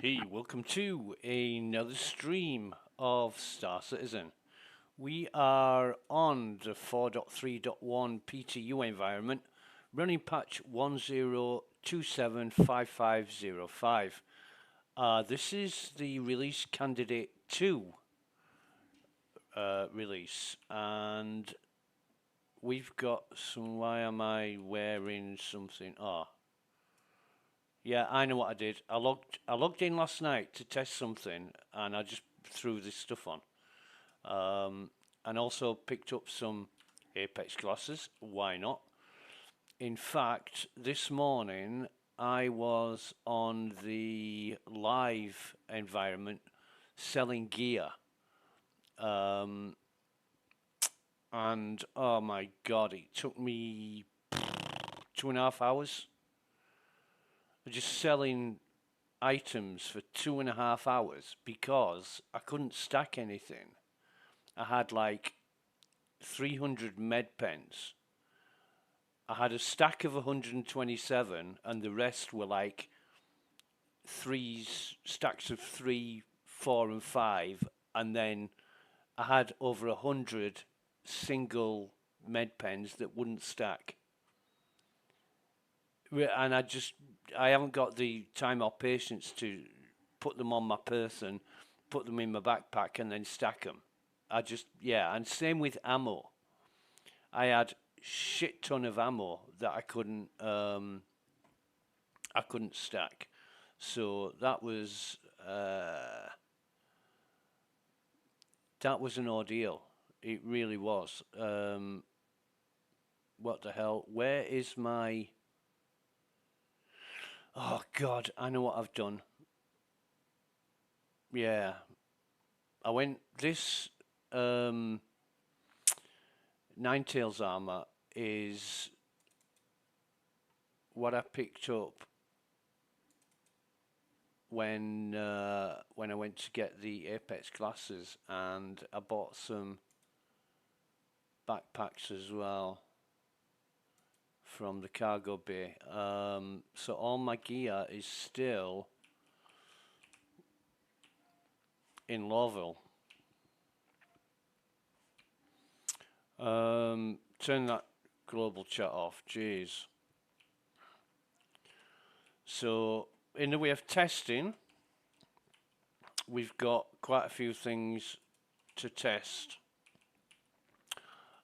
Hey, welcome to another stream of Star Citizen. We are on the 4.3.1 PTU environment, running patch 10275505. This is the release candidate 2 release, and we've got some. Why am I wearing something? Yeah, I know what I did. I logged in last night to test something, and I just threw this stuff on. And also picked up some Apex glasses. Why not? In fact, this morning I was on the live environment selling gear. And oh my god, it took me 2.5 hours. Just selling items for 2.5 hours because I couldn't stack anything. I had like 300 med pens. I had a stack of 127, and the rest were like stacks of 3, 4, and 5, and then I had over 100 single med pens that wouldn't stack. And I haven't got the time or patience to put them on my person, put them in my backpack, and then stack them. And same with ammo. I had shit ton of ammo that I couldn't stack. So that was an ordeal. It really was. What the hell? Where is my... Oh God, I know what I've done. Yeah. I went this Ninetales armor is what I picked up when I went to get the Apex glasses, and I bought some backpacks as well from the cargo bay. So all my gear is still in Lawville. Turn that global chat off, jeez. So in the way of testing, we've got quite a few things to test.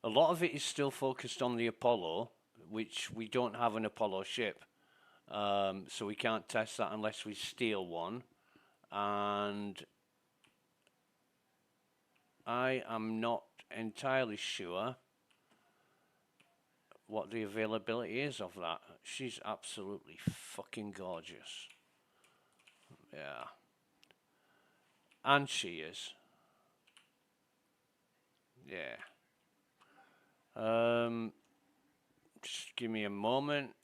A lot of it is still focused on the Apollo, which we don't have an Apollo ship. So we can't test that unless we steal one. And I am not entirely sure what the availability is of that. She's absolutely fucking gorgeous. Yeah. And she is. Yeah. Just give me a moment.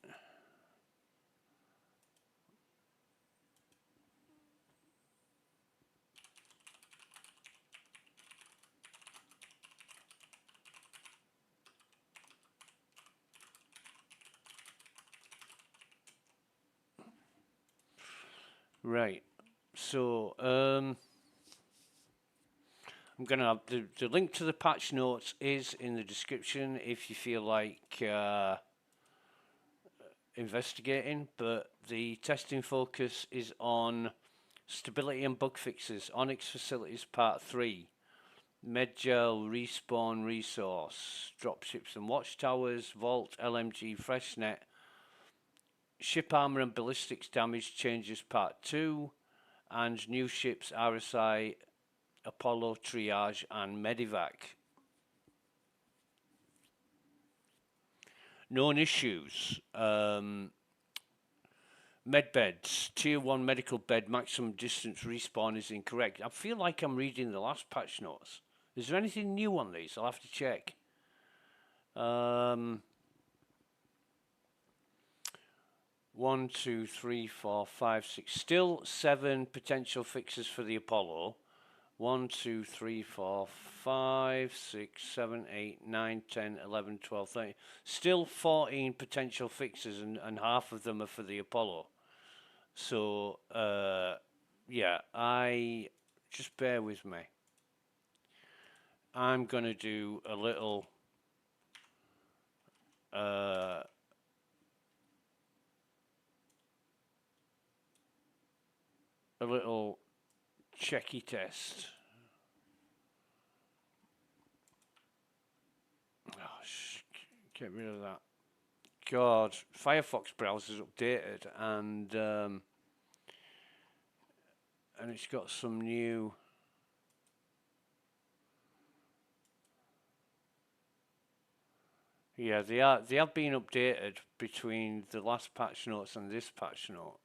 Right. So, I'm going to have the link to the patch notes is in the description if you feel like investigating, but the testing focus is on stability and bug fixes, Onyx Facilities Part 3, Medgel, Respawn Resource, Dropships and Watchtowers, Vault, LMG, Freshnet, Ship Armor and Ballistics Damage Changes Part 2, and New Ships RSI, Apollo Triage and Medivac. Known issues. Medbeds. Tier 1 medical bed maximum distance respawn is incorrect. I feel like I'm reading the last patch notes. Is there anything new on these? I'll have to check. 1, 2, 3, 4, 5, 6. Still 7 potential fixes for the Apollo. 1, 2, 3, 4, 5, 6, 7, 8, 9, 10, 11, 12, 13. Still 14 potential fixes, and half of them are for the Apollo. So yeah, just bear with me. I'm gonna do a little checky test. Oh, get rid of that. God, Firefox browser's updated, and it's got some new. Yeah, they have been updated between the last patch notes and this patch note.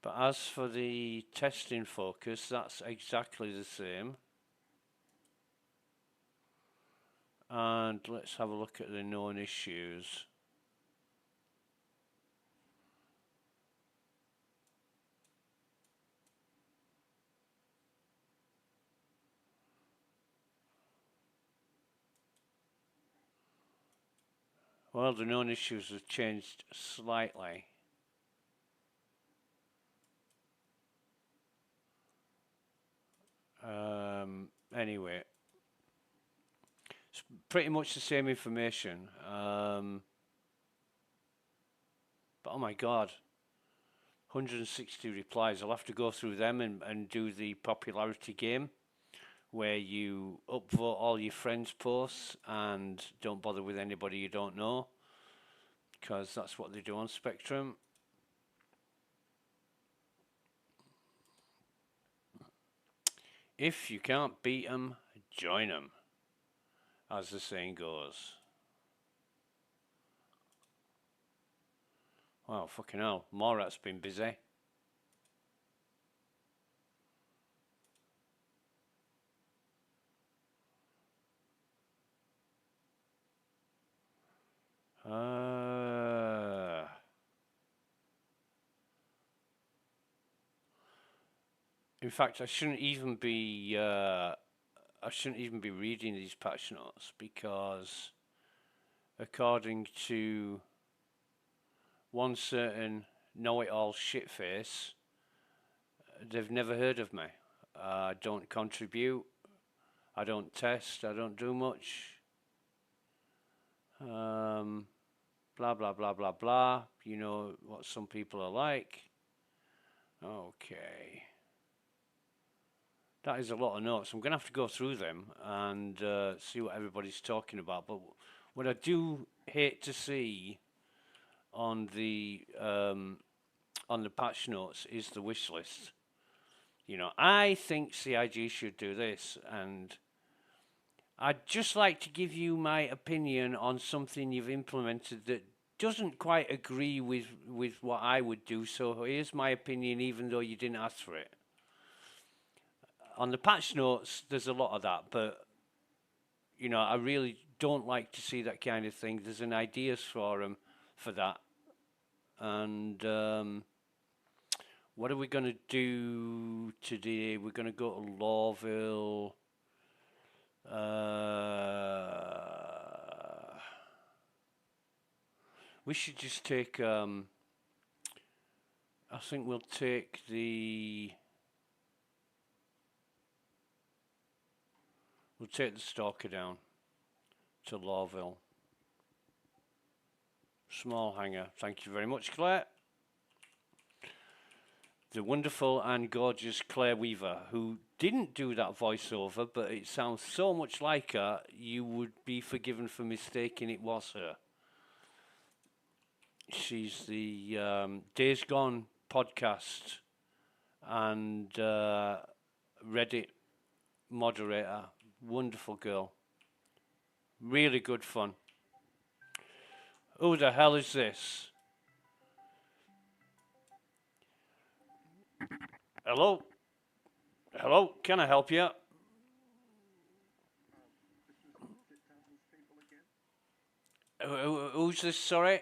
But as for the testing focus, that's exactly the same. And let's have a look at the known issues. Well, the known issues have changed slightly. Anyway, it's pretty much the same information. But oh my God, 160 replies. I'll have to go through them and do the popularity game where you upvote all your friends' posts and don't bother with anybody you don't know, because that's what they do on Spectrum. If you can't beat 'em, join 'em, as the saying goes. Wow, fucking hell, Morat's been busy. In fact, I shouldn't even be reading these patch notes, because according to one certain know-it-all shitface, they've never heard of me. I don't contribute. I don't test. I don't do much. Blah, blah, blah, blah, blah. You know what some people are like. Okay. That is a lot of notes. I'm going to have to go through them and see what everybody's talking about. But what I do hate to see on the patch notes is the wish list. You know, I think CIG should do this, and I'd just like to give you my opinion on something you've implemented that doesn't quite agree with what I would do. So here's my opinion, even though you didn't ask for it. On the patch notes, there's a lot of that, but you know, I really don't like to see that kind of thing. There's an ideas forum for that, and what are we going to do today? We're going to go to Lawville. We should just take, I think we'll take the stalker down to Lawville. Small hangar. Thank you very much, Claire. The wonderful and gorgeous Claire Weaver, who didn't do that voiceover, but it sounds so much like her, you would be forgiven for mistaking it was her. She's the Days Gone podcast and Reddit moderator. Wonderful girl. Really good fun. Who the hell is this? Hello? Hello? Can I help you? Who's this? Sorry?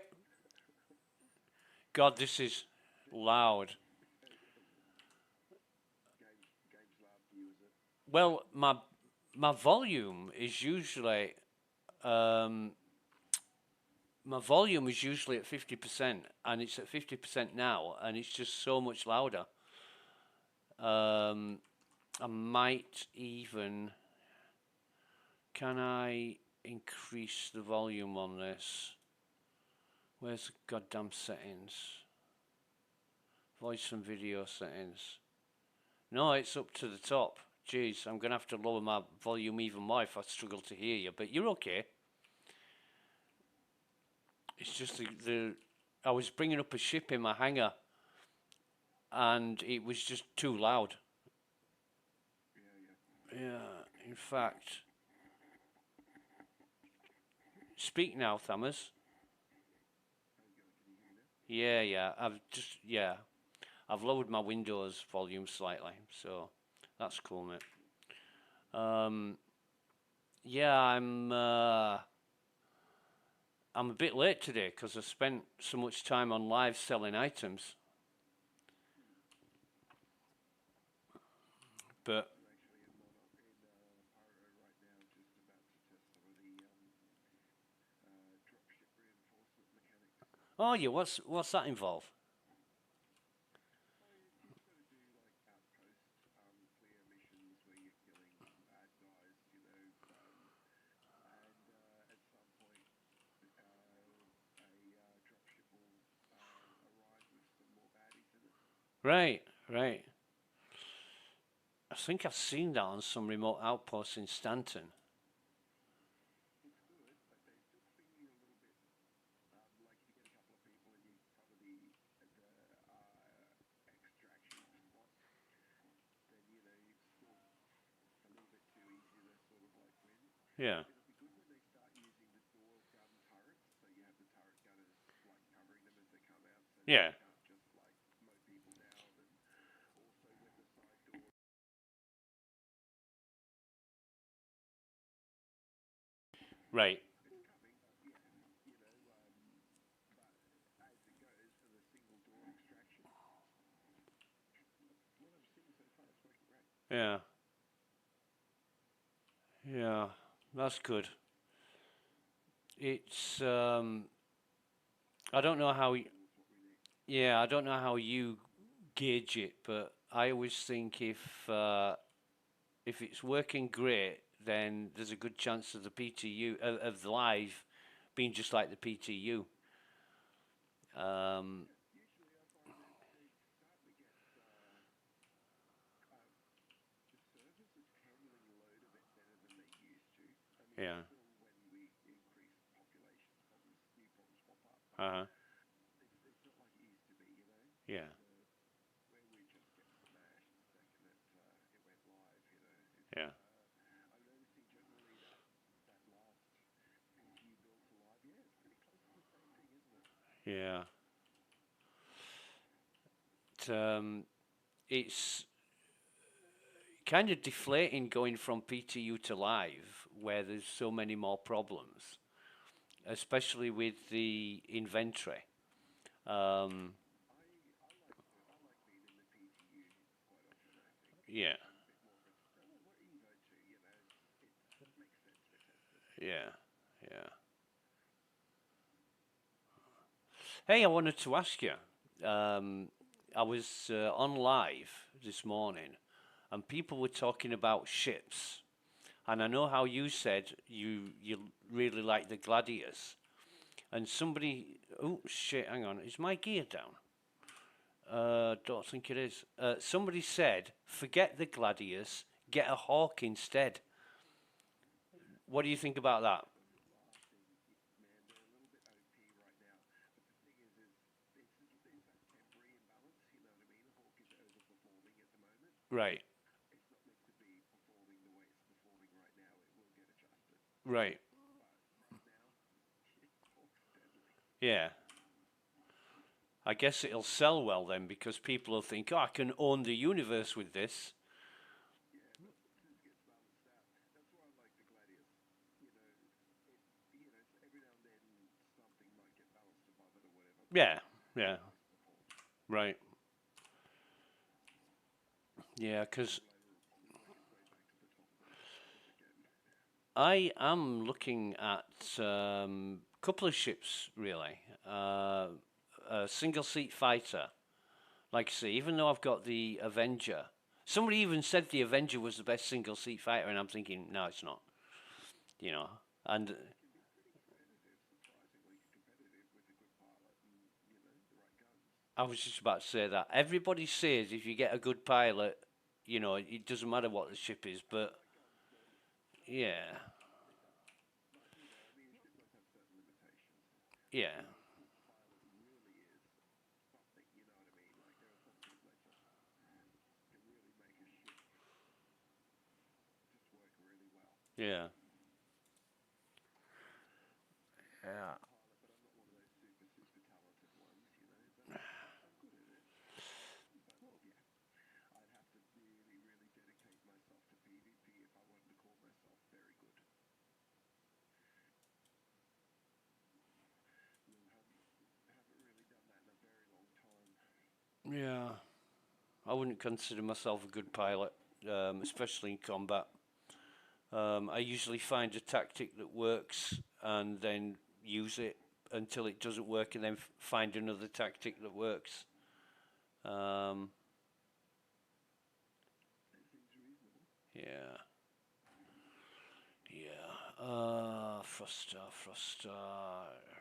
God, this is loud. Well, my volume is usually my volume is usually at 50%, and it's at 50% now, and it's just so much louder. I might even, can I increase the volume on this? Where's the goddamn settings? Voice and video settings. No, it's up to the top. Jeez, I'm gonna have to lower my volume even more if I struggle to hear you, but you're okay. It's just I was bringing up a ship in my hangar, and it was just too loud. Yeah, in fact. Speak now, Thammers. Yeah, I've lowered my Windows volume slightly, so that's cool, mate. Yeah, I'm a bit late today because I spent so much time on live selling items. But oh yeah, what's that involve? Right. I think I've seen that on some remote outposts in Stanton. Yeah. Yeah. Right. Yeah. Yeah. That's good. It's I don't know how. Yeah, I don't know how you gauge it, but I always think if it's working great, then there's a good chance of the PTU of the live being just like the PTU. Yeah. Uh huh. Yeah. Yeah. Yeah. It, it's kind of deflating going from PTU to live, where there's so many more problems, especially with the inventory. Yeah. Yeah. Yeah. Hey, I wanted to ask you. Um, I was on live this morning, and people were talking about ships. And I know how you said you really like the Gladius. And somebody, oh shit, hang on, is my gear down? Don't think it is. Somebody said, forget the Gladius, get a Hawk instead. What do you think about that? Right, right, yeah. I guess it'll sell well then because people will think, oh, I can own the universe with this. Yeah, yeah, right. Yeah, because I am looking at a couple of ships really. A single seat fighter, like I say, even though I've got the Avenger. Somebody even said the Avenger was the best single seat fighter, and I'm thinking, no, it's not. You know, and I was just about to say that. Everybody says if you get a good pilot, you know, it doesn't matter what the ship is, but yeah, yeah, yeah, yeah. Yeah, I wouldn't consider myself a good pilot, especially in combat. I usually find a tactic that works and then use it until it doesn't work, and then find another tactic that works. Um, yeah, yeah. Froster,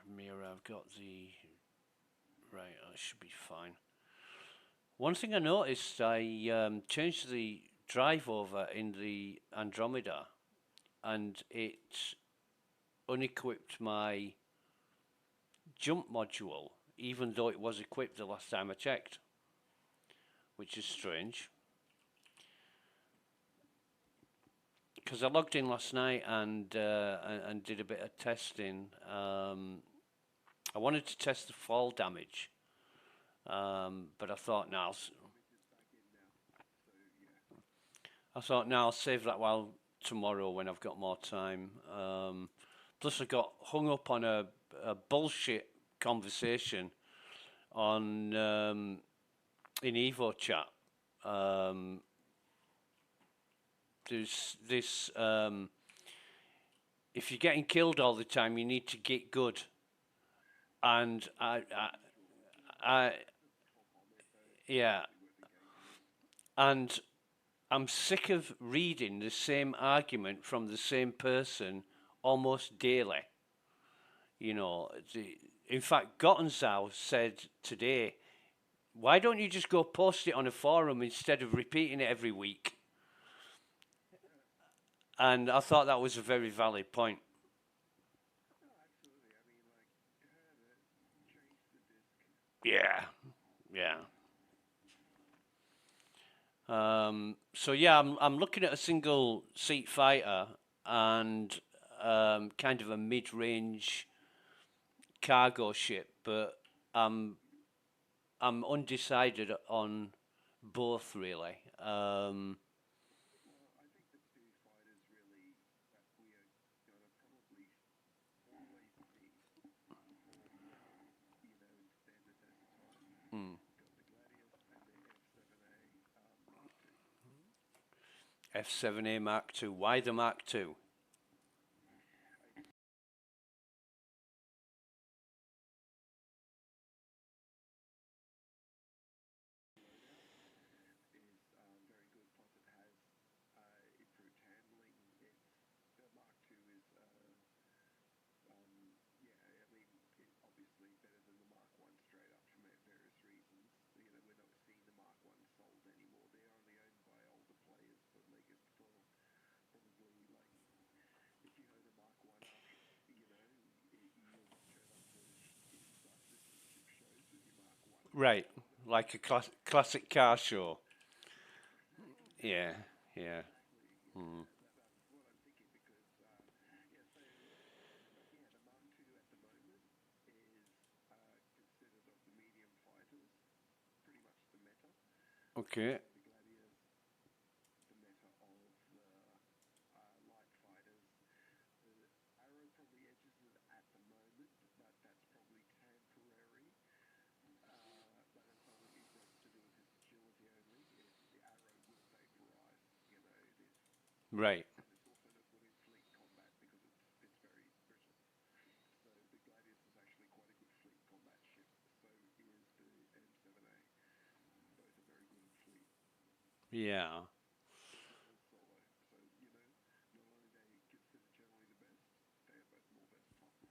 Mira. I've got the right. I should be fine. One thing I noticed, I changed the drive over in the Andromeda, and it unequipped my jump module, even though it was equipped the last time I checked, which is strange. Because I logged in last night and did a bit of testing. I wanted to test the fall damage, but I thought now I'll save that while tomorrow when I've got more time. Plus, I got hung up on a bullshit conversation on in Evo chat. There's this if you're getting killed all the time, you need to get good, and I yeah, and I'm sick of reading the same argument from the same person almost daily. You know, in fact, Gottenzow said today, why don't you just go post it on a forum instead of repeating it every week? And I thought that was a very valid point. Yeah, yeah. So yeah, I'm looking at a single seat fighter and kind of a mid-range cargo ship, but I'm I'm undecided on both really. Hmm. F7A Mark II. Why the Mark II? Right, like a classic car show. Yeah, yeah. Hmm. Okay. Right. Yeah.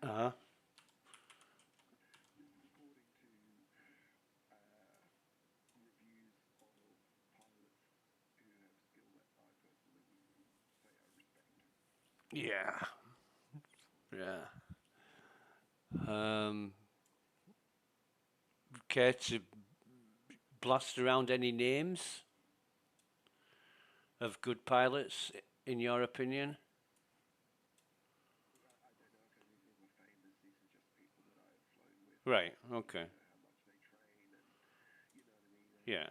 Uh-huh. Yeah. Yeah. Um, Care to blast around any names of good pilots, in your opinion? Right. Okay. Yeah.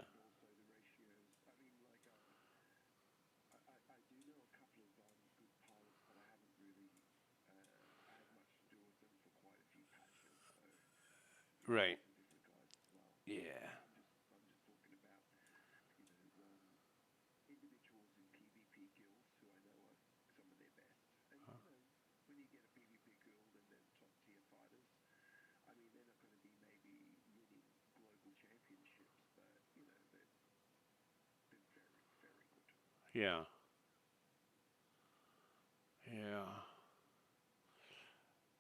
Right. Yeah. Yeah. Yeah.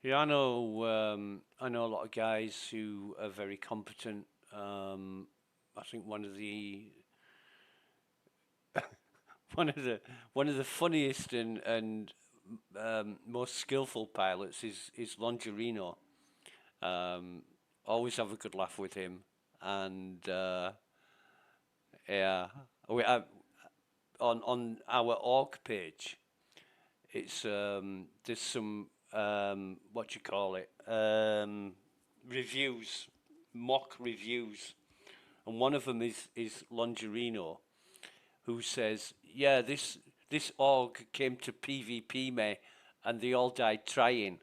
Yeah, I know a lot of guys who are very competent. I think one of the one of the funniest and most skillful pilots is Longerino. Um, Always have a good laugh with him, and yeah, we on our org page. It's there's some what you call it reviews, mock reviews, and one of them is Longerino, who says, "Yeah, this org came to PvP me, and they all died trying,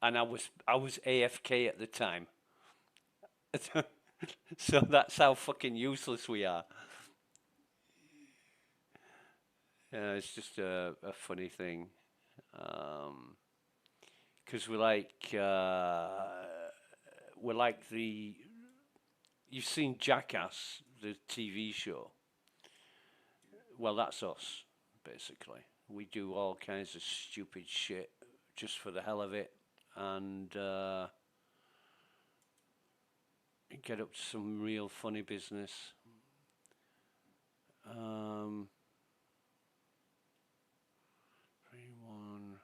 and I was AFK at the time." So that's how fucking useless we are. Yeah, it's just a funny thing. Um, because we're like the you've seen Jackass, the TV show. Well, that's us basically. We do all kinds of stupid shit just for the hell of it, and get up to some real funny business. Um, 3.1.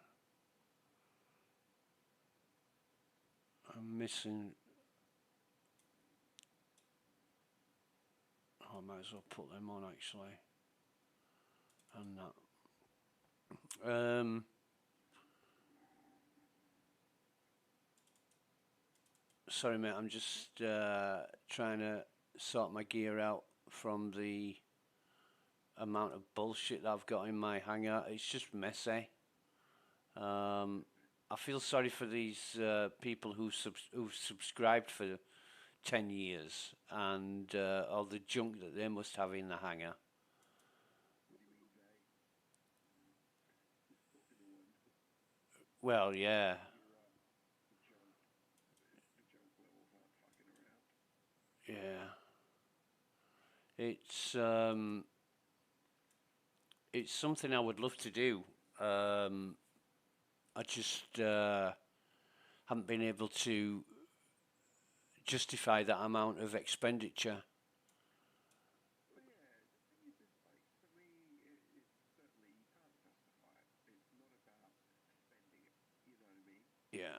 I'm missing. Oh, I might as well put them on actually, and that. Sorry, mate. I'm just trying to sort my gear out from the amount of bullshit that I've got in my hangar. It's just messy. Um, I feel sorry for these people who've subscribed for 10 years and all the junk that they must have in the hangar. Well, yeah, yeah. It's um, it's something I would love to do. Um, I just haven't been able to justify that amount of expenditure. Yeah,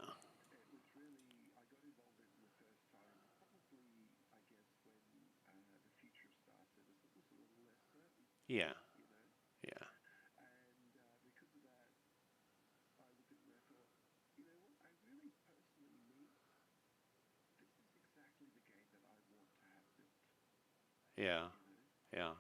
yeah, yeah, yeah, yeah,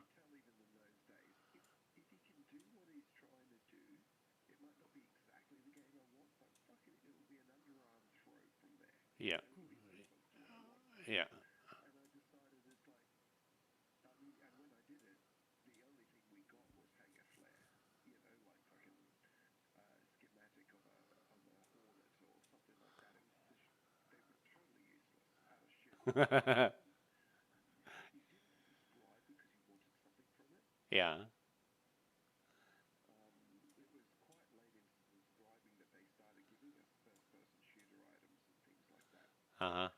yeah, yeah, Uh-huh.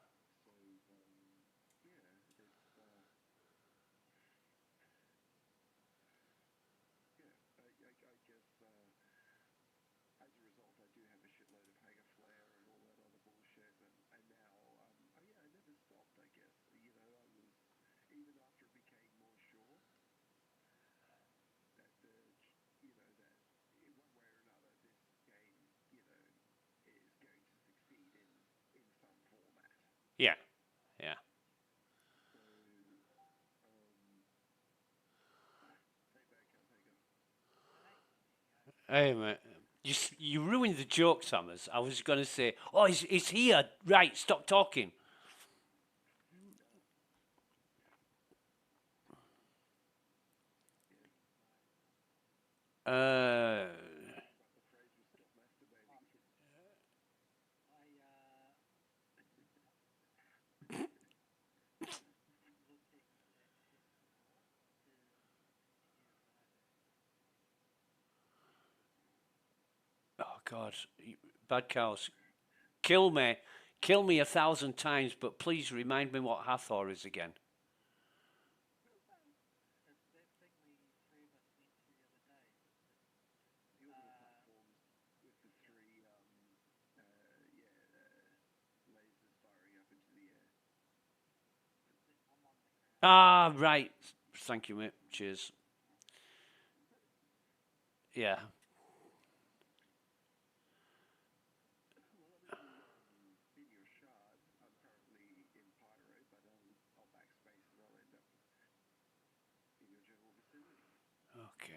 Yeah. Yeah. Hey, mate. You ruined the joke, Thomas. I was going to say, oh, he's here. Right, stop talking. Uh, oh, God. Bad cows. Kill me. Kill me 1,000 times, but please remind me what Hathor is again. Ah, right. Thank you, mate. Cheers. Yeah. Okay.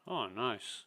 Oh, nice.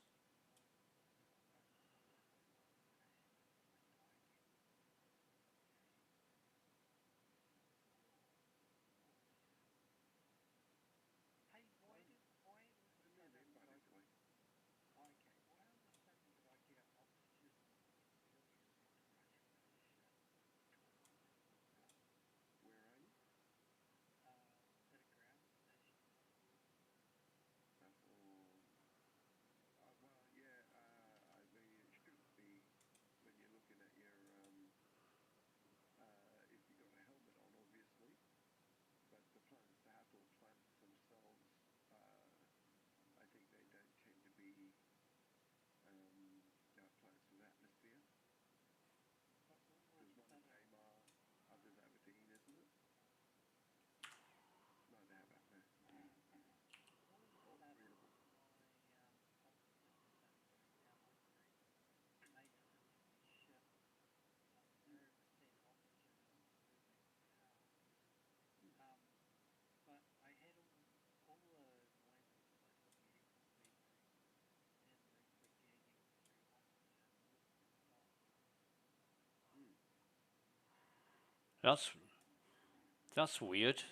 That's that's weird.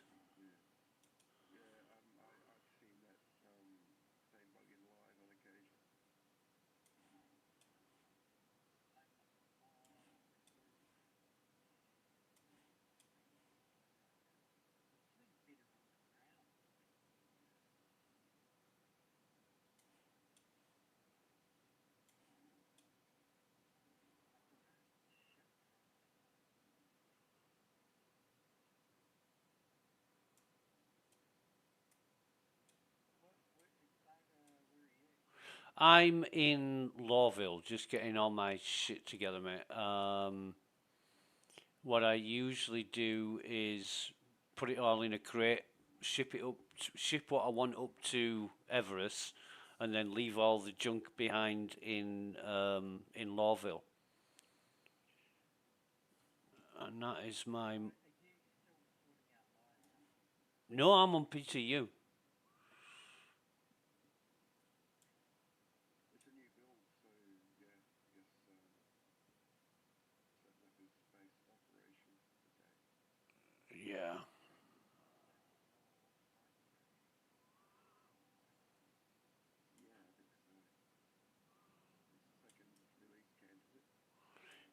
I'm in Lawville, just getting all my shit together, mate. What I usually do is put it all in a crate, ship it up, ship what I want up to Everest, and then leave all the junk behind in Lawville. And that is my. No, I'm on PTU. Yeah.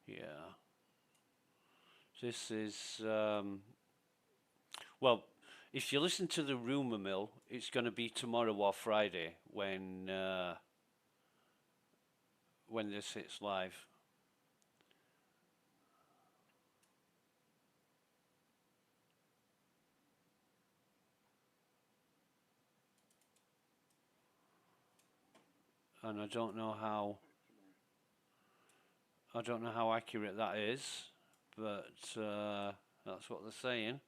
Yeah. This is well, if you listen to the rumor mill, it's going to be tomorrow or Friday when this hits live. And I don't know how accurate that is, but that's what they're saying.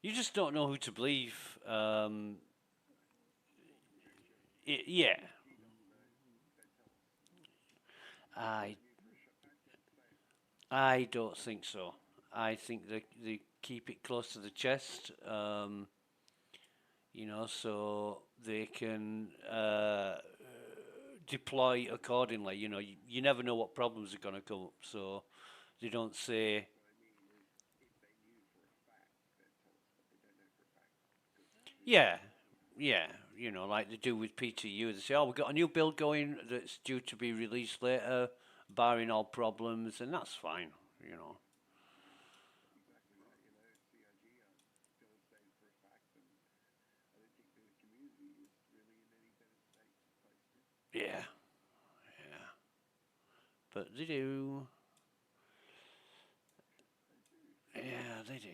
You just don't know who to believe. Yeah, I I don't think so. I think they keep it close to the chest, so they can deploy accordingly. You never know what problems are going to come up, so they don't say, yeah, yeah, like they do with PTU. They say, oh, we've got a new build going that's due to be released later, barring all problems, and that's fine, you know. Yeah, yeah, but they do. Yeah, they do.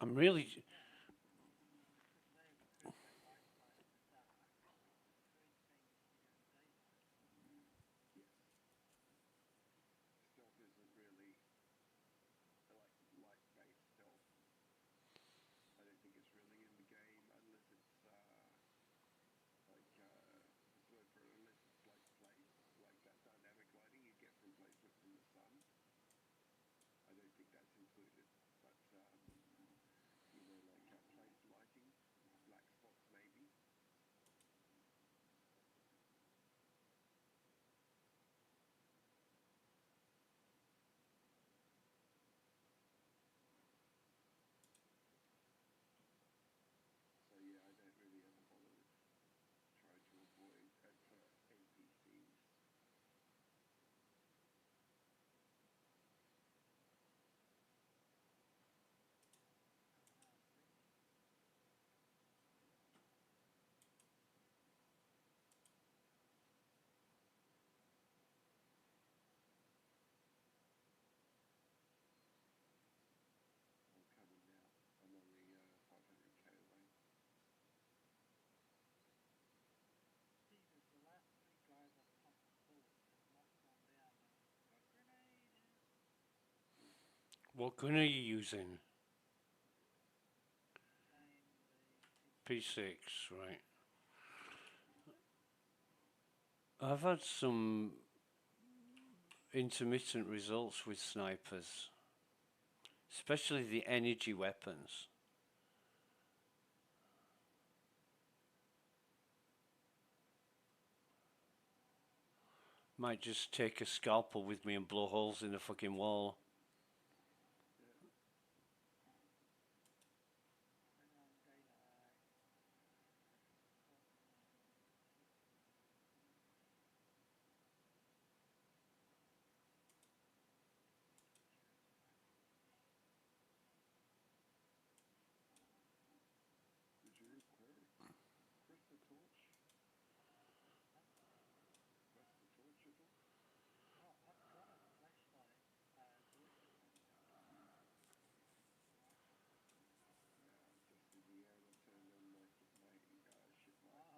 I'm really. Stealth isn't really like light-based stealth. I don't think it's really in the game unless it's unless it's like place, like that dynamic lighting you get from placement from the sun. I don't think that's included, but you know, like place lighting, black spots maybe. So yeah, I don't really ever bother with trying to avoid for NPCs. I'm coming now. I'm only 500k away. What gun are you using? P6, right. I've had some intermittent results with snipers, especially the energy weapons. Might just take a scalpel with me and blow holes in the fucking wall. Did you request the torch? Request the torch at all? Yeah, just in the air to turn on my ship light.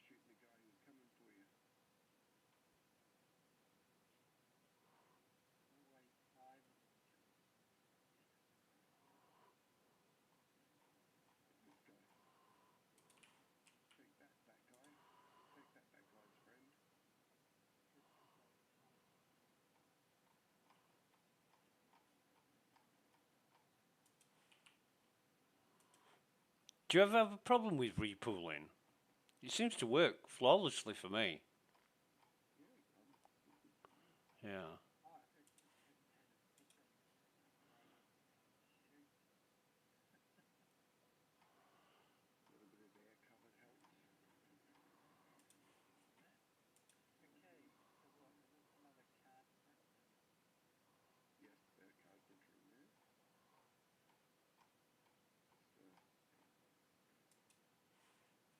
Just shooting the guy who's coming for you. This guy. Take that guy. Take that guy's friend. Do you ever have a problem with repooling? It seems to work flawlessly for me. Yeah. A little bit of air cover helps. Yes, card printer in there.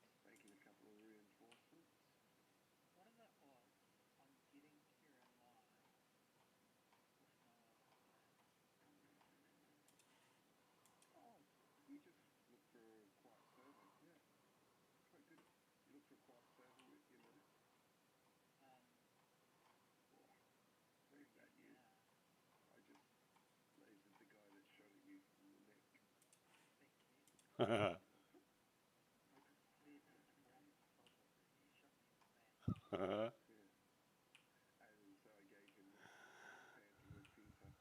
Just making a couple of reinforcements. You just look for a quiet server. Yeah, quite good. You look for a quiet server with your minutes. Oh, where's that you? I just lasered the guy that shot at you in the neck. Yeah. And so I gave him the panting repeater.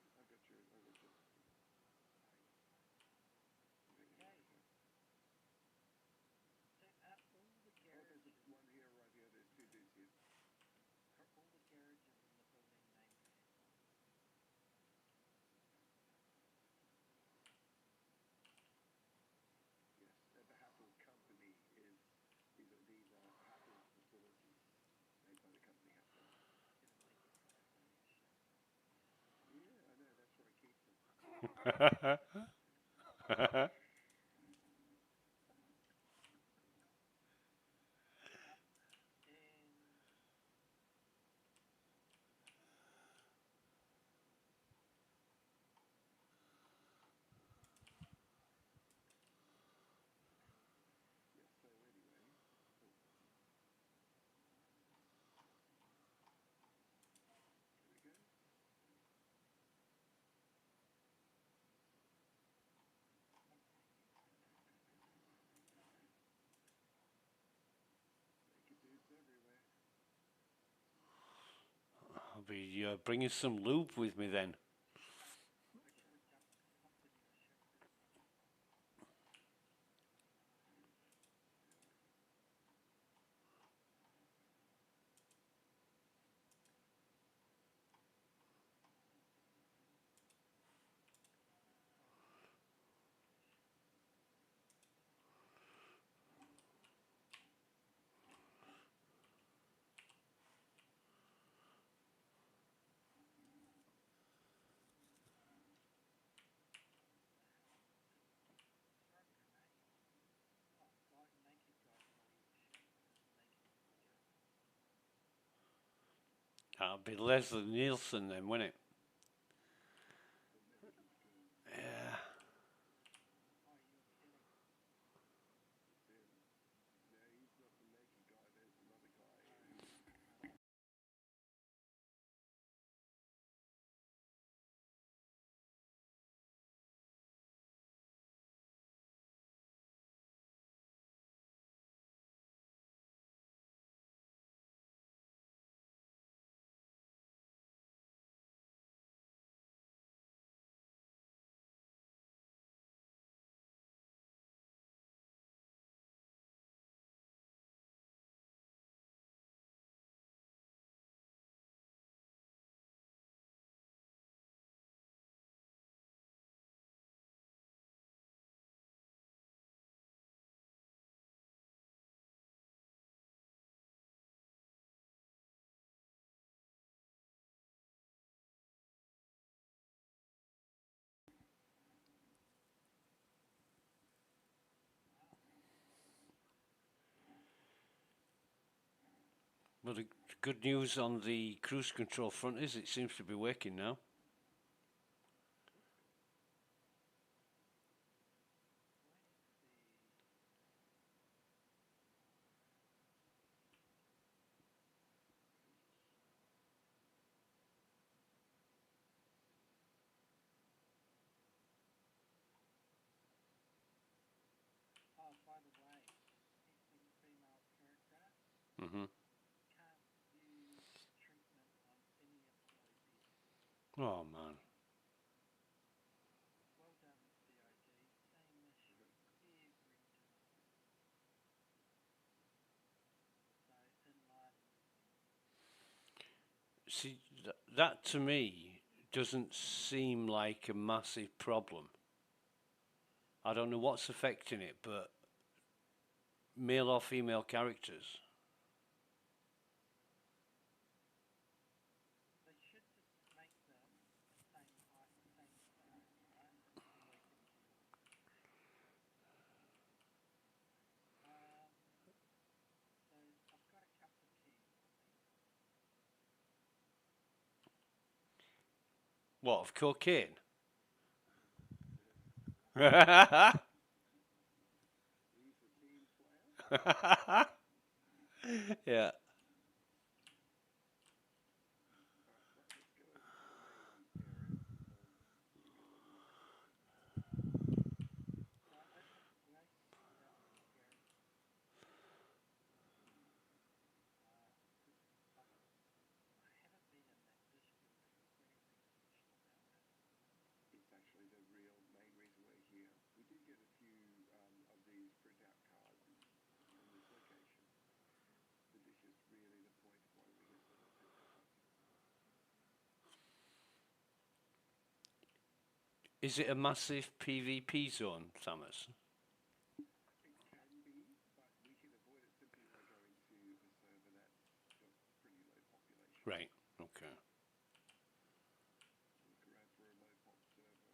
Anything nice at you? I got your. Yeah, so anyway, oh, here we go. Naked dudes everywhere. I'll be bringing some lube with me then. That'll be Leslie Nielsen then, won't it? Yeah. No, he's not the naked guy. There's another guy. Well, the good news on the cruise control front is it seems to be working now. Oh, by the way, in female paragraphs, Hmm. can't use treatment on any employee. Oh man. Well done, DOD. Saying this every time. So enlighten. See, that to me doesn't seem like a massive problem. I don't know what's affecting it, but male or female characters. They should just make them the same height, same size, right? And we can deal with it. So I've got a couple of keys, I think. What, of cocaine? He's the team player. Yeah. All right, let's go over to the main area because we're going to look at the So open aUEC without sharing. I haven't been in that dish building. Is there anything special about that? It's actually the real main reason we're here. We did get a few of these printout cards from this location, but this is really the point of why we're here, so let's take a look. Is it a massive PvP zone, Thomas? It can be, but we can avoid it simply by going to a server that's got pretty low population. Right. Okay. Look around for a low pop server,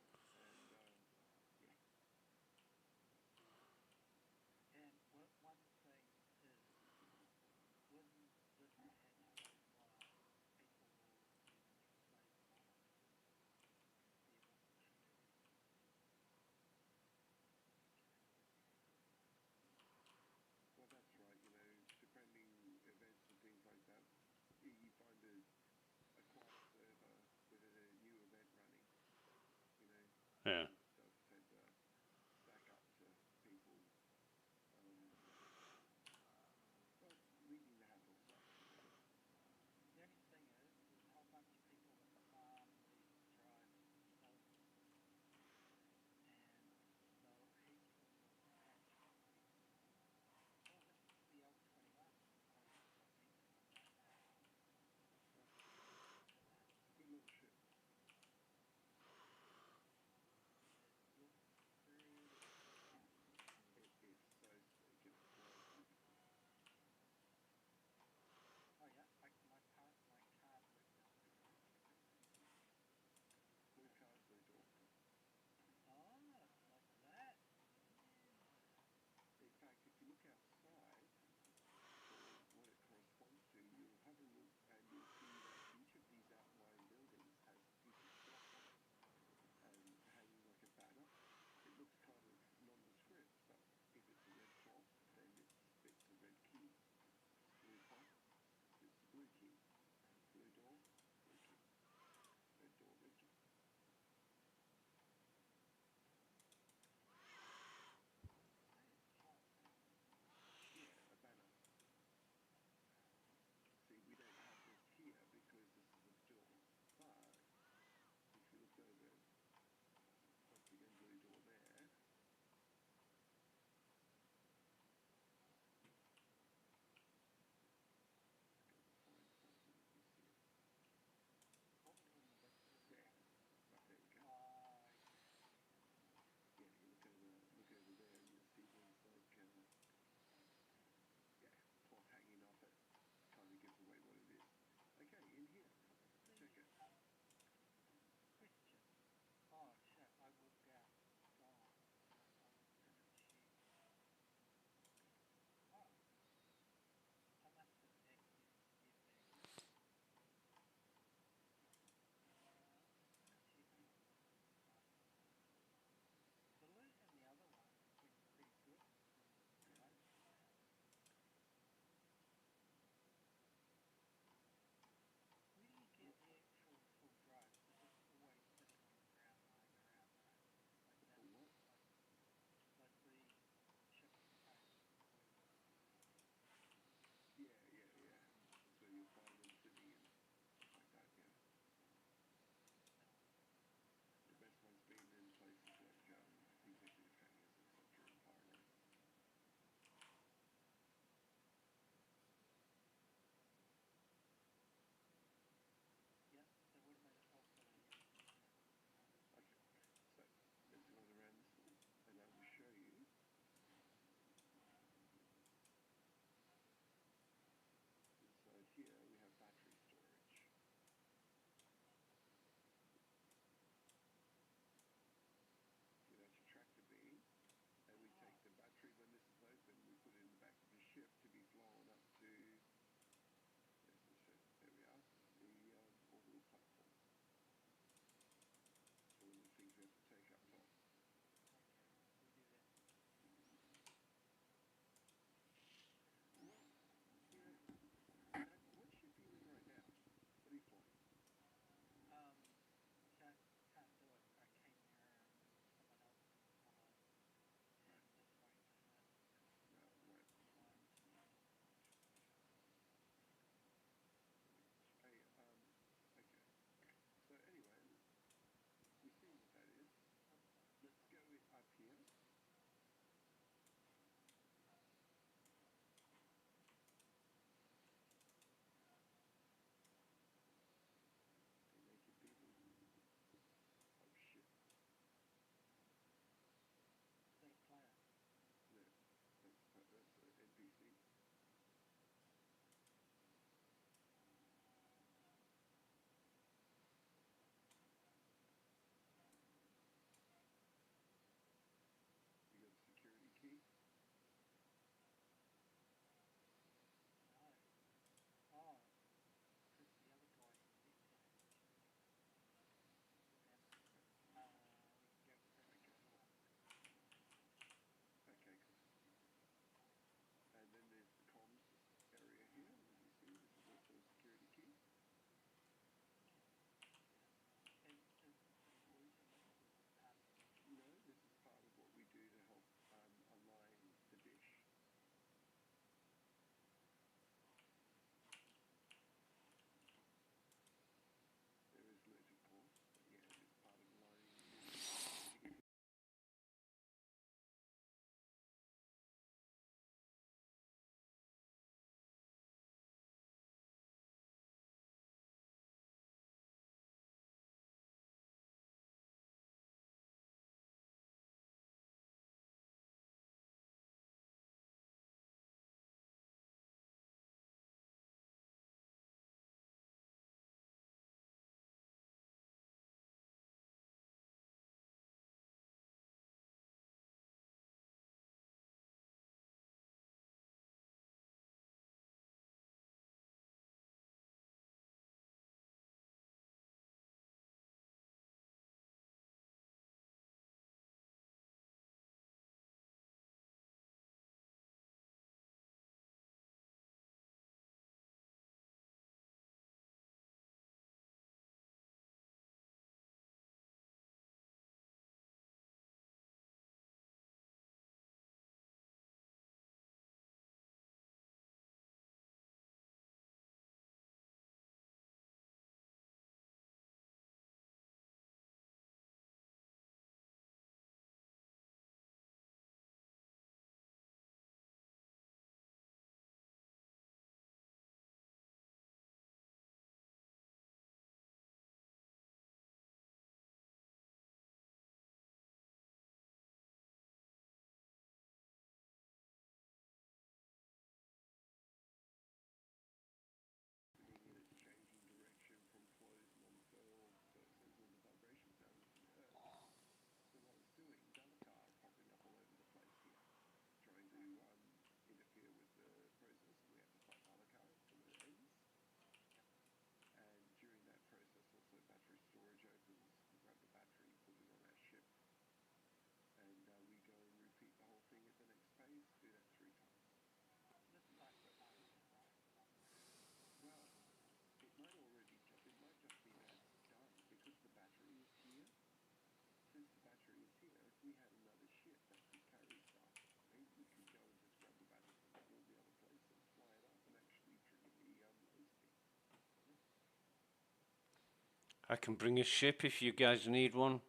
I can bring a ship if you guys need one.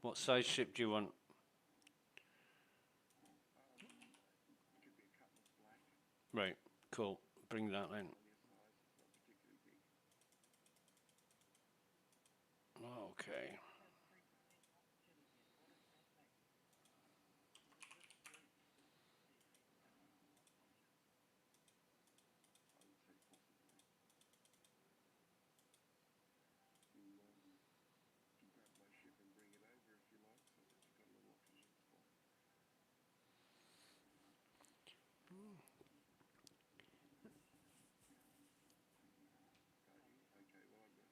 What size ship do you want? It could be a Cutlass Black. Right, cool. Bring that in. On your size, it's not particularly big. Okay. That 3% oxygen again, what does that mean? Is it just fruit that defeats that oxygen? I would say possibly. You can grab my ship and bring it over if you like, so that you've got a little oxygen supply. Okay, well I'm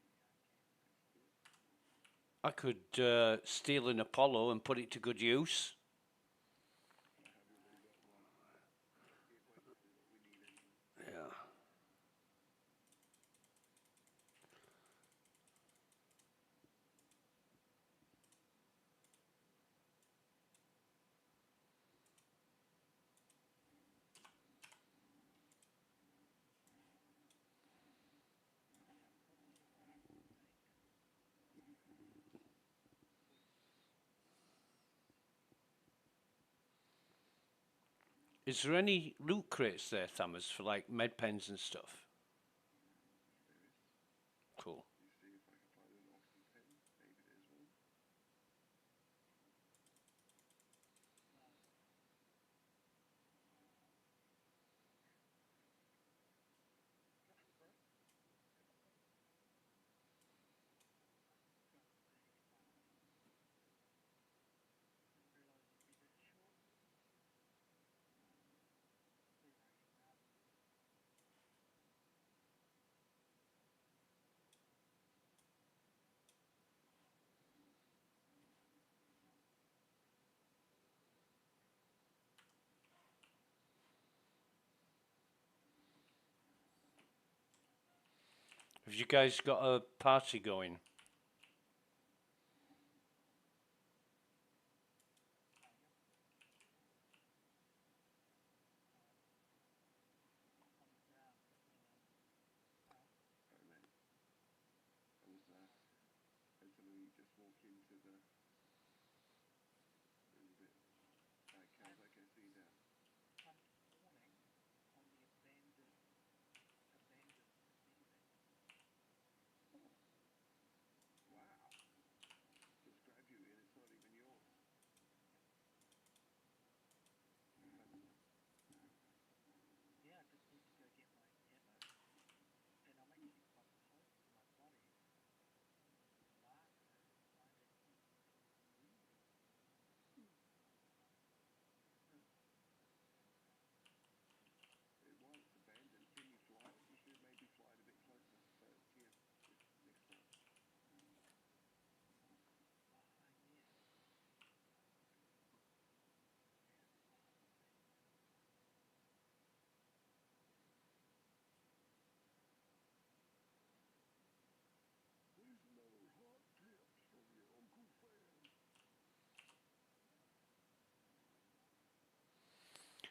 ready. Let's do it. I could steal an Apollo and put it to good use. I have already got one. It won't do what we need anyway. Yeah. Is there any loot crates there, Thammers, for like med pens and stuff? There is. Cool. Let me see if I can find an oxy pen. Maybe there's one. Didn't realise it'd be that short. Reloading that. Have you guys got a party going? On the ground, Oh man. I was hoping just walk into the little bit. Alright, Kaz, I can see you now. I'm spawning on the abandoned receiving. Wow. Just grabbed you and it's not even yours. Yeah, I just need to go get my ammo. And I'm actually quite close to my body. Marker, find it easy. While it's abandoned, can you fly it? You should maybe fly it a bit closer. So it's here. Next time. Yeah. Here's another hot tips from your Uncle Fan.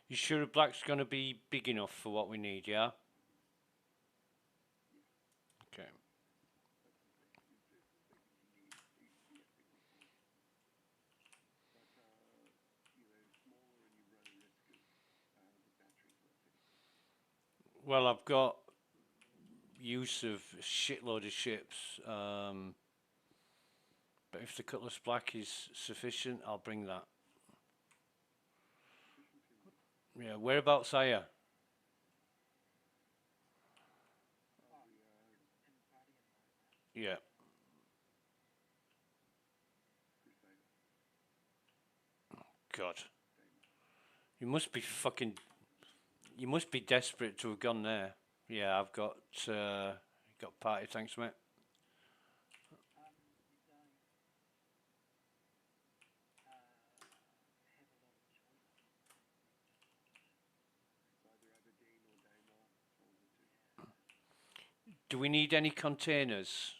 You sure a black's going to be big enough for what we need, yeah? Yeah. Okay. That's the spec. It's the spec that you need. Yeah, big will fine. But, smaller and you run a risk of the batteries not finishing. Well, I've got use of a shitload of ships, but if the Cutlass Black is sufficient, I'll bring that. Sufficient in Yeah, whereabouts are you? we are In party environment. Yeah. Crusader. God. Damer. You must be fucking... You must be desperate to have gone there. Yeah, I've got party, thanks, mate. You don't have a lot of choices. It's either Aberdeen or Damer. It's one of the two. Do we need any containers?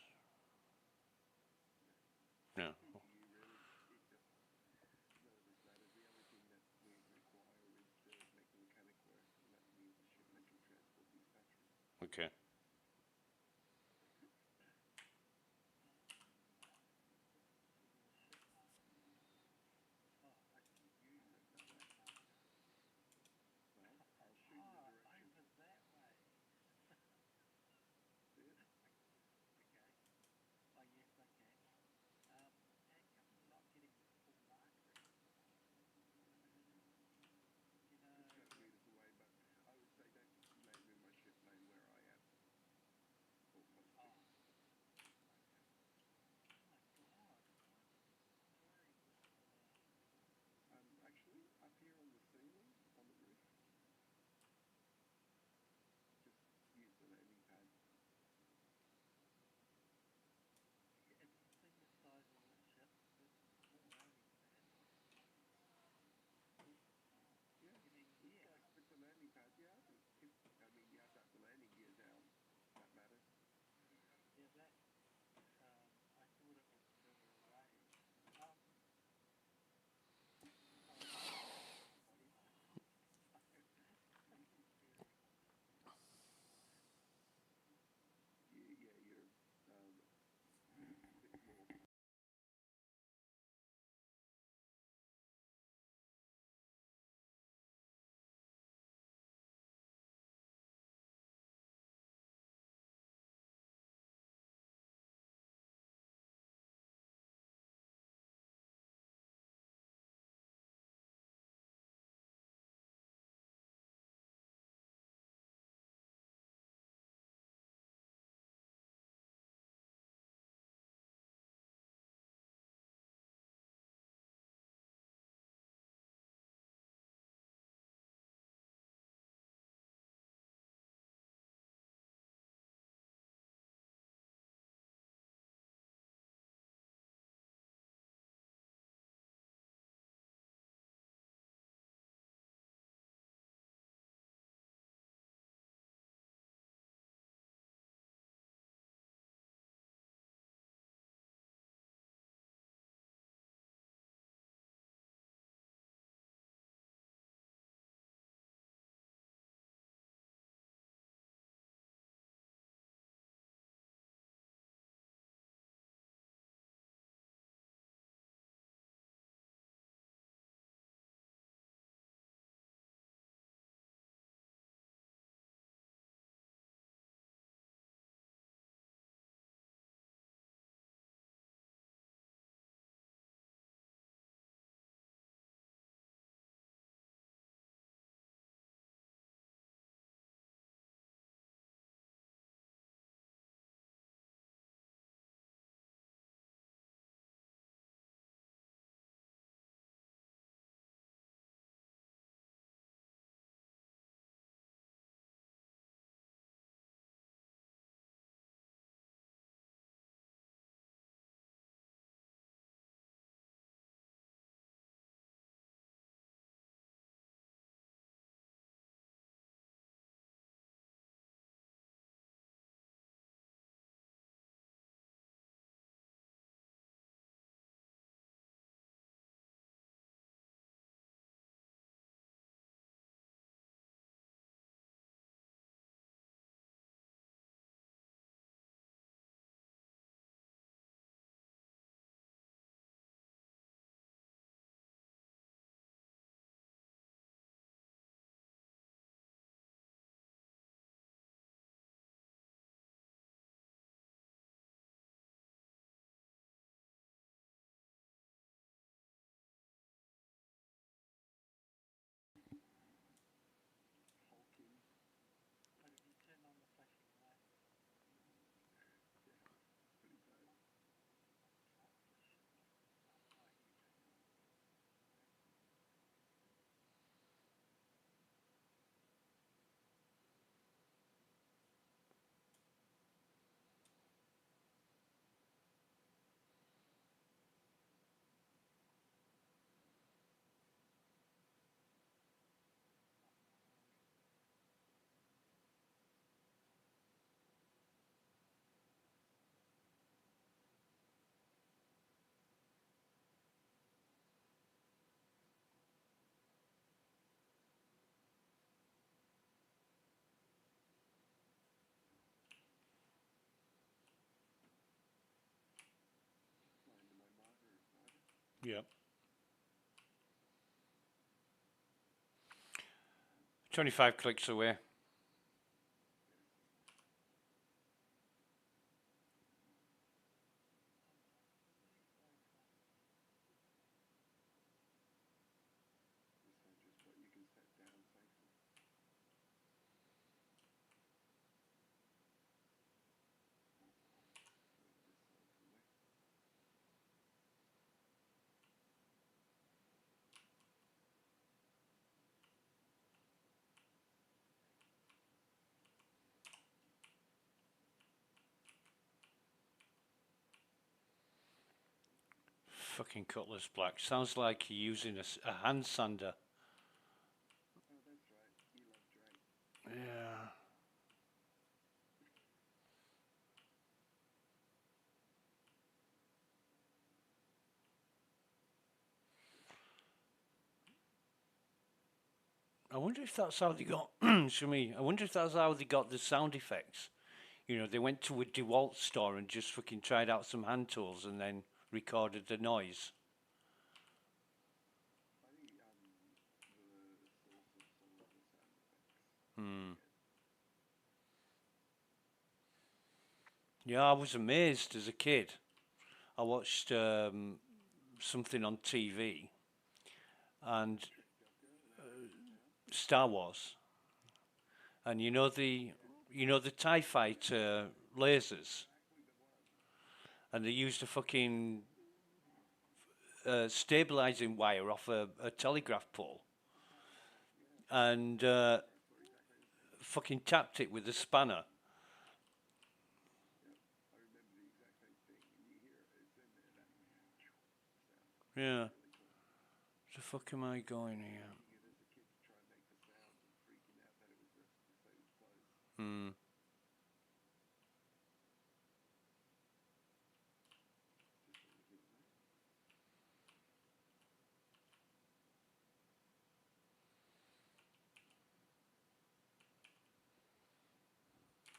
No. PTU really. None of this matters. The only thing that we require is to make the mechanic work, and that means a ship that can transport these batteries. Okay. Yeah. 25 clicks away. So just what you can set down safely. Move this side for me. Fucking Cutlass Black. Sounds like you're using a hand sander. Oh, that's right. You love Drake. Yeah. I wonder if that's how they got. To me, I wonder if that's how they got the sound effects. You know, they went to a DeWalt store and just fucking tried out some hand tools and then recorded the noise. I think the source of some of the sound effects. Hmm. Yeah, I was amazed as a kid. I watched something on TV and Star Wars, and you know the TIE fighter lasers, and they used a fucking stabilizing wire off a telegraph pole, and fucking tapped it with a spanner. Yep, I remember the exact same thing. And you hear it's in there, that sound. Yeah. Really cool. The fuck am I going here? Making it as a kid to try and make the sounds and freaking out that it was so close. Hmm. Just over here, mate.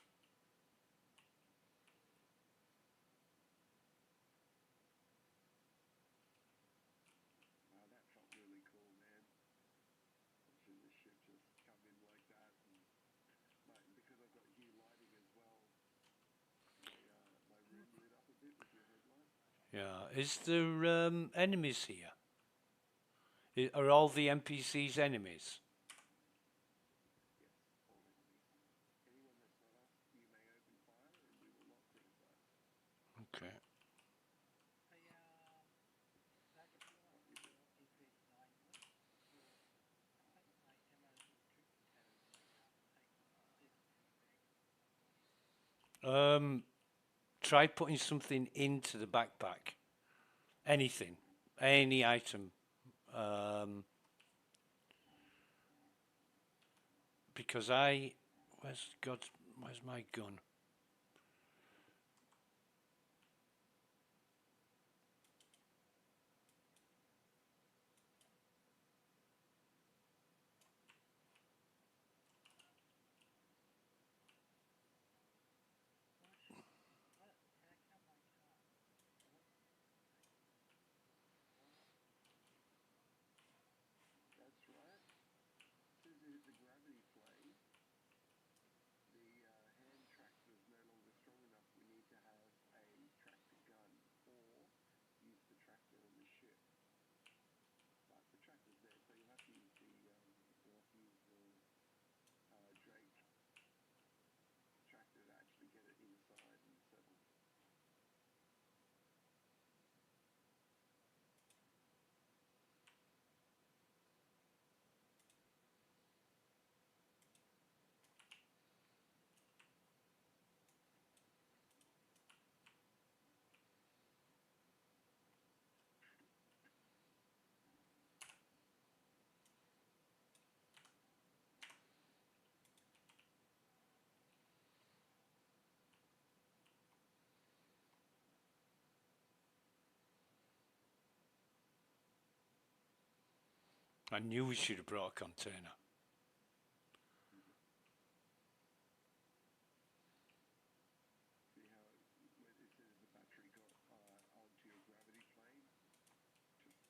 Wow, that felt really cool, man. Watching the ship just come in like that, and because I've got hue lighting as well, my room lit up a bit with your headlight. Yeah. Is there enemies here? Are all the NPCs enemies? Yes, all enemies. Anyone that's not us, you may open fire, and we will not criticize. Okay. Hey, Zach, if you want your EP9 work, your, I think my ammo restricted category can't take 7 mags. Try putting something into the backpack. Anything, any item. Because where's my gun? What? How come I can't? What? That's right. As soon as you hit the gravity plane, the hand tractor is no longer strong enough. We need to have a tractor gun or use the tractor on the ship. But the tractor's there, so you'll have to use Drake tractor to actually get it inside and settle. I knew we should have brought a container. See how as soon as the battery got onto your gravity plane, just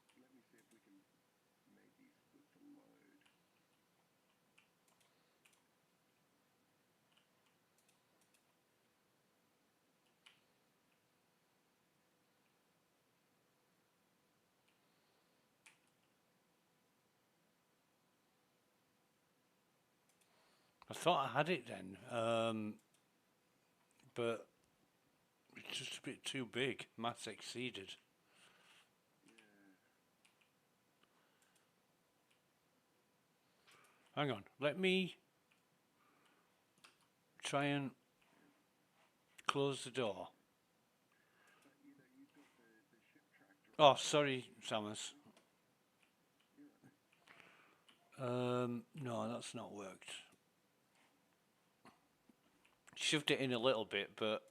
thought I had it then, but it's just a bit too big. Maths exceeded. Hang on, let me try and close the door. But you know, you've got the ship tractor. Oh, sorry, Samus. No, that's not worked. Shoved it in a little bit, but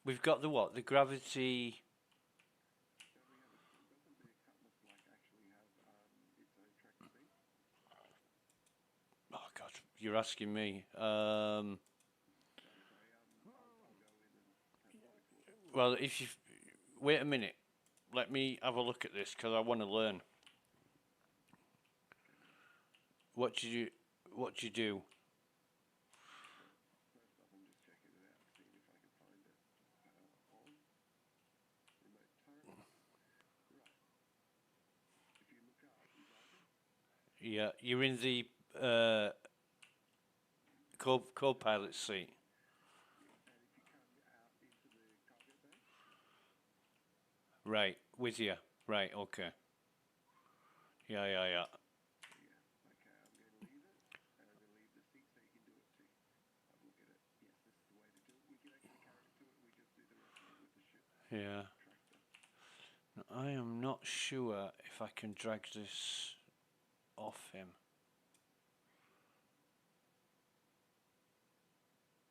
we've got the what? The gravity. Don't we have a, doesn't the Cutlass like actually have its own tractor beam? Oh God, you're asking me. Sorry, I'll go in and have a quick look. Well, if you wait a minute, let me have a look at this because I want to learn. What do you do? First off, I'm just checking it out, seeing if I can find it. On remote turret. Right. If you look up, you driving? Yeah, you're in the co-pilot seat. And if you come out into the cargo bay, Right, with you. Right, okay. Yeah. yeah. Okay, I'm going to leave it, and I'm going to leave the seat so you can do it too. Have a look at it. Yes, this is the way to do it. We can actually carry it to it, and we just do the rest of it with the ship Yeah. tractor. Now, I am not sure if I can drag this off him.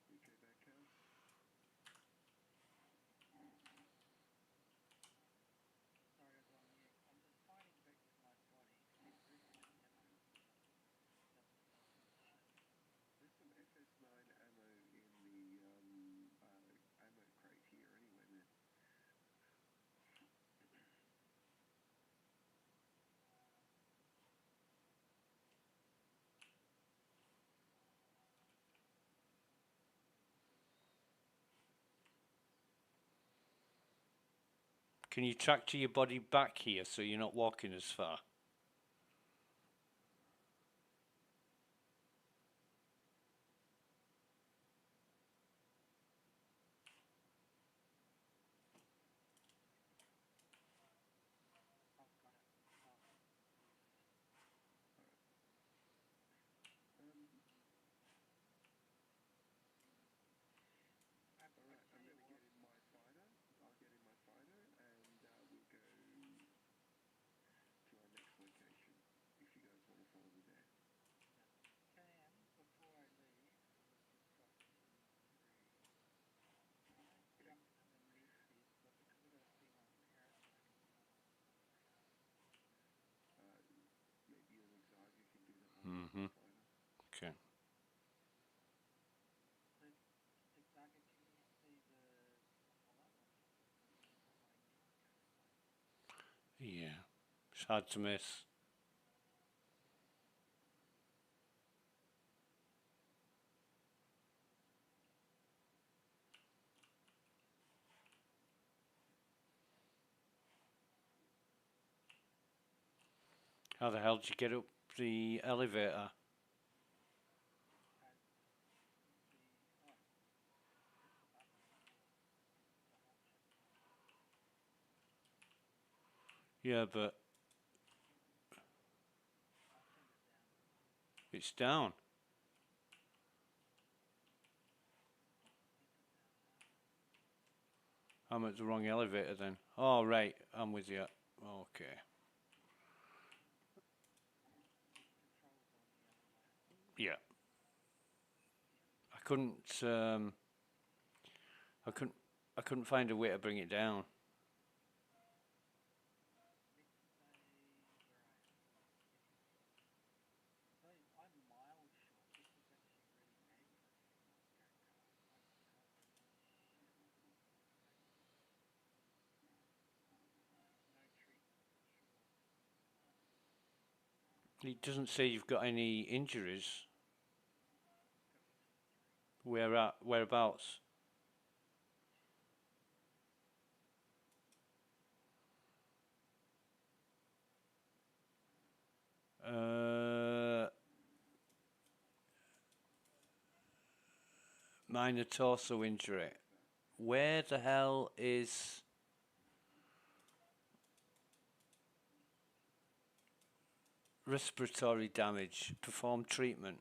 You okay back, Cal? Sorry, I was on mute. I'm just fighting back with my body. Keep pressing the ammo button. Doesn't stop me shit. There's some FS9 ammo in the ammo crate here anyway, man. Can you tractor your body back here so you're not walking as far? I've got it. Oh, Alright, I I'm tell you going to what, get in my fighter. I'll get in my fighter, and we'll go to our next location, if you guys want to follow me there. Cam, before I leave, with instruction 3, don't jump underneath this, but because I've got a thing on parrot, I can jump on it on the radar. Maybe you and Exarga can do that while I'm in my fighter. Okay. So, Exaga, can you see the Apollo on top of me behind me? Okay, fine. Yeah. It's hard to miss. How the hell did you get up the elevator? And hit the button and the whole ship comes up. Yeah, but I'll send it down. it's down. Is it down now? I'm at the wrong elevator then. Oh, right. I'm with you. Okay. Controls on the other way. Yeah. I couldn't find a way to bring it down. Let's say where I am. So I'm miles short. This is actually really handy for me when I'm going cars. I can cover a lot of shit. No treatment for sure. It doesn't say you've got any injuries. Got 2 or 3. Whereabouts? Minor torso injury. Where the hell is respiratory damage? Perform treatment.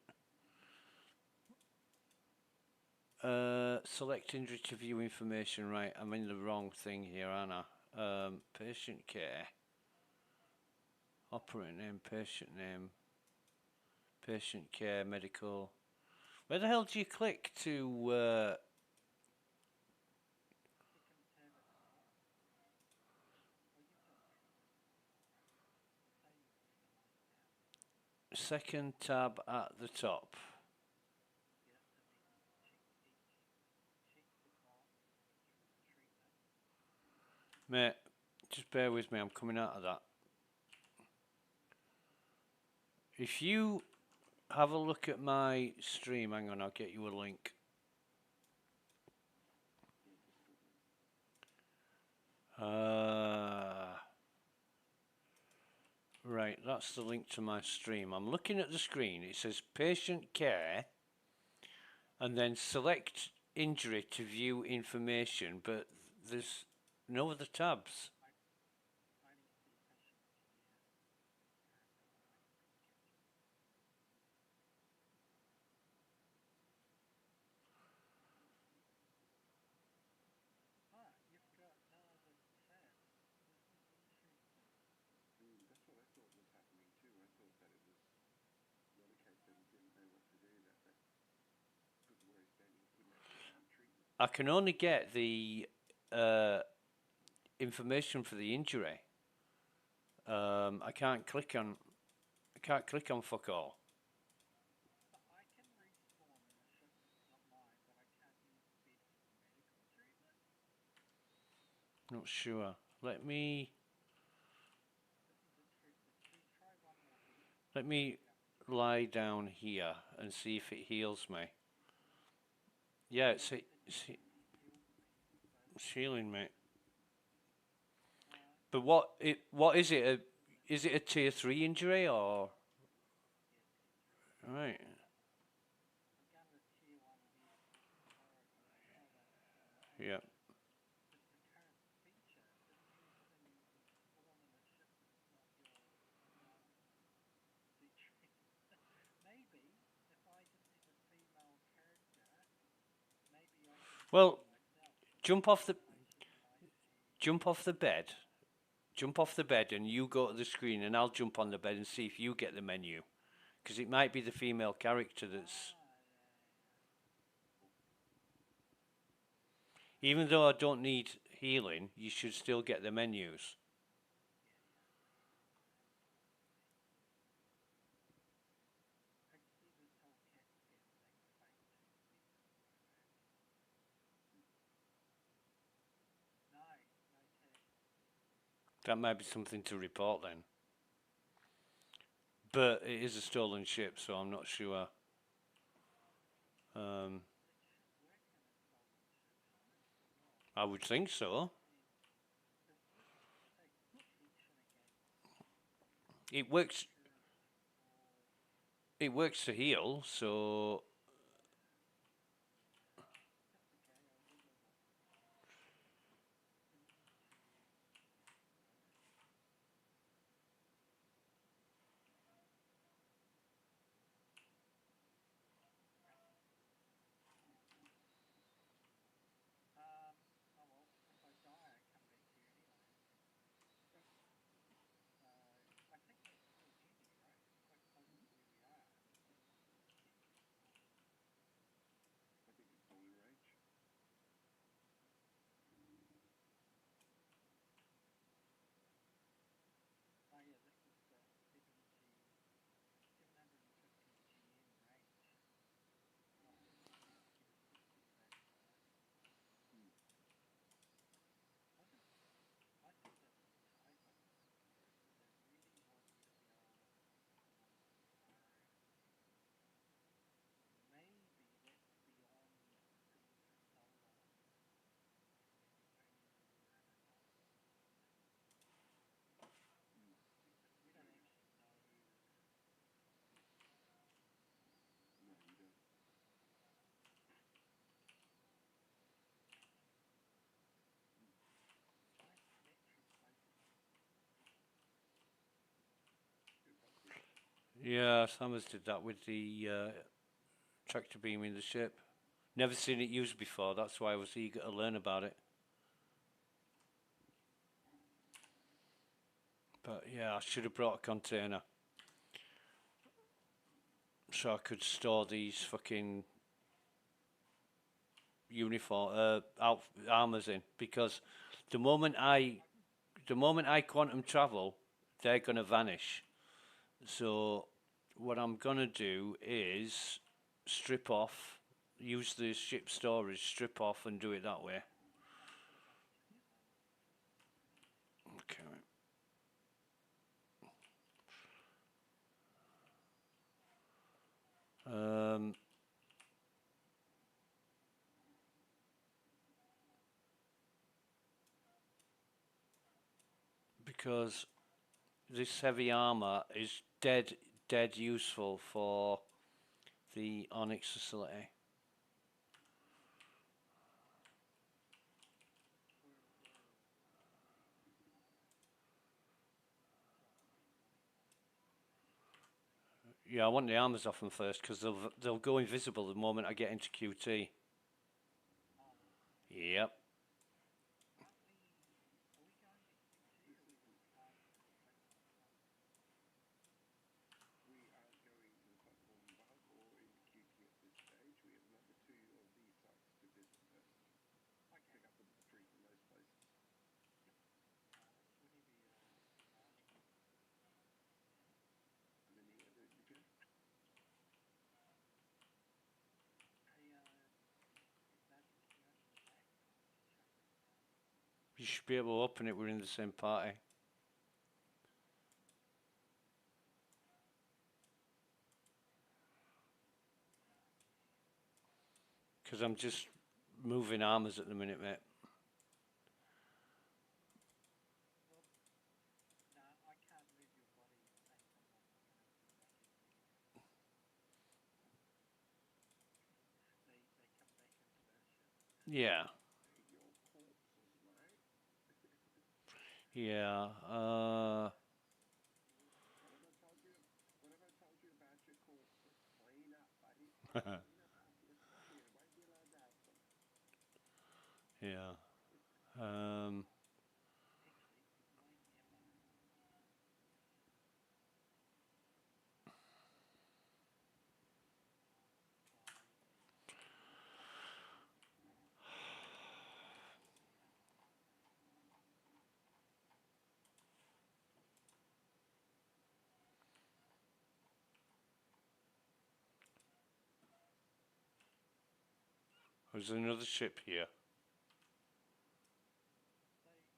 Select injury to view information. Right, I'm in the wrong thing here, aren't I? Patient care. Operating name, patient name. Patient care, medical. Where the hell do you click to second tab at the top? Mate, just bear with me, I'm coming out of that. If you have a look at my stream, hang on, I'll get you a link. Right, that's the link to my stream. I'm looking at the screen, it says patient care, and then select injury to view information, but there's no other tabs. That's what I thought was happening too. I thought that it was not a case that he didn't know what to do, that because of where he's standing, he couldn't actually find treatment. I can only get the information for the injury. I can't click on fuck all. I can respawn in a ship that's not mine, but I can't use bed for medical treatment. Not sure. Let me lie down here and see if it heals me. Yeah, it's healing me. But what is it? Is it a tier 3 injury or? Right. Yeah. Well, jump off the bed. Jump off the bed and you go to the screen and I'll jump on the bed and see if you get the menu. Because it might be the female character that's... Even though I don't need healing, you should still get the menus. That might be something to report then. But it is a stolen ship, so I'm not sure. I would think so. It works to heal, so... Yeah, Summers did that with the tractor beam in the ship. Never seen it used before, that's why I was eager to learn about it. But yeah, I should have brought a container so I could store these fucking uniform armors in, because the moment I quantum travel, they're gonna vanish. So what I'm gonna do is strip off, use the ship storage, strip off and do it that way. Okay. Because this heavy armor is dead useful for the Onyx facility. Yeah, I want the armors off them first because they'll go invisible the moment I get into QT. Yep. We are going to the platform above or in QT at this stage. We have another 2 of these sites to visit first. Pick up the 3 from those places. And then the other, You should be able to open it, we're in the same party. Because I'm just moving armors at the minute, mate. Yeah. your corpses, mate. Yeah. What have I told you? What have I told you about your corpses? Clean up, buddy. Clean up. You won't be allowed to have them. Yeah. There's another ship here. The other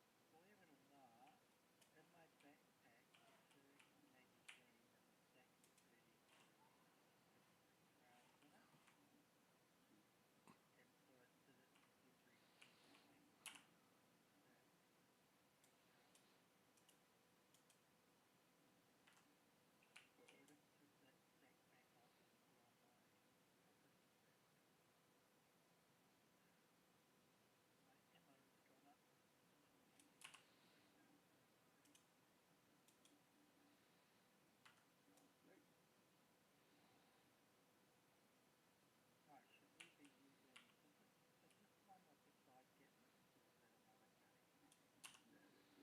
copper, you think of the steel. Both have side doors. Sun's coming up.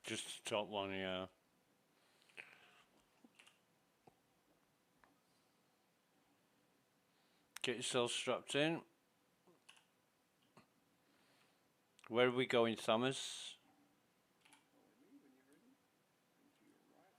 Just the top one, yeah. Get yourself strapped in. Where are we going, Summers? Follow me when you're ready. And to your right.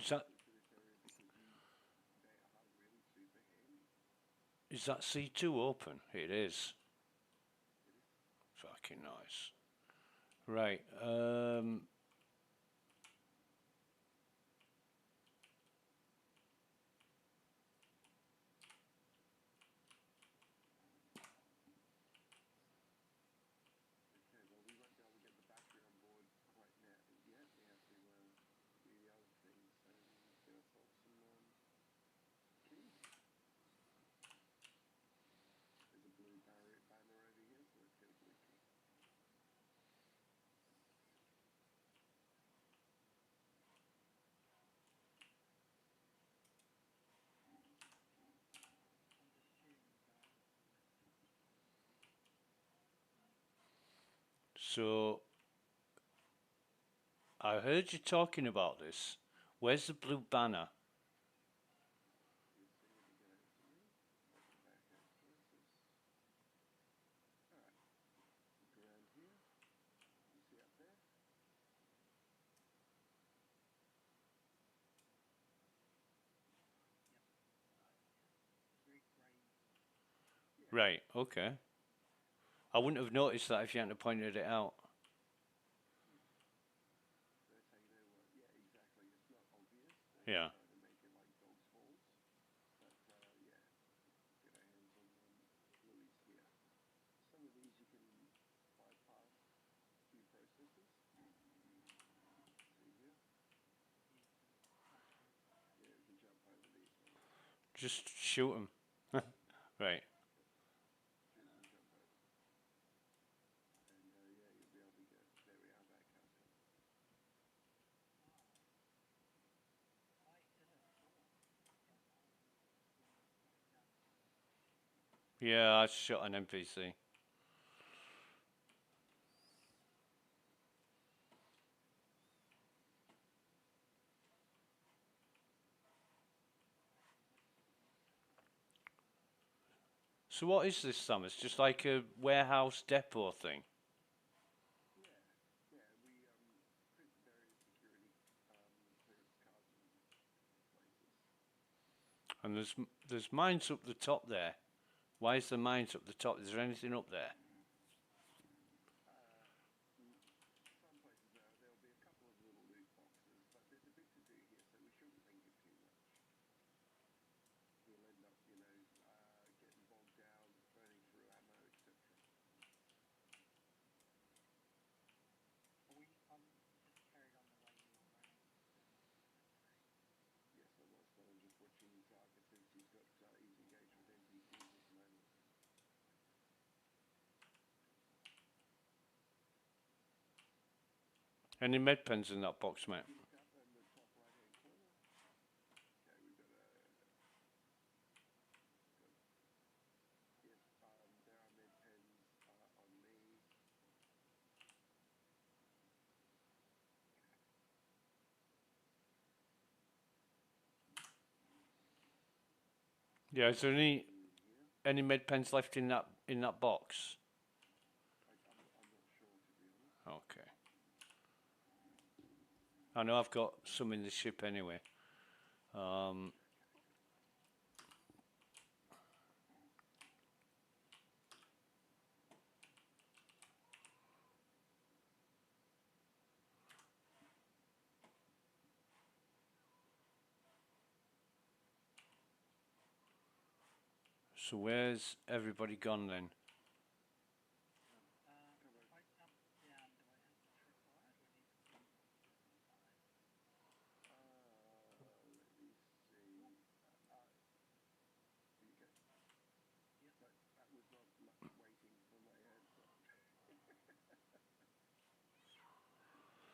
Is that into this area because they are really super handy. is that C2 open? It is. It is. Fucking nice. Right. Okay, well, we won't be able to get the battery on board quite now yet. We have to do the other things and get ourselves some keys. There's a blue banner over here, so let's get a blue key. So I heard you talking about this. Where's the blue banner? You'll see it again over to me. Welcome back out classes. Alright, look around here. You see up there? Yeah. Right. Okay. I wouldn't have noticed that if you hadn't pointed it out. So that's how you know what. Yeah, exactly. It's not obvious. Yeah. Trying to make it like dog's balls. But yeah, get our hands on blueies here. Some of these you can bypass few processes. See here? Yeah, you can jump over these ones. Just shoot them. Right. Shoot them and jump over. And yeah, you'll be able to get, there we are, back out. Yeah, I shot an NPC. So what is this, Sam? It's just like a warehouse depot thing. Yeah, yeah, we print various security clearance cards and places. And there's mines up the top there. Why is the mines up the top? Is there anything up there? Some places there'll be a couple of little loot boxes, but there's a bit to do here, so we shouldn't linger too much. We'll end up, getting bogged down, burning through ammo, etc. We just carried on the way you were running. Yes, I was, but I'm just watching Zaka since he's engaged with NPCs at the moment. Any med pens in that box, mate? Look up in the top right hand corner. Okay, we've got yes, there are med pens on me. Yeah, is there Here. any med pens left in that box? I'm not sure, to be honest. Okay. I know I've got some in the ship anyway. So where's everybody gone then? If I jump down, do I have to trip wire? Do I need to be on the side? Let me see. You okay? Yep. That was not waiting for my answer.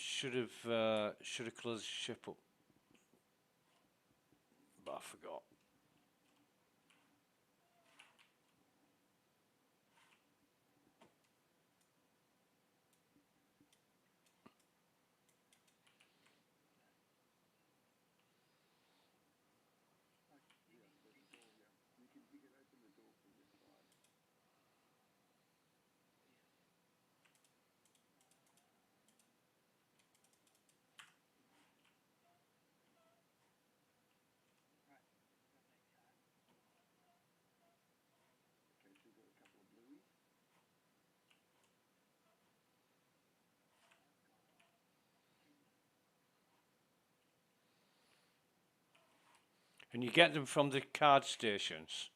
Should have closed the ship up, but I forgot. And you get them from the card stations.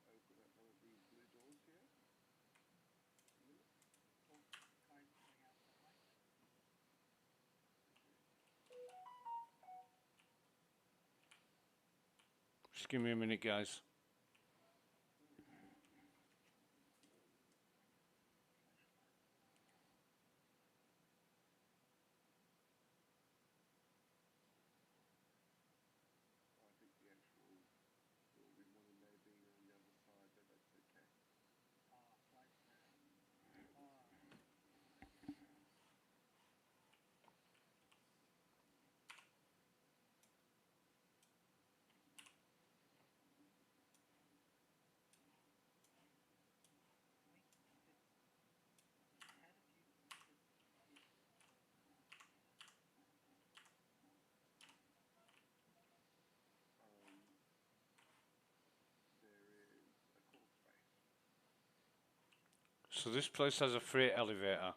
Yeah, the we sent them to the machine. 45 minute cooldown, right? Just give me a minute, guys. I think the actual whirlwind one may have been on the other side, but that's okay. There is a crawl space. So this place has a freight elevator.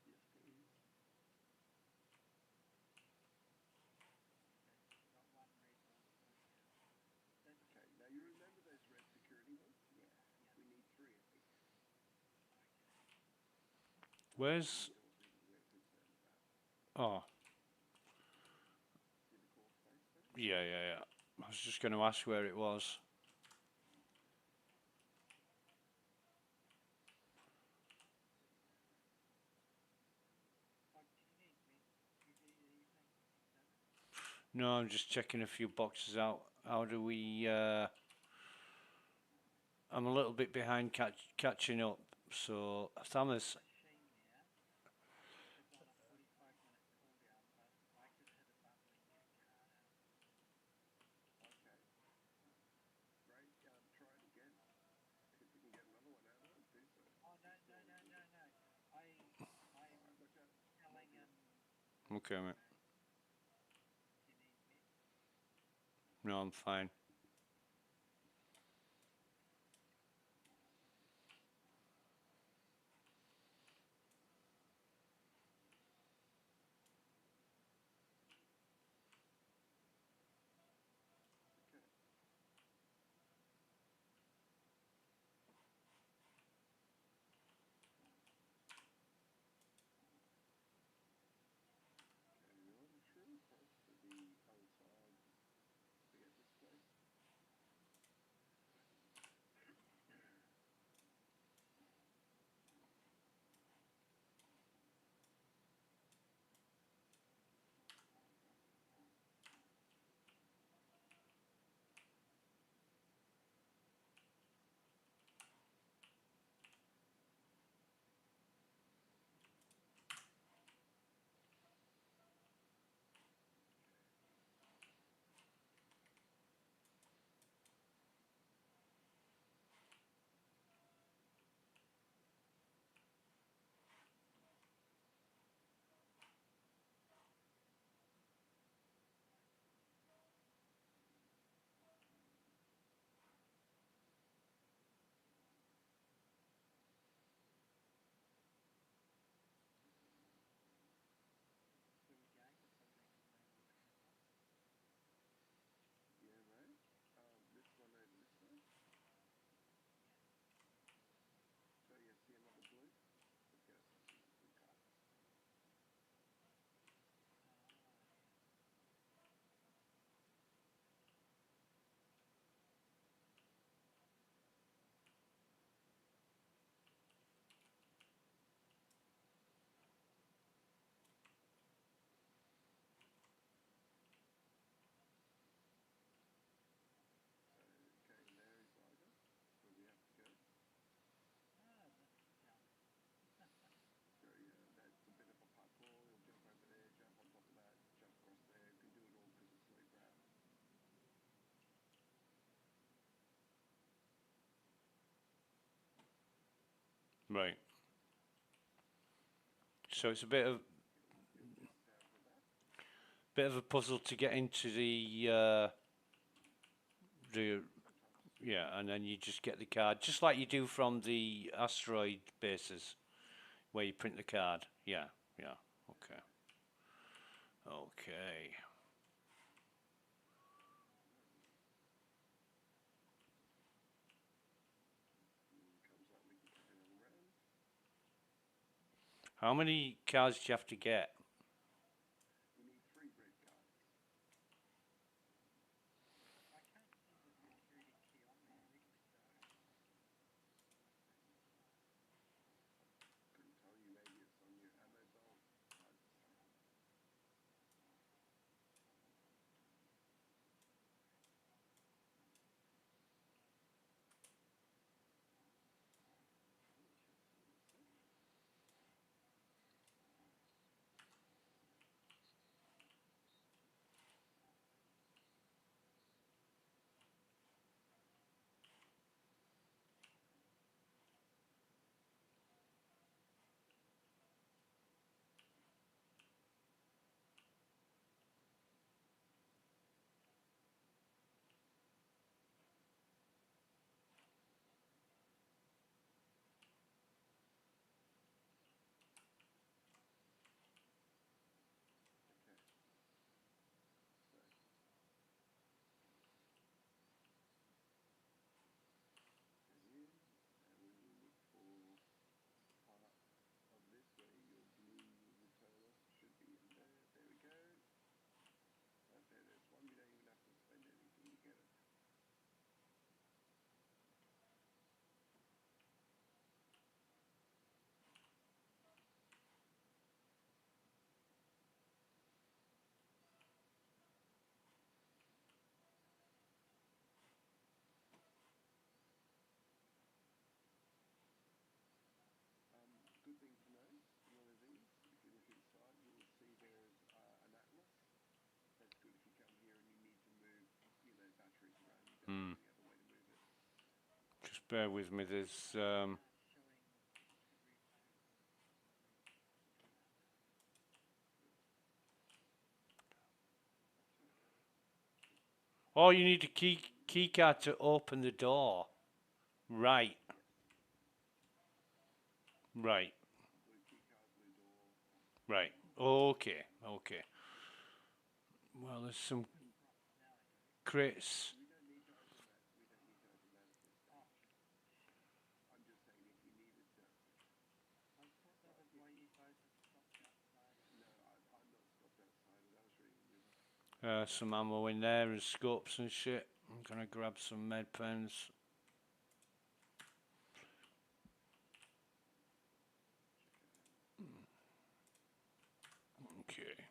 Yes, please. Okay, now you remember those red security ones? Yeah. We need 3 of these. Where's... We're concerned about. Oh, See the crawl space there? yeah. I was just going to ask where it was. No, I'm just checking a few boxes out. How do we... I'm a little bit behind catching up. So, Thomas... Okay. Great. Try it again. If you can get another one out of it, do so. Watch out. Okay, mate. No, I'm fine. Okay. Carry on through across to the other side to get this place. Right. So it's a bit of a puzzle to get into the yeah, and then you just get the card, just like you do from the asteroid bases, where you print the card. Yeah, yeah. Okay. Okay. Comes up, we can carry on around. How many cards do you have to get? We need 3 red cards. I can't see the security key on the list though. Couldn't tell you, maybe it's on your ammo belt. Hard to say. Okay. So, zoom, and we will look for part of this where your blue will return us. Should be in there. There we go. Right there, there's one. We don't even have to spend anything to get it. Good thing to know, one of these, if you look inside, you will see there's an atlas. That's good if you come here and you need to move, batteries around. You don't have any other way to move it. Just bear with me. There's Showing discovery code or oh, you need a key card to open the door. Right. Yes. Right. Blue key card, blue door. Right. Okay. Okay. Well, there's some crates. We don't need to open that. We don't need to open that at this stage. I'm just saying if you needed to. I thought that was why you guys had stopped outside it. No, I'm not stopped outside it. I was reading the river. Some ammo in there and scopes and shit. I'm gonna grab some med pens. Okay.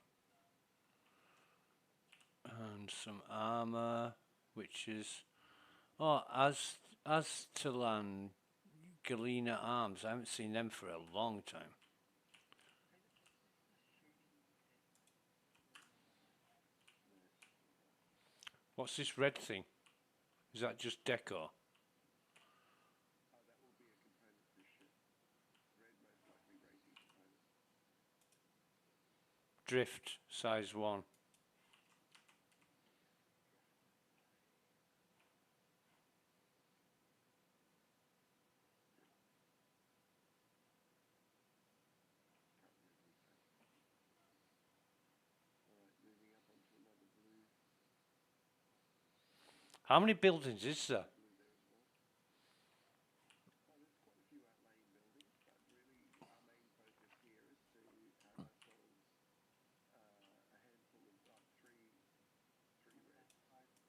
And some armor, which is Aztalan Galena Arms. I haven't seen them for a long time. Hey, what's this shooting pit? What's this red thing? Is that just decor? That will be a component for a ship. Red, most likely racing component. Drift size 1. Can't really say. Alright, moving up onto another blue. How many buildings is there? Blue there as well. There's quite a few outlying buildings, but really our main focus here is to have ourselves a handful of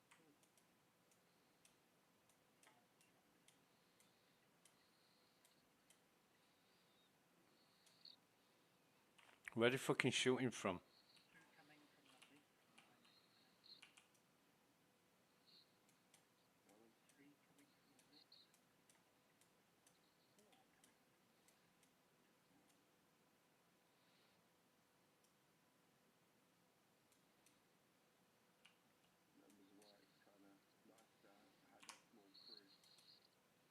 three red. Where are they fucking shooting from? Coming from the list behind this man. Pardon? 3 coming from the list. 4 coming from the list. Numbers wise, kind of nice to have that small crew.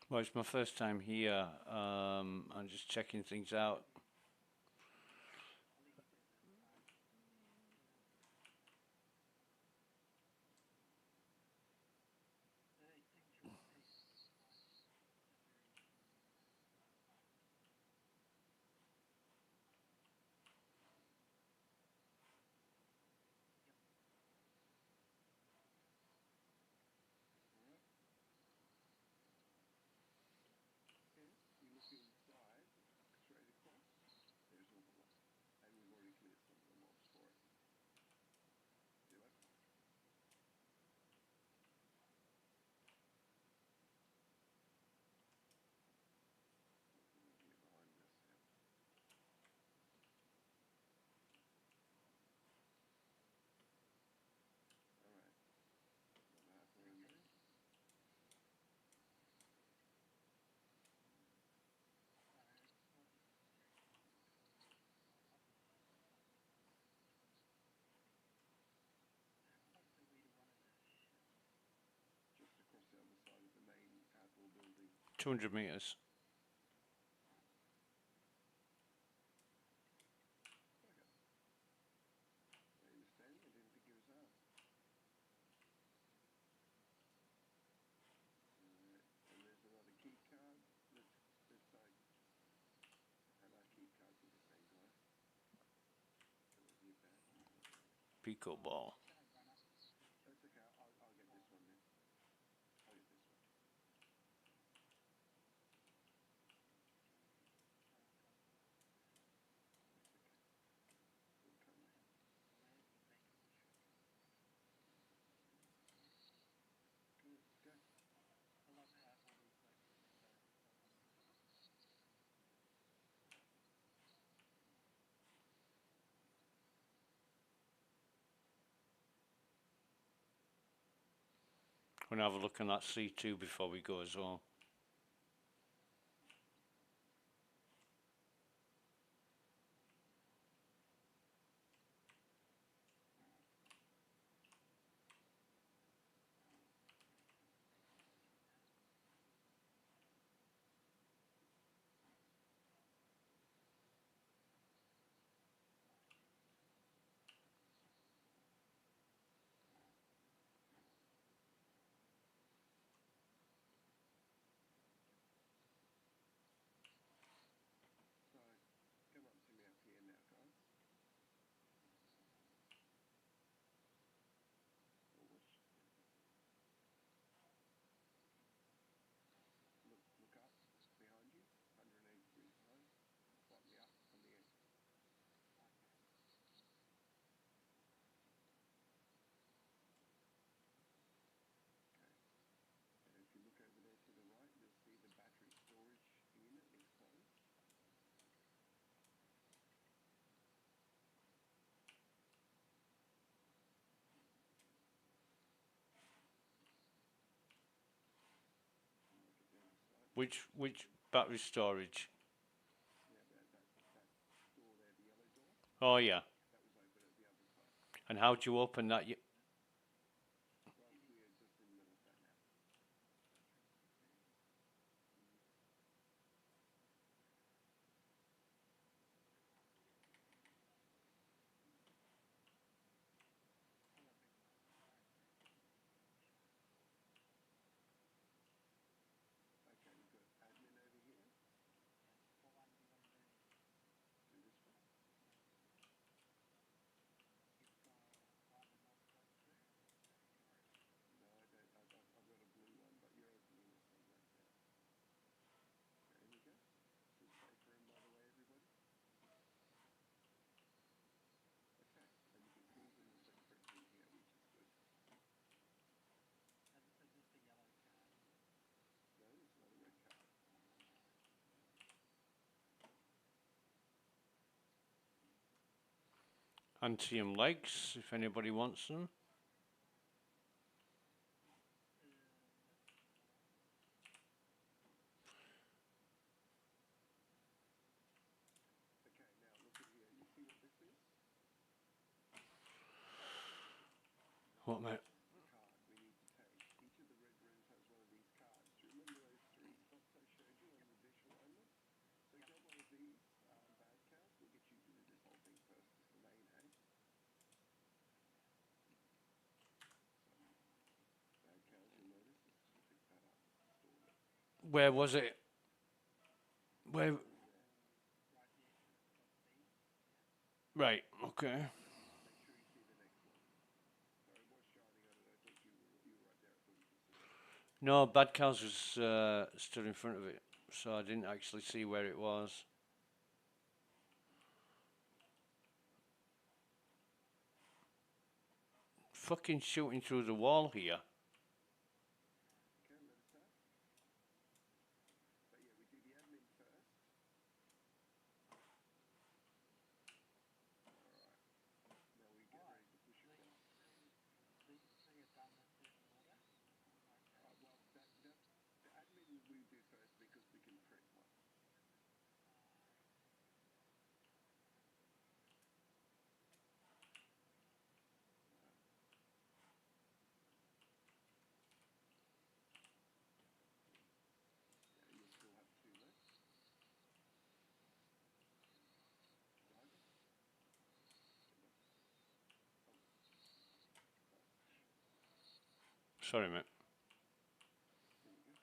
Well, it's my first time here. I'm just checking things out. You look inside, straight across, there's all the lot. And we've already cleared some of the mobs for it. See that? Here behind this, yeah. Alright. Another halfway in there. Just across the other side of the main outdoor building. 200 meters. Okay. I understand. I didn't think it was hard. Alright. And there's another key card. Let's have our key cards at the same time. That was your bad. Pico ball. That's okay. I'll get this one then. I'll get this one. That's okay. We'll come there. Good. Go. We'll have a look on that C2 before we go as well. So, come up to me up here now, guys. Forward. Look up behind you. 180 degrees behind. Slightly up on the edge. Okay. And if you look over there to the right, you'll see the battery storage unit exposed. And look at the other side. Which battery storage? Yeah, that door there, the yellow door, Oh yeah. that was open at the other side. And how do you open that? Well, we are just in the middle of that now. Okay, we've got admin over here. Do this one. No, I don't. I've got a blue one, but you're opening this one right now. There we go. This is safer in, by the way, everybody. Okay, and you can see the fingerprint in here, which is good. No, it's not a red card. Antium legs, if anybody wants them. Okay, now look at here. You see what this is? What, mate? Card we need to take. Each of the red rooms has one of these cards. Do you remember those three spots Where was it? Where? Right here, .c. Right. Okay. Make sure you see the next one. Sorry, it was shining on it. I thought you were right there. I thought you could see it. No, Bad Cows was stood in front of it, so I didn't actually see where it was. Fucking shooting through the wall here. Okay, let us start. But yeah, we do the admin first. Alright. Now we get ready to push across. These three are done in certain order. Okay. Well, that the admin we do first because we can print one. Yeah, you'll still have two left. Driver. Sorry, mate. There you go.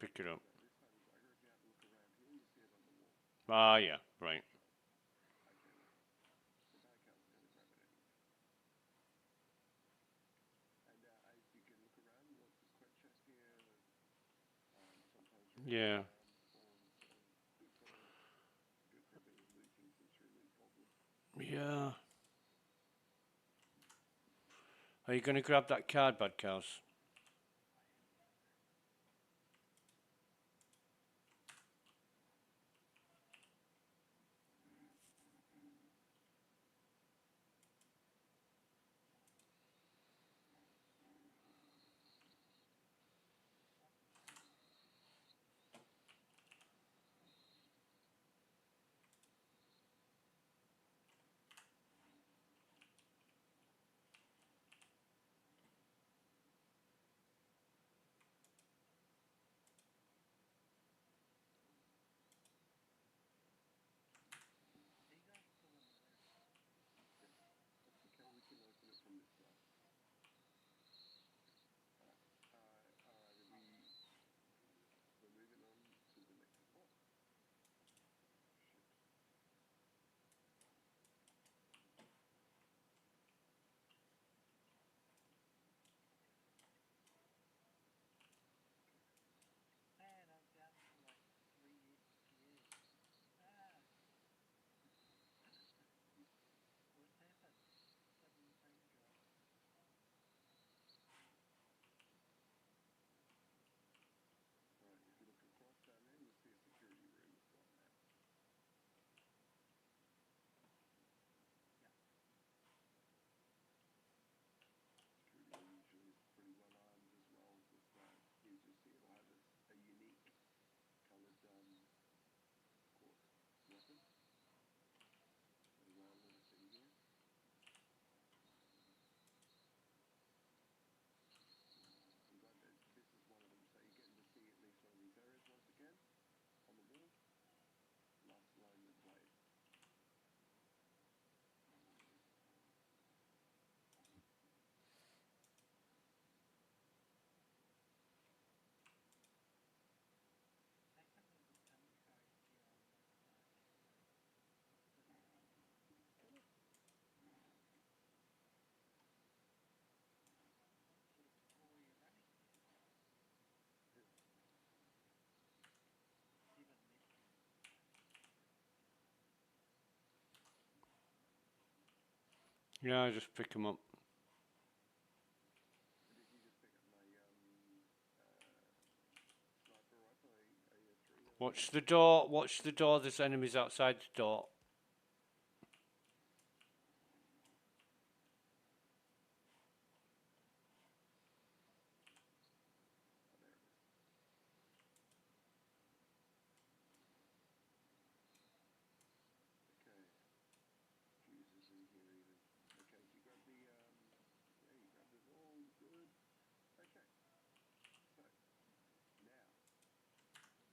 Pick it up. So this time, Driver, if you have a look around here, you see it on the wall. Ah, yeah. Right. Okay, look. The bad cow's going to grab it anyway. And as you can look around, look, there's quite chest here. Sometimes Yeah. spawns, so good for a bit of looting since you're a loot goblin. Yeah. Are you going to grab that card, Bad Cows? These are still in the room. Yep, that's okay. We can open it from this side. Alright, we're moving on to the next. Oh, shit. And I'm down to like 3 years. Ah, what happened? 7 frame drop. Alright, if you look across down there, you'll see a security room as well now. Yeah. Security room usually is pretty well armed as well with you'll see it'll have a unique coloured quartz weapon. Got a round little thing here. I'm glad that this is one of them, so you're getting to see at least one of these areas once again on the wall. Last line of blade. Take a look at the info here on this camera. What sort of score are you running here? Even missing. Yeah, I just pick them up. Did you just pick up my sniper rifle, AU3? Watch the door. Watch the door. There's enemies outside the door. Oh, there it is. Okay. Fuses in here even. Okay, so you grab the, yeah, you grabbed it all, good. Okay, so,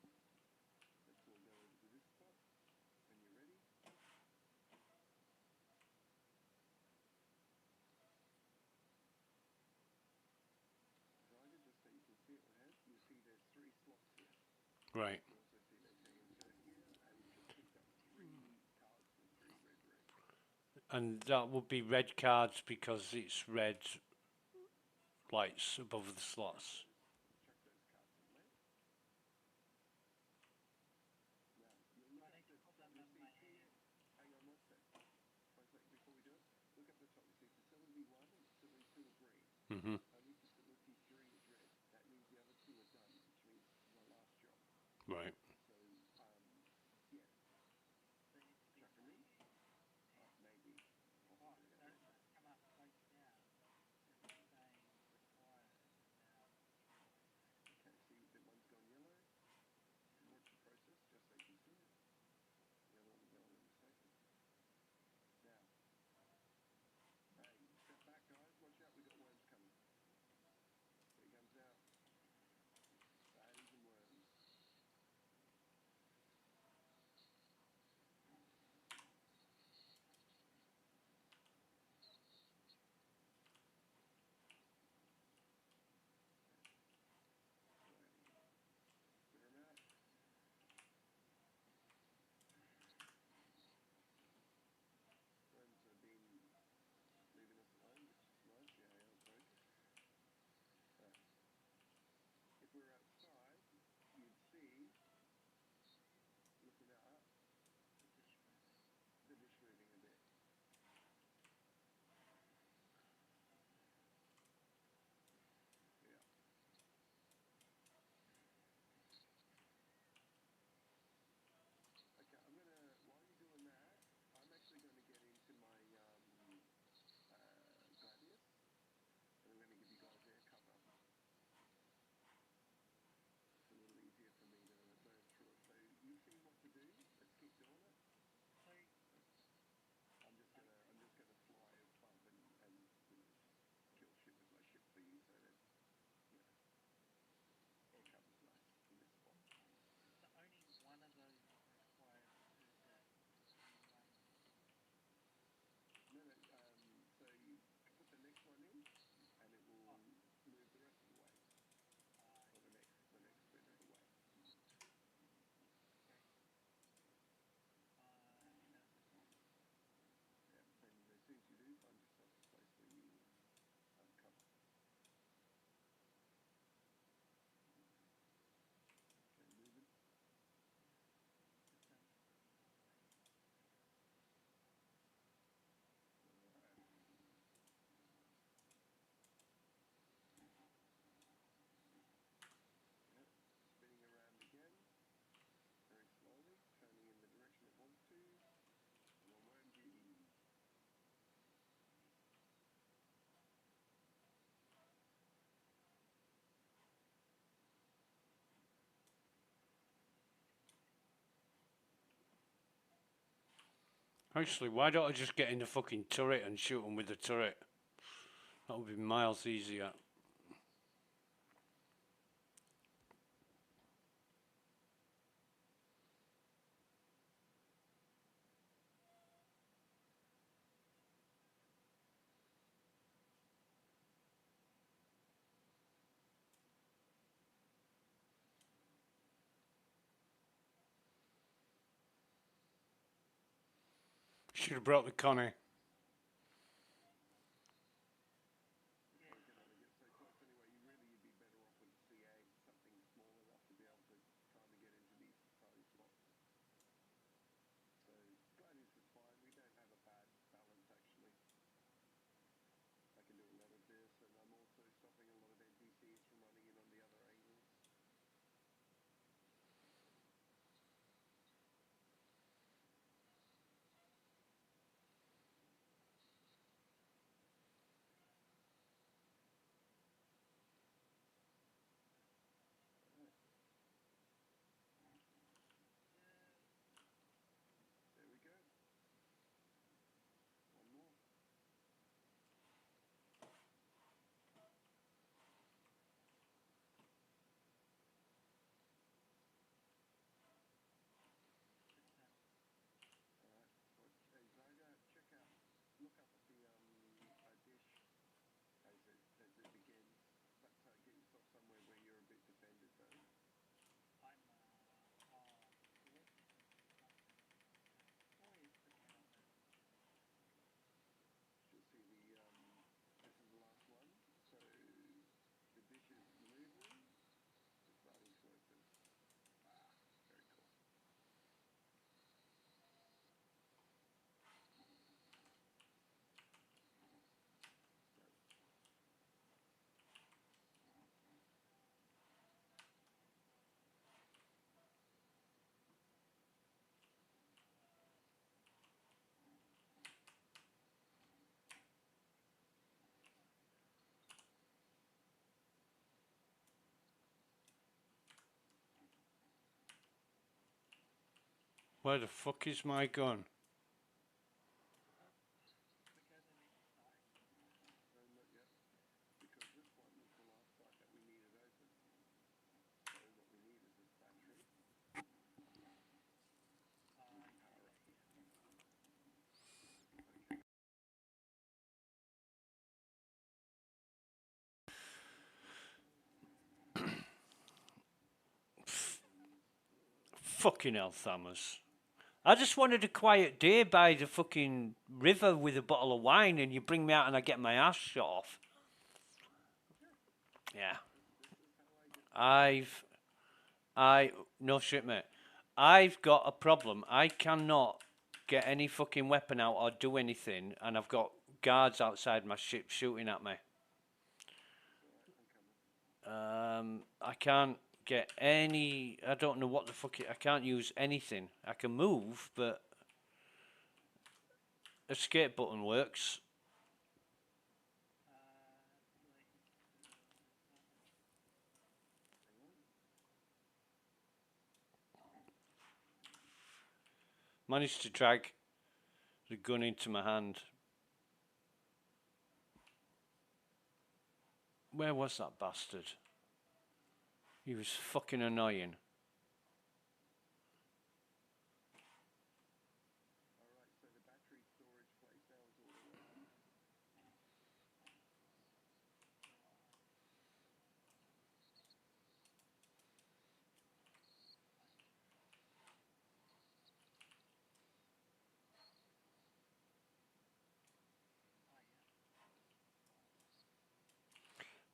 now, let's all go over to this spot, when you're ready. Right. You also see they say insert here, and we've just picked up 3 cards with 3 red red. And that would be red cards because it's red lights above the slots. Chuck those cards in there. Now, you'll look I at need to the, put them you'll in see my here, hand. hang on 1 sec. 1 sec before we do it. Look up the top, you see facility 1 and facility 2 are green. Mm-hmm. Only facility 3 is red. That means the other 2 are done, which means this is my last job. Right. So, yeah, They need to be chuck in 'em my in. hand. Maybe, Oh, possibly, I notice don't know. it's come up face down. It's saying required and now it's required. Okay, see that one's gone yellow. Watch the process just so you can see it. The other one will go a little second. Now, hey, step back, guys. Watch out, we got worms coming. Here he comes out. Baddies and worms. Clear them out. Worms have been leaving us alone, which is nice. Yeah, I aren't broken. If we were outside, you'd see, looking up, It's just moving. they're just moving a bit. Yeah. Okay, I'm gonna, while you're doing that, I'm actually going to get into my Gladius, and I'm going to give you guys air cover. It's a little easier for me to burn through it. So you've seen what to do. Let's keep doing it. Sweet. I'm just gonna fly above and you know just kill shit with my ship for you, so that you know air cover's nice in this spot. So only one of those is required to that one. No, no. So you put the next one in, and it will Oh, move the rest of the way, or the yeah. next bit of the way. Okay. Enough. Yeah. Then as soon as you do, find yourself a place where you cover. Okay, moving. Systems overlay. All right. Yeah. Spinning around again, very slowly, turning in the direction it wants to. Come on, wormsy. Actually, why don't I just get in the fucking turret and shoot them with the turret? That would be miles easier. Should have brought the Connie. You probably can only get so close anyway. You'd be better off with a C8, something small enough to be able to time to get into these tiny slots. So Gladius is fine. We don't have a bad balance actually. I can do a lot of this, and I'm also stopping a lot of NPCs from running in on the other angles. Where the fuck is my gun? Because of each side. No, not yet. Because this one is the last site that we needed open. So what we need is this battery. I Power up. see, yeah. Okay. Fucking hell, Thomas. I just wanted a quiet day by the fucking river with a bottle of wine, and you bring me out and I get my ass shot off. Yeah. This is how I get. No shit, mate. I've got a problem. I cannot get any fucking weapon out or do anything, and I've got guards outside my ship shooting at me. I can't get any. I don't know what the fuck. I can't use anything. I can move, but escape button works. Managed to drag the gun into my hand. Where was that bastard? He was fucking annoying. Alright, so the battery storage place, how's all working?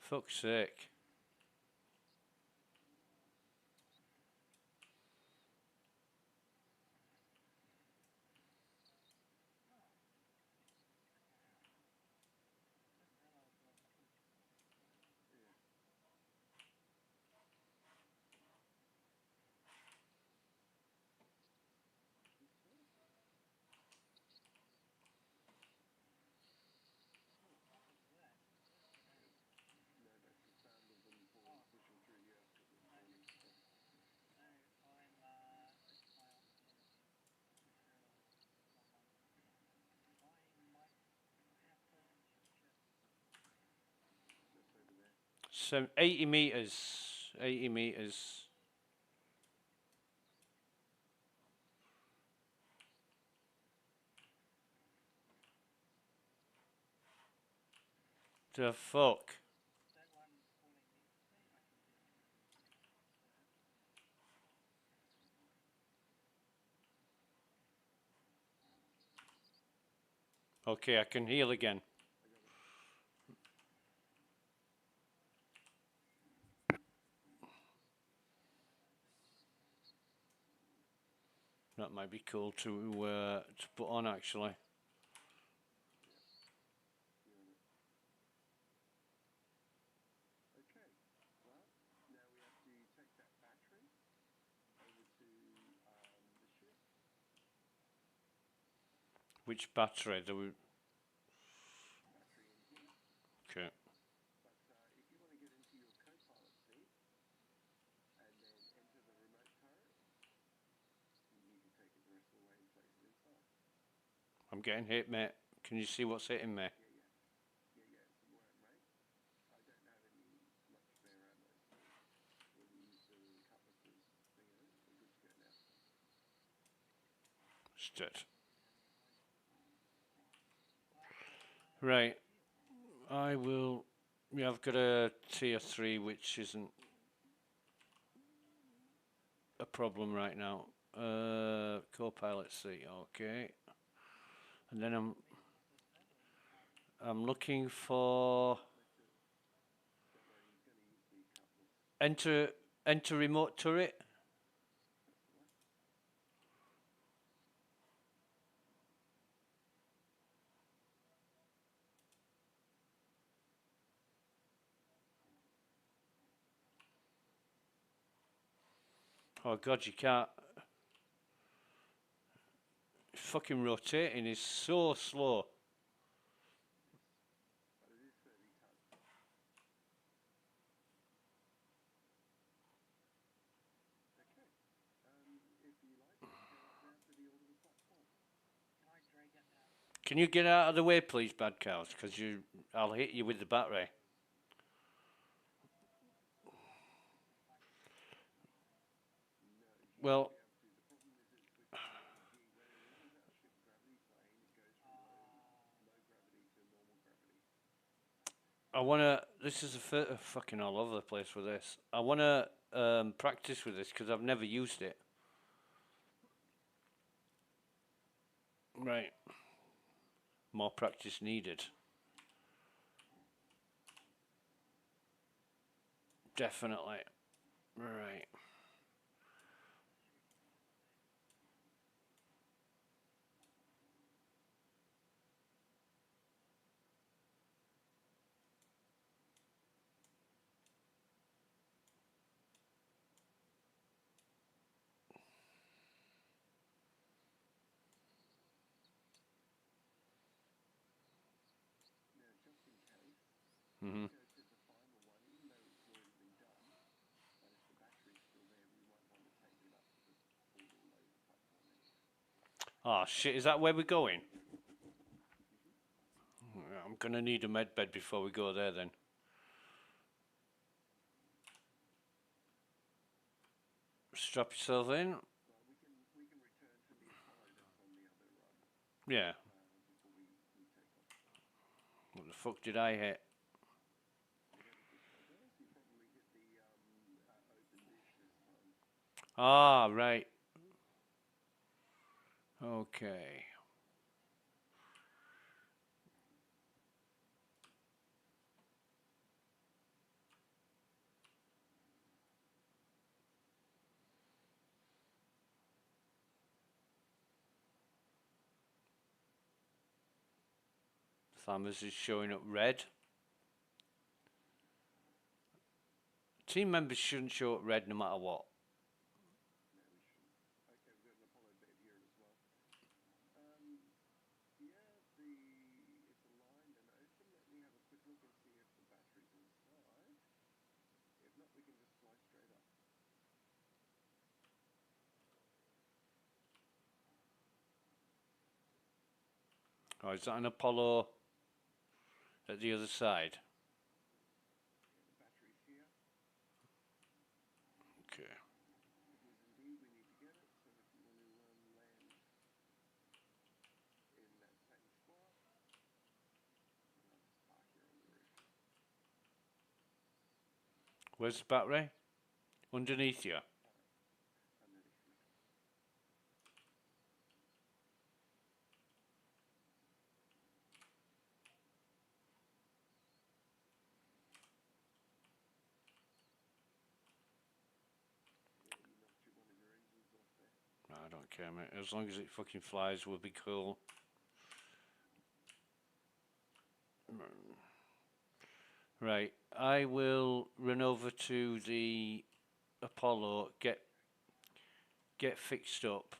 Fuck's sake. No, that's the sound of them pushing through here this morning. So. It's my opportunity. Someone might have citizenship. Just over there. So 80 meters. 80 meters. The fuck? That one's calling me to say I can do it. Okay, I can heal again. That might be cool to put on actually. Okay, well, now we have to take that battery over to the ship. Which battery do we? Battery in here. Okay. But if you want to get into your co-pilot seat and then enter the remote turret, you can take it the rest of the way and place it inside. I'm getting hit, mate. Can you see what's hitting me? Yeah, some more ammo. I don't have any much spare ammo, so we'll use the cutlasses thingo. We're good to go now. Shit. Right. I will. Yeah, I've got a tier 3, which isn't a problem right now. Co-pilot seat, okay. And then I'm looking for Don't worry, he's going to use the cutlass. enter remote turret. That's the one. Oh god, you can't. Fucking rotating is so slow. But it is 30 tons. Okay. If you like, let's go up now to Can you get out of the way, please, bad cows? Because I'll hit you with the battery. Well, I wanna. This is fucking all over the place with this. I wanna practice with this because I've never used it. Right. More practice needed. Definitely. Right. Mm-hmm. Oh shit, is that where we're going? I'm gonna need a med bed before we go there then. Strap yourself in. Yeah. What the fuck did I hit? Ah, right. Okay. Thammers is showing up red. Team members shouldn't show up red no matter what. Oh, is that an Apollo at the other side? Okay. Where's the battery? Underneath you. I don't care, mate. As long as it fucking flies, will be cool. Right. I will run over to the Apollo, get fixed up.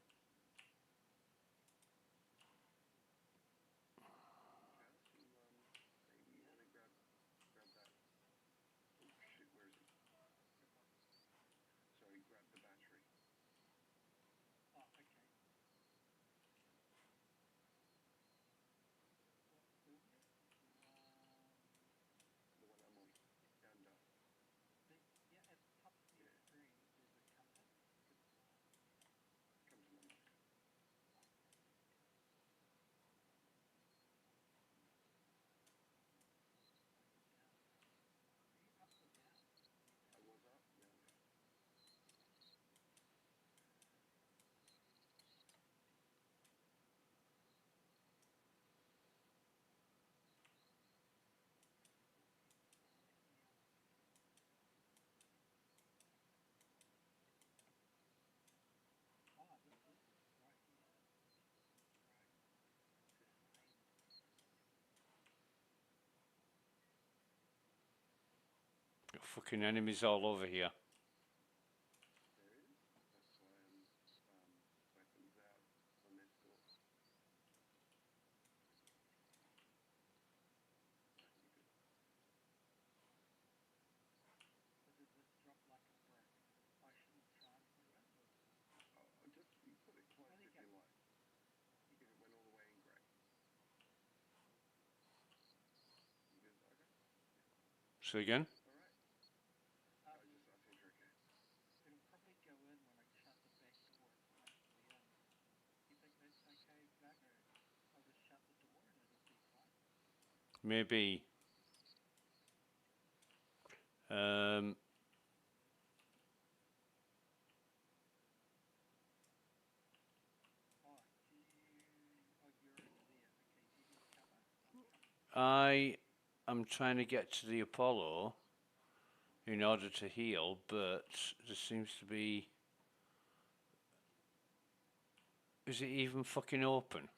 Got fucking enemies all over here. So again? Alright. Um, I think you're okay. it'll probably go in when I shut the back door automatically in. You think that's okay, Doug, or I'll just shut the door and it'll be fine? Maybe. Um, Oh, you're over there. Okay, do you need cover? I'm coming. I am trying to get to the Apollo in order to heal, but there seems to be. Is it even fucking open?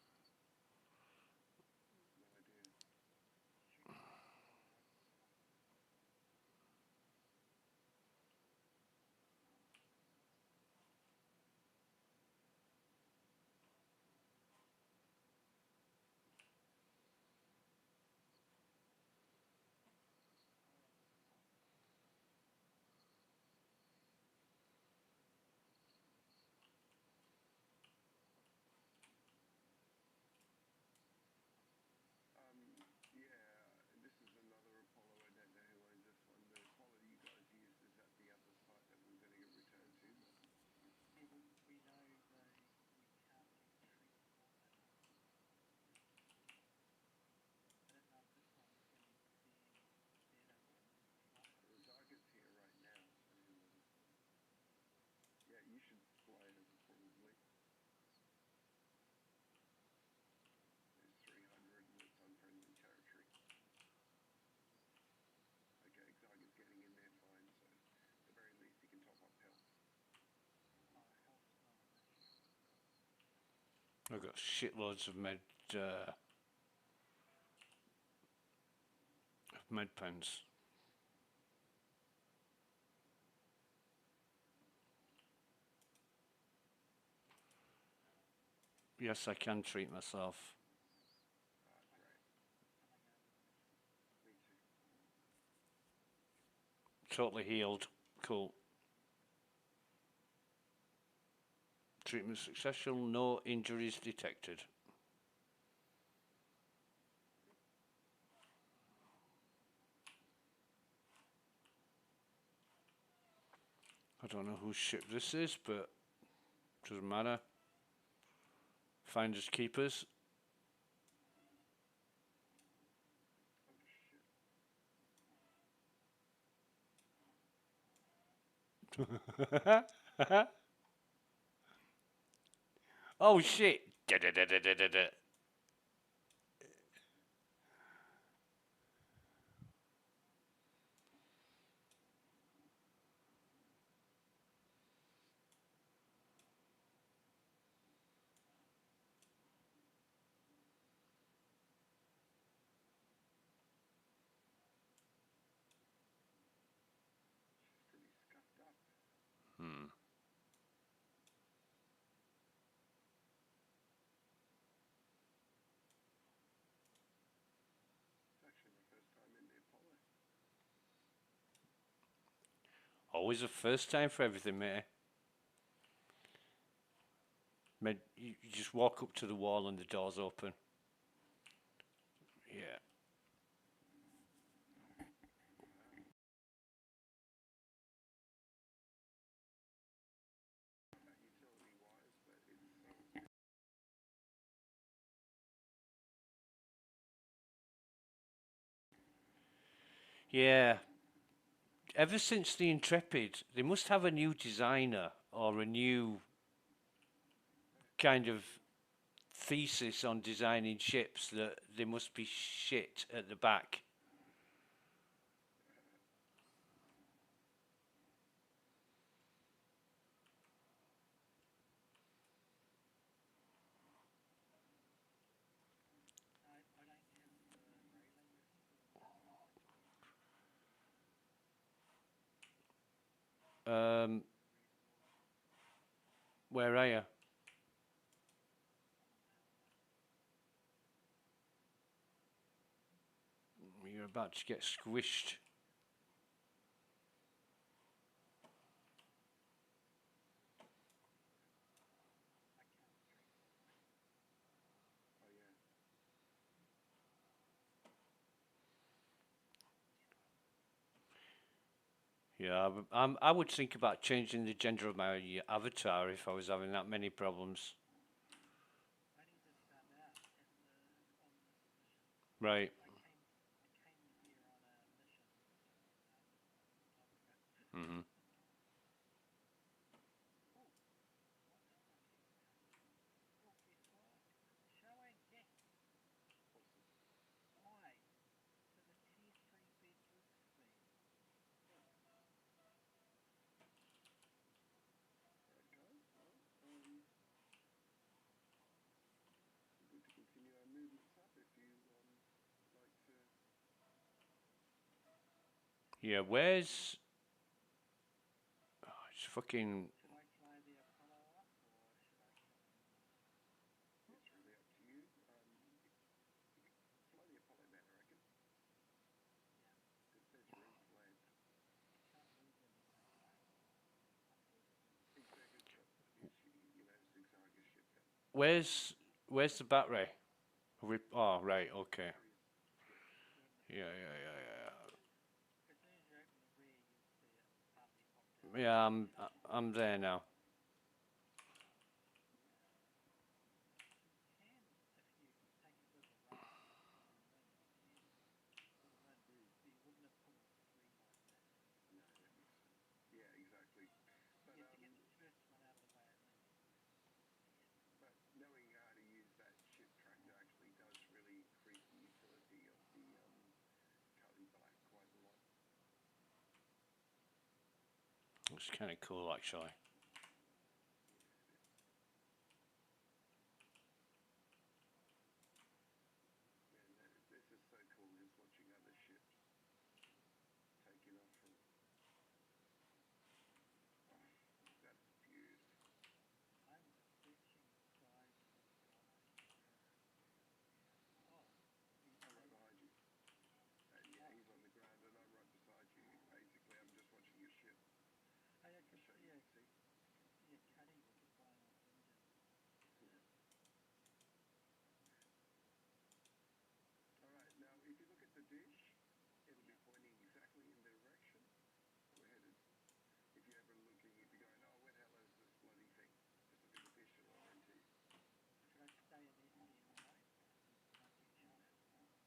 No idea. Check the Apollo right now. Yeah, this is another Apollo. I don't know who owns this one. The quality you guys used is at the other site that we're going to get returned to. Yeah, we know we can't do treatment on that one. I don't know if this one's going to be better or fly. The target's here right now, so yeah, you should fly over probably. There's 300 and it's unfriendly territory. Okay, target's getting in there fine, so at the very least he can top up health. Health's not an issue. I've got shitloads of med pens. Yes, I can treat myself. Great. Coming over there. Me too. Totally healed. Cool. Treatment successful. No injuries detected. I don't know whose ship this is, but doesn't matter. Finders keepers. Oh shit! Da-da-da-da-da-da. She's pretty scuffed up. Hmm. It's actually my first time in the Apollo. Always a first time for everything, mate. You just walk up to the wall and the door's open. Yeah. Utility wise, but it's Yeah. Ever since the Intrepid, they must have a new designer or a new kind of thesis on designing ships that they must be shit at the back. I don't have the relay ready for the citizenship test. Um, where are you? I'm on our way. You're about to get squished. I can't stream it on my phone. oh yeah. Yeah, I would think about changing the gender of my avatar if I was having that many problems. I only just found out on this mission. Right. I came here on a mission a long time ago. Mm-hmm. Oh, what the fuck is that? Oh, guess what? Showing, yes. Why? So the tier 3 bed roof theme. Right, guys. Well, good to continue our movements up if you like to. Yeah, where's... Oh, it's fucking... Should I fly the Apollo up or should I kill him? It's really up to you. Fly the Apollo man, I reckon. Yeah. Because there's room to land. You can't lose anything, right? Exactly. It's got zigzag ship then. Where's the battery? Oh, right, okay. Batteries. Yeah, yeah, yeah, yeah. As soon as you open the rear, you'll see it partly popped out. Yeah, I'm there now. You can, if you take a bit of a run on the wing, you can sort of win. But you wouldn't have pulled the string like that. No, that makes sense. Yeah, exactly. But You have to get the first one out of the way and then you see it. but knowing how to use that ship tractor actually does really increase the utility of the Kali Black quite a lot. It's kind of cool, actually. Man, this is so cool just watching other ships taking off from. Oh, that's beautiful. I'm searching guide for guy. Oh, he's I'm right over. behind you. And yeah, he's on the ground and I'm right beside you. Basically, I'm just watching your ship. Hey, I I'll can show see you. a See? cuddy with a bionic engine. All right. Now, if you look at the dish, it'll be pointing exactly in the direction we're headed. If you're ever looking, if you're going, oh, where the hell is this bloody thing? Just look at the dish, it'll orientate you. Should I stay at SDM mode and not get shot at?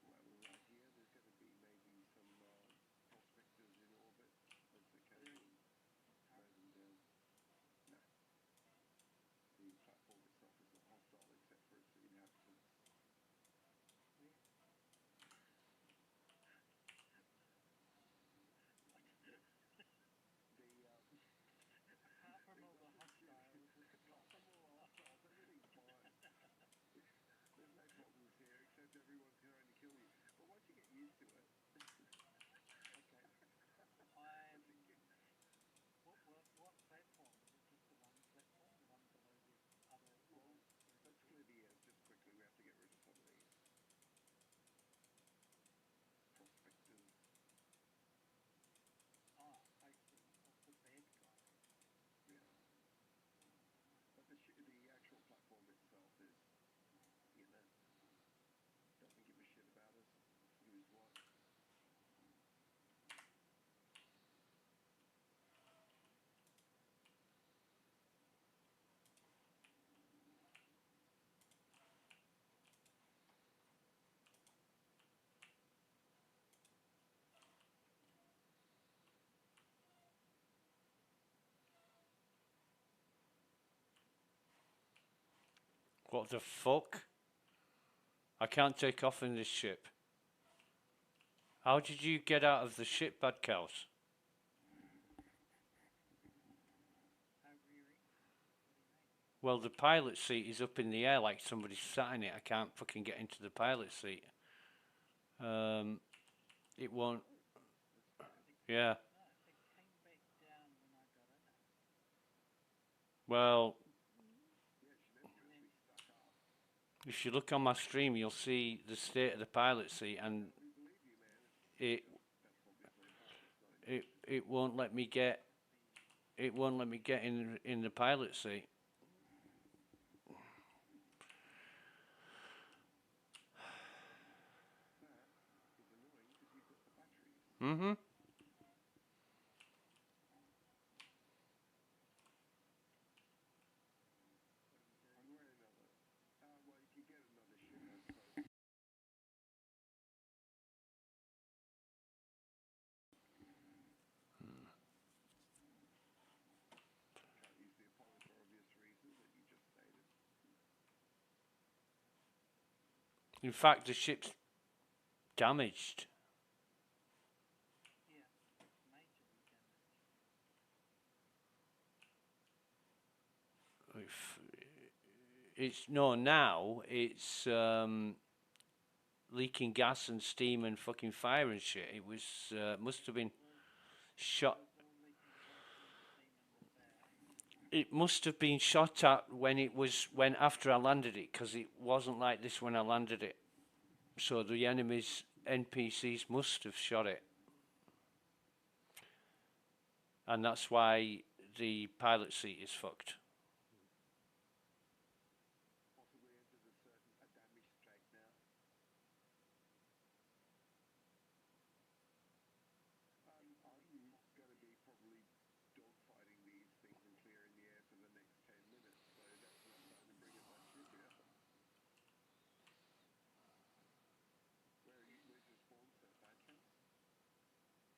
Well, right here, there's going to be maybe some prospectors in orbit as the Canadian throw them down. No. The platform itself is not hostile except for its inhabitants. Where? What? The Apart from all the hostiles, it's not. apart from all hostiles, everything's fine. There's no problems here except everyone's trying to kill you. But once you get used to it, okay. I'm. What platform? Is it just the one platform? The one below the other Well, RC2? let's clear the air just quickly. We have to get rid of some of these prospectors. Oh, I see. Of the bad guys. Yeah. But the actual platform itself is, doesn't give a shit about us. Who's what. What the fuck? I can't take off in this ship. How did you get out of the ship, bad cows? How rearing? What do you mean? Well, the pilot seat is up in the air like somebody sat in it. I can't fucking get into the pilot seat. It won't. Yeah. No, it came back down when I got in it. Well, Yeah, she meant you actually stuck up. if you look on my stream, you'll see the state of the pilot seat, and We believe you, man. it That's obviously a pilot's not emotion. it won't let me get in the pilot seat. That is annoying because you've got the batteries. Mm-hmm. In fact, the ship's damaged. Yeah, it's majorly damaged. It's no now. It's leaking gas and steam and fucking fire and shit. It was must have been shot. Was all leaking gas and steam and was there? It must have been shot at when after I landed it, because it wasn't like this when I landed it. So the enemy's NPCs must have shot it, and that's why the pilot seat is fucked. Possibly entered a damaged track now. I'm going to be probably dogfighting these things and clearing the air for the next 10 minutes, so that's enough time to bring in my ship here. Where's your spawn set, Badlands?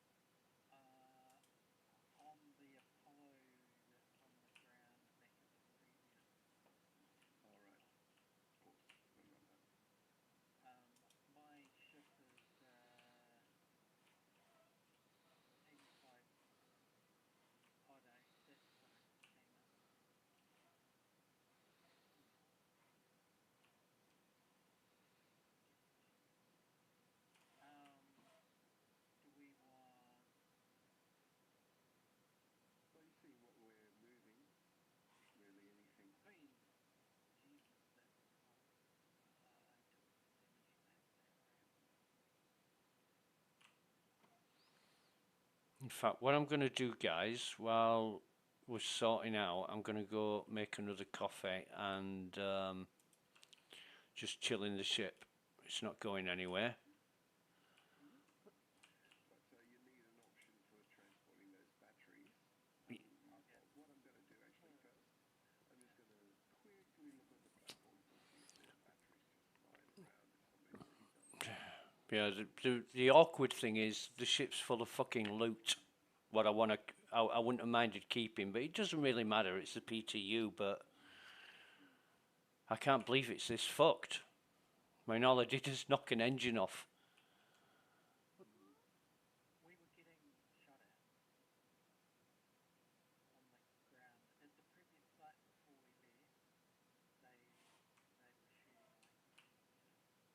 On the Apollo that's on the ground next to the previous. Alright, of course, forgot about that. My ship is 85 odd out. That's what I came up. Do we want? Well, you see what we're moving, really anything. I mean, Jesus, that's hot. I took the damage map there. In fact, what I'm going to do, guys, while we're sorting out, I'm going to go make another coffee and just chill in the ship. It's not going anywhere. But you need an option for transporting those batteries. What I'm going to do actually first, I'm just going to quickly look at the platforms and see if there's batteries just lying around if somebody's already done it. Yeah, the awkward thing is the ship's full of fucking loot. What I wouldn't have minded keeping, but it doesn't really matter. It's the PTU, but I can't believe it's this fucked. I mean, all I did is knock an engine off. We were getting shot at on the ground at the previous site before we left. They were shooting like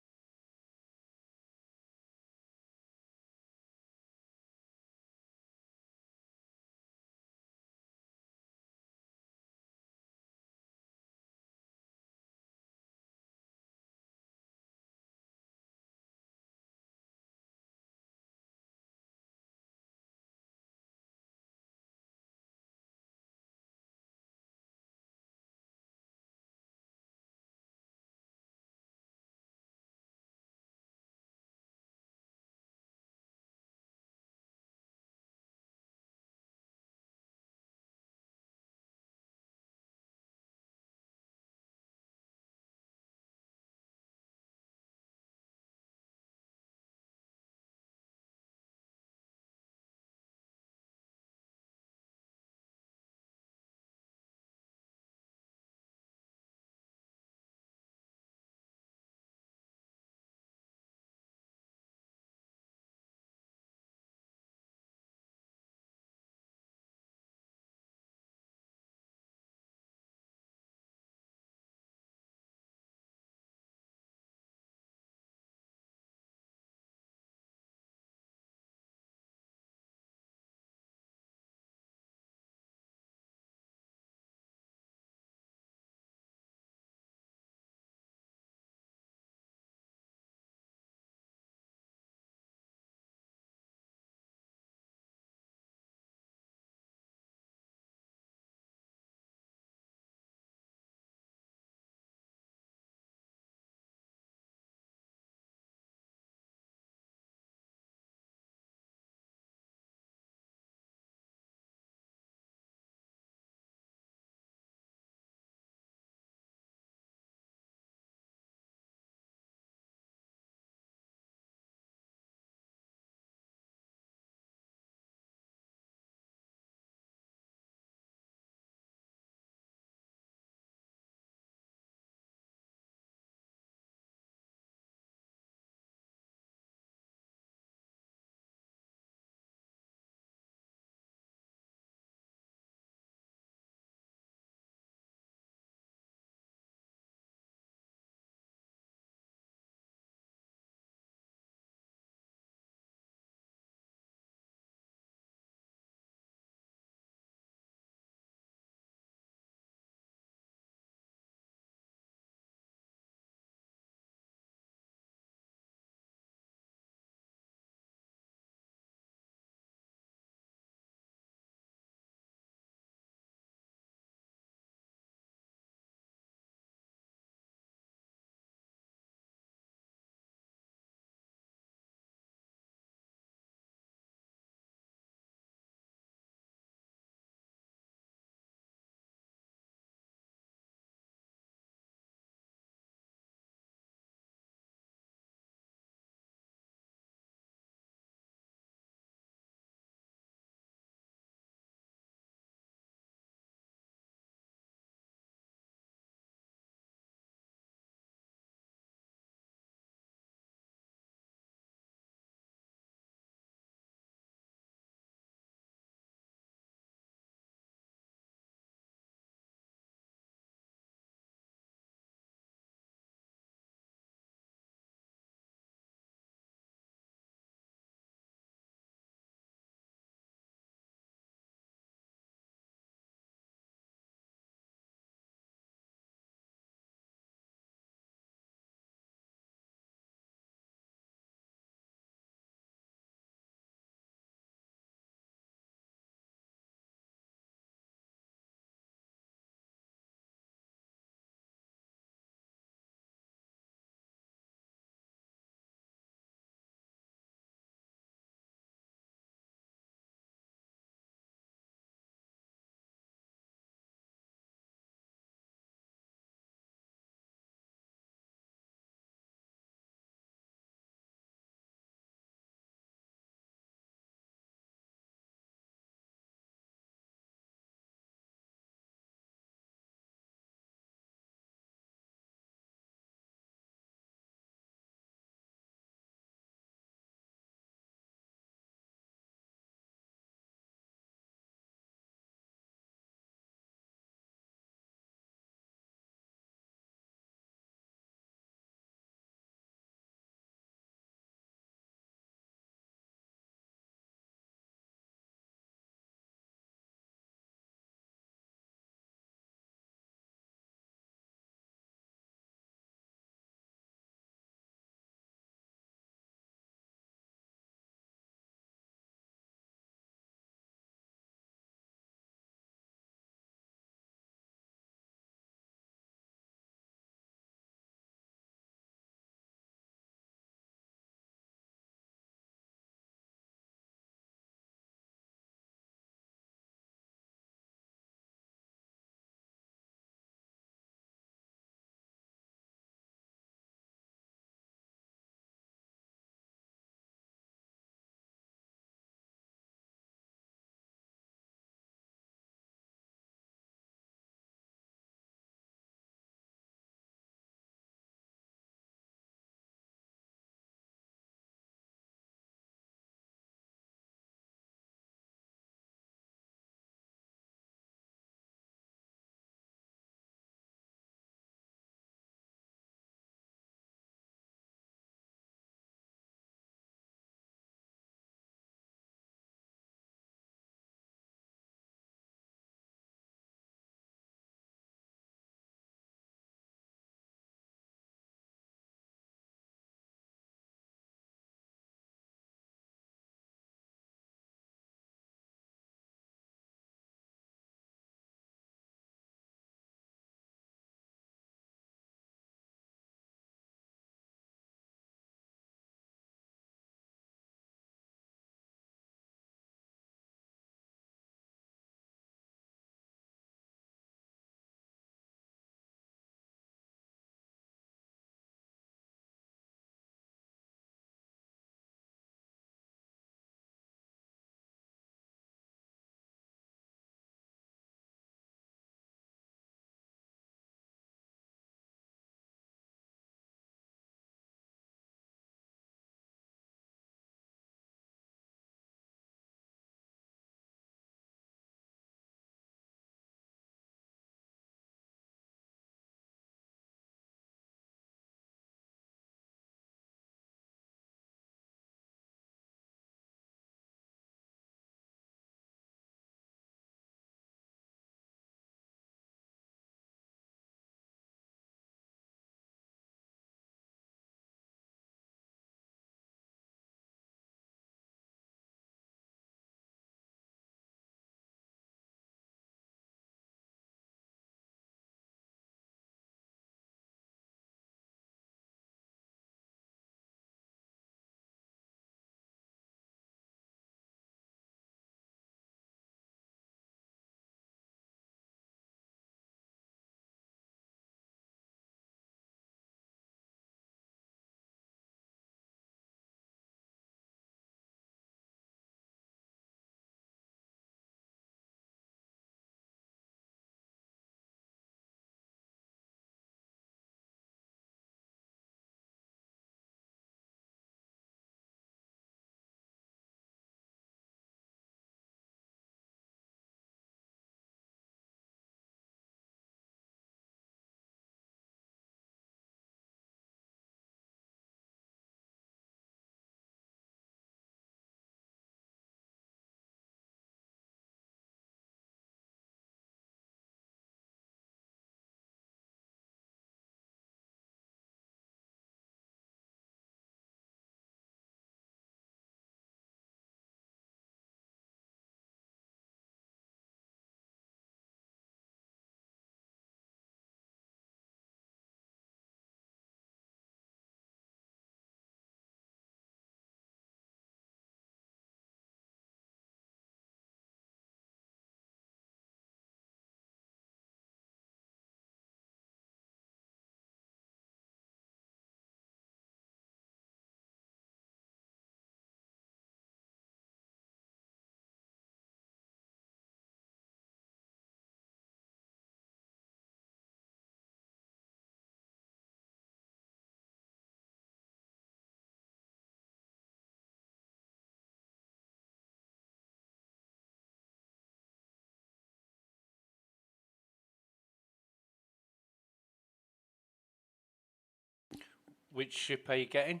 Which ship are you getting?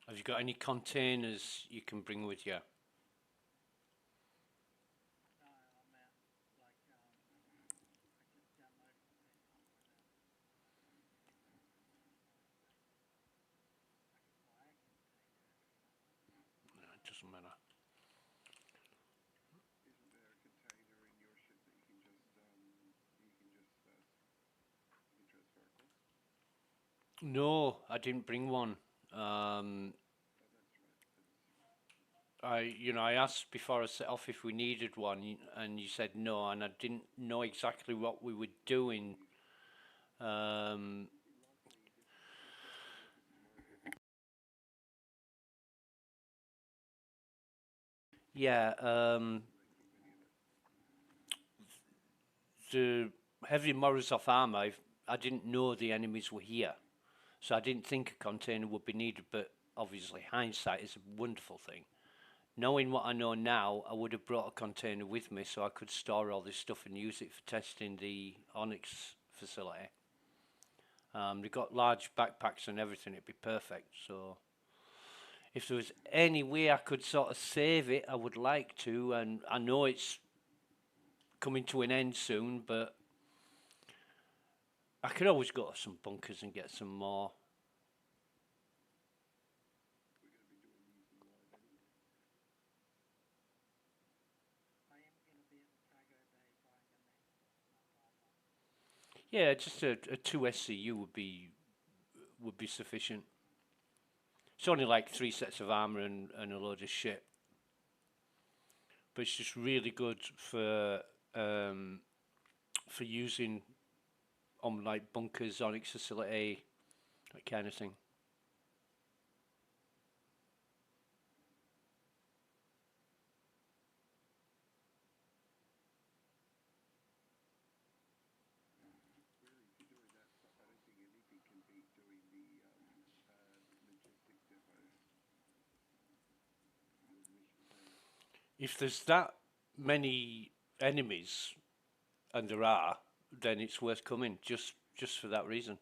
Have you got any containers you can bring with you? No, I meant like I just downloaded the software that like a flag container. No, it doesn't matter. Isn't there a container in your ship that you can just transfer across? No, I didn't bring one. Oh, that's right. I asked before I set off if we needed one, and you said no, and I didn't know exactly what we were doing. Um, yeah, the heavy Morozov armor, I didn't know the enemies were here, so I didn't think a container would be needed. But obviously, hindsight is a wonderful thing. Knowing what I know now, I would have brought a container with me so I could store all this stuff and use it for testing the Onyx facility. They've got large backpacks and everything, it'd be perfect. So if there was any way I could sort of save it, I would like to. And I know it's coming to an end soon, but I could always go to some bunkers and get some more. I am going to be at the cargo bay buying a mech, so it's no problem. Yeah, just a 2 SCU would be sufficient. It's only like 3 sets of armor and a load of shit. But it's just really good for using on like bunkers, Onyx facility, that kind of thing. Really, if you're doing that stuff, I don't think anything can beat doing the logistics depots. Your missions there. If there's that many enemies, and there are, then it's worth coming just for that reason.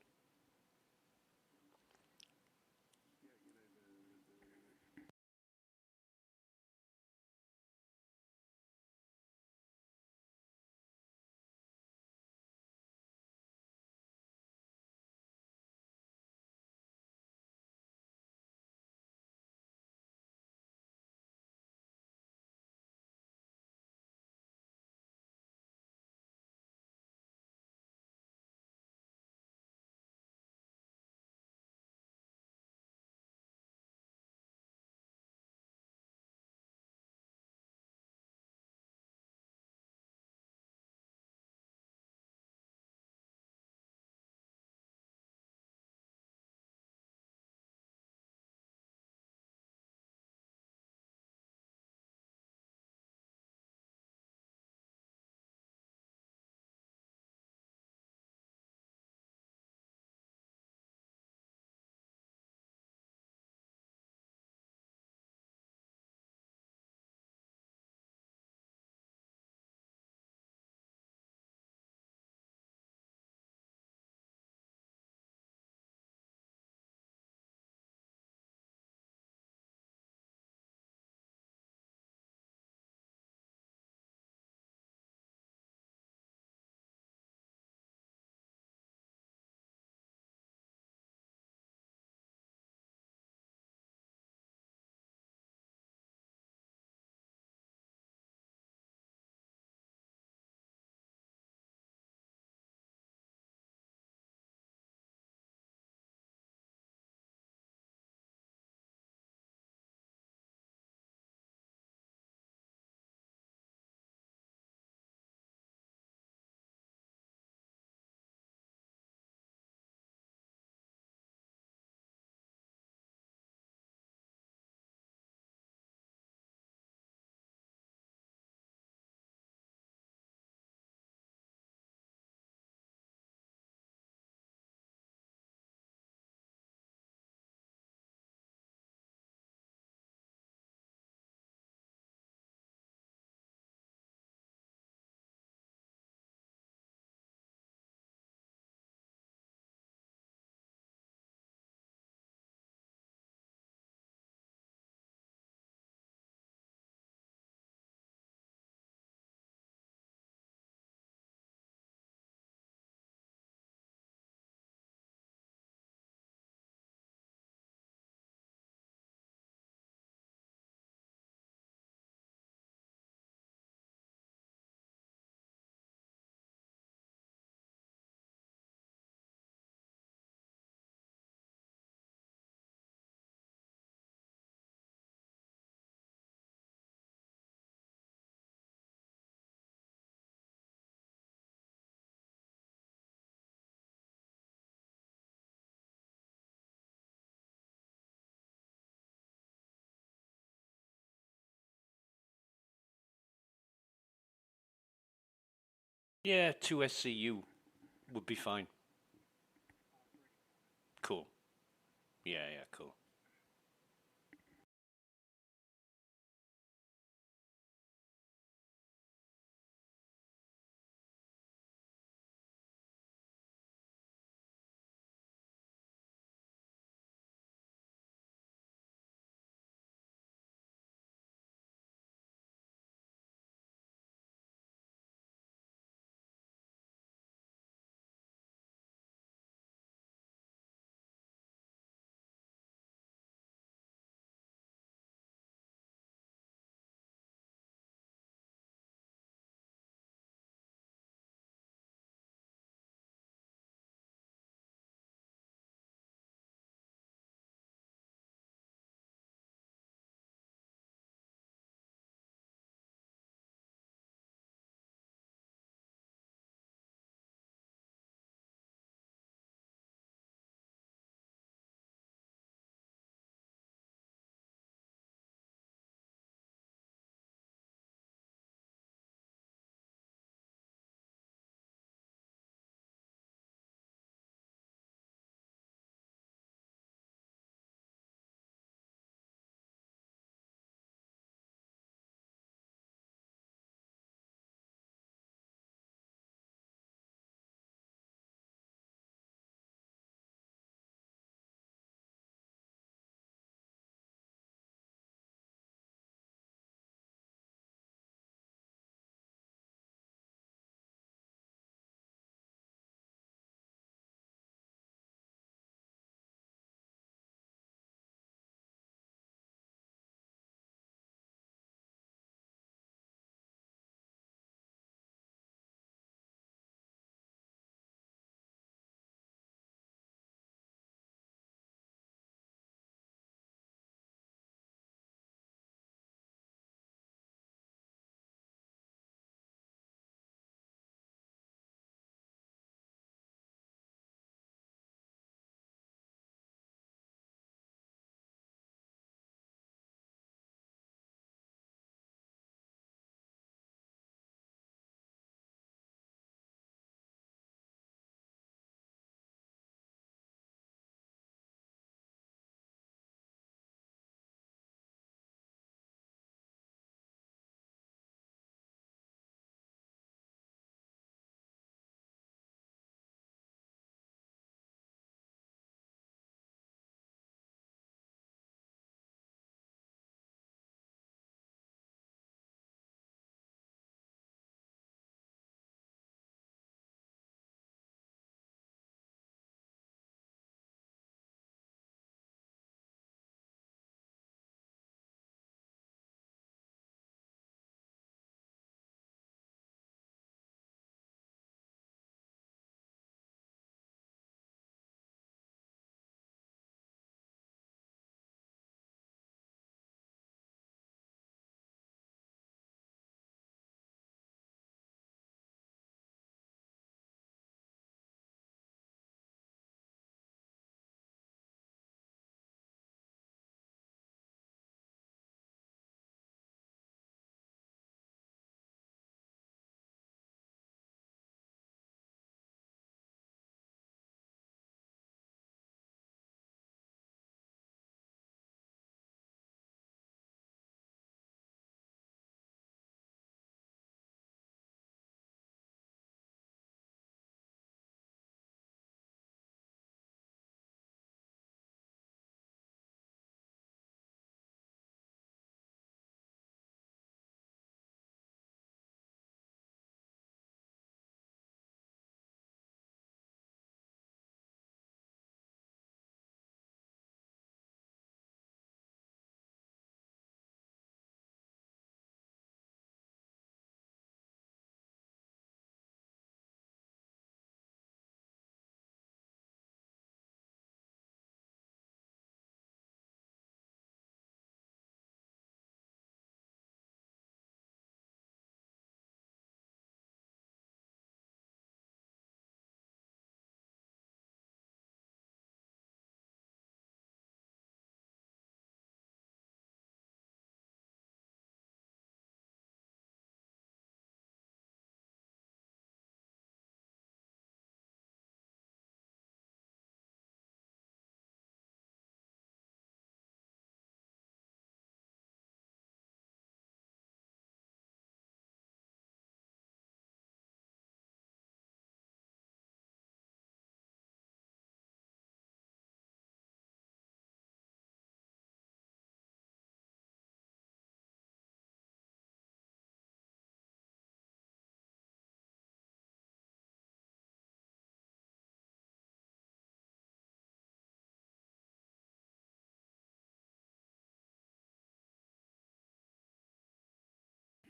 Yeah, 2 SCU would be fine. Cool. Yeah, yeah, cool.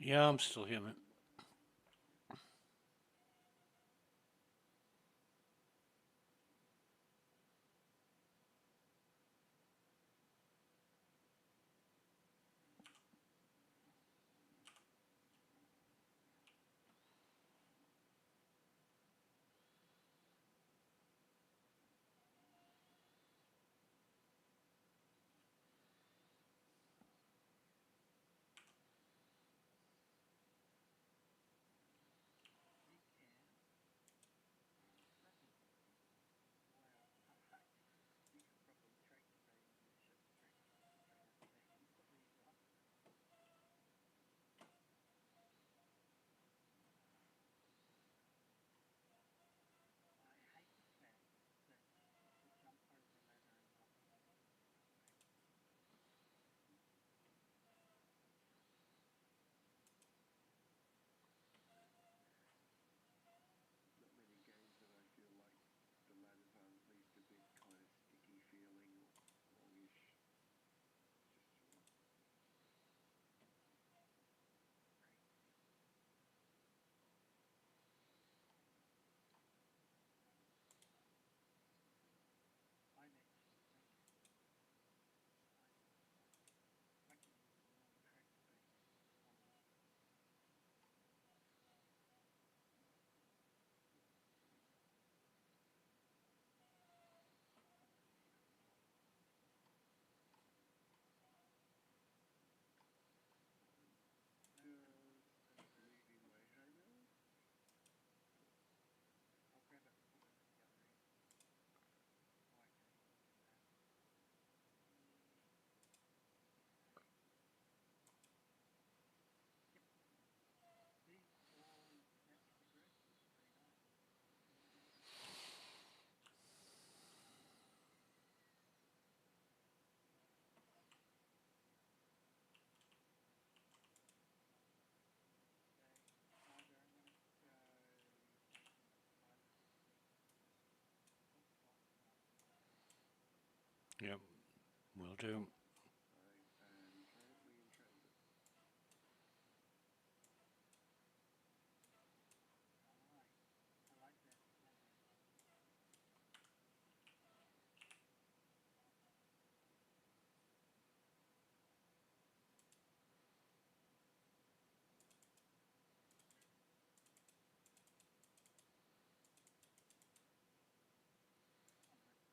Yeah, I'm still here, mate. You can. Probably. Well, you could probably track the ship straight out the back and put these on. I hate the fact that to jump over a ladder and not be able to come back. Not many games that I feel like the ladders aren't at least a bit kind of sticky feeling or longish. Just Right. I'm actually thinking I can use more track space on this. just leaving my hangout. I'll grab it and put it at the other end. Oh, okay, you can do that. Yep. See, all snapped to the grid. Pretty nice. Okay, Tiger, I'm gonna go take some pilot seats. Oops, lost them off the moderator. Yep, will do. I am currently in transit. Nice. I like that format. Oh no, nope, back on.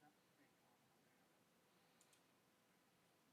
I'll grab it.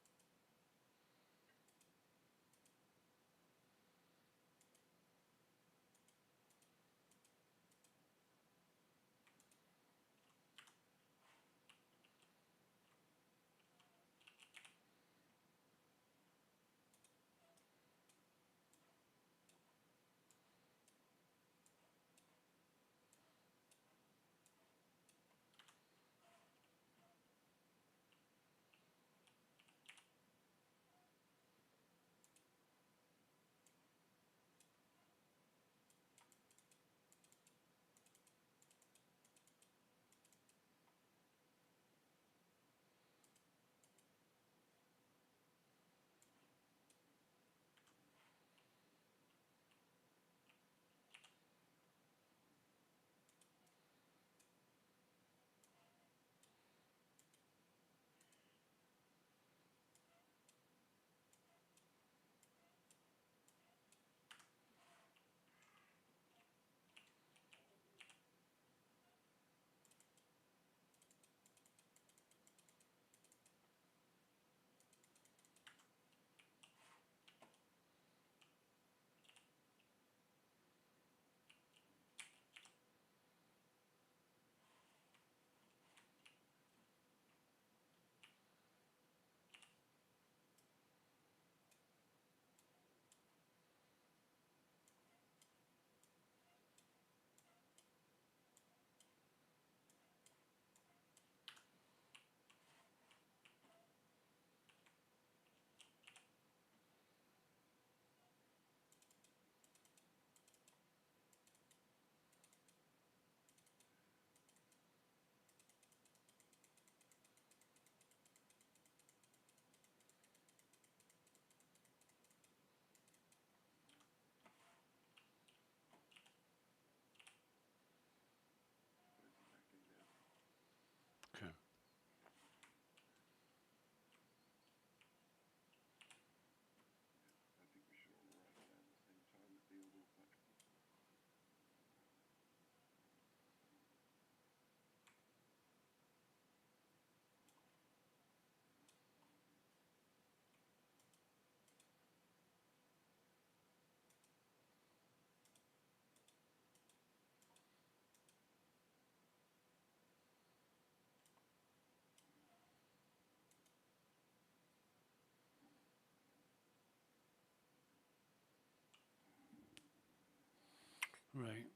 Right.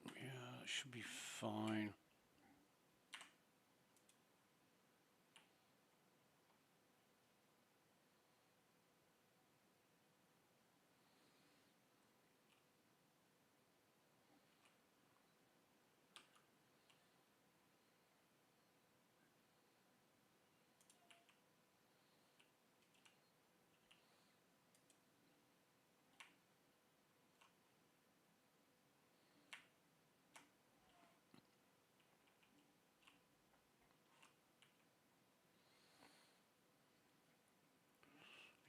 Yeah, that should be fine.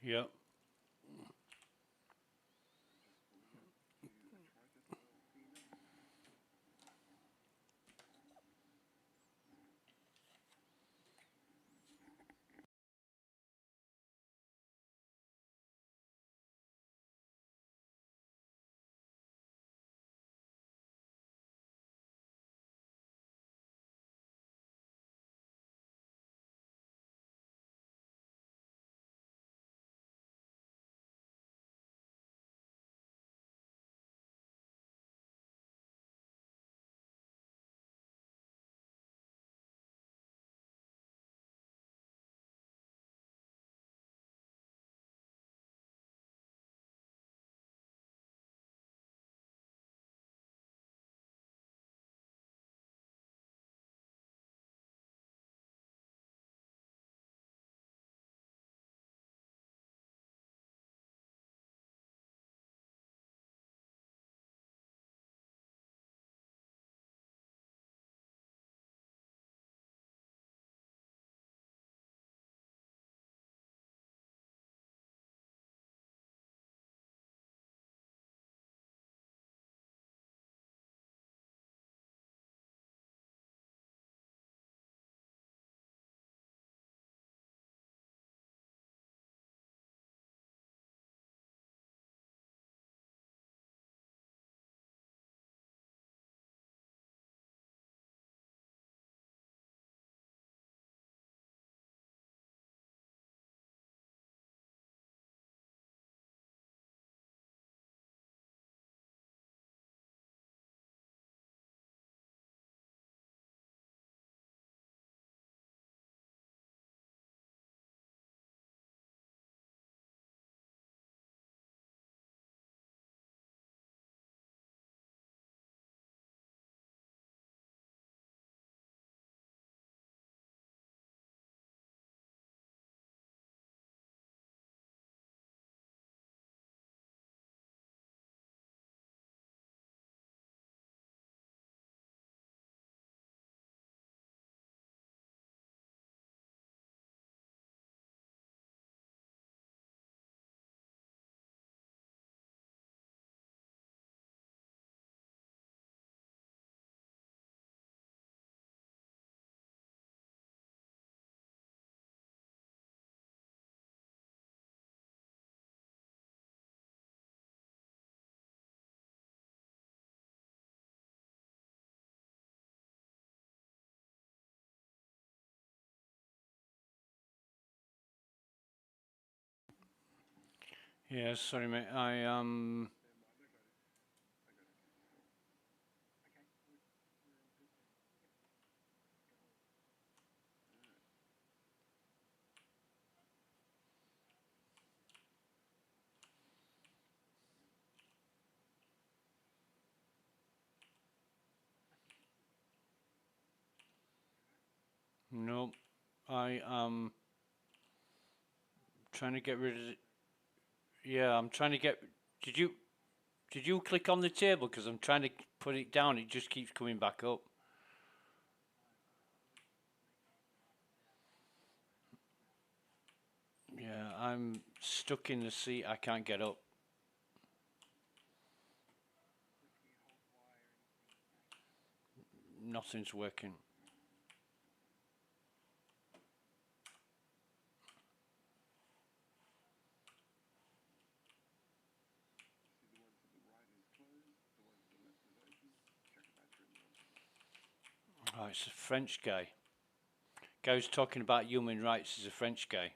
Yep. Yeah, sorry, mate. I Okay, we're all good then. Yep. no, I am trying to get rid of it. Yeah, I'm trying to get. Did you did you click on the table? Because I'm trying to put it down. It just keeps coming back up. Yeah, I'm stuck in the seat. I can't get up. If you hold Y or anything, Nothing's working. See the one to the right is closed, the one to the left is open. Check if that's in there. Oh, it's a French guy. Guy who's talking about human rights is a French guy.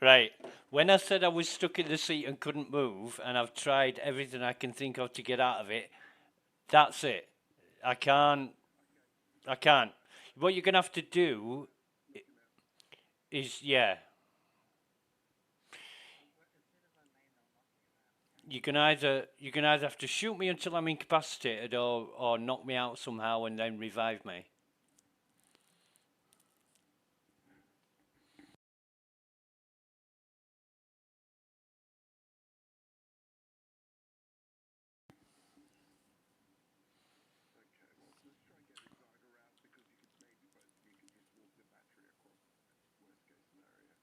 Right. When I said I was stuck in the seat and couldn't move, and I've tried everything I can think of to get out of it, that's it. I can't. I can't. What you're gonna have to do is, yeah, you can either have to shoot me until I'm incapacitated, or knock me out somehow and then revive me. Okay, well, let's try and get this diagram out because you could maybe both of you could just walk the battery across. Worst case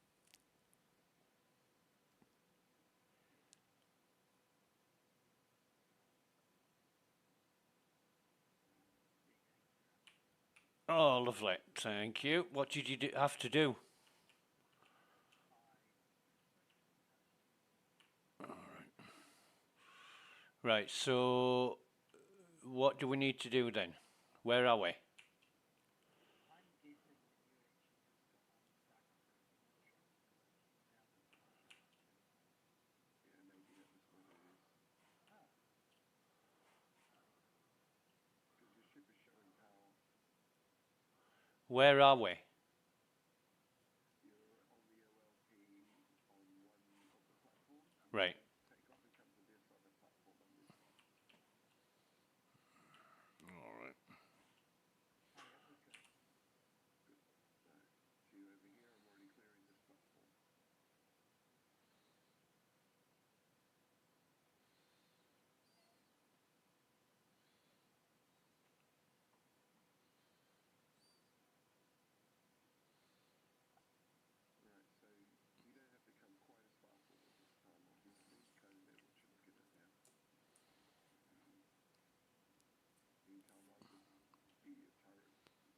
scenario. Oh, lovely. Thank you. What did you have to do? Right, so what do we need to do then? Where are we? I'm guessing that you actually just got on the back of the launcher without the parachute attachment. Yeah, maybe that was what it is. Oh, Because your ship is showing power. Where are we? You're on the OLP on one of the platforms. Right. Take off and come to this other platform on this one. All right. oh, yep, we're good. Good. So, see you over here. I'm already clearing this platform. Right, so you don't have to come quite as far forward this time, obviously. Kind of know what you're looking at now. Meantime, I'll just be your turret protection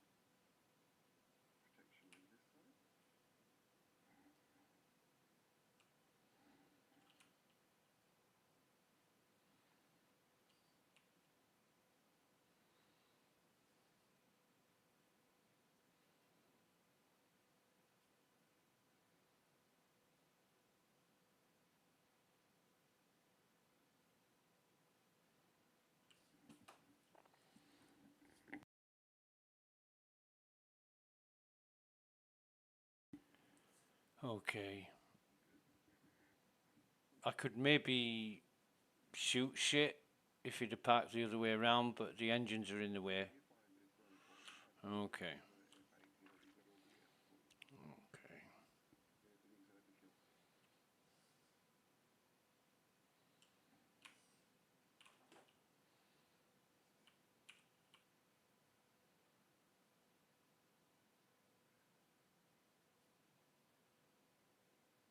on this side. Okay. I could maybe shoot shit if he'd have parked the other way around, but the engines are in the way. You're fine, it's not a problem. Okay. You've got an F8, you've got all the air support.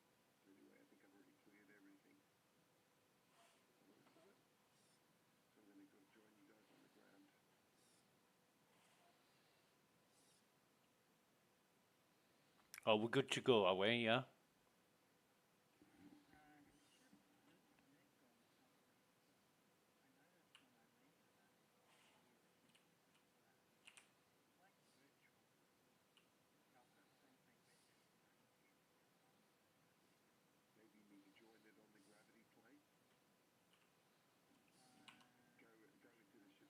Okay. Everything's overkill. Anyway, I think I've already cleared everything by the looks of it. So I'm going to go join you guys on the ground. Oh, we're good to go, are we? Yeah. His ship is nicked on something. I noticed when I landed it, where the engines were. It's like virtual. I've got the same thing back here for my own ship sometimes. Maybe you need to join it on the gravity plate. Go into the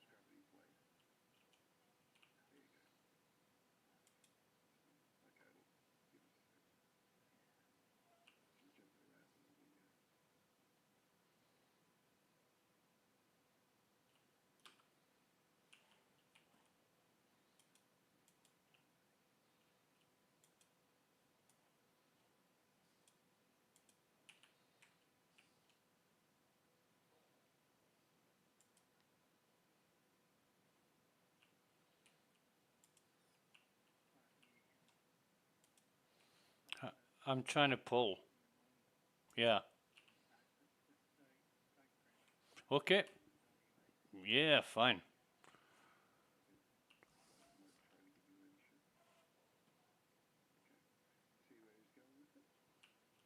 ship's gravity plate. There you go. Okay, it'll give us a sec. She's jumping around a little bit, yeah. I'm trying to pull. Yeah. Okay. Yeah, fine. Might try to give you any shit. Okay. See where he's going with it? It's orange.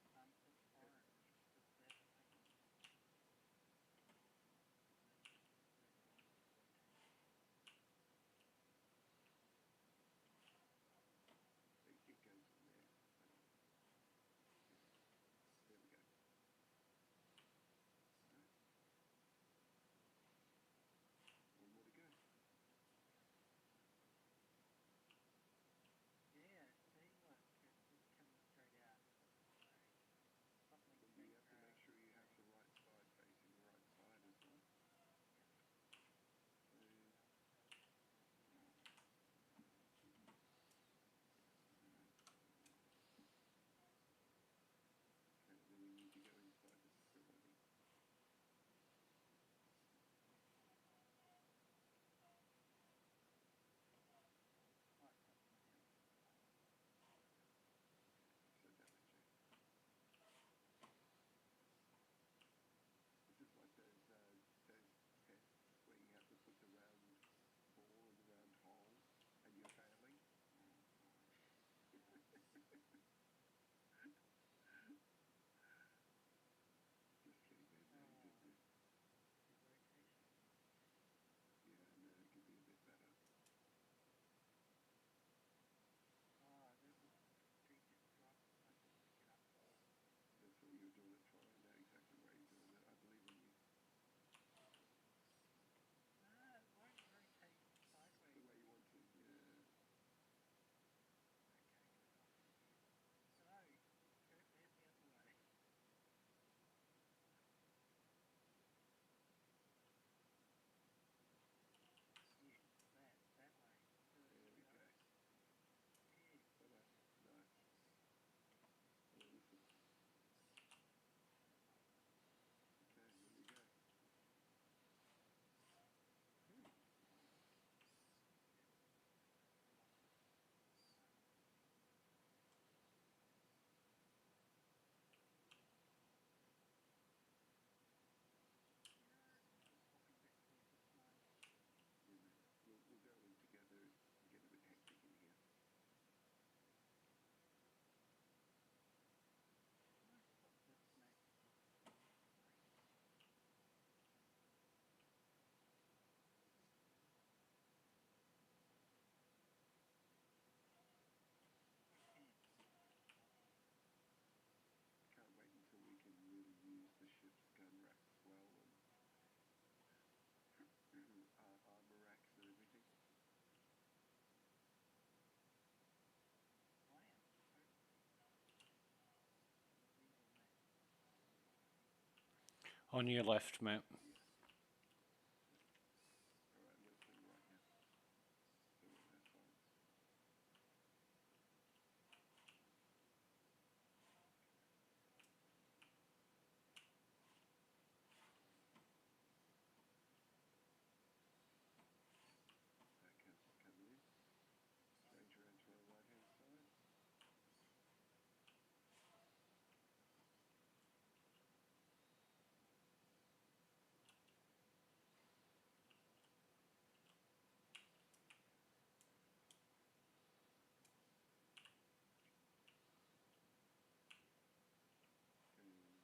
Is that a signal? That orange rotation. On your left, mate. Alright, enlisting right now. So that's fine. Okay, coming in. Change around to our right hand side. Okay. Do it again.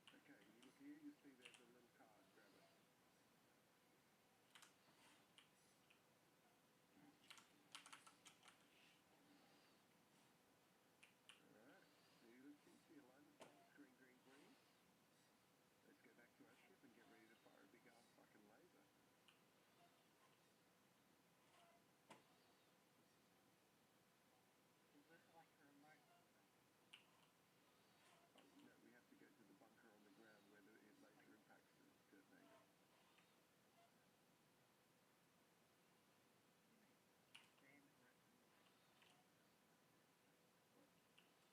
Let's hit the button. Okay, you look here, you see there's a little card, grab it. Alright, so you look, you see alignment lights, green, green, green. Let's go back to our ship and get ready to fire a big ass fucking laser. Is this like a remote? Oh, no, we have to go to the bunker on the ground where the laser impacts the detonator.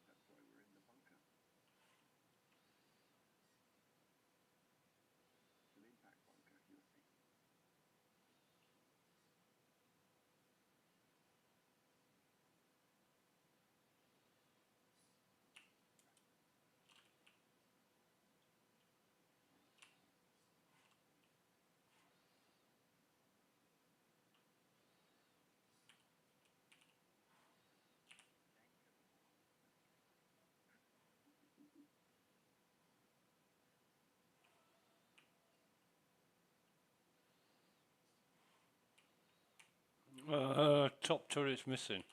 That's why we're in the bunker. It's an impact bunker, you'll see. Top turret's missing.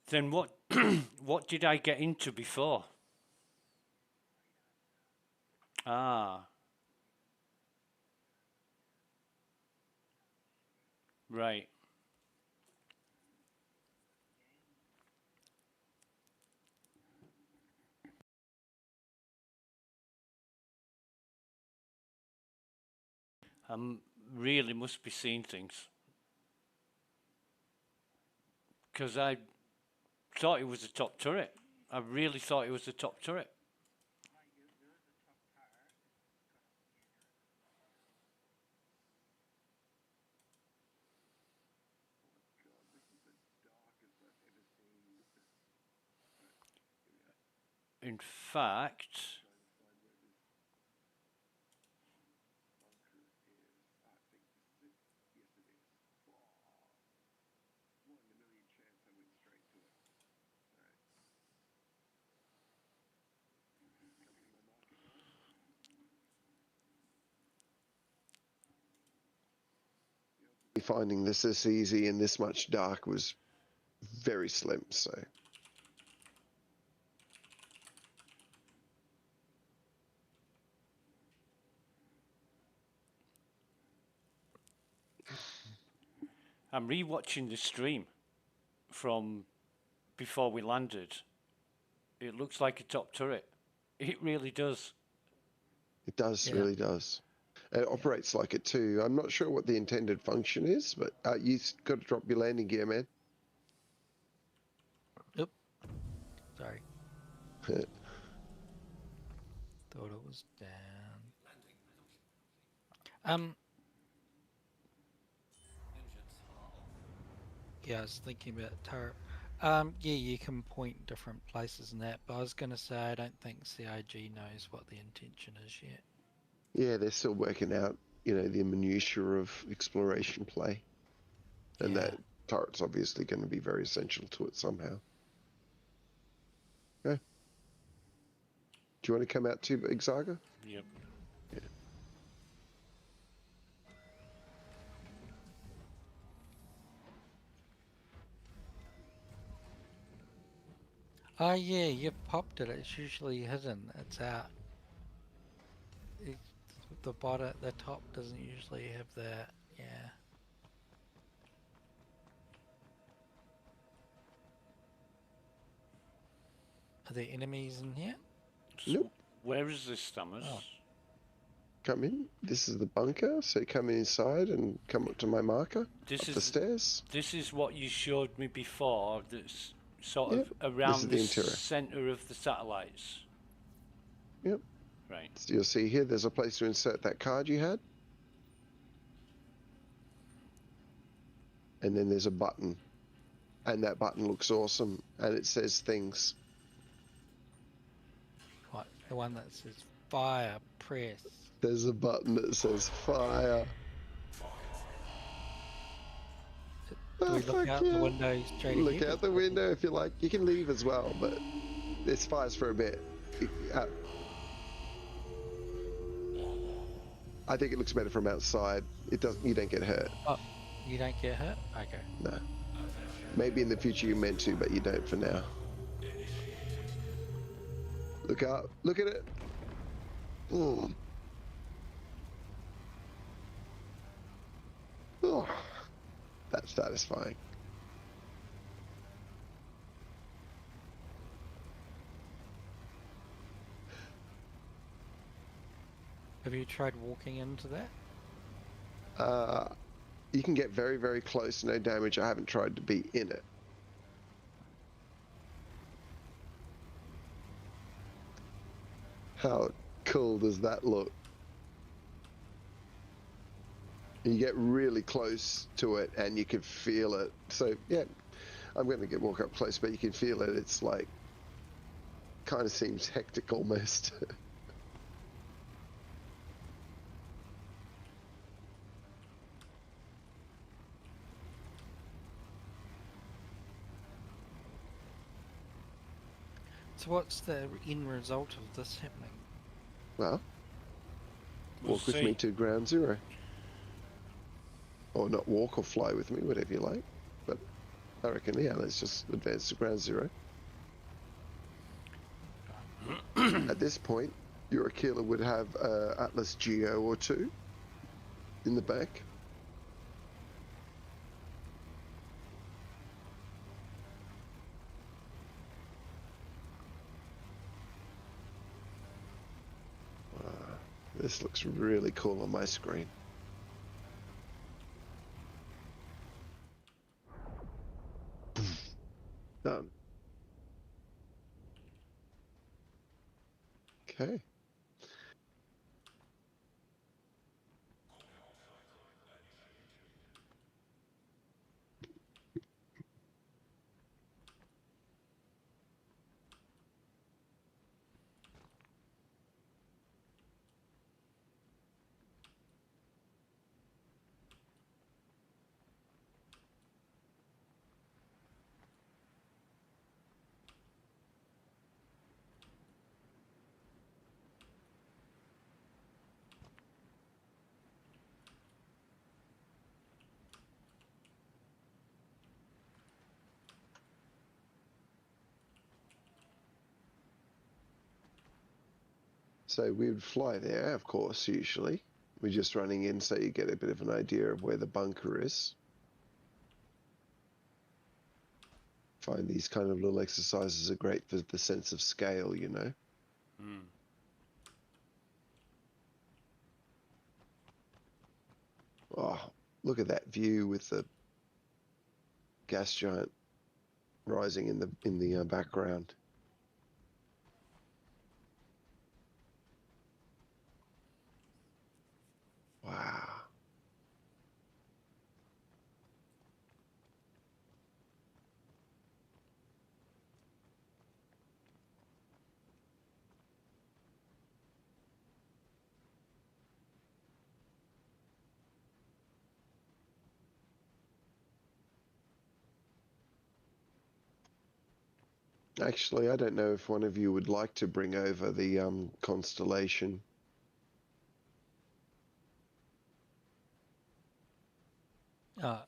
Then what? What did I get into before? Ah, right. Really must be seeing things. Because I thought it was the top turret. I really thought it was the top turret. There is a top tower. It's got a scanner. Oh my god, this is the darkest I've ever seen this. Right, here we are. In fact, Trying to find where this bunker is. I think this is it. Yes, it is. Oh, 1 in a million chance I went straight to it. Alright. Come to my marker, guys. Finding this easy and this much dark was very slim, so. I'm rewatching the stream from before we landed. It looks like a top turret. It really does. It does, Yeah. really does. It operates like it too. I'm not sure what the intended function is, but you got to drop your landing gear, man. Oop. Sorry. Thought it was down. Yeah, I was thinking about turret. Yeah, you can point different places in that, but I was going to say I don't think CIG knows what the intention is yet. Yeah, they're still working out, the minutiae of exploration play. And Yeah. that turret's obviously going to be very essential to it somehow. Okay. Do you want to come out too, Exaga? Yep. Yeah. Oh yeah, you've popped it. It's usually hidden. It's out. It, the bottom, the top doesn't usually have that. Yeah. Are there enemies in here? So Nope. where is this, Stammers? Oh. Come in. This is the bunker. So come inside and come up to my marker. This up is the stairs. This is what you showed me before. That's sort Yep. of This is around the the interior. center of the satellites. Yep. Right. So you'll see here, there's a place to insert that card you had. And then there's a button. And that button looks awesome. And it says things. What? The one that says fire press. There's a button that says fire. Do we look fuck out the window straight Look ahead? out the window if you like. You can leave as well, but this fires for a bit. I think it looks better from outside. It doesn't. You don't get hurt. Oh, you don't get hurt? Okay. No. Maybe in the future you meant to, but you don't for now. Look out. Look at it. Oh. Oh. That's satisfying. Have you tried walking into that? You can get very, very close, no damage. I haven't tried to be in it. How cool does that look? You get really close to it and you can feel it. So yeah, I'm going to walk up close, but you can feel it. It's like, kind of seems hectic almost. So what's the end result of this happening? Well, We'll walk with see. me to ground zero. Or not walk or fly with me, whatever you like. But I reckon, yeah, let's just advance to ground zero. At this point, your Aquila would have Atlas Geo or two in the back. This looks really cool on my screen. Done. Okay. So we would fly there, of course, usually. We're just running in so you get a bit of an idea of where the bunker is. Find these kind of little exercises are great for the sense of scale, you know. Mm. Oh, look at that view with the gas giant rising in the background. Wow. Actually, I don't know if one of you would like to bring over the constellation.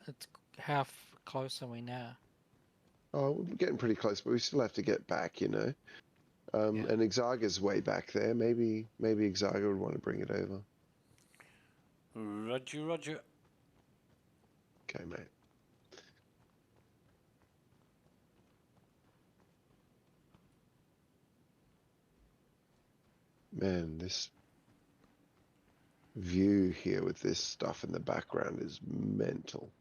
It's half close are we now? Oh, we're getting pretty close, but we still have to get back, you know. Yeah. And Exaga's way back there. Maybe Exaga would want to bring it over. Roger, roger. Okay, mate. Man, this view here with this stuff in the background is mental.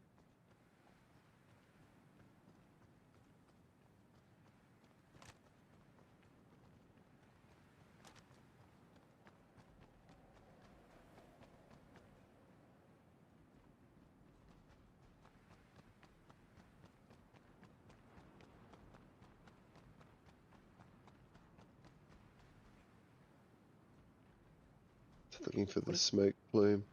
Looking for the smoke plume.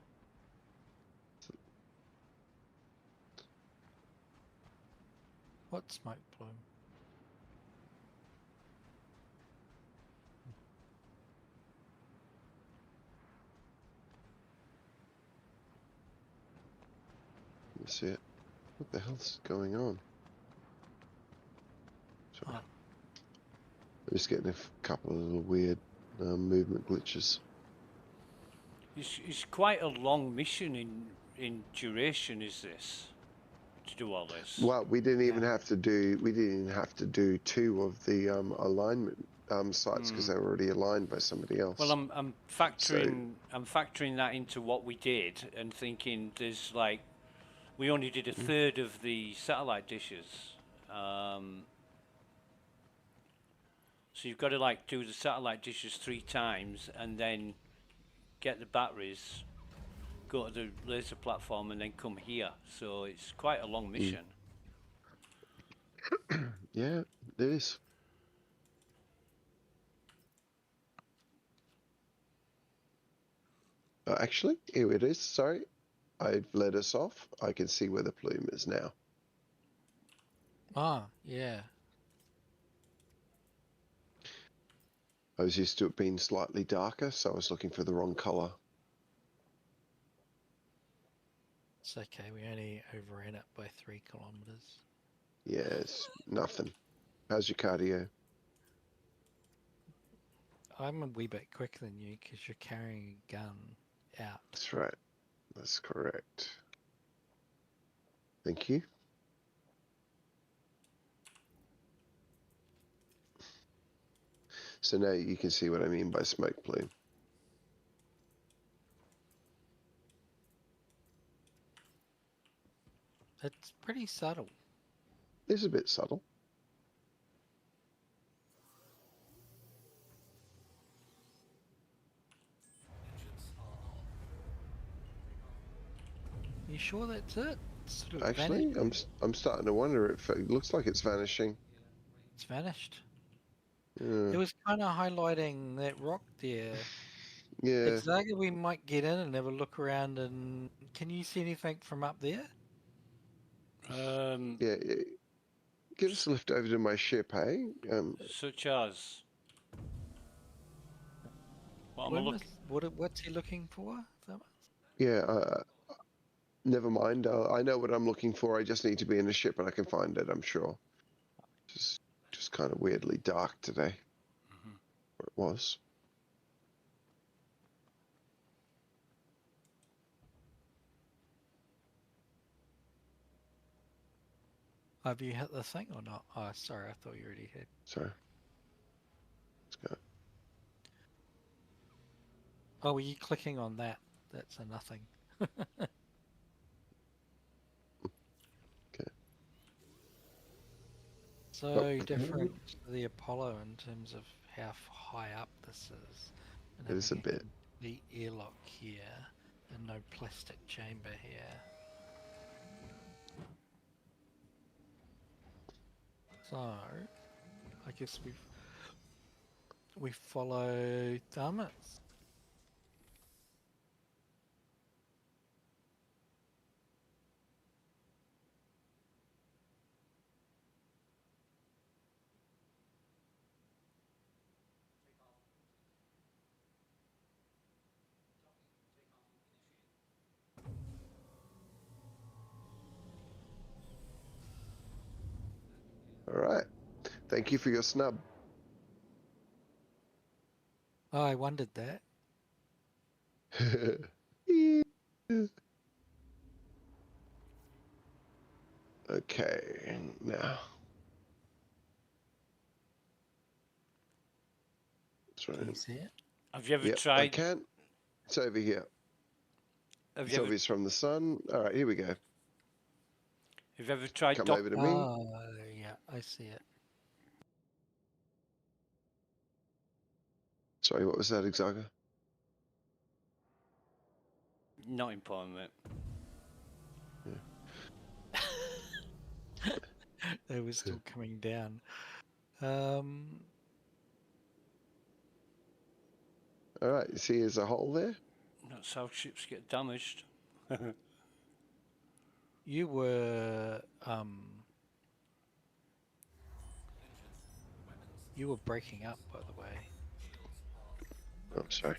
What smoke plume? Let me see it. What the hell's going on? Sorry. Oh, I'm just getting a couple of little weird movement glitches. It's quite a long mission in duration, is this? To do all this. Well, we didn't even Yeah. have to do 2 of the alignment sites because they were already aligned by somebody else. Well, I'm factoring that into what we did and thinking there's like we only did a third of the satellite dishes. So you've got to like do the satellite dishes 3 times and then get the batteries, go to the laser platform and then come here. So it's quite a long mission. Yeah, it is. Actually, here it is. Sorry, I've let us off. I can see where the plume is now. Ah, yeah. I was used to it being slightly darker, so I was looking for the wrong color. It's okay. We only overran it by 3 kilometers. Yeah, it's nothing. How's your cardio? I'm a wee bit quicker than you because you're carrying a gun out. That's right. That's correct. Thank you. So now you can see what I mean by smoke plume. It's pretty subtle. It's a bit subtle. You sure that's it? It's sort of Actually, vanished. I'm starting to wonder if it looks like it's vanishing. It's vanished. Yeah. It was kind of highlighting that rock there. Yeah. Exactly. We might get in and have a look around. And can you see anything from up there? Yeah. Give us a lift over to my ship, hey? Such as What's he looking for? Yeah. Never mind. I know what I'm looking for. I just need to be in a ship and I can find it, I'm sure. Just kind of weirdly dark today. Or it was. Have you hit the thing or not? Oh, sorry. I thought you already had. Sorry. Let's go. Oh, were you clicking on that? That's a nothing. Okay. So different to the Apollo in terms of how high up this is. And It is a having bit. complete airlock here and no plastic chamber here. So, I guess we follow Thermos. Thank you for your snub. Oh, I wondered that. Okay, now. That's Can you right. see it? Have you ever Yep, I tried? can. It's over here. Have It's you ever? obvious from the sun. All right, here we go. Have you ever tried Come doc? over to me. Oh, yeah, I see it. Sorry, what was that, Exaga? Not important, mate. They were still coming down. Um, All right, you see there's a hole there? That's how ships get damaged. you were breaking up, by the way. Oh, sorry.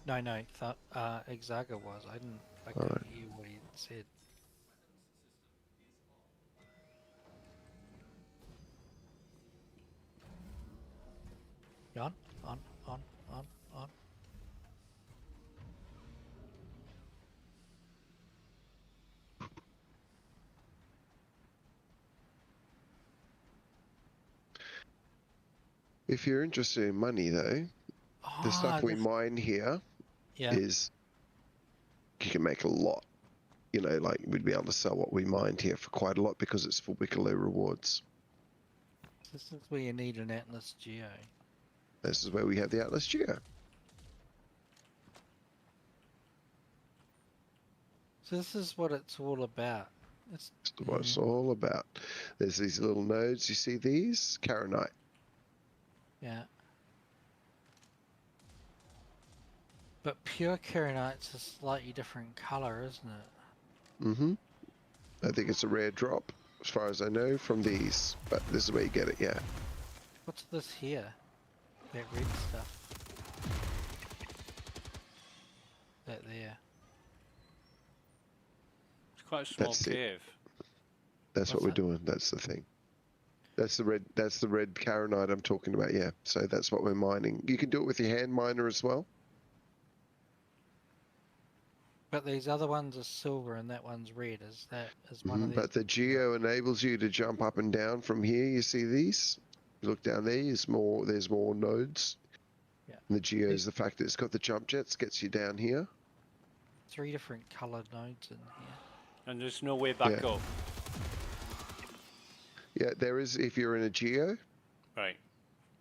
No, Exaga was. I couldn't Alright. hear what he said. On, on, on, on. If you're interested in money, though, the stuff we mine here Yeah. is you can make a lot. You know, like we'd be able to sell what we mined here for quite a lot because it's for Wicklow rewards. This is where you need an Atlas Geo. This is where we have the Atlas Geo. So this is what it's all about. That's what it's all about. There's these little nodes. You see these? Caronite. Yeah. But pure Karonite's a slightly different color, isn't it? Mm-hmm. I think it's a rare drop, as far as I know, from these. But this is where you get it, yeah. What's this here? That red stuff. That there. It's quite a small That's it. cave. That's what What's we're that? doing. That's the thing. That's the red. That's the red caronite I'm talking about. Yeah. So that's what we're mining. You can do it with your hand miner as well. But these other ones are silver and that one's red. Is one of these? But the geo enables you to jump up and down from here. You see these? You look down there. There's more nodes. Yeah. And the geo is the fact that it's got the jump jets. Gets you down here. 3 different colored nodes in here. And there's no way back Yeah. up. Yeah, there is. If you're in a geo, Right.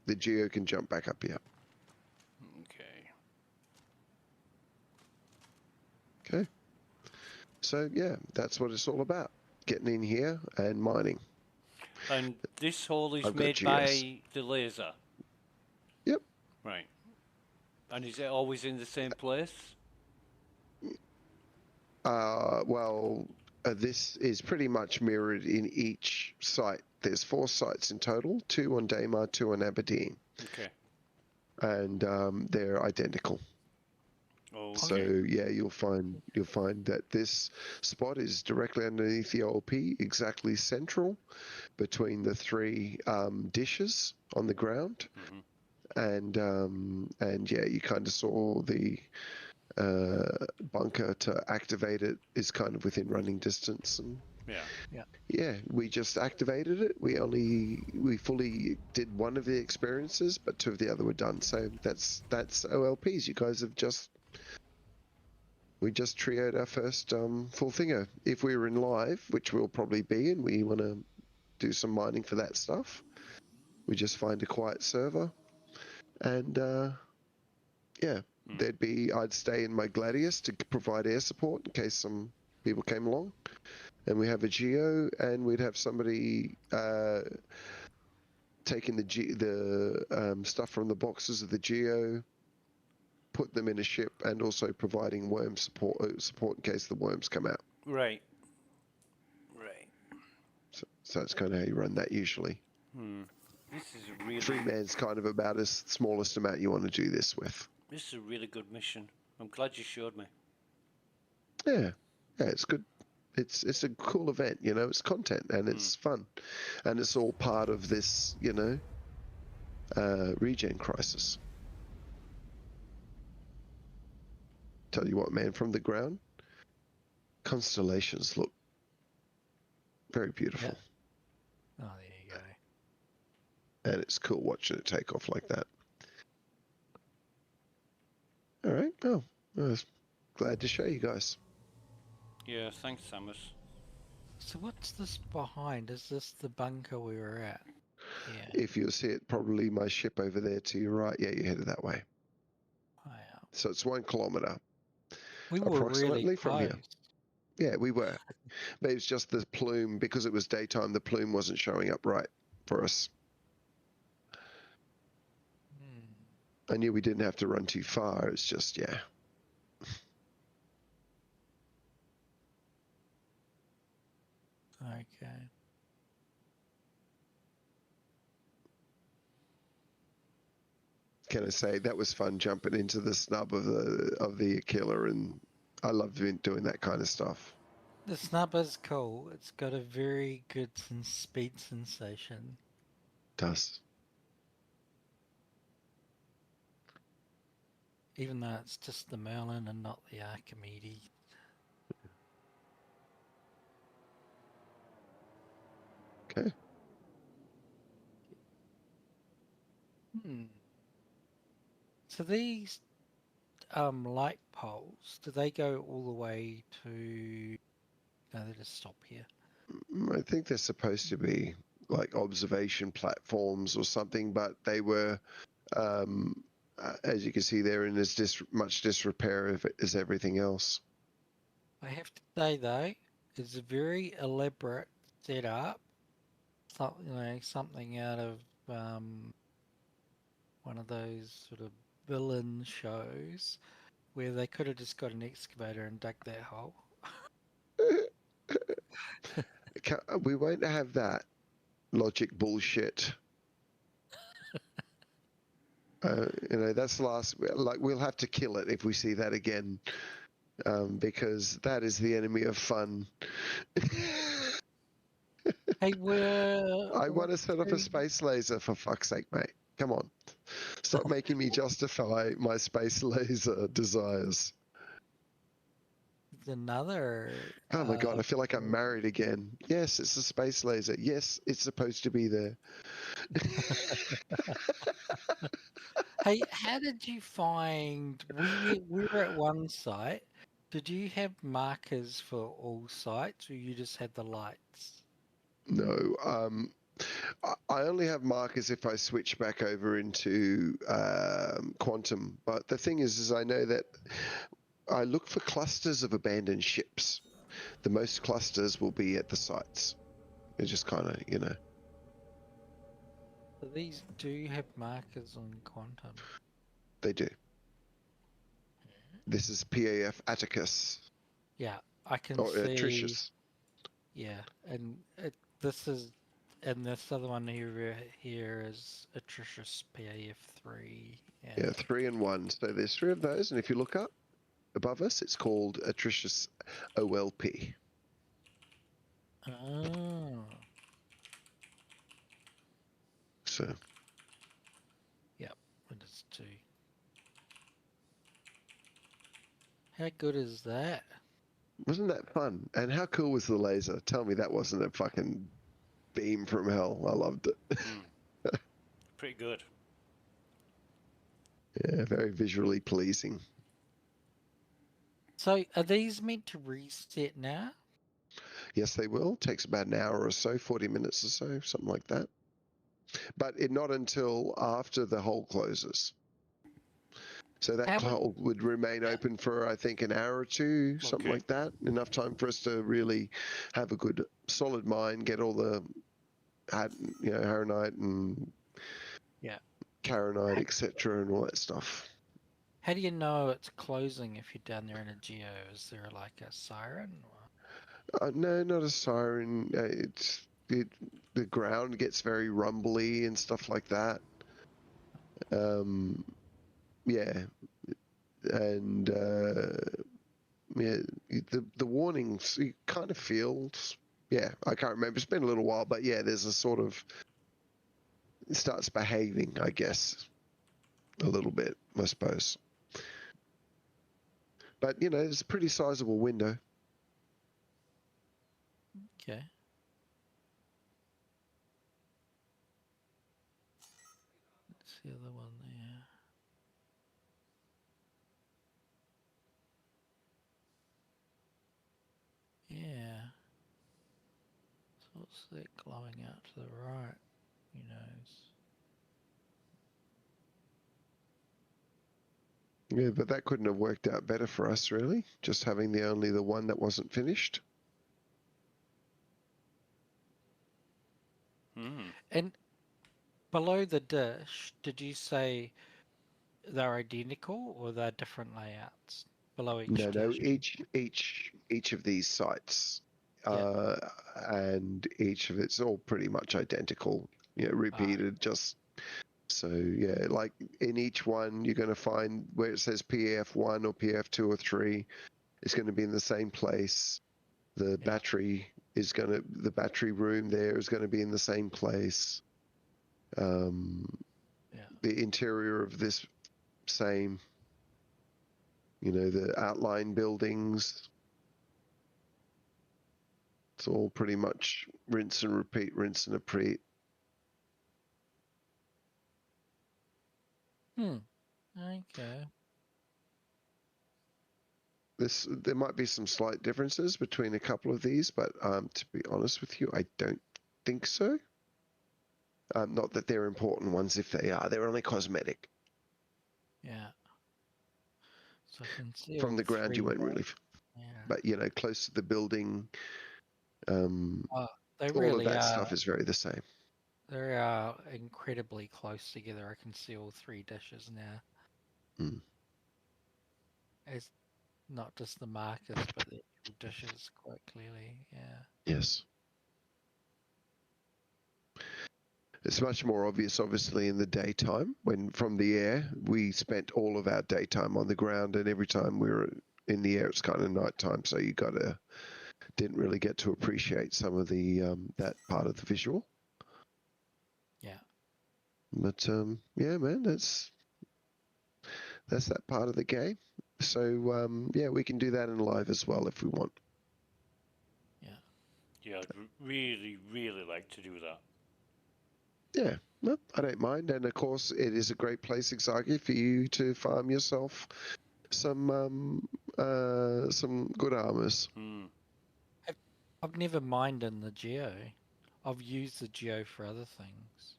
the geo can jump back up here. Okay. Okay. So yeah, that's what it's all about. Getting in here and mining. And this hole is I've got made GS. by the laser. Yep. Right. And is it always in the same place? This is pretty much mirrored in each site. There's 4 sites in total, 2 on Daymar, 2 on Aberdeen. Okay. And they're identical. Okay. So yeah, you'll find that this spot is directly underneath the OLP, exactly central between the 3 dishes on the ground. And yeah, you kind of saw the bunker to activate it is kind of within running distance, and yeah, we just activated it. We fully did one of the experiences, but 2 of the other were done. So that's OLPs. You guys have we just trioed our first full thingo. If we were in live, which we'll probably be, and we want to do some mining for that stuff, we just find a quiet server, and yeah. I'd stay in my Gladius to provide air support in case some people came along, and we have a geo, and we'd have somebody taking the stuff from the boxes of the geo, put them in a ship, and also providing worm support in case the worms come out. Right. So that's kind of how you run that usually. This is a really 3-man's kind of about as smallest amount you want to do this with. This is a really good mission. I'm glad you showed me. Yeah, it's good. It's a cool event, you know. It's content and it's fun, and it's all part of this, you know, regen crisis. Tell you what, man, from the ground, constellations look very beautiful, Oh, there you go. and it's cool watching it take off like that. All right, well, I was glad to show you guys. Yeah, thanks, Samus. So what's this behind? Is this the bunker we were at? Yeah. If you'll see it, probably my ship over there to your right. Yeah, you're headed that way. Oh, yeah. So it's 1 kilometer We were really approximately from close. here. Yeah, we were. But it's just the plume, because it was daytime, the plume wasn't showing up right for us. I knew we didn't have to run too far. It's just, yeah. Okay. Can I say that was fun jumping into the snub of the Aquila, and I love doing that kind of stuff. The snub is cool. It's got a very good speed sensation. Does. Even though it's just the Merlin and not the Archimedes. Okay. So these light poles, do they go all the way to... No, they just stop here. I think they're supposed to be like observation platforms or something, but they were, as you can see, they're in as much disrepair as everything else. I have to say though, it's a very elaborate setup. Something out of one of those sort of villain shows where they could have just got an excavator and dug that hole. We won't have that logic bullshit. You know, that's the last. Like, we'll have to kill it if we see that again, because that is the enemy of fun. Hey, I want to set up a space laser, for fuck's sake, mate. Come on. Stop making me justify my space laser desires. another. Oh my God, I feel like I'm married again. Yes, it's a space laser. Yes, it's supposed to be there. Hey, how did you find? We were at one site. Did you have markers for all sites, or you just had the lights? No, I only have markers if I switch back over into quantum. But the thing is I know that I look for clusters of abandoned ships. The most clusters will be at the sites. It's just kind of, you know. So these do have markers on quantum. They do. This is PAF Atticus. Yeah, I can Or see. Atricious. Yeah, and this is, and this other one here is Atricious PAF3. Yeah, 3 and 1. So there's 3 of those, and if you look up above us, it's called Atricious OLP. Oh. So. Yep, it is 2. How good is that? Wasn't that fun? And how cool was the laser? Tell me that wasn't a fucking beam from hell. I loved it. Pretty good. Yeah, very visually pleasing. So are these meant to reset now? Yes, they will. Takes about an hour or so, 40 minutes or so, something like that. But not until after the hole closes. So that hole would remain open for, I think, an hour or two, something like that. Enough time for us to really have a good, solid mine, get all the, Haranite and Caronite, etc., and all that stuff. How do you know it's closing if you're down there in a geo? Is there like a siren? No, not a siren. The ground gets very rumbly and stuff like that. Yeah, and yeah, the warnings you kind of feels. Yeah, I can't remember. It's been a little while, but yeah, there's a sort of it starts behaving, I guess, a little bit, I suppose. But you know, it's a pretty sizable window. Okay. What's the other one there? Yeah. So what's that glowing out to the right? Who knows? Yeah, but that couldn't have worked out better for us, really. Just having the one that wasn't finished. Hmm. And below the dish, did you say they're identical or they're different layouts below each No, dish? each of these sites, Yeah. and each of it's all pretty much identical. You know, repeated. Just so yeah, like in each one, you're going to find where it says PF1 or PF2 or 3. It's going to be in the same place. The battery the battery room there is going to be in the same place. Yeah. The interior of this same, you know, the outline buildings. It's all pretty much rinse and repeat, rinse and repeat. Okay. There might be some slight differences between a couple of these, but to be honest with you, I don't think so. Not that they're important ones. If they are, they're only cosmetic. Yeah. So I can see From all the ground, you three. won't really, Yeah. but you know, close to the building, Oh, they all of really that are. stuff is very the same. They are incredibly close together. I can see all three dishes now. Mm. It's not just the markers, but the actual dishes quite clearly. Yeah. Yes. It's much more obvious, obviously, in the daytime. When from the air, we spent all of our daytime on the ground, and every time we were in the air, it's kind of nighttime. So you didn't really get to appreciate some of the that part of the visual. Yeah. But yeah, man, that's that part of the game. So yeah, we can do that in live as well if we want. Yeah. Yeah, I'd really, really like to do that. Yeah, no, I don't mind. And of course, it is a great place exactly for you to farm yourself some good armors. Hmm. I've never mined in the geo. I've used the geo for other things.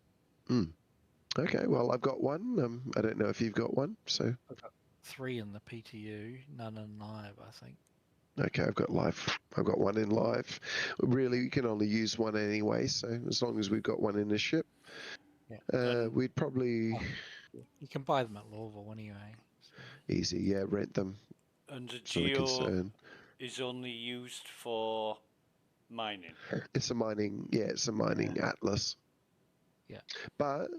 Mm. Okay, well, I've got one. I don't know if you've got one. So I've got 3 in the PTU, none in live, I think. okay, I've got live. I've got one in live. Really, you can only use one anyway. So as long as we've got one in the ship, Yeah. we'd probably You can buy them at Lawville anyway. So. easy, yeah, rent them. And the It's not a geo concern. is only used for mining. It's a mining, yeah, it's a mining atlas. Yeah. But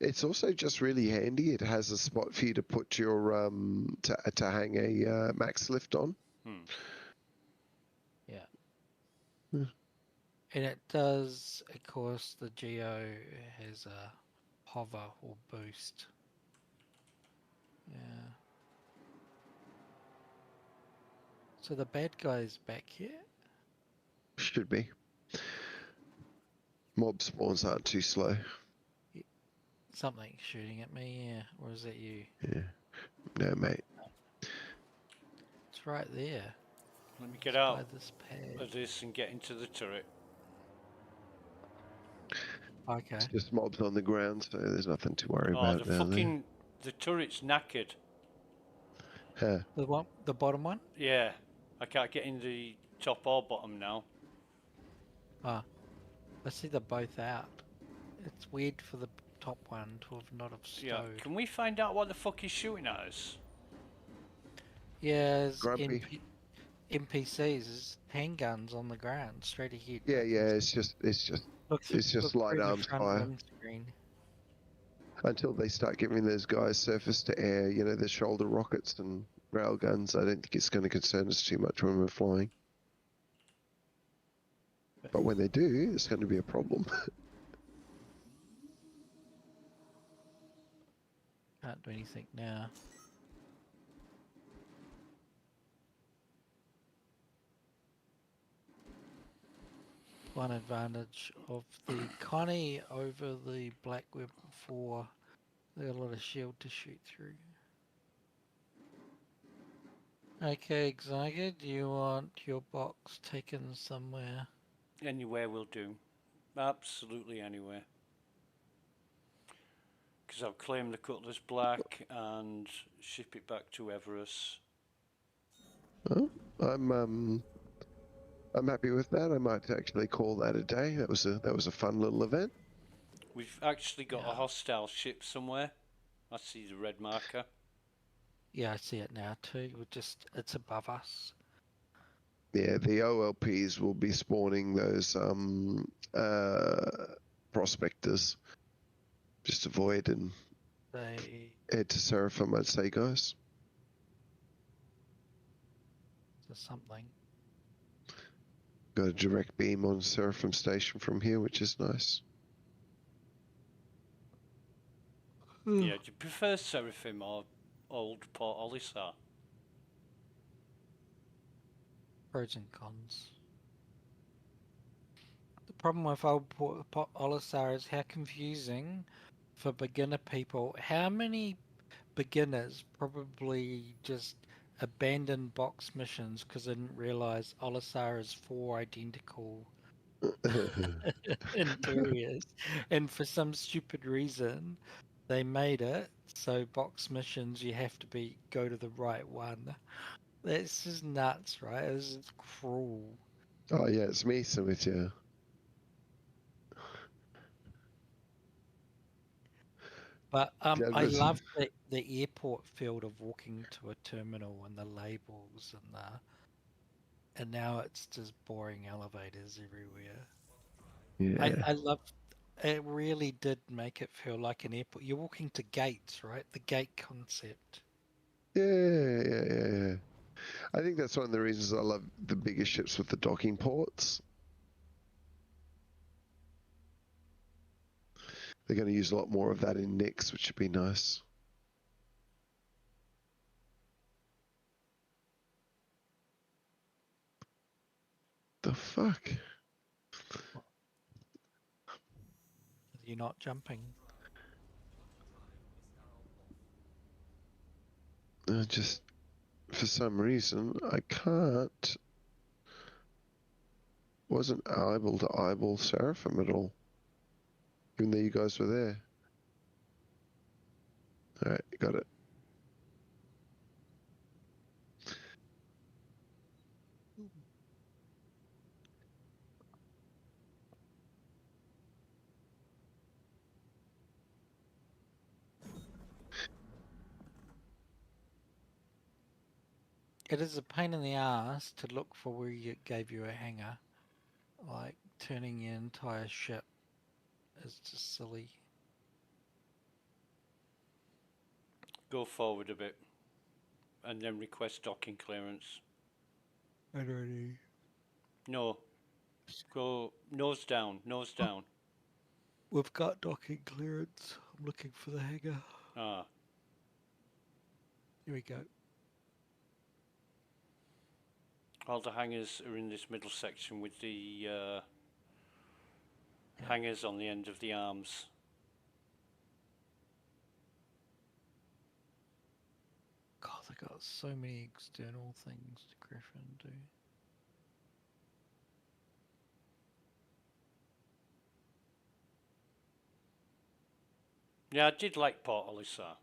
it's also just really handy. It has a spot for you to put your to hang a max lift on. Hmm. Yeah. Hmm. And it does, of course, the geo has a hover or boost. Yeah. So the bad guy's back here? Should be. Mob spawns aren't too slow. Something shooting at me, yeah. Or is that you? Yeah. No, mate. It's right there. Let me get It's by out this pad. of this and get into the turret. Okay. It's just mobs on the ground, so there's nothing to worry Oh, about down there. the turret's knackered. Huh. The bottom one? Yeah, I can't get in the top or bottom now. Ah, I see they're both out. It's weird for the top one to have not have Yeah, stowed. can we find out what the fuck he's shooting at us? Yeah, there's Grumpy. NPCs, there's handguns on the ground, straight ahead. Yeah, I can yeah. see. It's just light Through the arms front fire windscreen. until they start giving those guys surface to air. You know, the shoulder rockets and railguns, I don't think it's going to concern us too much when we're flying. But when they do, it's going to be a problem. Can't do anything now. One advantage of the Connie over the Black Web 4, they got a lot of shield to shoot through. Okay, Zyga, do you want your box taken somewhere? Anywhere will do. Absolutely anywhere. Because I'll claim the Cutlass Black and ship it back to Everest. Oh, I'm happy with that. I might actually call that a day. That was a fun little event. We've actually got a Yeah. hostile ship somewhere. I see the red marker. Yeah, I see it now too. It's above us. Yeah, the OLPs will be spawning those prospectors. Just avoid and They head to Seraphim, I'd say, guys. there's something. Got a direct beam on Seraphim Station from here, which is nice. Yeah, do you prefer Seraphim or old Port Olisar? Pros and cons. The problem with old Port Olisar is how confusing for beginner people. How many beginners probably just abandoned box missions because they didn't realize Olisar is 4 identical interiors, and for some stupid reason they made it so box missions you have to go to the right one. That's just nuts, right? It's just cruel. Oh yeah, it's me, so with you. But Yeah, I love the airport field of walking to a terminal and the labels and now it's just boring elevators everywhere. yeah, I love it. Really did make it feel like an airport. You're walking to gates, right? The gate concept. yeah. I think that's one of the reasons I love the bigger ships with the docking ports. They're going to use a lot more of that in Nix, which would be nice. The fuck? You're not jumping. Just for some reason I can't. Wasn't able to eyeball Seraphim at all, even though you guys were there. All right, got it. It is a pain in the ass to look for where you gave you a hangar. Like turning your entire ship is just silly. Go forward a bit and then request docking clearance. Already. No, go nose down, nose down. We've got docking clearance. I'm looking for the hangar. Ah, Here we go. all the hangars are in this middle section with the hangars on the end of the arms. God, they got so many external things to Griffin do. Yeah, I did like Port Olisar.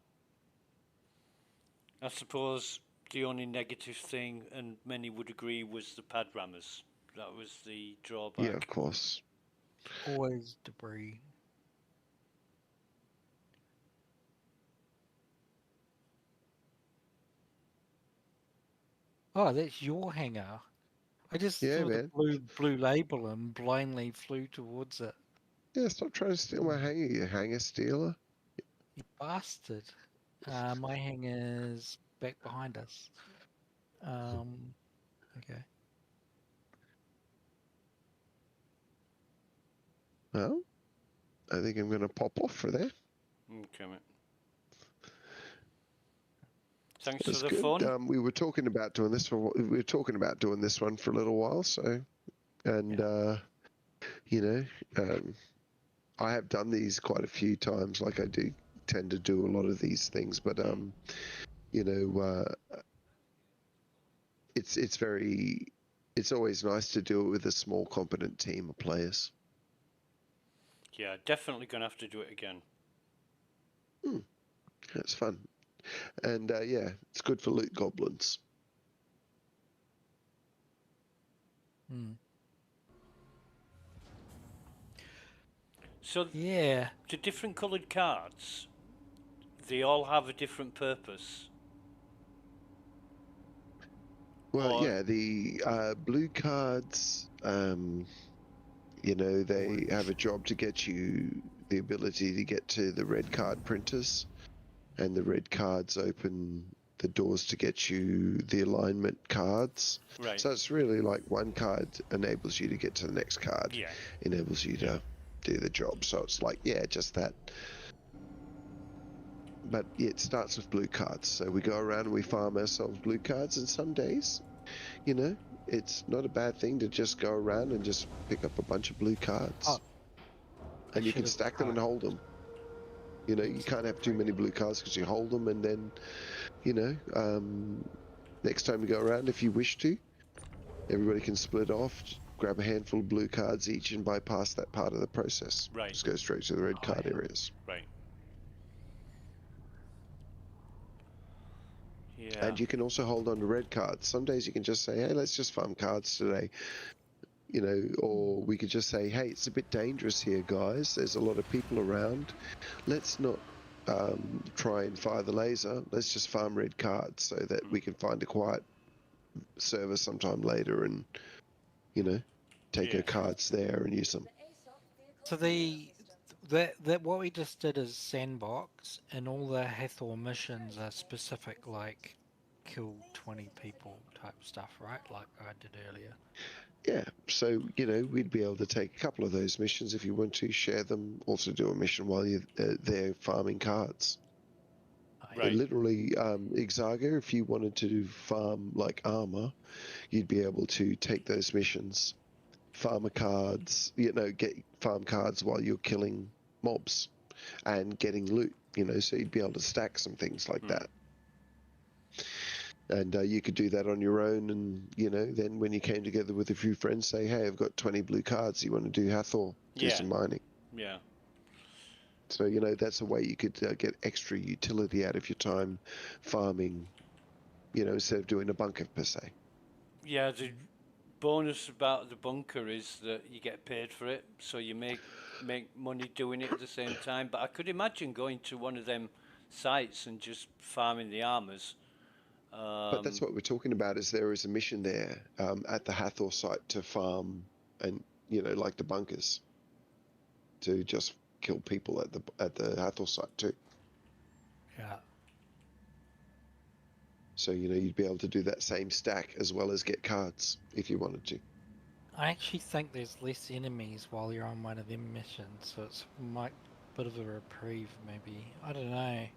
I suppose the only negative thing, and many would agree, was the pad rammers. That was the drawback. Yeah, of course. Always debris. Oh, that's your hangar. I just Yeah, saw the man. blue label and blindly flew towards it. Yeah, stop trying to steal my hangar, you hangar stealer. You bastard. My hangar's back behind us. Okay. Well, I think I'm going to pop off for there. Okay, mate. Thanks That's for the good. phone. We were talking about doing this one for a little while. So, and you know, I have done these quite a few times. Like I do tend to do a lot of these things, but you know, it's always nice to do it with a small, competent team of players. Yeah, definitely going to have to do it again. It's fun, and yeah, it's good for loot goblins. So Yeah. the different coloured cards, they all have a different purpose. Well, Or- yeah, the blue cards, you know, they have a job to get you the ability to get to the red card printers, and the red cards open the doors to get you the alignment cards. Right. So it's really like one card enables you to get to the next card, Yeah. enables you to do the job. So it's like, yeah, just that. But yeah, it starts with blue cards. So we go around and we farm ourselves blue cards, and some days, you know, it's not a bad thing to just go around and just pick up a bunch of blue cards. Oh, and you can stack them and hold them. You know, you can't have too many blue cards because you hold them, and then, you know, next time you go around, if you wish to, everybody can split off, grab a handful of blue cards each, and bypass that part of the process. Right. Just go straight to the red card areas. Right. Yeah. And you can also hold on to red cards. Some days you can just say, hey, let's just farm cards today. You know, or we could just say, hey, it's a bit dangerous here, guys. There's a lot of people around. Let's not try and fire the laser. Let's just farm red cards so that we can find a quiet server sometime later and, you know, take our cards there and use them. So that what we just did is sandbox, and all the Hathor missions are specific, like kill 20 people type stuff, right? Like I did earlier. Yeah, so, you know, we'd be able to take a couple of those missions if you want to, share them, also do a mission while you're there farming cards. Right. Literally, Exargo, if you wanted to farm like armor, you'd be able to take those missions, farmer cards, you know, get farm cards while you're killing mobs and getting loot, you know, so you'd be able to stack some things like that. And you could do that on your own, and, you know, then when you came together with a few friends, say, hey, I've got 20 blue cards, you want to do Hathor, do some mining. Yeah. So, you know, that's a way you could get extra utility out of your time farming, you know, instead of doing a bunker per se. Yeah, the bonus about the bunker is that you get paid for it, so you make money doing it at the same time. But I could imagine going to one of them sites and just farming the armors. But that's what we're talking about, is there is a mission there at the Hathor site to farm, and, you know, like the bunkers, to just kill people at the Hathor site too. Yeah. So, you know, you'd be able to do that same stack as well as get cards if you wanted to. I actually think there's less enemies while you're on one of them missions, so it's a bit of a reprieve, maybe. I don't know.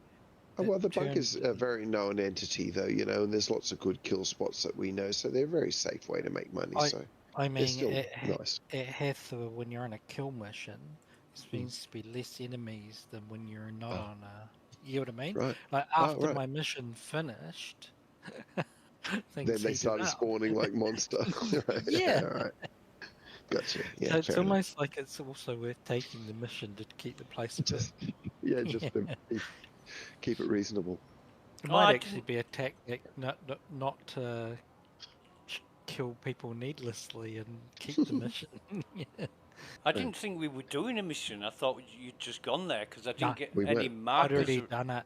Oh, well, the bunker's a very known entity, though, you know, and there's lots of good kill spots that we know, so they're a very safe way to make money. I mean, still nice. It Hathor, when you're on a kill mission, there seems to be less enemies than when you're not on a. You know what I mean? Right. Like after my mission finished, then they started spawning like monster. Right. Yeah. All right. Gotcha. Yeah. So it's almost like it's also worth taking the mission to keep the place a bit. To keep it reasonable. It might actually be a tactic not to kill people needlessly and keep the mission. I didn't think we were doing a mission. I thought you'd just gone there because I didn't get any markers. I'd already done it.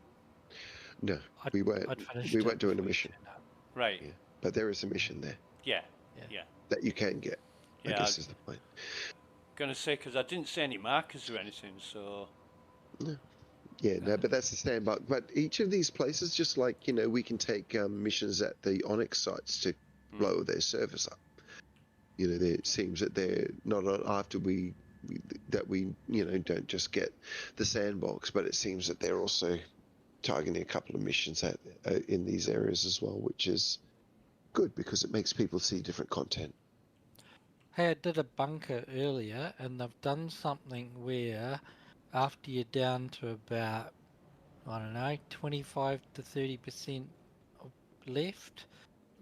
No, we weren't. We weren't doing a mission. Right. Yeah. But there is a mission there. Yeah. That you can get. I guess is the point. Gonna say, because I didn't see any markers or anything, so. No. Yeah, no, but that's the sandbox. But each of these places, just like, we can take missions at the Onyx sites to blow their service up. It seems that they're not after we don't just get the sandbox, but it seems that they're also targeting a couple of missions in these areas as well, which is good because it makes people see different content. Hey, I did a bunker earlier, and they've done something where after you're down to about, I don't know, 25 to 30% left,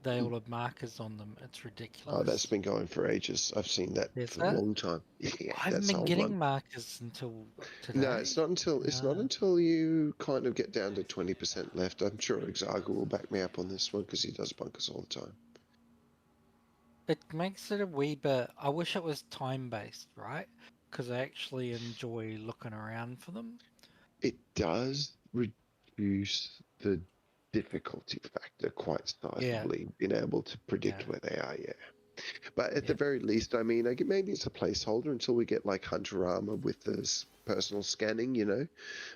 they all have markers on them. It's ridiculous. Oh, that's been going for ages. I've seen that Is for a it? long time. Yeah, I haven't that's the been whole getting run. markers until today. No, it's not until you kind of get down to 20% left. I'm sure Exarga will back me up on this one because he does bunkers all the time. It makes it a wee bit. I wish it was time-based, right? Because I actually enjoy looking around for them. It does reduce the difficulty factor quite sizably, being able to predict where they are, yeah. But at the very least, I mean, maybe it's a placeholder until we get like Hunter Armor with this personal scanning,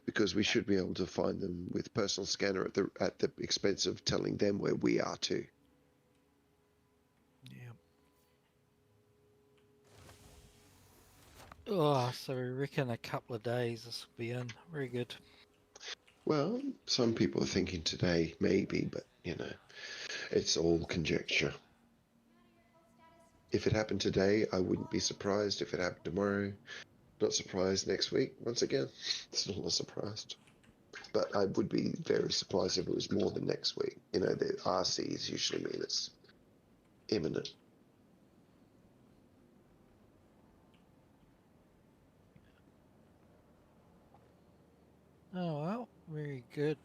because we should be able to find them with personal scanner at the expense of telling them where we are too. Yeah. Oh, so we reckon a couple of days this will be in. Very good. Well, some people are thinking today, maybe, but it's all conjecture. If it happened today, I wouldn't be surprised. If it happened tomorrow, not surprised next week. Once again, still not surprised. But I would be very surprised if it was more than next week. The RCs usually mean it's imminent. Oh, well, very good.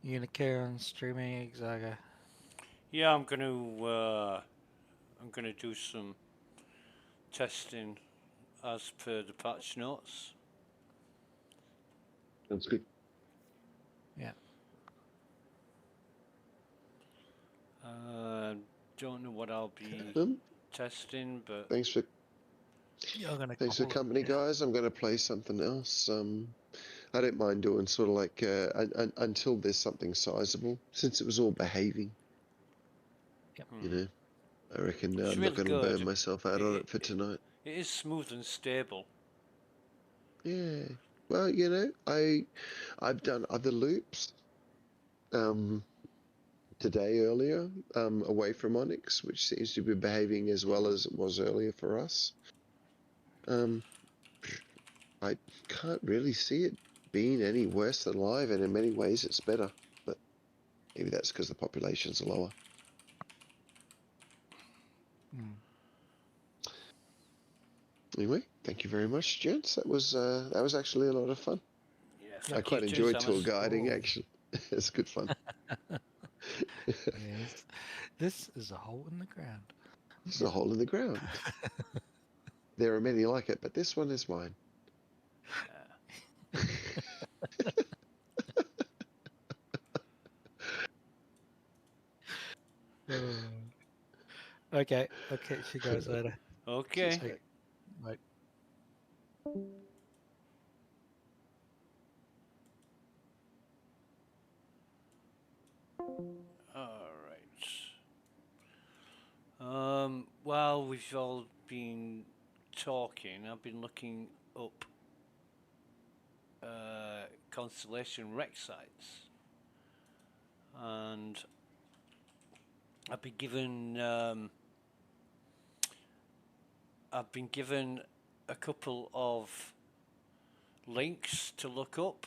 You gonna carry on streaming, Exaga? Yeah, I'm gonna do some testing as per the patch notes. That's good. Yeah. Don't know what I'll be testing, but Thanks for the company, guys. I'm going to play something else. I don't mind doing sort of like until there's something sizable, since it was all behaving. Yep. I reckon it's I'm really not going to burn myself out on it for tonight. It is smooth and stable. Yeah. Well, I've done other loops today earlier away from Onyx, which seems to be behaving as well as it was earlier for us. I can't really see it being any worse than live, and in many ways it's better, but maybe that's because the populations are lower. Anyway, thank you very much, gents. That was actually a lot of fun. Yeah, I quite enjoyed tour guiding, actually. It's good fun. Yes. This is a hole in the ground. This is a hole in the ground. There are many like it, but this one is mine. Okay, I'll catch you guys later. Okay. Okay. Bye. Alright. While we've all been talking, I've been looking up Constellation wreck sites. And I've been given a couple of links to look up,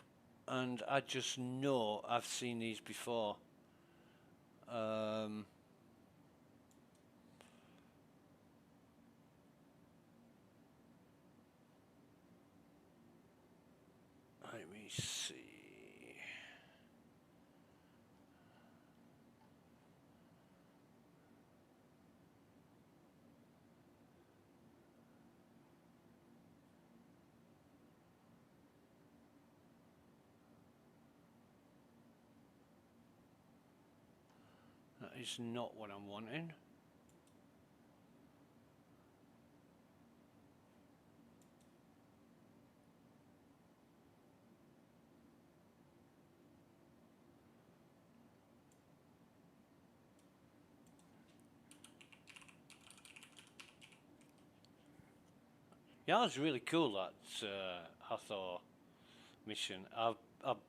and I just know I've seen these before. Let me see. That is not what I'm wanting. Yeah, that was really cool, that Hathor mission. I've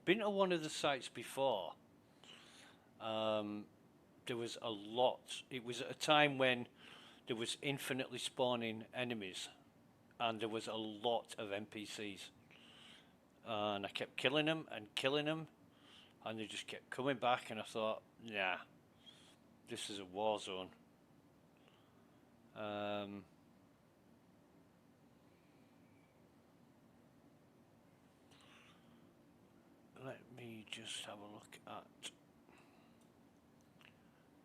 been to one of the sites before. There was a lot. It was at a time when there was infinitely spawning enemies, and there was a lot of NPCs. And I kept killing them, and they just kept coming back, and I thought, nah, this is a war zone. Let me just have a look at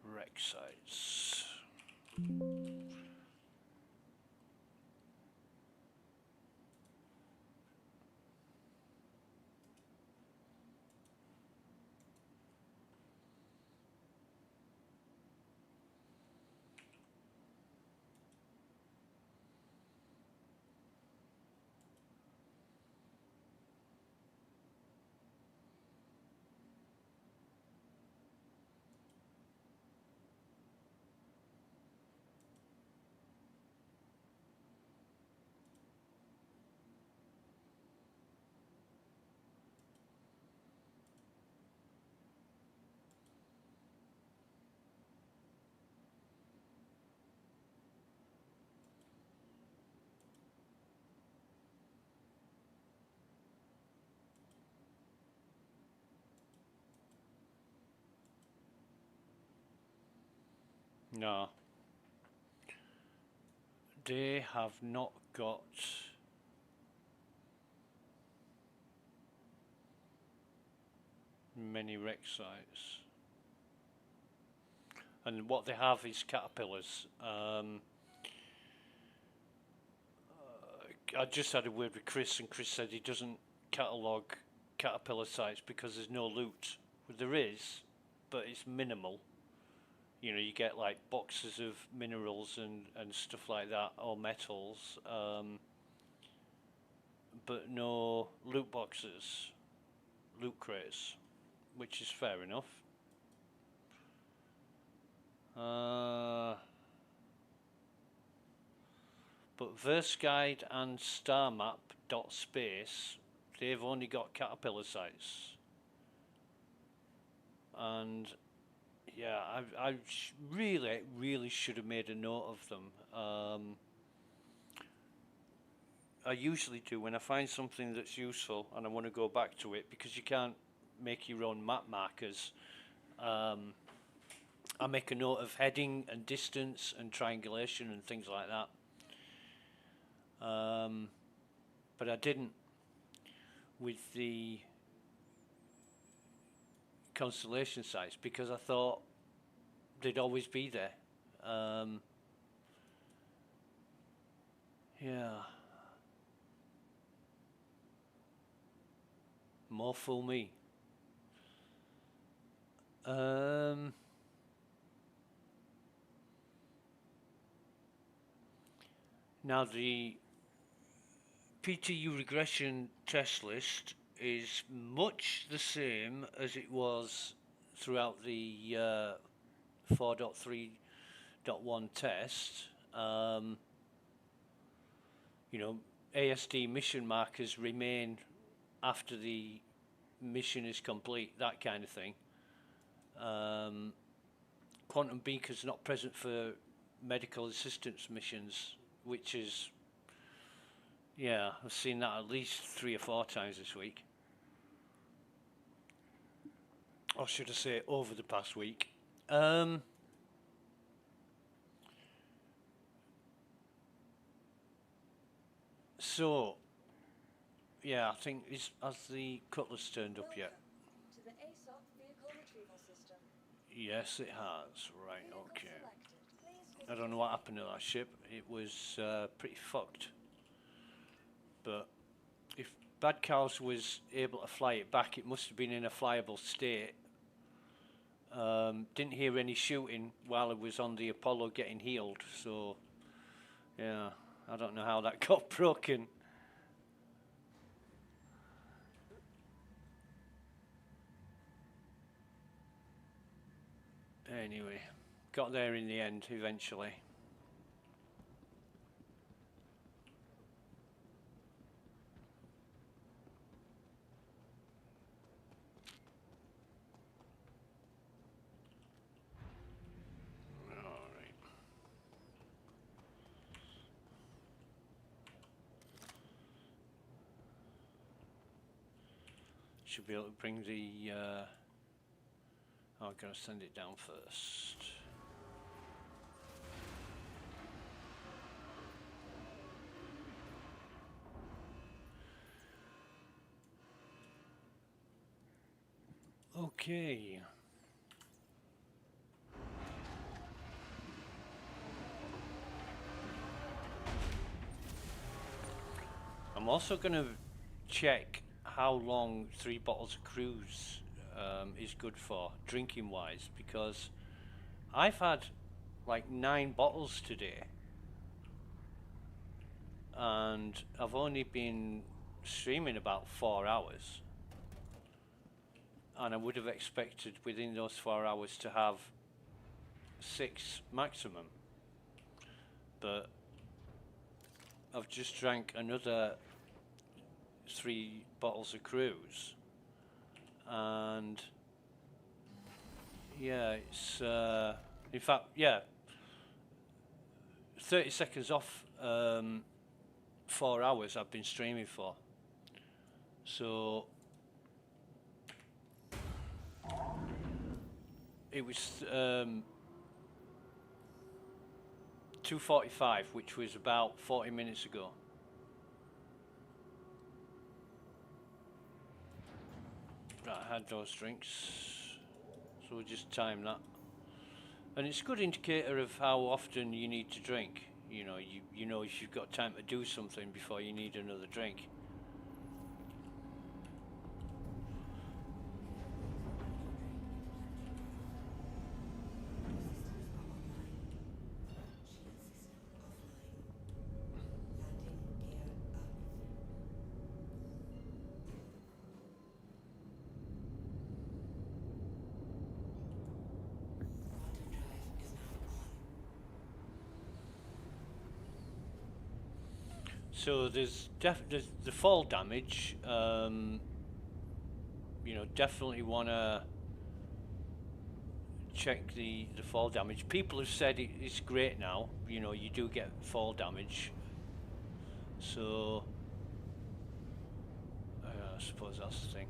rec sites. No, they have not got many rec sites. And what they have is caterpillars. I just had a word with Chris, and Chris said he doesn't catalogue caterpillar sites because there's no loot. Well, there is, but it's minimal. You know, you get like boxes of minerals and stuff like that, or metals, but no loot boxes, loot crates, which is fair enough. But VerseGuide and StarMap.space, they've only got caterpillar sites. And yeah, I really should have made a note of them. I usually do when I find something that's useful and I want to go back to it, because you can't make your own map markers. I make a note of heading and distance and triangulation and things like that. But I didn't with the constellation sites, because I thought they'd always be there. Yeah. More fool me. Now the PTU regression test list is much the same as it was throughout the 4.3.1 test. You know, ASD mission markers remain after the mission is complete, that kind of thing. Quantum beacon's not present for medical assistance missions, which is, yeah, I've seen that at least 3 or 4 times this week. Or should I say over the past week. So, yeah, I think has the Cutlass turned up yet? To the ASOP vehicle retrieval system. Yes, it has. Right, Vehicle okay. selected. Please I don't know what happened to that ship. It was pretty fucked. But if Bad Cows was able to fly it back, it must have been in a flyable state. Didn't hear any shooting while it was on the Apollo getting healed, so yeah, I don't know how that got broken. Anyway, got there in the end eventually. Should be able to bring the. Oh, I'm gonna send it down first. Okay. I'm also going to check how long 3 bottles of cruise is good for, drinking wise, because I've had like 9 bottles today, and I've only been streaming about 4 hours, and I would have expected within those 4 hours to have 6 maximum, but I've just drank another 3 bottles of cruise, and yeah, it's in fact, yeah, 30 seconds off 4 hours I've been streaming for. So it was 2:45, which was about 40 minutes ago. Right, I had those drinks, so we'll just time that. And it's a good indicator of how often you need to drink. You know, you know if you've got time to do something before you need another drink. So there's the fall damage. You know, definitely want to check the fall damage. People have said it's great now. You know, you do get fall damage. So I suppose that's the thing.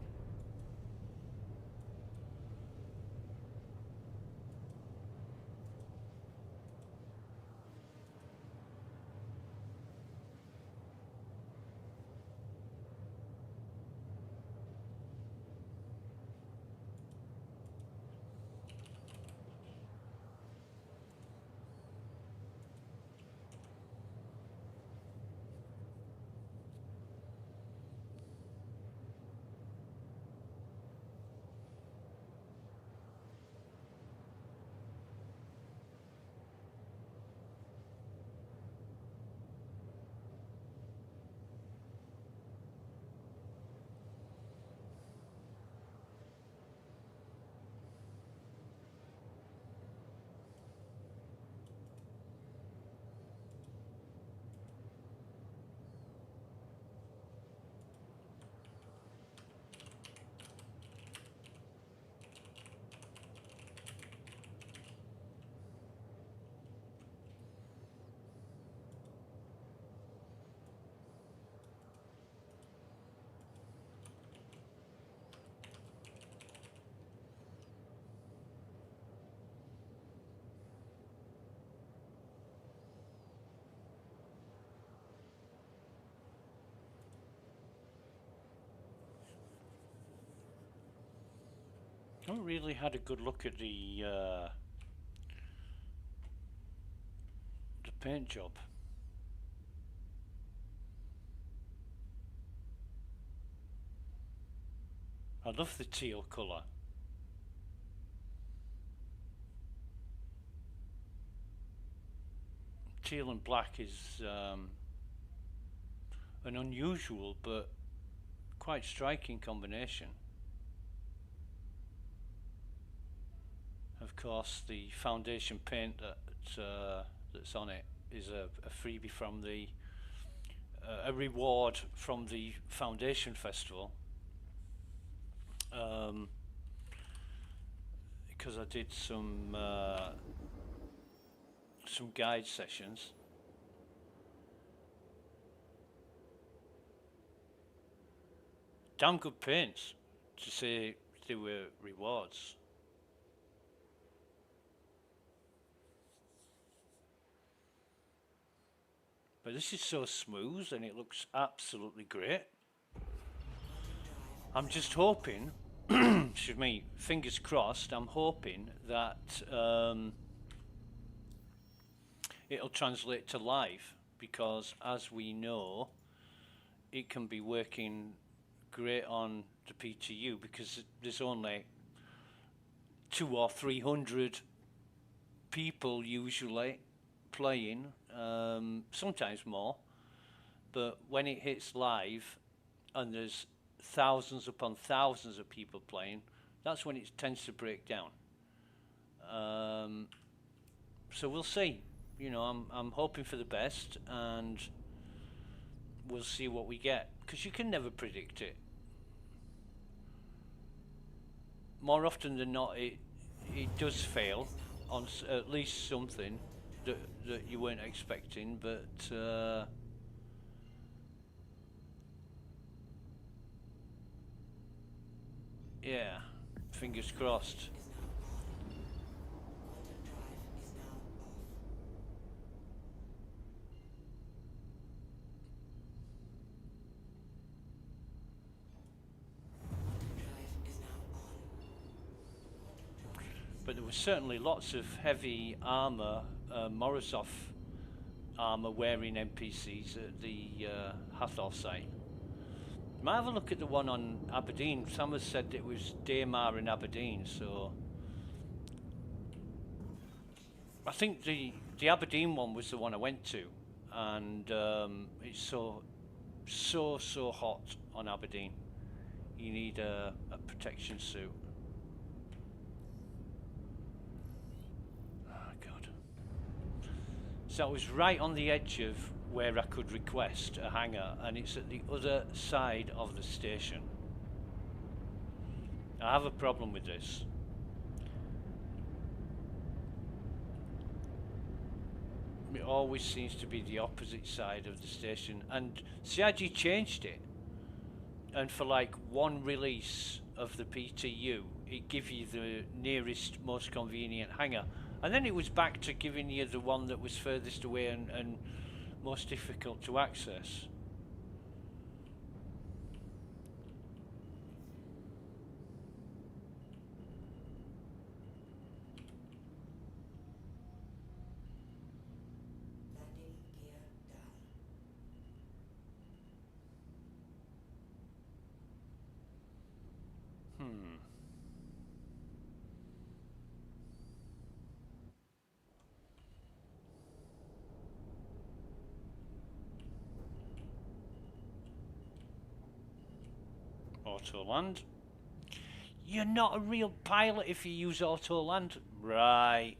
I haven't really had a good look at the paint job. I love the teal colour. Teal and black is an unusual but quite striking combination. Of course, the foundation paint that's on it is a freebie from the a reward from the foundation festival. Because I did some guide sessions. Damn good paints, to say there were rewards. But this is so smooth and it looks absolutely great. I'm just hoping, excuse me, fingers crossed, I'm hoping that it'll translate to live, because as we know, it can be working great on the PTU because there's only 200 or 300 people usually playing, sometimes more, but when it hits live and there's thousands upon thousands of people playing, that's when it tends to break down. So we'll see. You know, I'm hoping for the best, and we'll see what we get, because you can never predict it. More often than not, it does fail on at least something that you weren't expecting, but yeah, fingers crossed. But there was certainly lots of heavy armor, Morozov armor wearing NPCs at the Hathor site. Might have a look at the one on Aberdeen. Sam has said it was Daymar in Aberdeen, so I think the Aberdeen one was the one I went to, and it's so hot on Aberdeen. You need a protection suit. Oh God! So it was right on the edge of where I could request a hangar, and it's at the other side of the station. I have a problem with this. It always seems to be the opposite side of the station, and CIG changed it, and for like one release of the PTU it gives you the nearest, most convenient hangar, and then it was back to giving you the one that was furthest away and most difficult to access. Auto land. You're not a real pilot if you use auto land. Right.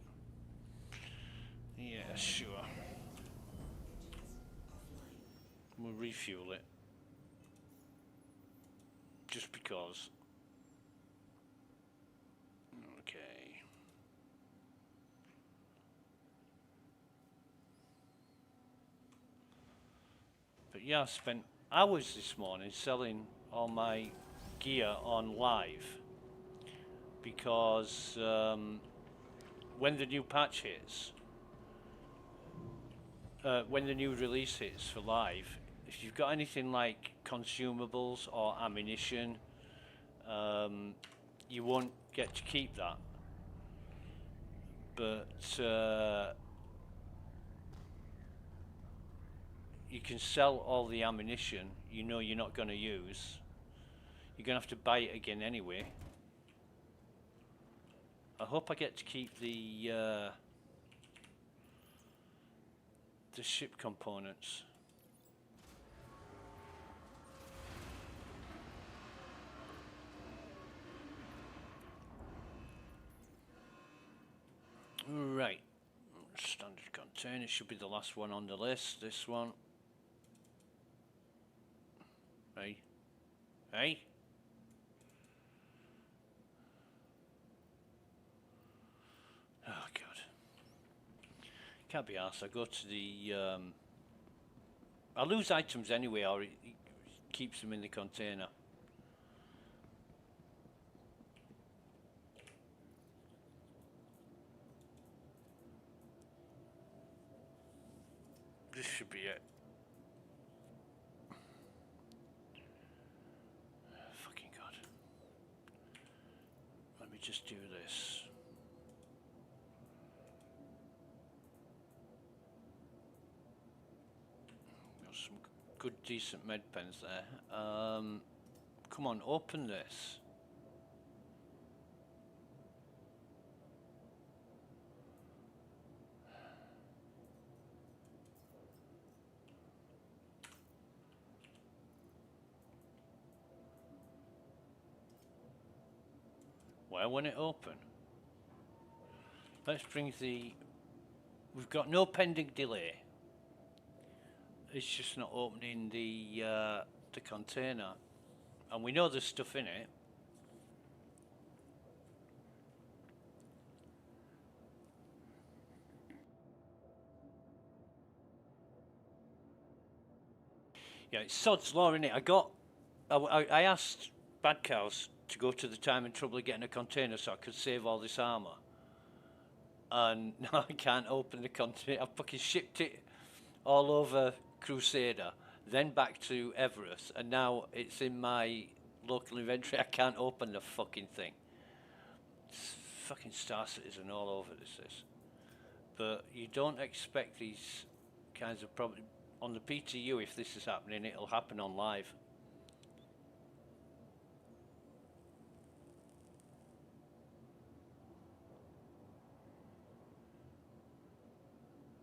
Yeah, sure. We'll refuel it. Just because. Okay. But yeah, I spent hours this morning selling all my gear on live, because when the new patch hits, when the new release hits for live, if you've got anything like consumables or ammunition, you won't get to keep that. But you can sell all the ammunition you know you're not going to use. You're going to have to buy it again anyway. I hope I get to keep the ship components. Right, standard container should be the last one on the list. This one. Hey, hey. Oh God, can't be arsed. I go to the. I lose items anyway, or it keeps them in the container. This should be it. Fucking God. Let me just do this. Got some good, decent med pens there. Come on, open this. Why won't it open? Let's bring the... We've got no pending delay. It's just not opening the container. And we know there's stuff in it. Yeah, it's sod's law, innit? I asked Bad Cows to go to the time and trouble of getting a container so I could save all this armour. And now I can't open the container. I've fucking shipped it all over Crusader, then back to Everest, and now it's in my local inventory. I can't open the fucking thing. It's fucking Star Citizen all over this. But you don't expect these kinds of problems. On the PTU, if this is happening, it'll happen on live.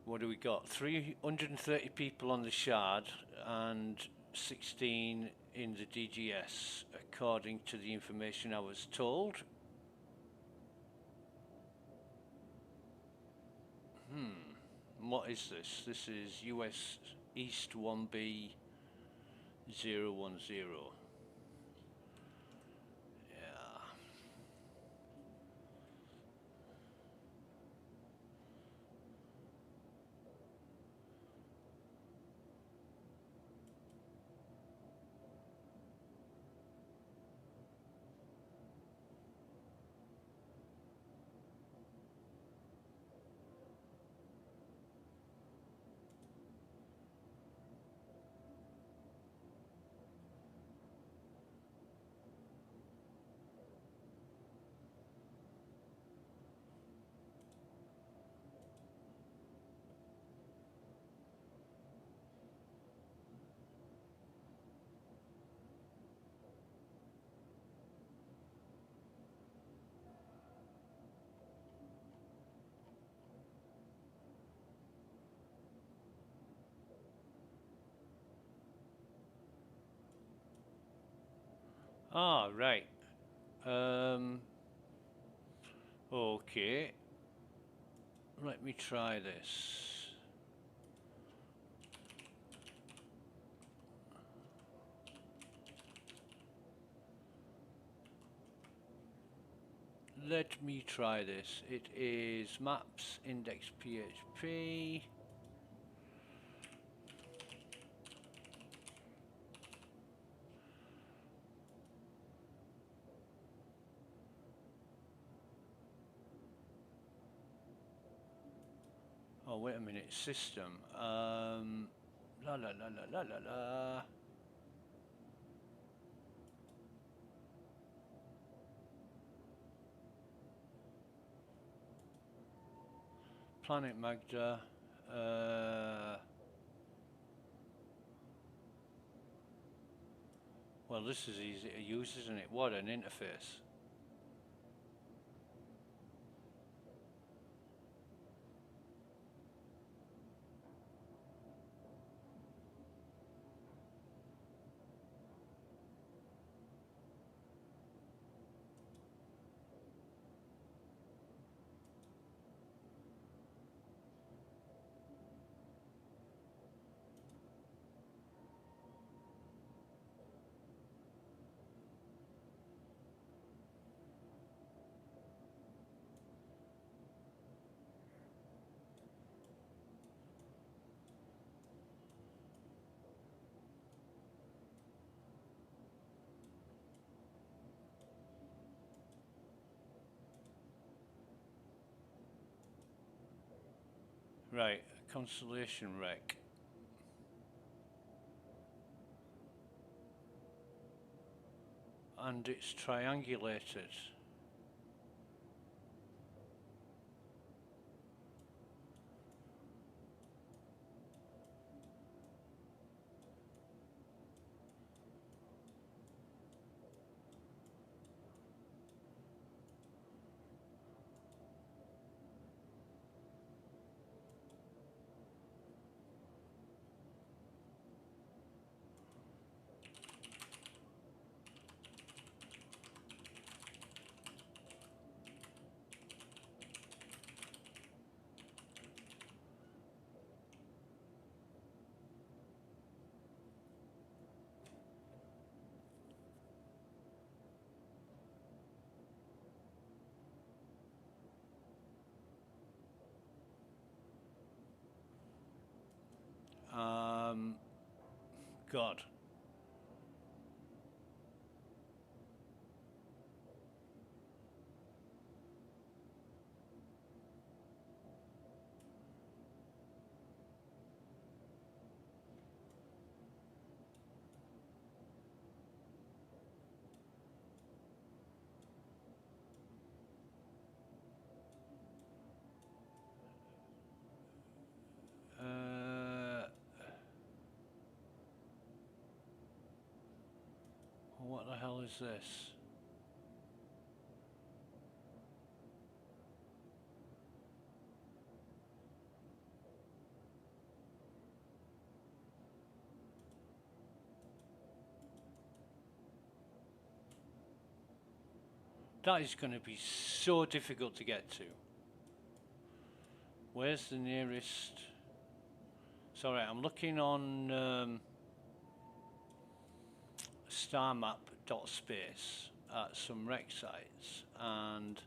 What do we got? 330 people on the Shard and 16 in the DGS, according to the information I was told. What is this? This is US East 1B 010. Yeah. Ah, right. Okay. Let me try this. Let me try this. It is maps index PHP. Oh, wait a minute. System. La la la la la la la. Planet Magda. Well, this is easy to use, isn't it? What an interface. Right, Constellation Wreck. and it's triangulated. God. What the hell is this? That is going to be so difficult to get to. Where's the nearest? Sorry, I'm looking on starmap.space at some rec sites, and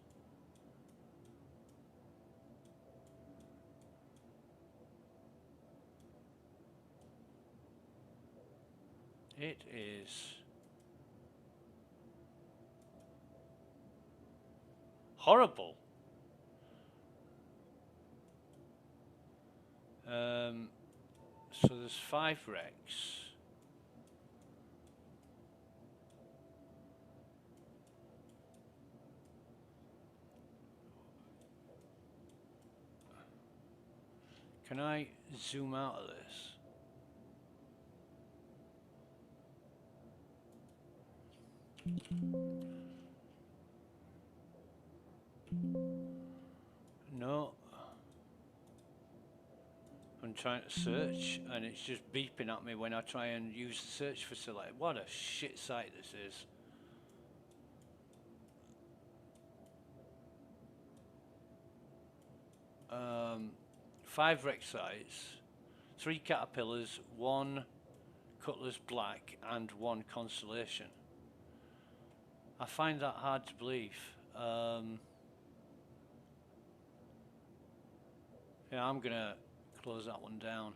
it is horrible. So there's 5 wrecks. Can I zoom out of this? No. I'm trying to search and it's just beeping at me when I try and use the search facility. What a shit site this is. 5 wreck sites, 3 caterpillars, 1 cutlass black and 1 constellation. I find that hard to believe. Yeah, I'm gonna close that one down.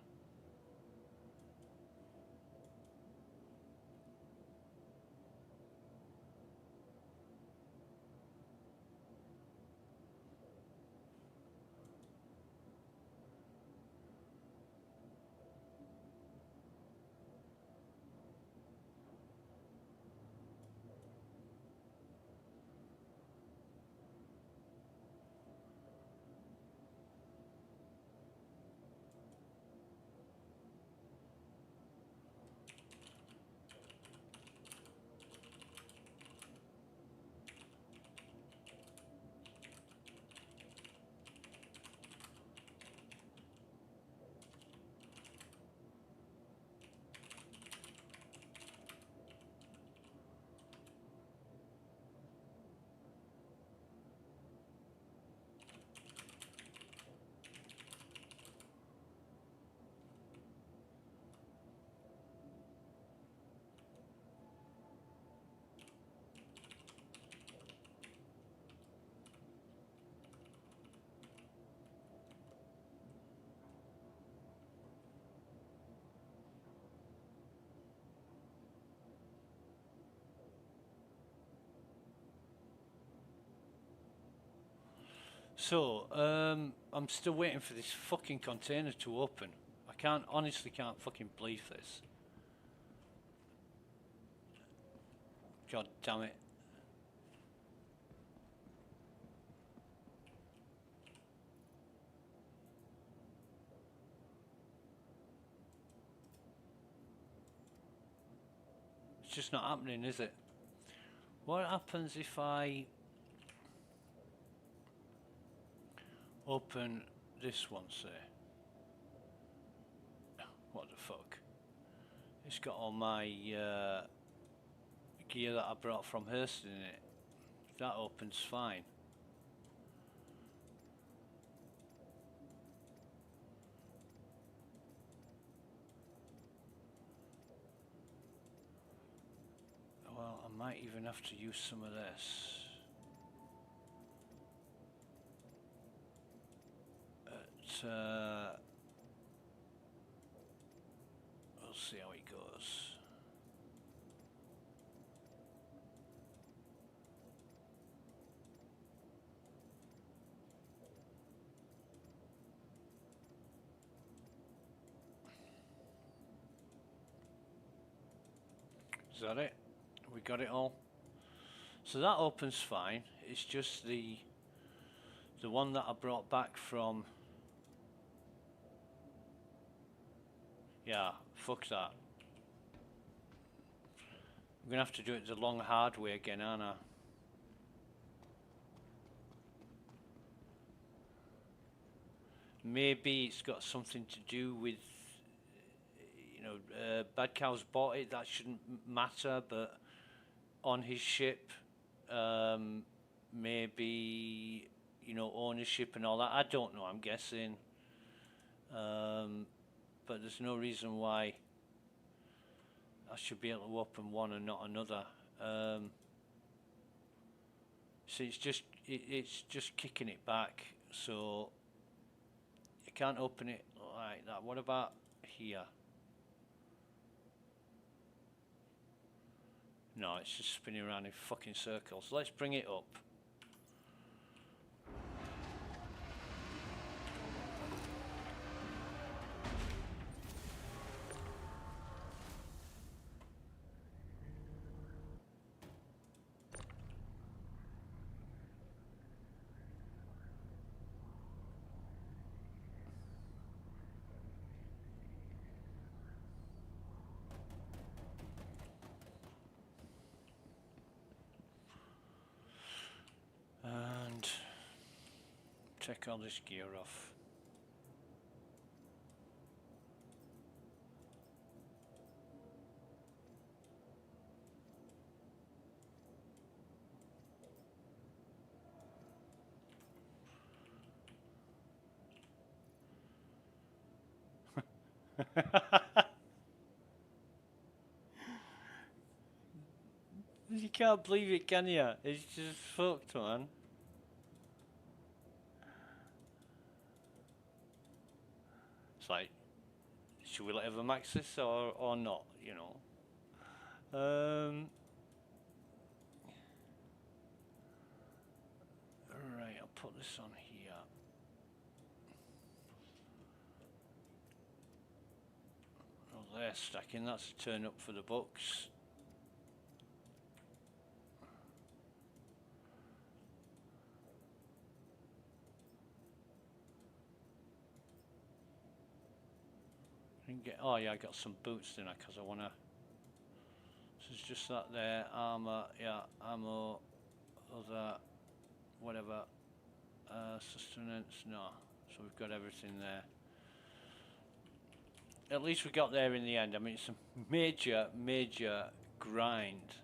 So, I'm still waiting for this fucking container to open. I honestly can't fucking believe this. God damn it. It's just not happening, is it? What happens if I open this one, say? What the fuck? It's got all my gear that I brought from Hurston in it. That opens fine. Well, I might even have to use some of this. We'll see how it goes. Is that it? We got it all? So that opens fine. It's just the one that I brought back from... Yeah, fuck that. I'm gonna have to do it the long hard way again, aren't I? Maybe it's got something to do with, you know, Bad Cow's bought it, that shouldn't matter, but on his ship, maybe, you know, ownership and all that. I don't know, I'm guessing. But there's no reason why I should be able to open one and not another. So it's just kicking it back, so you can't open it like that. What about here? No, it's just spinning around in fucking circles. Let's bring it up. And take all this gear off. You can't believe it, can you? It's just fucked, man. It's like, should we let him max this or not, you know? Right, I'll put this on here. Oh, they're stacking, that's a turn up for the books. Oh yeah, I got some boots, didn't I? Because I want to... So it's just that there, armor, yeah, ammo, other, whatever, sustenance, no. So we've got everything there. At least we got there in the end. I mean, it's a major, major grind,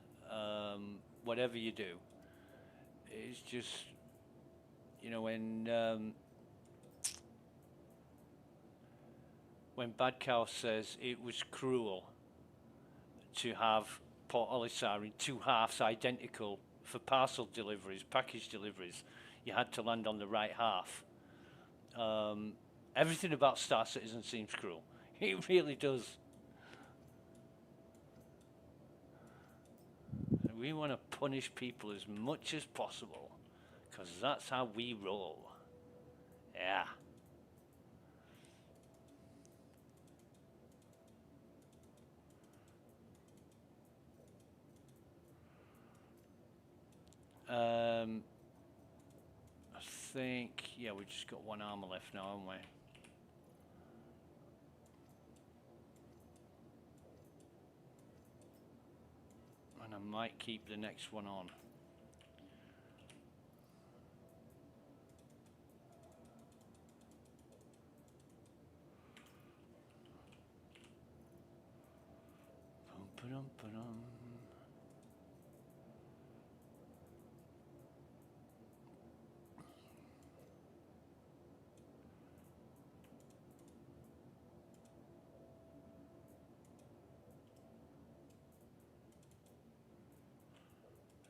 whatever you do. It's just, you know, when Bad Cow says it was cruel to have Port Olisar in two halves identical for parcel deliveries, package deliveries, you had to land on the right half. Everything about Star Citizen seems cruel. It really does. We want to punish people as much as possible, because that's how we roll. Yeah. I think, yeah, we've just got one armor left now, haven't we? And I might keep the next one on. Bum-ba-dum-ba-dum.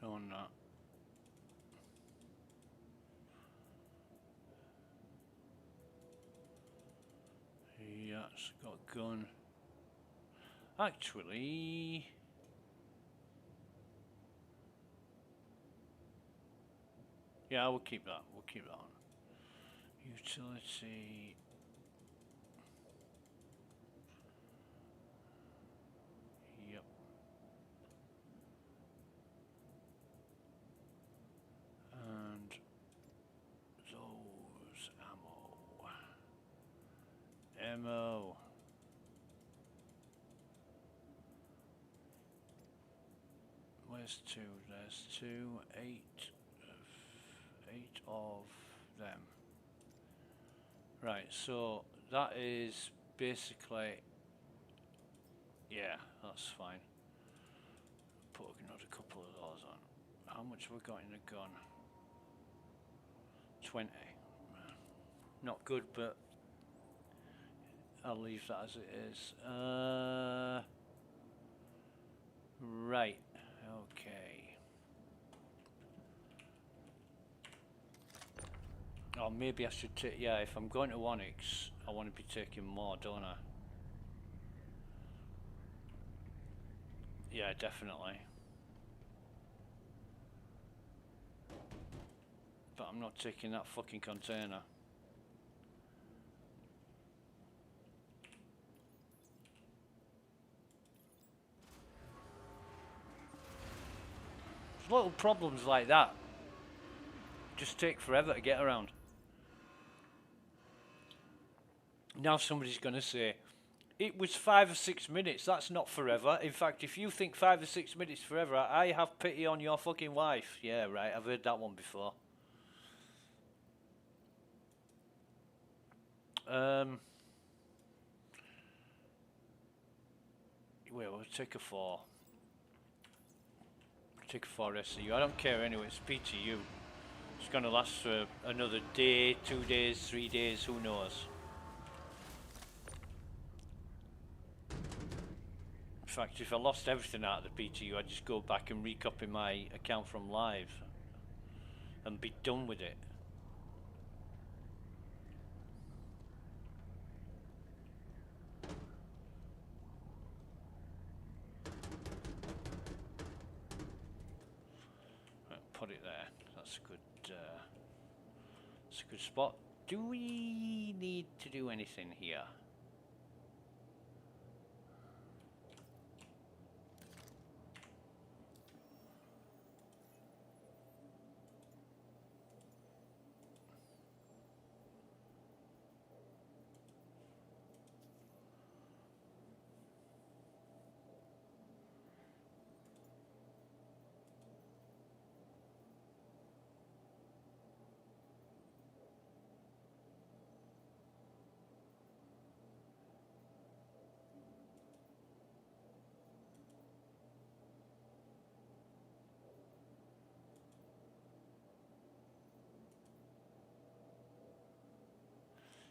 Oh no. Yeah, it's got a gun. Actually, yeah, we'll keep that. We'll keep that on. Utility. Yep. And those ammo. Where's two? There's two. Eight of them. Right, so that is basically, yeah, that's fine. Put another couple of those on. How much have we got in the gun? 20. Not good, but I'll leave that as it is. Right, okay. Oh, maybe I should take, yeah, if I'm going to Onyx, I want to be taking more, don't I? Yeah, definitely. But I'm not taking that fucking container. Little problems like that just take forever to get around. Now somebody's going to say, it was 5 or 6 minutes, that's not forever. In fact, if you think 5 or 6 minutes forever, I have pity on your fucking wife. Yeah, right, I've heard that one before. Wait, we'll take a 4. Take a 4 SCU. I don't care anyway, it's PTU. It's going to last for another day, 2 days, 3 days, who knows. In fact, if I lost everything out of the PTU, I'd just go back and recopy my account from live and be done with it. Right, put it there. That's a good spot. Do we need to do anything here?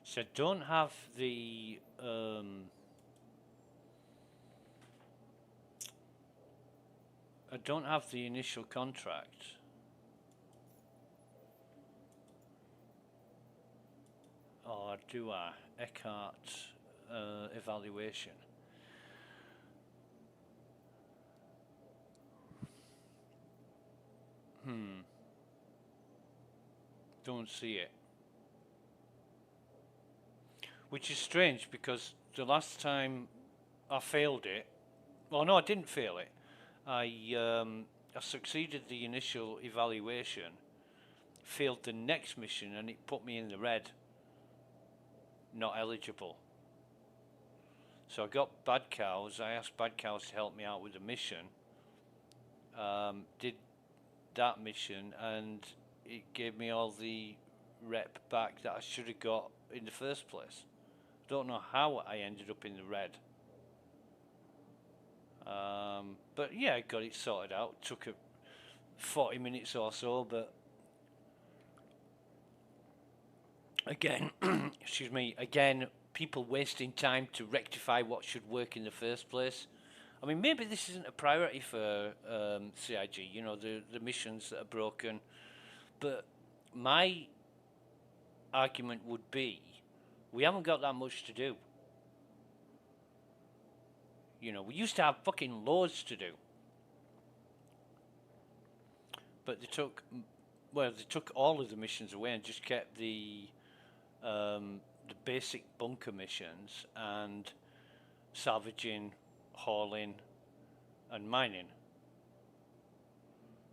So don't have the I don't have the initial contract. Or do I? Eckhart evaluation. Don't see it. Which is strange because the last time I failed it, well, no, I didn't fail it. I I succeeded the initial evaluation, failed the next mission, and it put me in the red. Not eligible. So I got Bad Cows. I asked Bad Cows to help me out with the mission. Did that mission, and it gave me all the rep back that I should have got in the first place. Don't know how I ended up in the red. But yeah, I got it sorted out. Took 40 minutes or so, but again, excuse me, again, people wasting time to rectify what should work in the first place. I mean, maybe this isn't a priority for CIG, you know, the missions that are broken. But my argument would be, we haven't got that much to do. You know, we used to have fucking loads to do. But they took all of the missions away and just kept the basic bunker missions and salvaging, hauling, and mining.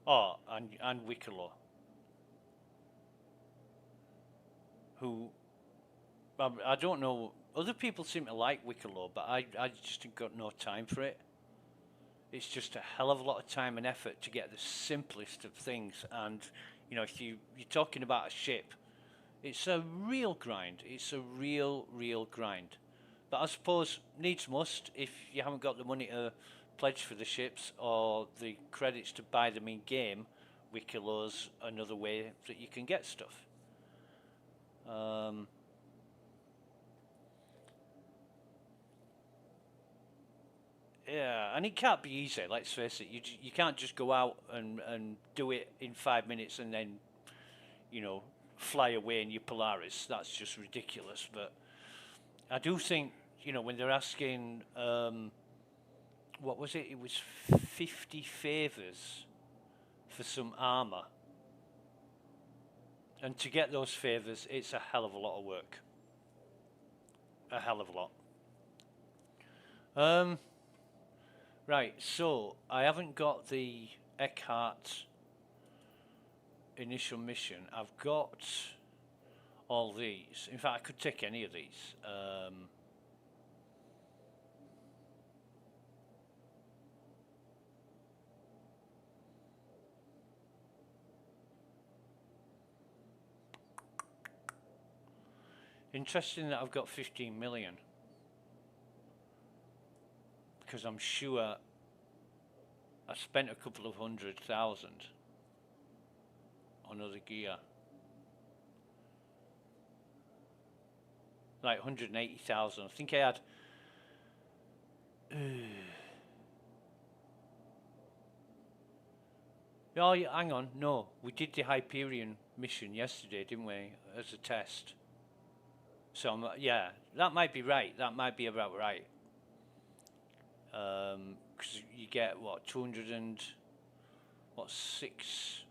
Oh, and Wicklow, who I don't know. Other people seem to like Wicklow, but I just ain't got no time for it. It's just a hell of a lot of time and effort to get the simplest of things. And you know, if you're talking about a ship, it's a real grind. It's a real grind. But I suppose needs must, if you haven't got the money to pledge for the ships or the credits to buy them in game, Wikilow's another way that you can get stuff. Yeah, and it can't be easy. Let's face it. You can't just go out and do it in 5 minutes and then, you know, fly away in your Polaris. That's just ridiculous. But I do think, you know, when they're asking, what was it? It was 50 favors for some armor. And to get those favors, it's a hell of a lot of work. A hell of a lot. Right, so I haven't got the Eckhart initial mission. I've got all these. In fact, I could take any of these. Interesting that I've got 15 million. Because I'm sure I spent a couple of 100,000 on other gear. Like 180,000. I think I had... Oh, yeah, hang on. No, we did the Hyperion mission yesterday, didn't we? As a test. So, yeah, that might be right. That might be about right. Because you get, what, 200 and... What, 6...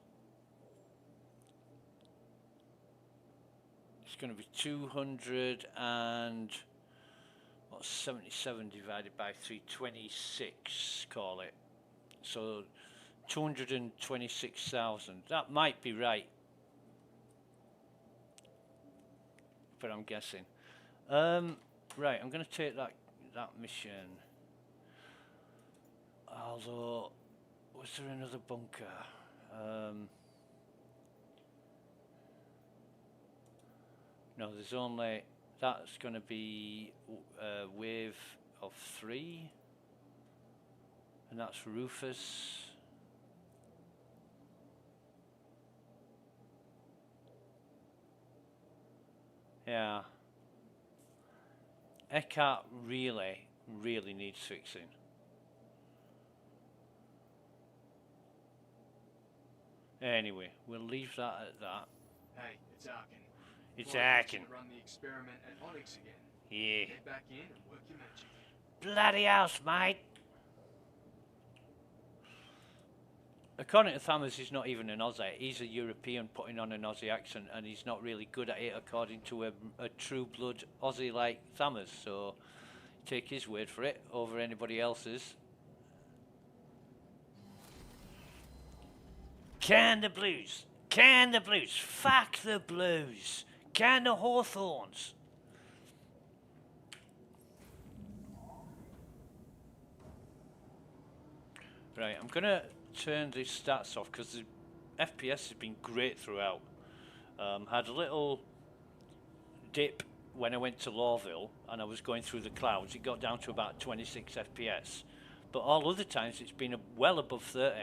It's going to be 200 and... What's 77 divided by 326, call it. So, 226,000. That might be right. But I'm guessing. Right, I'm going to take that mission. Although, was there another bunker? No, there's only... That's going to be a wave of 3. And that's Rufus. Yeah. Eckhart really needs fixing. Anyway, we'll leave that at that. Hey, it's Arkin. It's Thought I'd let you Arkin. Run the experiment at Onyx again. Yeah. Get back in and work your magic. Bloody house, mate. According to Thammers, he's not even an Aussie. He's a European putting on an Aussie accent, and he's not really good at it according to a true blood Aussie like Thammers. So take his word for it over anybody else's. Can the Blues. Can the Blues. Fuck the Blues. Can the Hawthorns. Right, I'm going to turn the stats off because the FPS has been great throughout. Had a little dip when I went to Lawville and I was going through the clouds. It got down to about 26 FPS. But all other times it's been well above 30.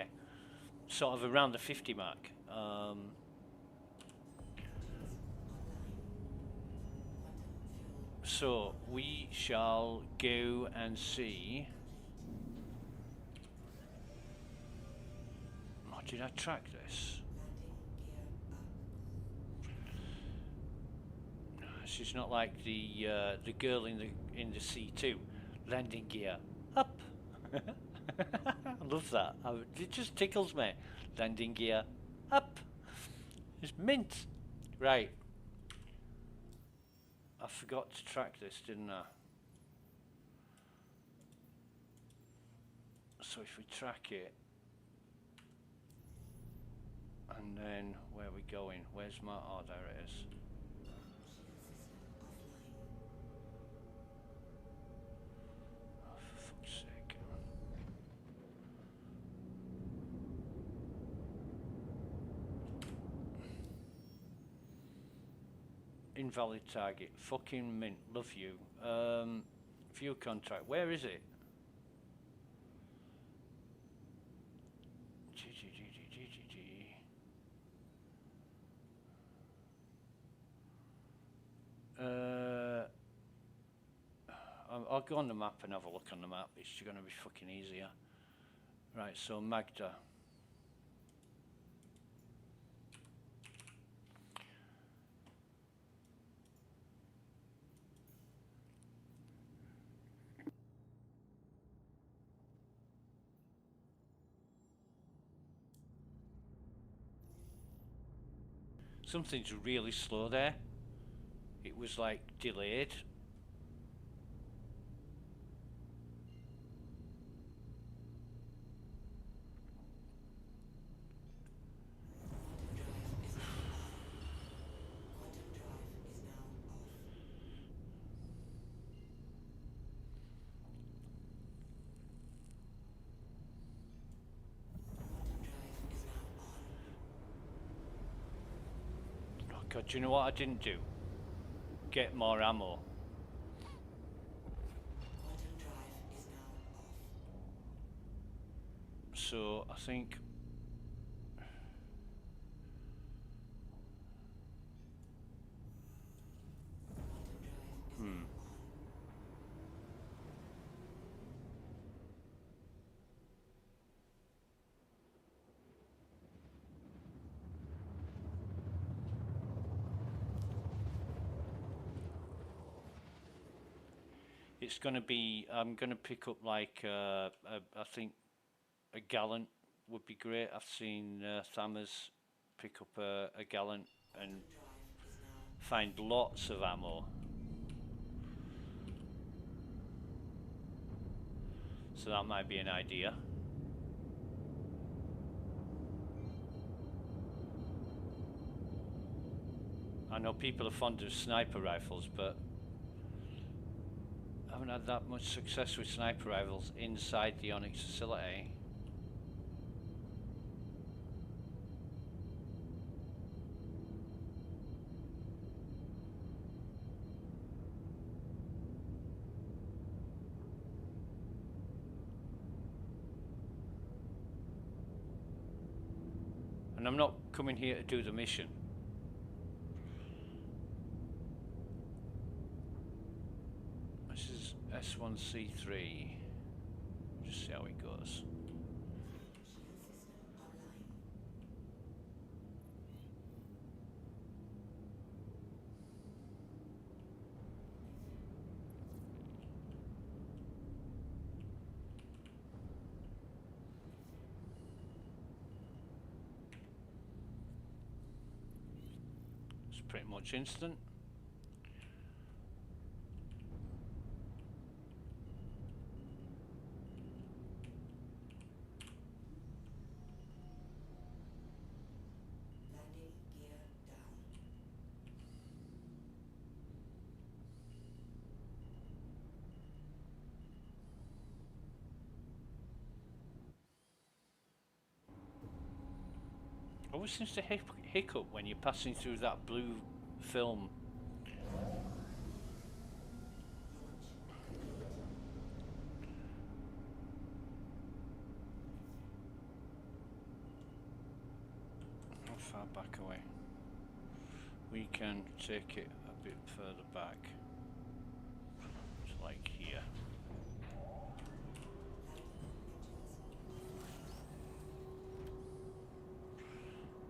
Sort of around the 50 mark. So we shall go and see. Oh, did I track this? No, this is not like the girl in the C2. Landing gear up. I love that. It just tickles me. Landing gear up. It's mint. Right. I forgot to track this, didn't I? So if we track it, and then where are we going? Where's my... Oh, there it is. Oh, for fuck's sake. Invalid target. Fucking mint. Love you. View contract. Where is it? I'll go on the map and have a look on the map. It's going to be fucking easier. Right, so Magda. Something's really slow there. It was like delayed. God, do you know what I didn't do? Get more ammo. So I think it's going to be, I'm going to pick up like, I think a gallant would be great. I've seen Thammers pick up a gallant and find lots of ammo. So that might be an idea. I know people are fond of sniper rifles, but I haven't had that much success with sniper rifles inside the Onyx facility. And I'm not coming here to do the mission. This is S1C3. Just see how it goes. It's pretty much instant. Always seems to hiccup when you're passing through that blue film. How far back away? We can take it a bit further back. It's like here.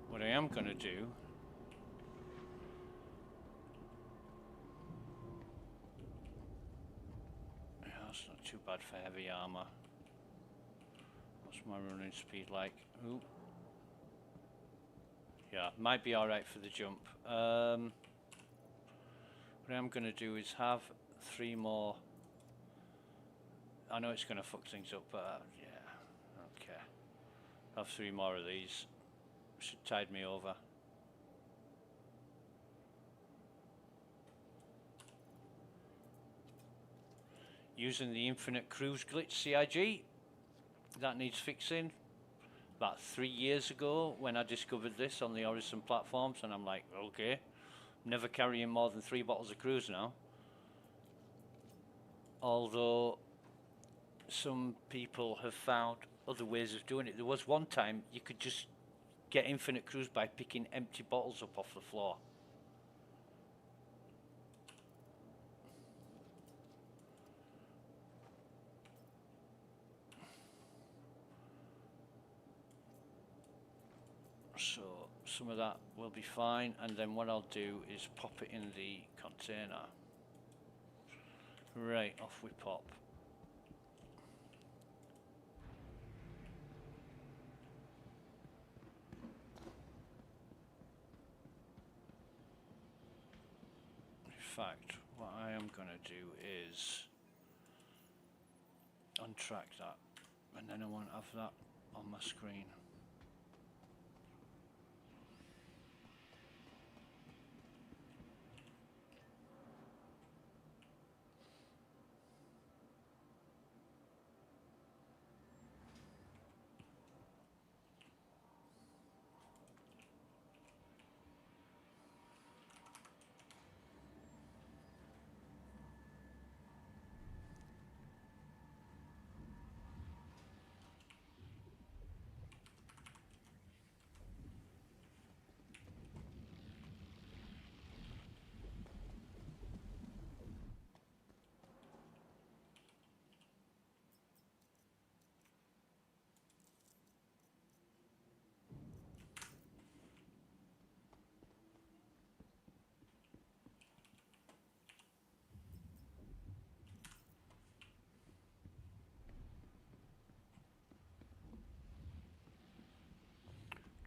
What I am going to do that's not too bad for heavy armor. What's my running speed like? Ooh. Yeah, might be alright for the jump. What I'm going to do is have 3 more. I know it's going to fuck things up, but yeah, okay. Have 3 more of these. Should tide me over. Using the infinite cruise glitch CIG. That needs fixing. About 3 years ago when I discovered this on the Horizon platforms, and I'm like, okay, I'm never carrying more than 3 bottles of cruise now. Although some people have found other ways of doing it. There was one time you could just get infinite cruise by picking empty bottles up off the floor. So some of that will be fine, and then what I'll do is pop it in the container. Right, off we pop. In fact, what I am going to do is untrack that, and then I won't have that on my screen.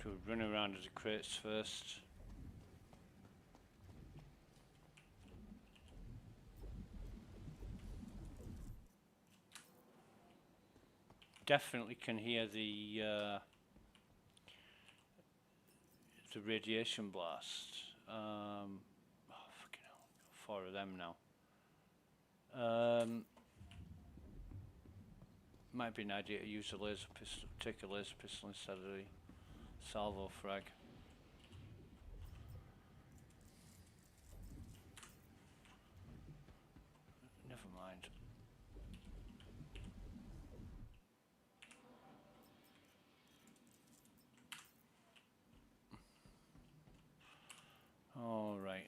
To run around to the crates first. Definitely can hear the radiation blast. Oh fucking hell! 4 of them now. Might be an idea to use a laser pistol. Take a laser pistol instead of the salvo frag. Never mind. All right.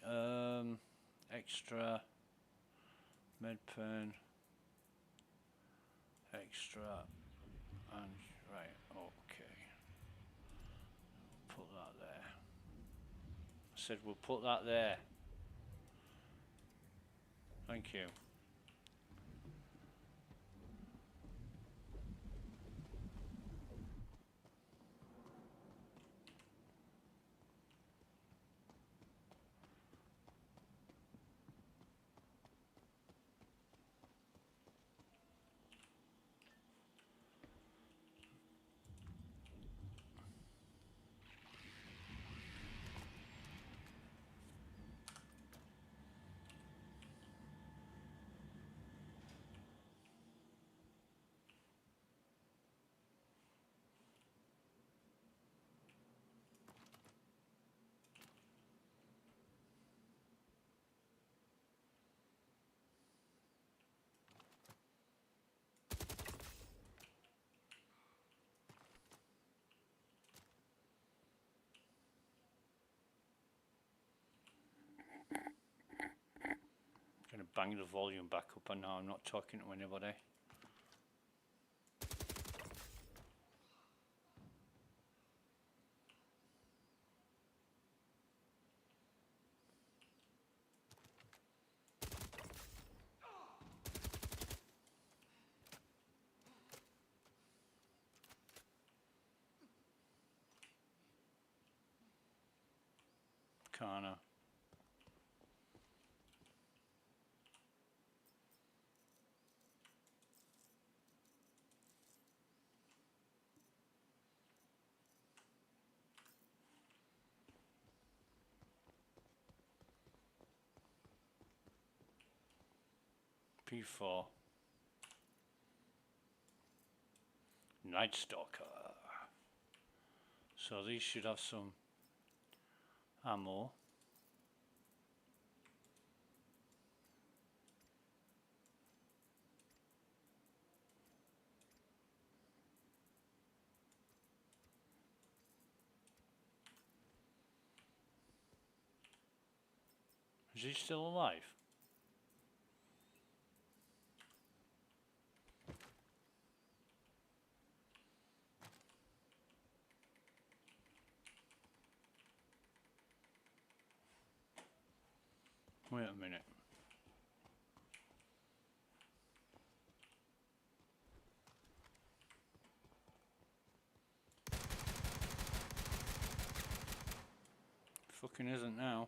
Extra med pen. Extra and right. Okay. Put that there. I said we'll put that there. Thank you. bang the volume back up, and now I'm not talking to anybody. Kinda. P4. Night Stalker. So these should have some ammo. Is he still alive? Wait a minute. Fucking isn't now.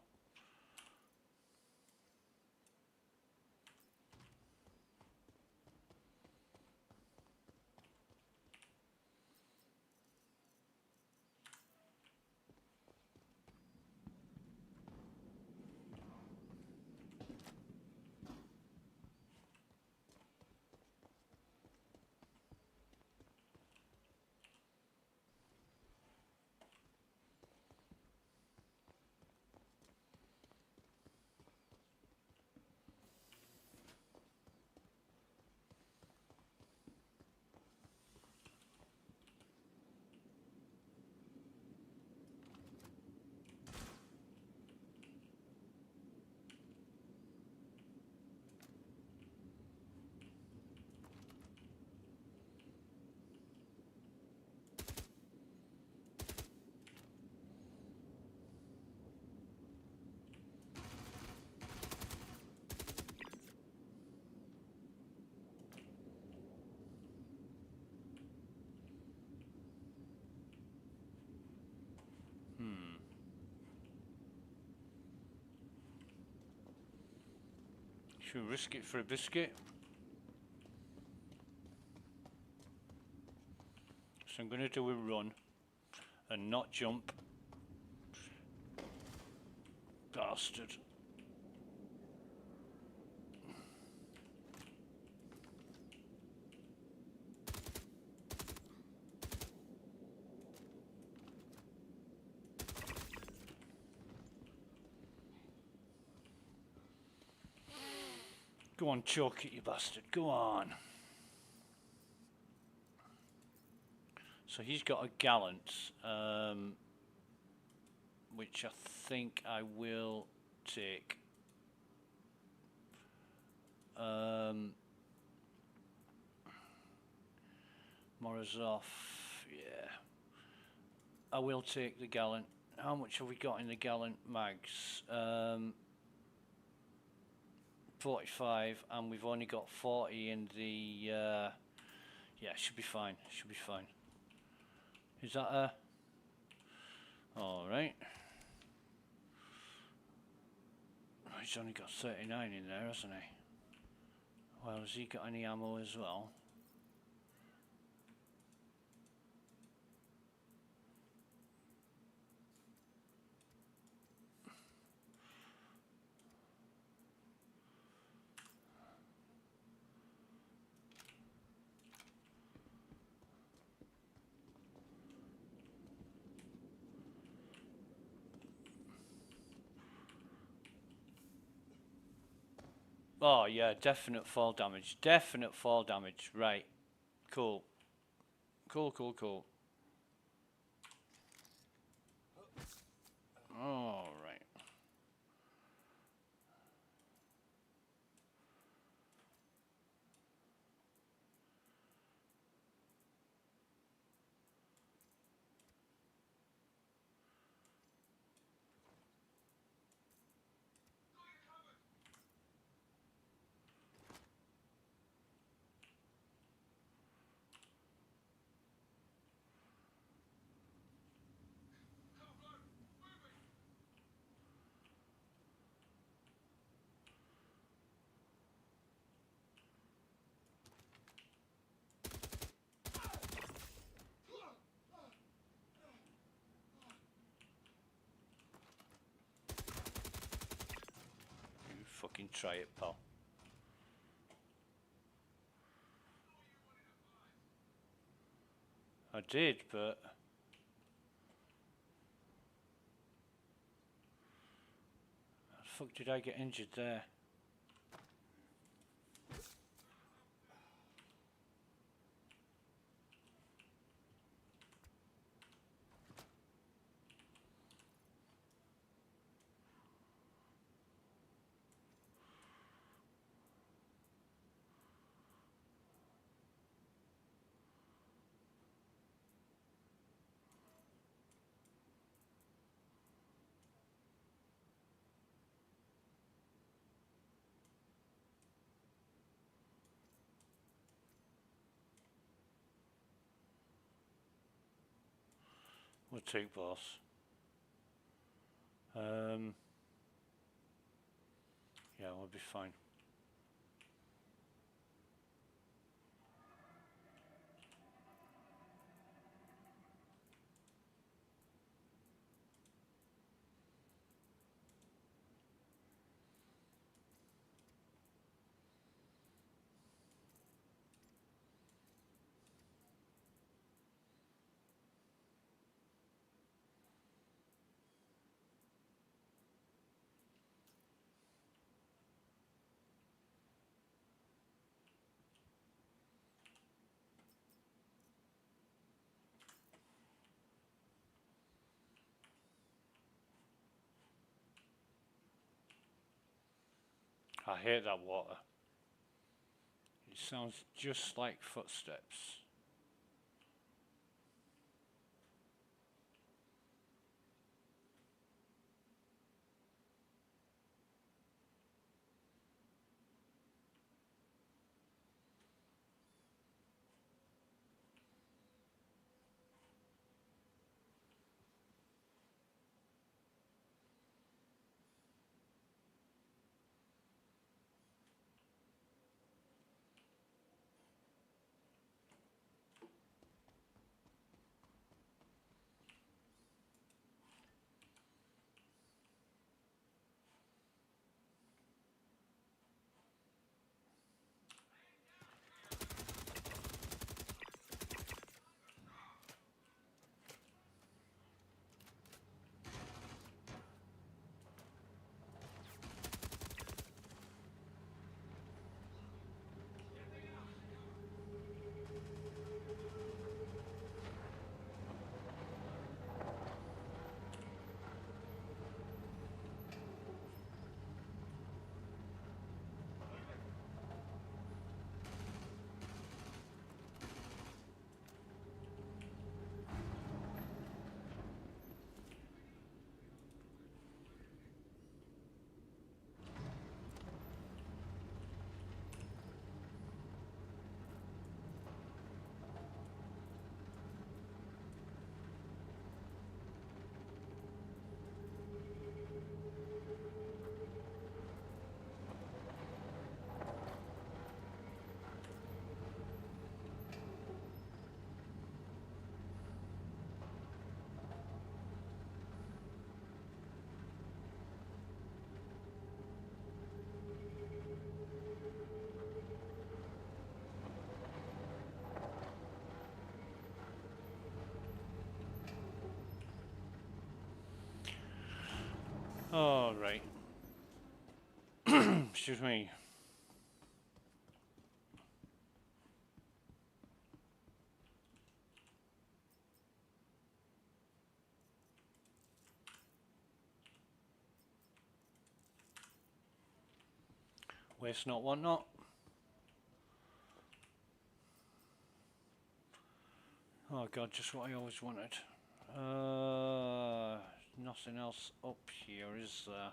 Should we risk it for a biscuit? So I'm going to do a run and not jump. Bastard. Go on, choke it, you bastard. Go on. So he's got a gallant, which I think I will take. Morozov, yeah. I will take the gallant. How much have we got in the gallant mags? 45, and we've only got 40 in the, yeah, should be fine, should be fine. Is that a, alright. He's only got 39 in there, hasn't he? Well, has he got any ammo as well? Oh yeah, definite fall damage. Definite fall damage. Right. Cool. Cool, cool, cool. All right. fucking try it, pal. I did, but how the fuck did I get injured there? We'll take boss. Yeah, we'll be fine. I hate that water. It sounds just like footsteps. All right. Excuse me. Waste not, want not. Oh god, just what I always wanted. Nothing else up here, is there?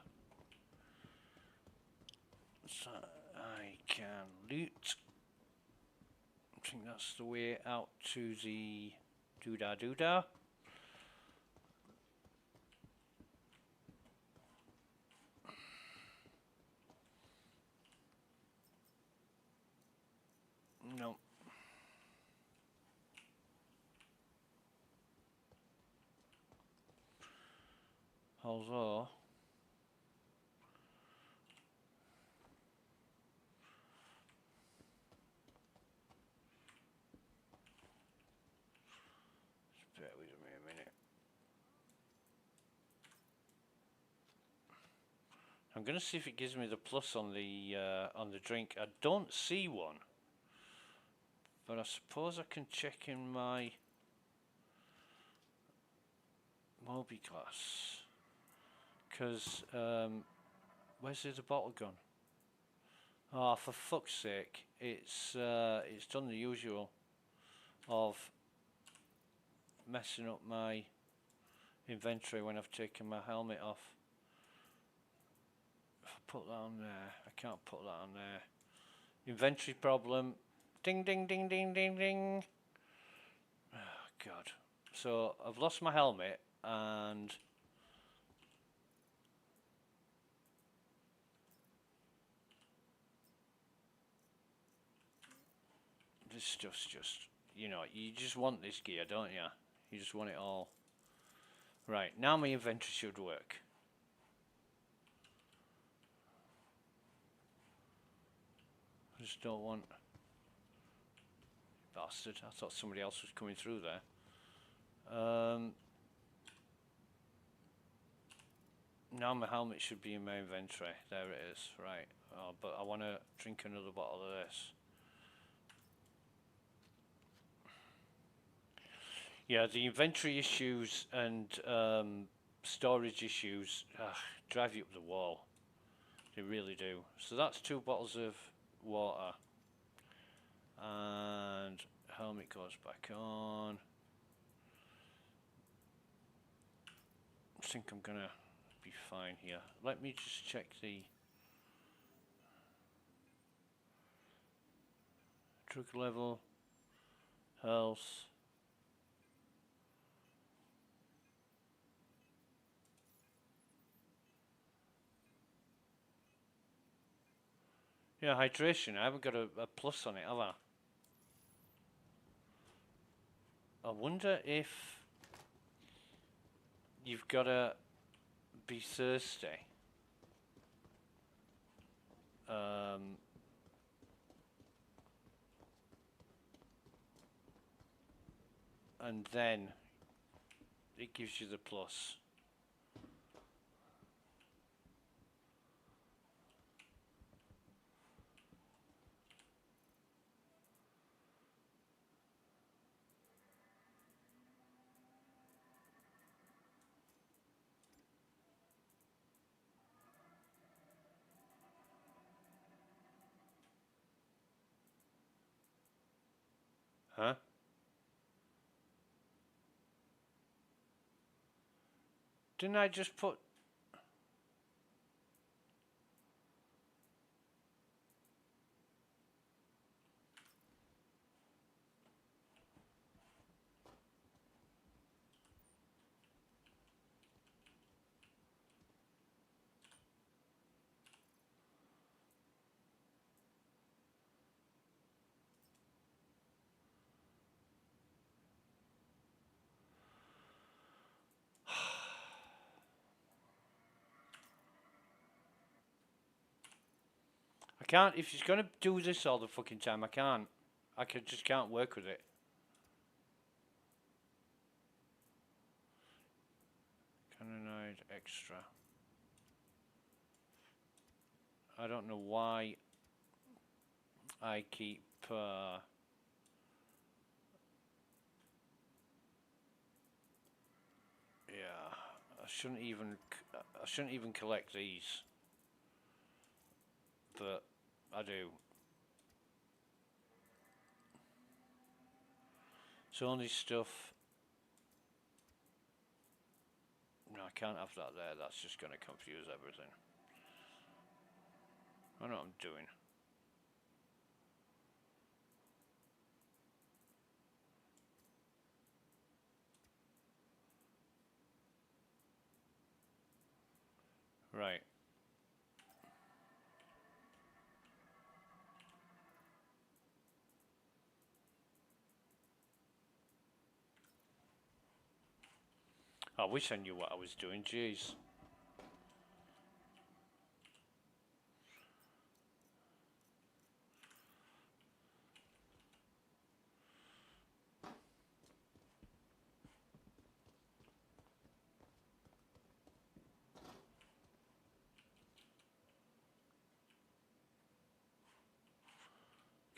So I can loot. I think that's the way out to the doodah doodah. No. Although I'm going to see if it gives me the plus on the drink. I don't see one, but I suppose I can check in my Moby class. Because where's the bottle gone? Oh, for fuck's sake! It's done the usual of messing up my inventory when I've taken my helmet off. If I put that on there, I can't put that on there. Inventory problem. Ding ding ding ding ding ding. Oh god. So I've lost my helmet and this stuff's just, you know, you just want this gear, don't you? You just want it all. Right, now my inventory should work. I just don't want... Bastard, I thought somebody else was coming through there. Now my helmet should be in my inventory. There it is, right. Oh, but I want to drink another bottle of this. Yeah, the inventory issues and storage issues drive you up the wall. They really do. So that's 2 bottles of water. And helmet goes back on. I think I'm gonna be fine here. Let me just check the drug level, health. Yeah, hydration. I haven't got a plus on it, have I? I wonder if you've got to be thirsty. And then it gives you the plus. Huh? Didn't I just put... I can't, if she's going to do this all the fucking time, I can't. Just can't work with it. Cannonade extra. I don't know why I keep... yeah, I shouldn't even collect these. But I do. It's only stuff. No, I can't have that there. That's just going to confuse everything. I know what I'm doing. Right. I wish I knew what I was doing. Jeez.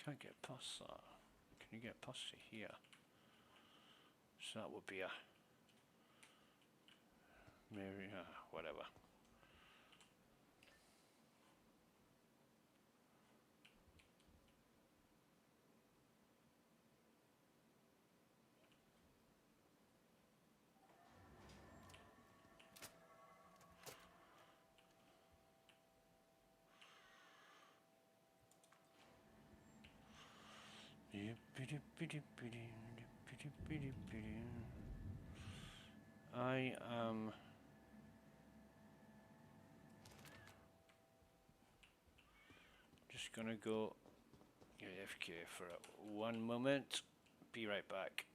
Can't get past that. Can you get past it here? So that would be a maybe whatever. I am just gonna go AFK for 1 moment. Be right back.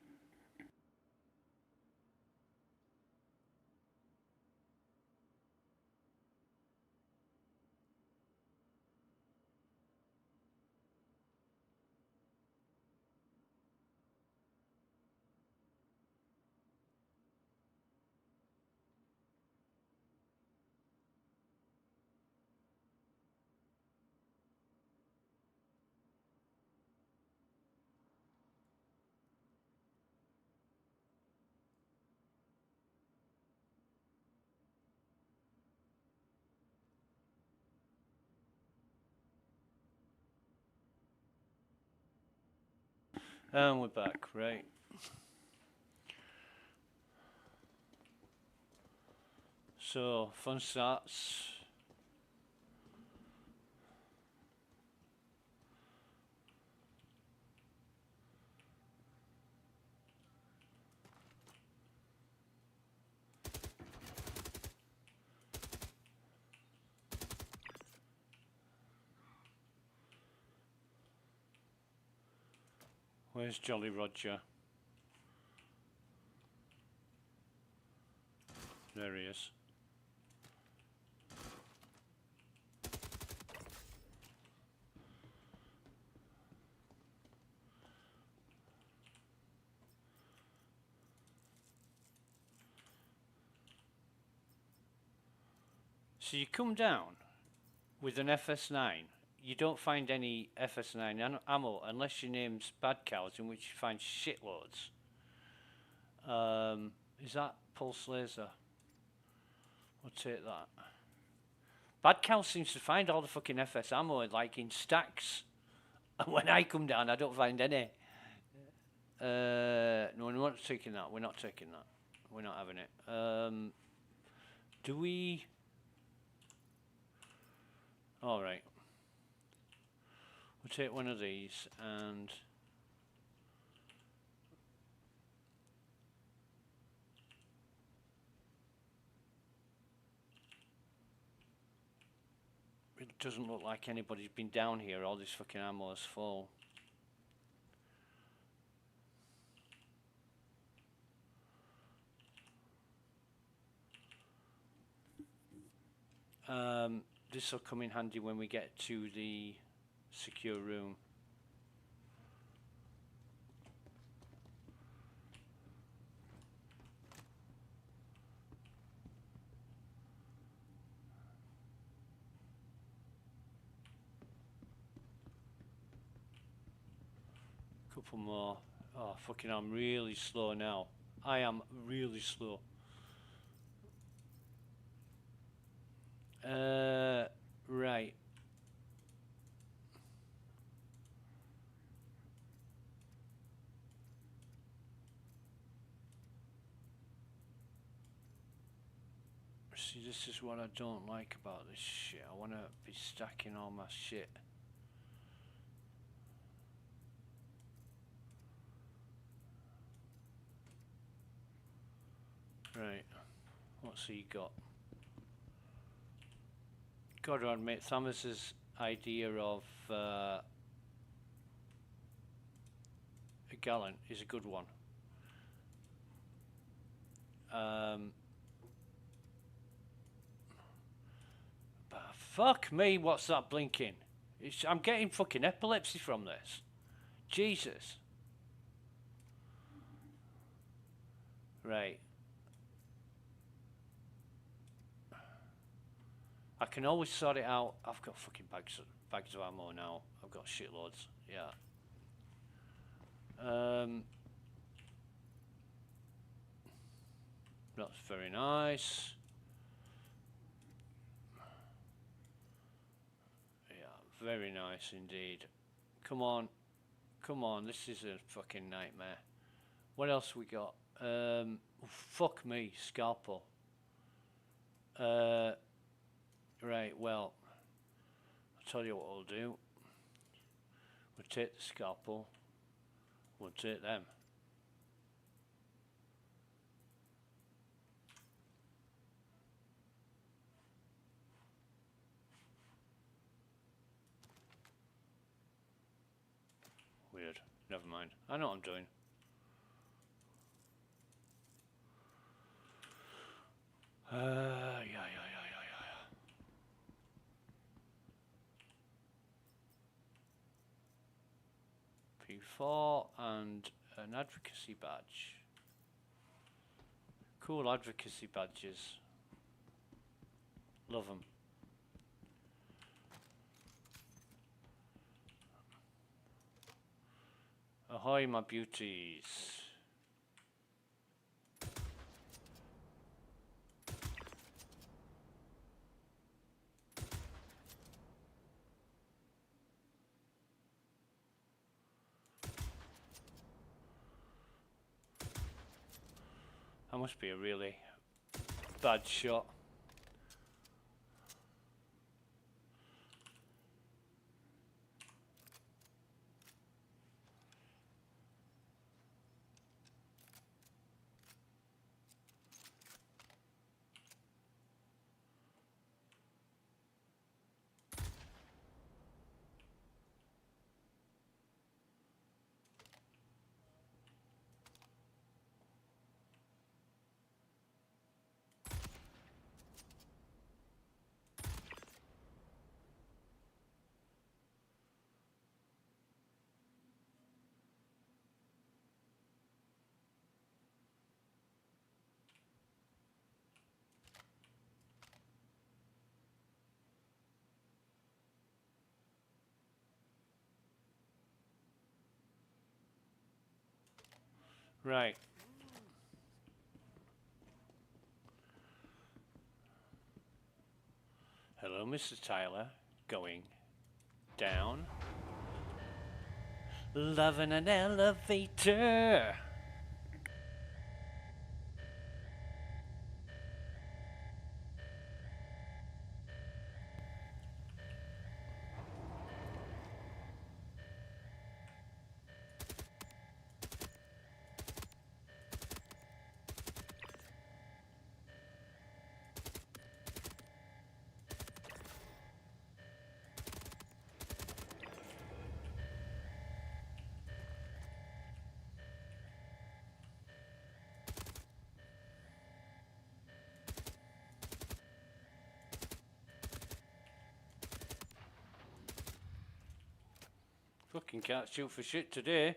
And we're back, right? So, fun starts. Where's Jolly Roger? There he is. So you come down with an FS9. You don't find any FS9 ammo unless your name's Bad Cows, in which you find shitloads. Is that pulse laser? We'll take that. Bad Cow seems to find all the fucking FS ammo like in stacks. And when I come down, I don't find any. No, we're not taking that. We're not taking that. We're not having it. Do we? All right. We'll take one of these and it doesn't look like anybody's been down here. All this fucking ammo is full. This will come in handy when we get to the secure room. Couple more. Oh, fucking, I'm really slow now. I am really slow. Right. See, this is what I don't like about this shit. I want to be stacking all my shit. Right. What's he got? Gotta admit, Thomas's idea of a gallon is a good one. But fuck me, what's that blinking? I'm getting fucking epilepsy from this. Jesus. Right. I can always sort it out. I've got fucking bags of bags of ammo now. I've got shitloads. Yeah. That's very nice. Yeah, very nice indeed. Come on. Come on, this is a fucking nightmare. What else we got? Fuck me, scalpel. Right, well, I'll tell you what we'll do. We'll take the scalpel. We'll take them. Weird. Never mind. I know what I'm doing. Yeah. P4 and an advocacy badge. Cool advocacy badges. Love them. Ahoy, my beauties. That must be a really bad shot. Right. Hello, Mr. Tyler. Going down. Loving an elevator. Fucking can't shoot for shit today.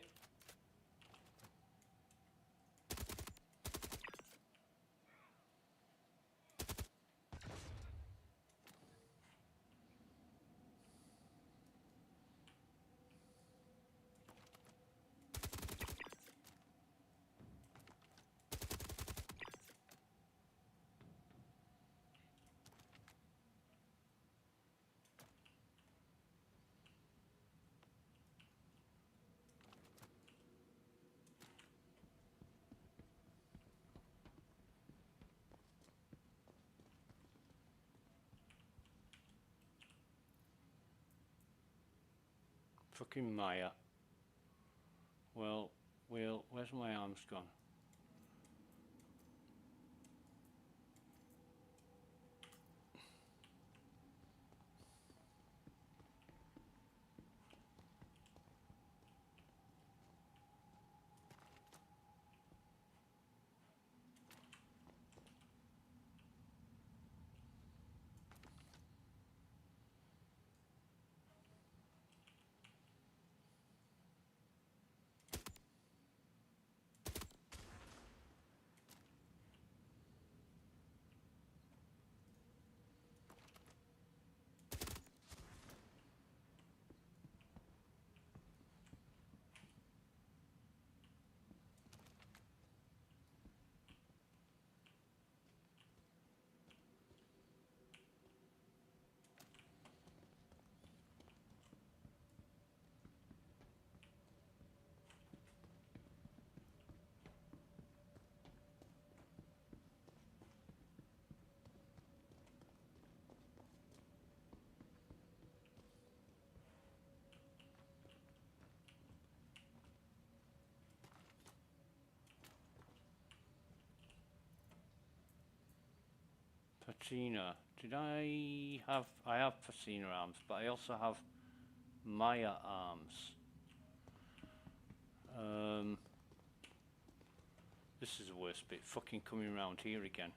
Fucking Maya. Well, where's my arms gone? Patina. Did I have... I have Patina arms, but I also have Maya arms. This is the worst bit. Fucking coming around here again.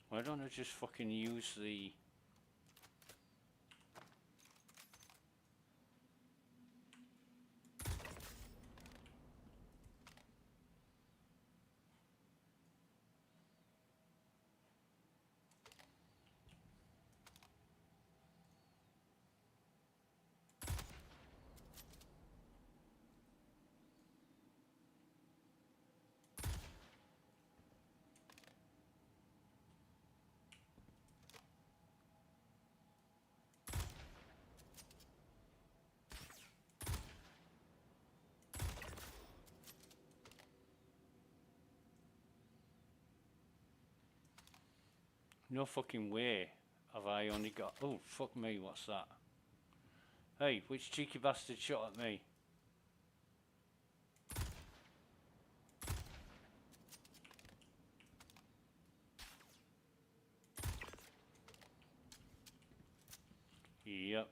Why don't I just fucking use the... No fucking way have I only got... Oh, fuck me, what's that? Hey, which cheeky bastard shot at me? Yep.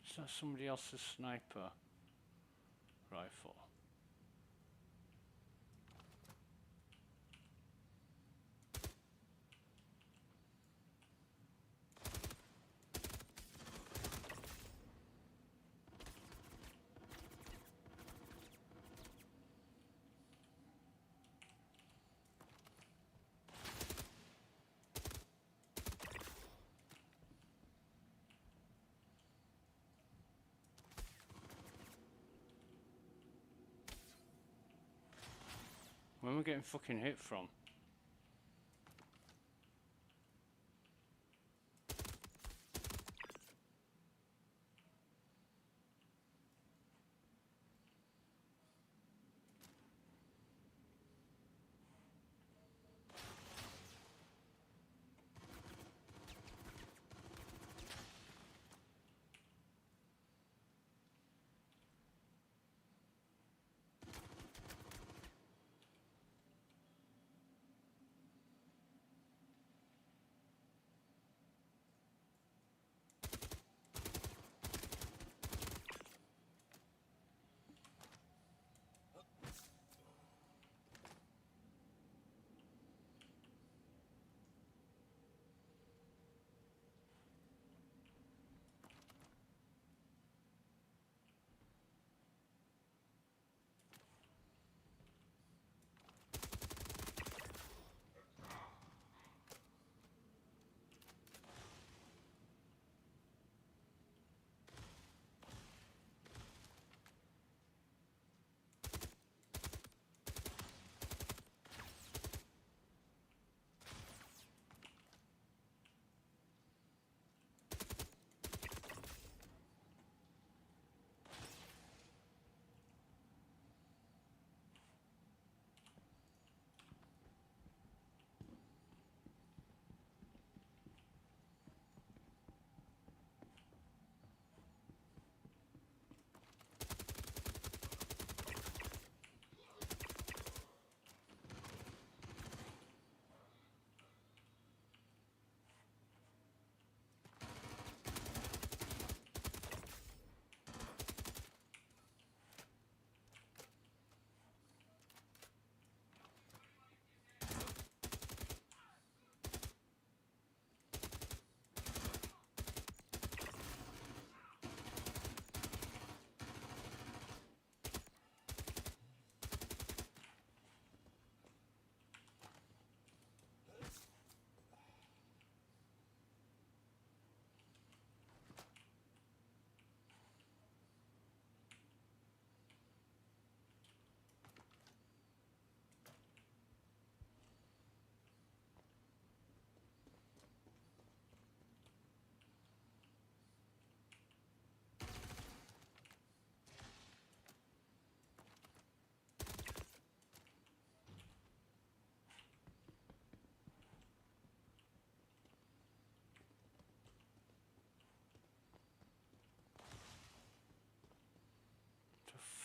Is that somebody else's sniper rifle? Where am I getting fucking hit from?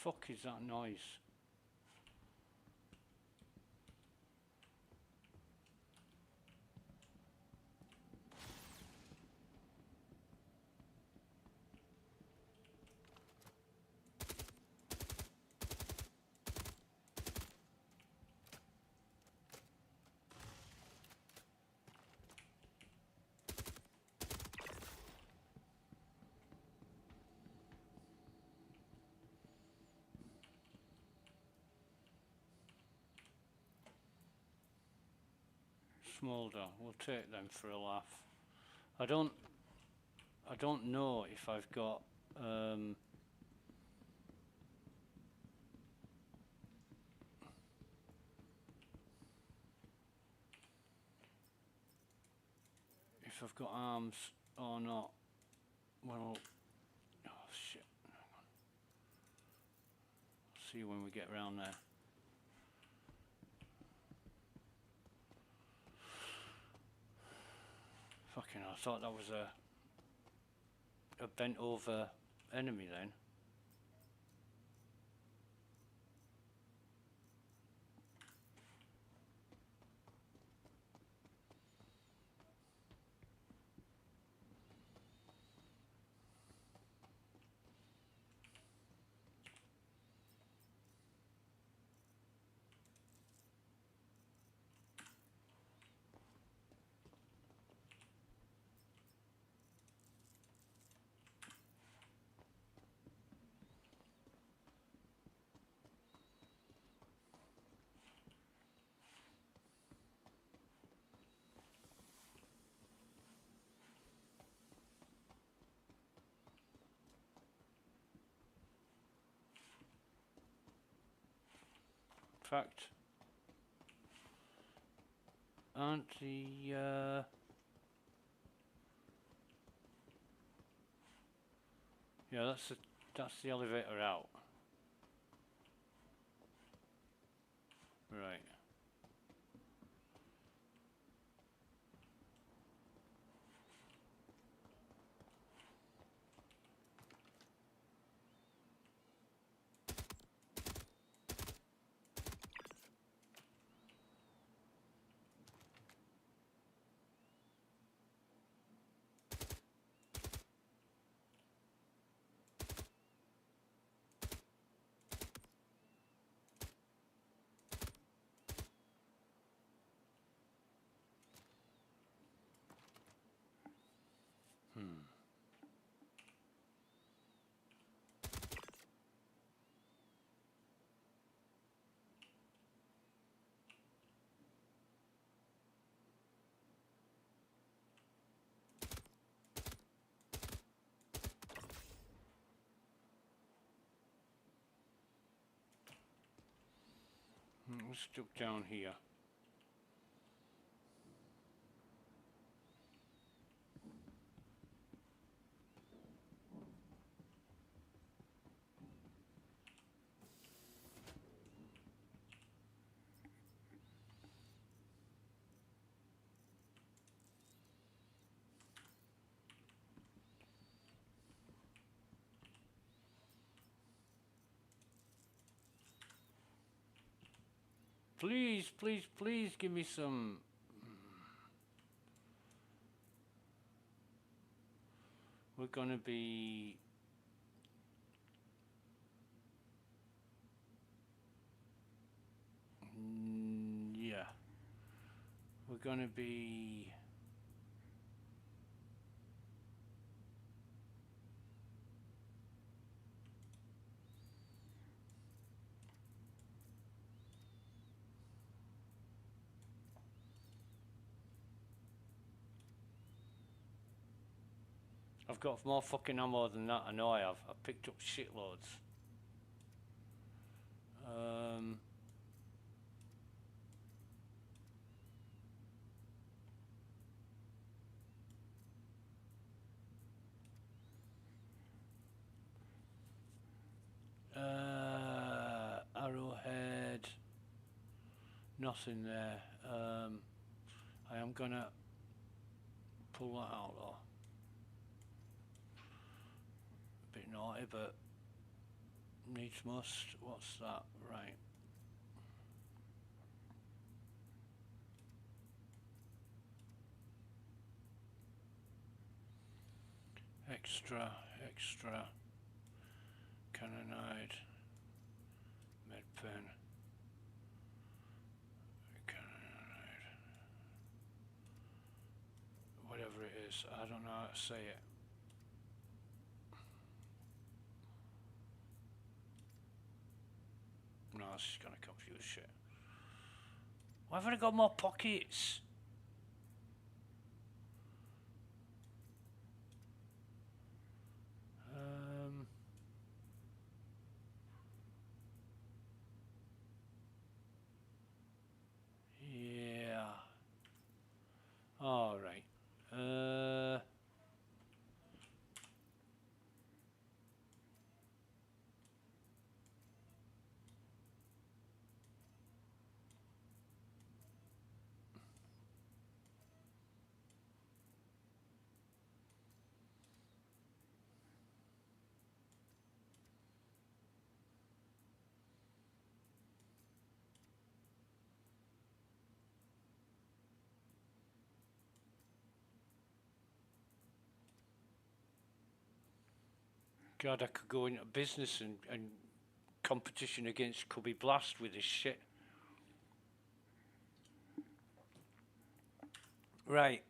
fuck is that noise? Smolder, we'll take them for a laugh. I don't know if I've got if I've got arms or not. Well, oh shit. Hang on. See when we get around there. Fucking hell, I thought that was a bent over enemy then. In fact, aren't the yeah, that's the elevator out. Right. Let's stuck down here. Please, please, please give me some. We're gonna be. Yeah. We're gonna be. I've got more fucking ammo than that, I know I have. I've picked up shitloads. Arrowhead. Nothing there. I am gonna pull that out though. A bit naughty, but Needs must. What's that? Right. Extra, extra. Cannonide. Med pen. Cannonide. Whatever it is, I don't know how to say it. No, this is gonna confuse shit. Why haven't I got more pockets? Yeah. All right. God, I could go into business and competition against Cubby Blast with this shit. Right.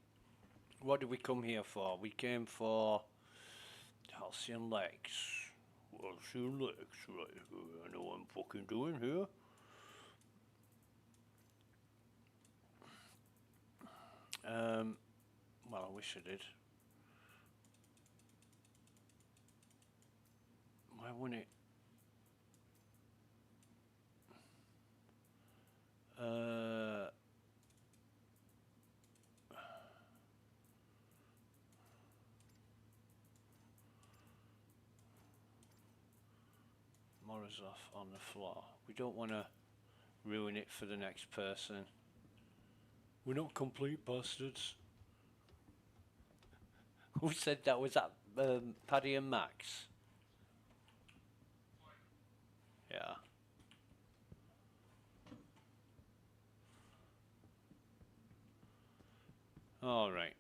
What did we come here for? We came for halcyon legs. Halcyon legs, right. I know what I'm fucking doing here. Well, I wish I did. Why wouldn't it? Morozov on the floor. We don't want to ruin it for the next person. We're not complete bastards. Who said that? Was that Paddy and Max? Yeah. All right.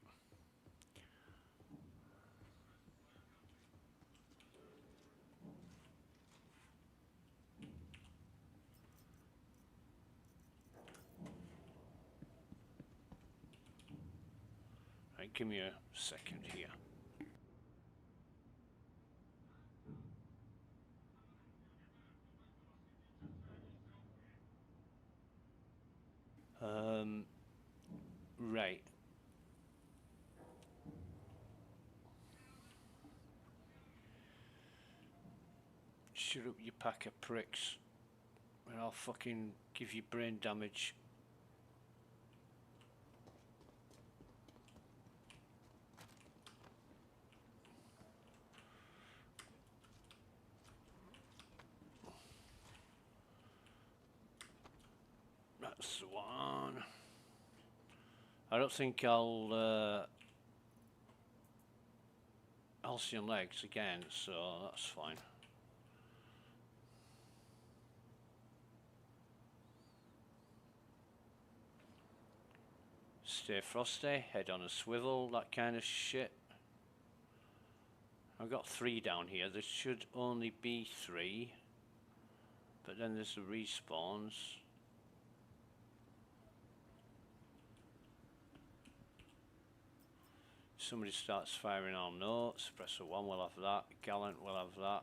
Right, give me a second here. Right. Shut up, you pack of pricks, and I'll fucking give you brain damage. That's the one. I don't think I'll halcyon legs again, so that's fine. Stay frosty, head on a swivel, that kind of shit. I've got 3 down here. There should only be 3, but then there's the respawns. Somebody starts firing on notes. Suppressor 1 will have that. Gallant will have that.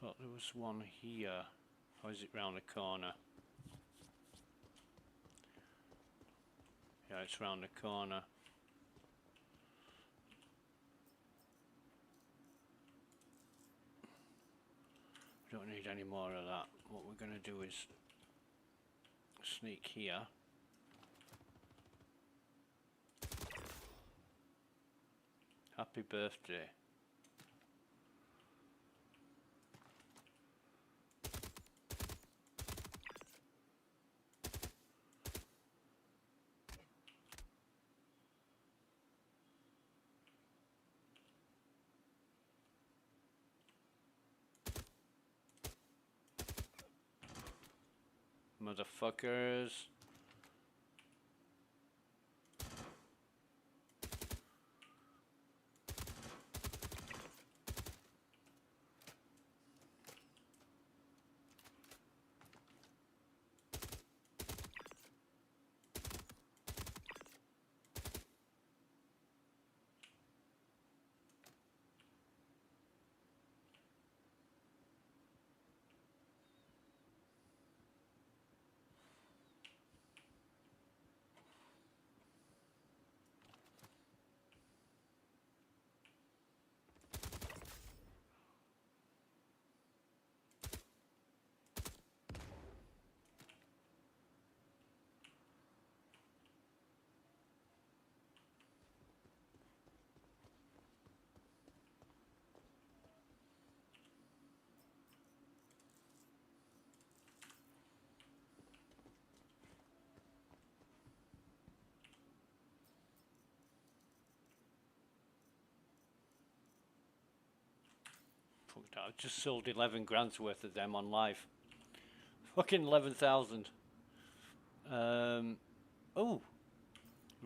Thought there was one here. Or is it round the corner? Yeah, it's round the corner. need any more of that. What we're going to do is sneak here. Happy birthday. Motherfuckers. I just sold 11 grand's worth of them on live. Fucking 11,000. Oh,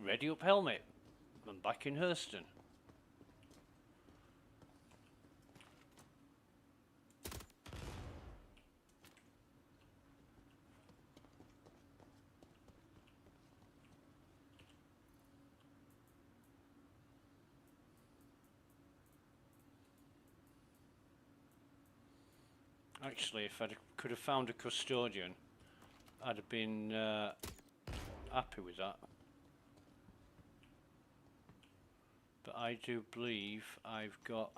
ready up helmet. I'm back in Hurston. Actually, if I could have found a custodian, I'd have been happy with that. But I do believe I've got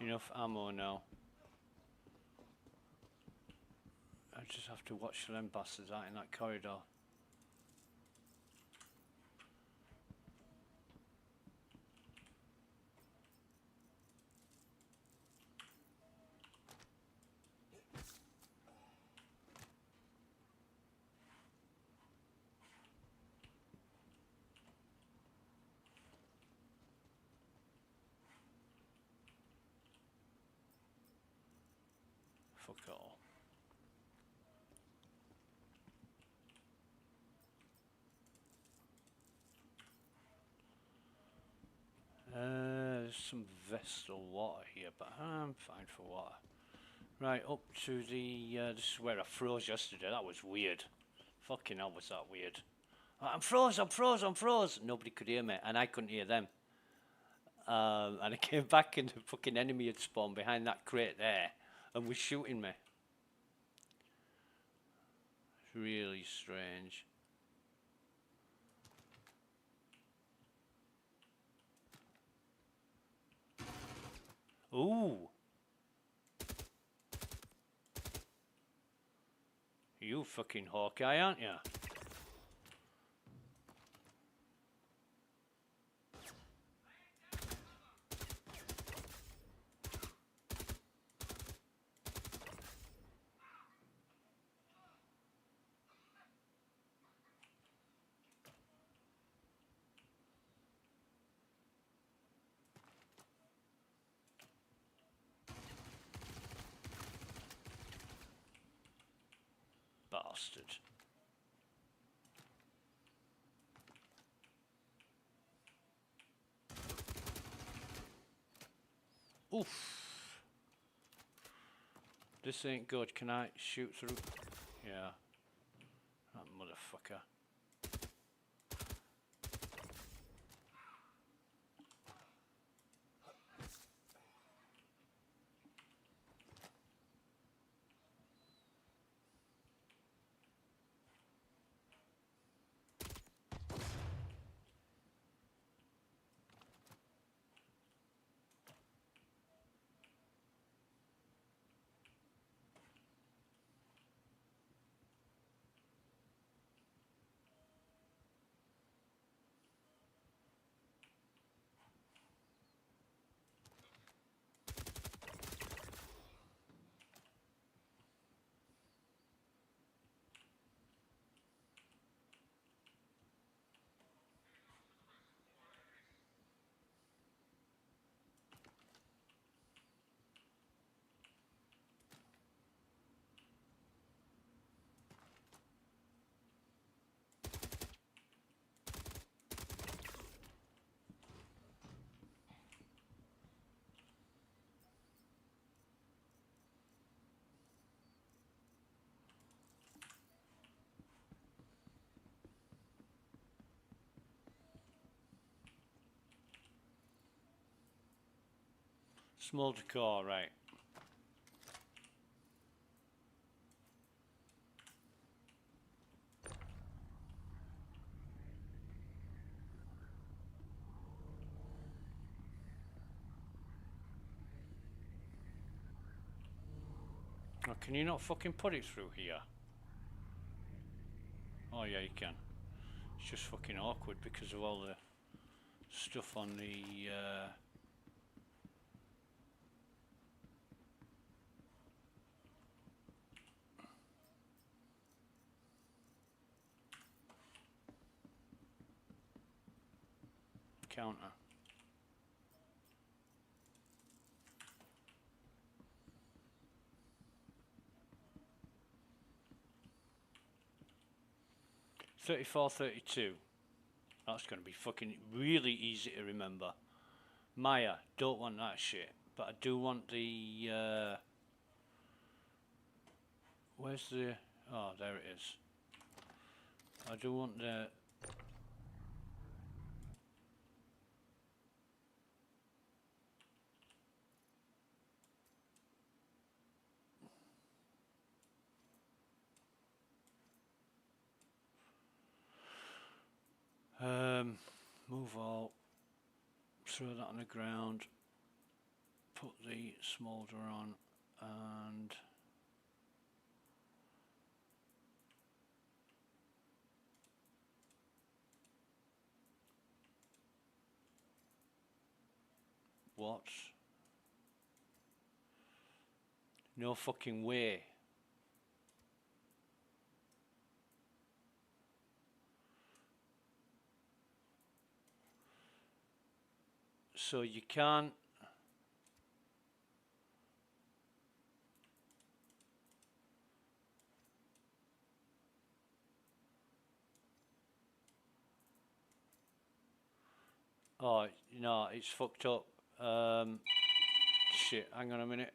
enough ammo now. I just have to watch them bastards out in that corridor. Fuck all. There's some Vestal water here, but I'm fine for water. Right, up to the, this is where I froze yesterday. That was weird. Fucking hell, was that weird. I'm froze, I'm froze, I'm froze. Nobody could hear me, and I couldn't hear them. And I came back and the fucking enemy had spawned behind that crate there and was shooting me. It's really strange. Ooh. You fucking Hawkeye, aren't you? Bastard. Oof. This ain't good. Can I shoot through? Yeah. That motherfucker. Smolder core, right. Oh, can you not fucking put it through here? Oh yeah, you can. It's just fucking awkward because of all the stuff on the counter. $34, $32. That's going to be fucking really easy to remember. Maya, don't want that shit. But I do want the... where's the... Oh, there it is. I do want the... move all. Throw that on the ground. Put the smolder on. And... what? No fucking way. So you can't... Oh, no, it's fucked up. Shit, hang on a minute.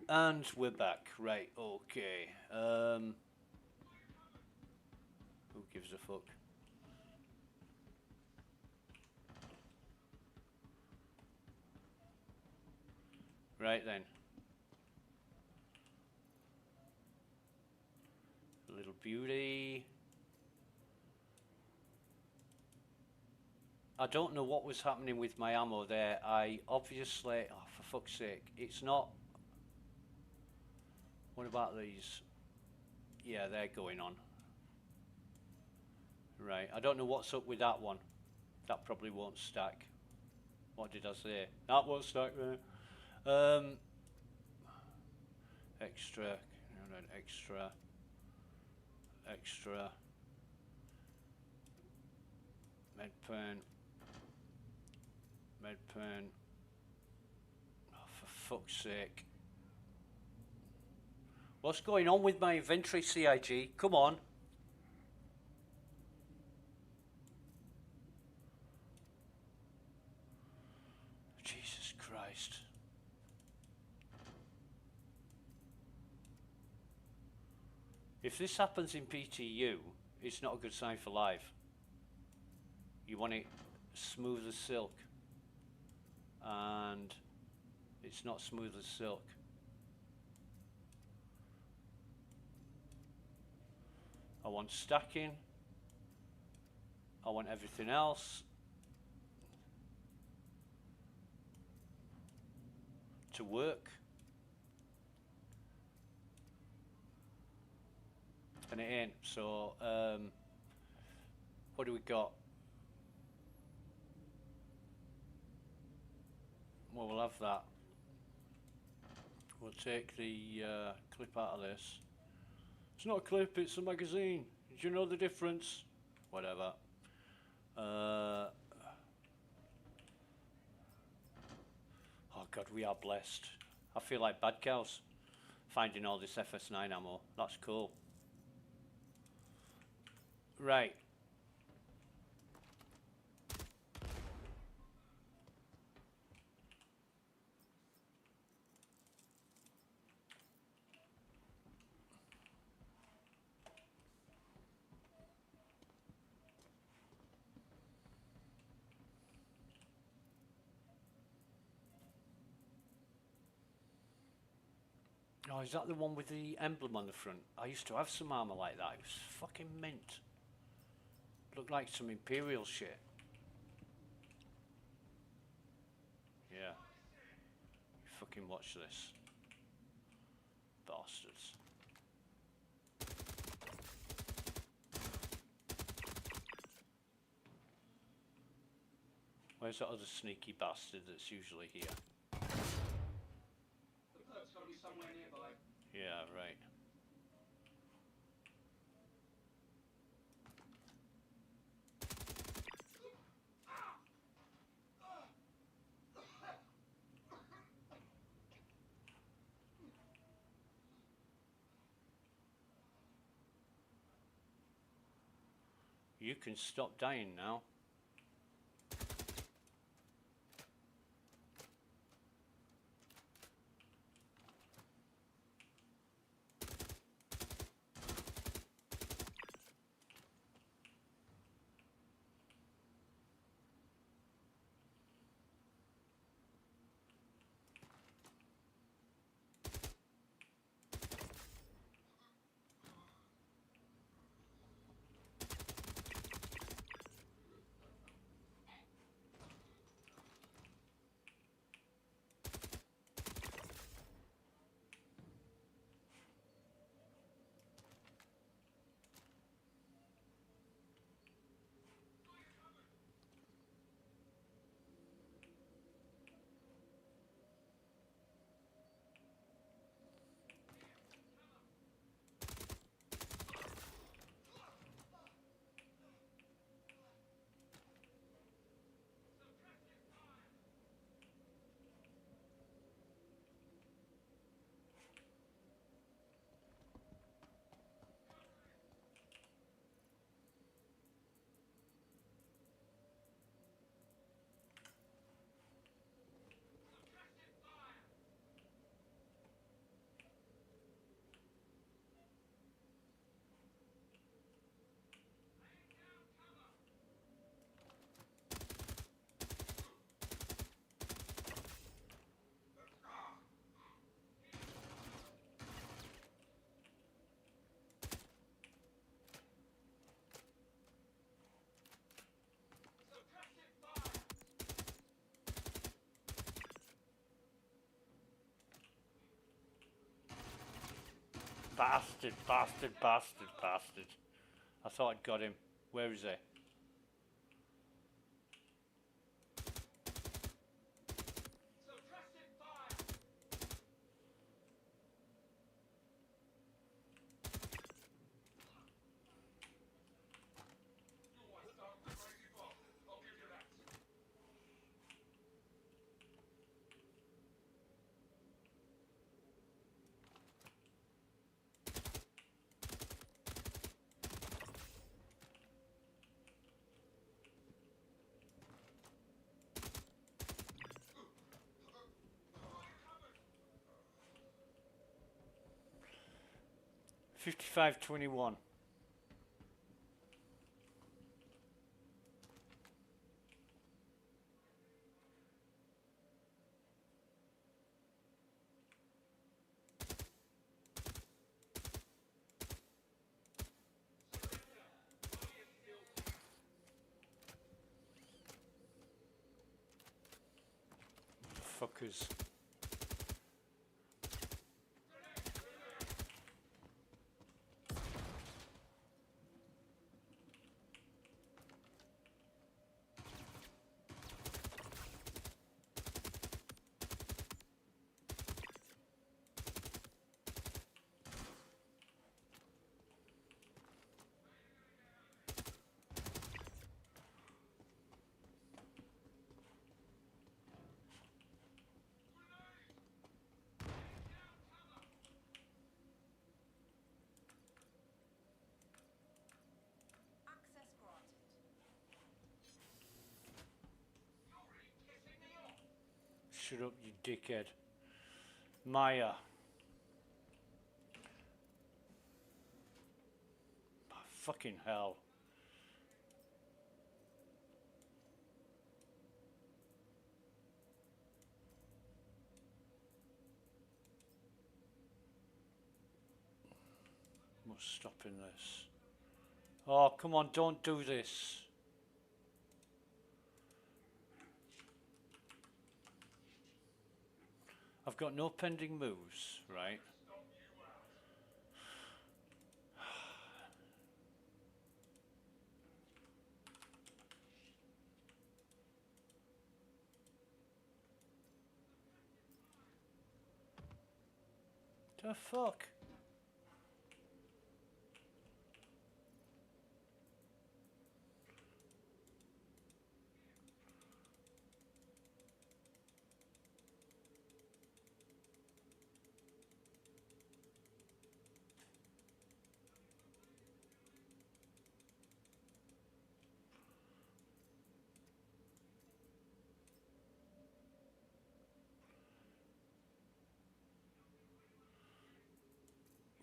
And we're back. Right, okay. Who gives a fuck? Right then. Little beauty. I don't know what was happening with my ammo there. I obviously... Oh, for fuck's sake. It's not... What about these? Yeah, they're going on. Right, I don't know what's up with that one. That probably won't stack. What did I say? That won't stack there. Extra, extra, extra. Medpen. Medpen. Oh, for fuck's sake. What's going on with my inventory, CIG? Come on. Jesus Christ. If this happens in PTU, it's not a good sign for live. You want it smooth as silk. And it's not smooth as silk. I want stacking. I want everything else to work. And it ain't. So, what do we got? Well, we'll have that. We'll take the clip out of this. It's not a clip, it's a magazine. Did you know the difference? Whatever. Oh God, we are blessed. I feel like bad cows finding all this FS9 ammo. That's cool. Right. Oh, is that the one with the emblem on the front? I used to have some armor like that. It was fucking mint. Looked like some Imperial shit. Yeah. Fucking watch this. Bastards. Where's that other sneaky bastard that's usually here? The perk's gotta be somewhere nearby. Yeah, right. You can stop dying now. Bastard, bastard, bastard, bastard. I thought I'd got him. Where is he? $55.21. Fuckers. Access granted. Shut up, you dickhead. Maya. Oh, fucking hell. What's stopping this? Oh, come on, don't do this. I've got no pending moves, right? The fuck?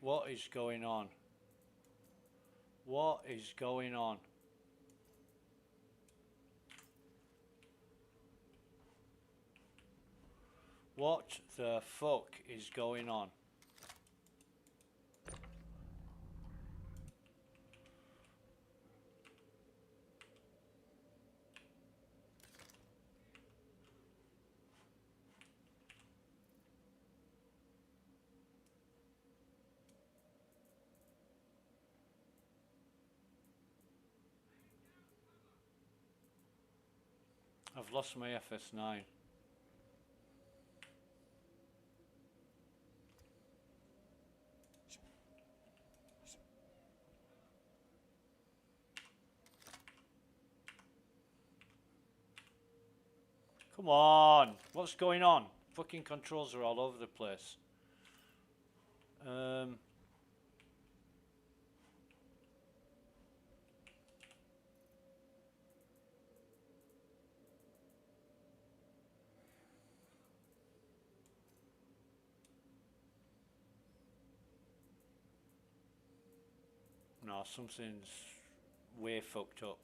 What is going on? What is going on? What the fuck is going on? I've lost my FS9. Come on, what's going on? Fucking controls are all over the place. No, something's way fucked up.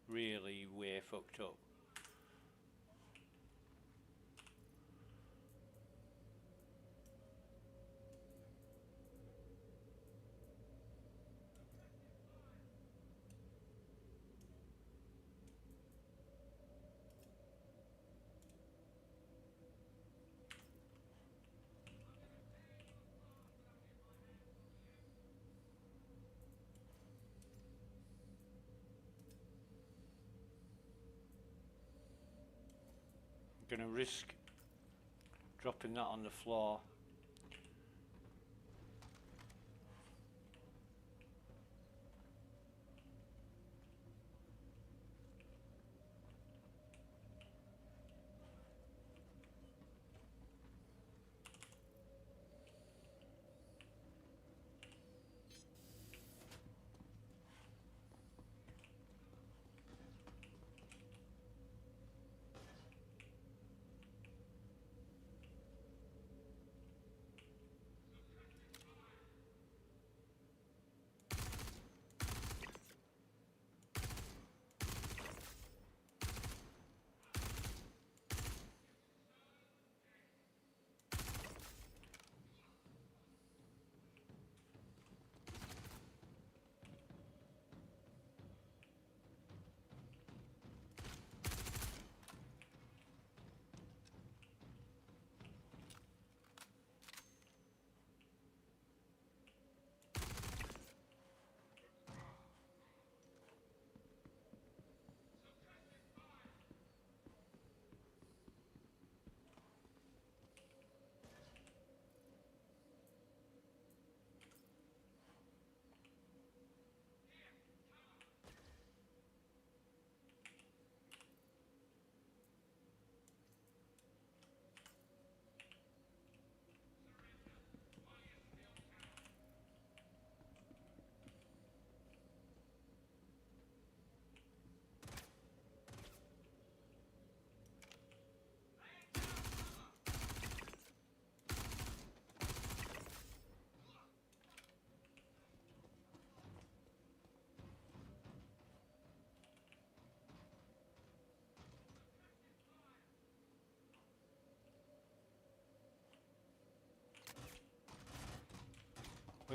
Really way fucked up. going to risk dropping that on the floor.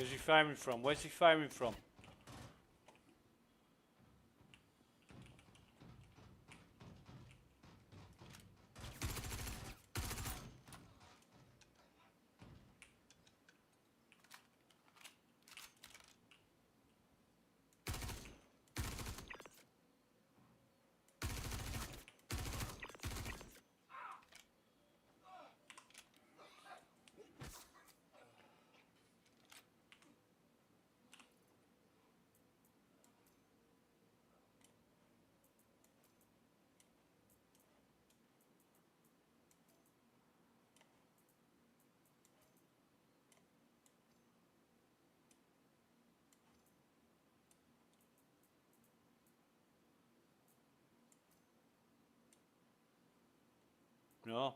Where's he firing from? Where's he firing from? No.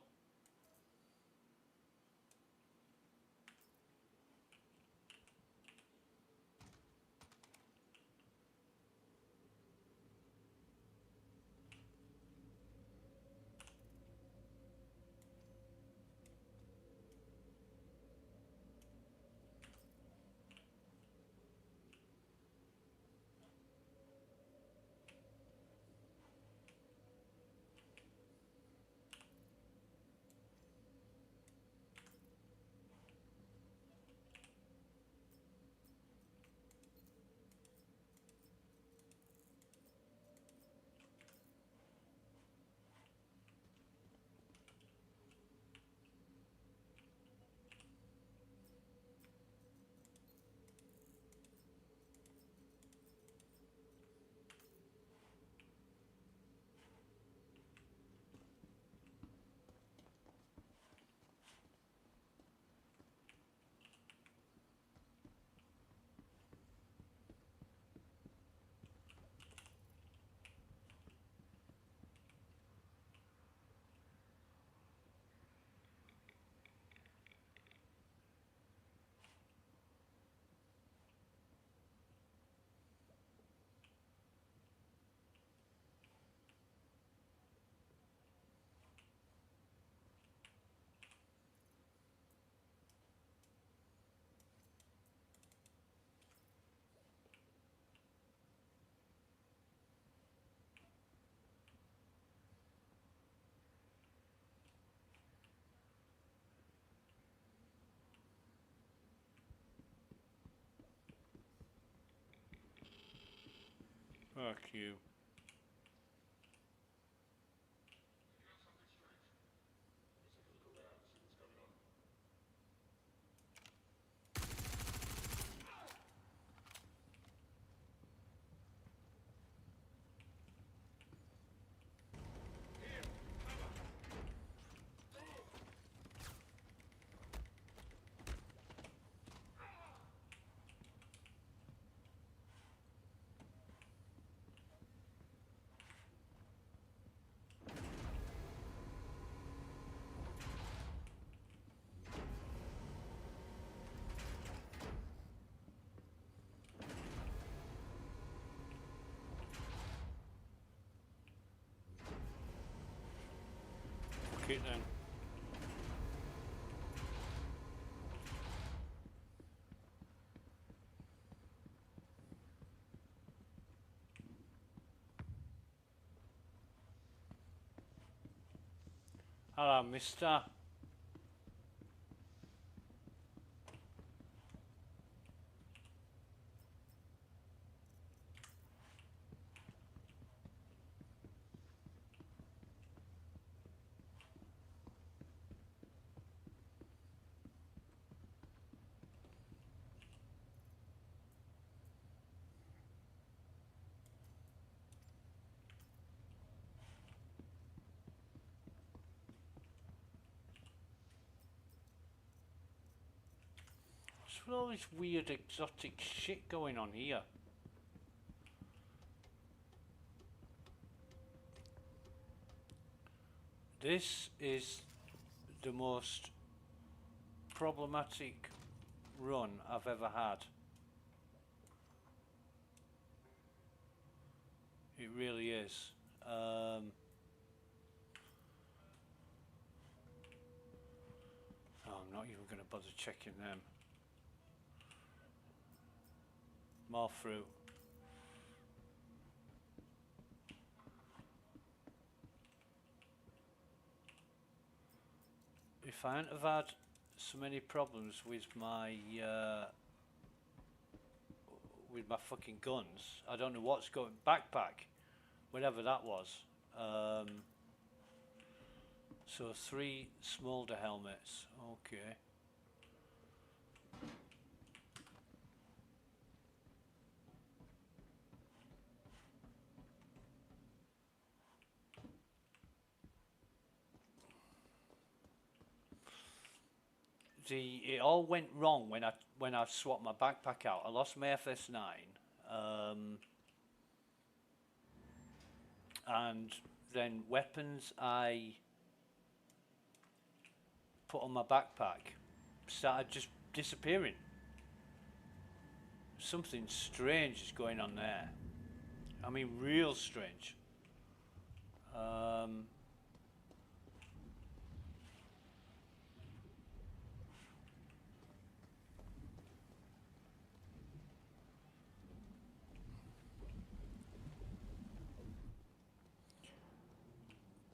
Fuck you. it then. Hello, mister. What's with all this weird exotic shit going on here? This is the most problematic run I've ever had. It really is. I'm not even going to bother checking them. More fruit. If I hadn't have had so many problems with my fucking guns, I don't know what's going backpack, whatever that was. So 3 smolder helmets. Okay. It all went wrong when I swapped my backpack out. I lost my FS9, and then weapons I put on my backpack started just disappearing. Something strange is going on there. I mean, real strange.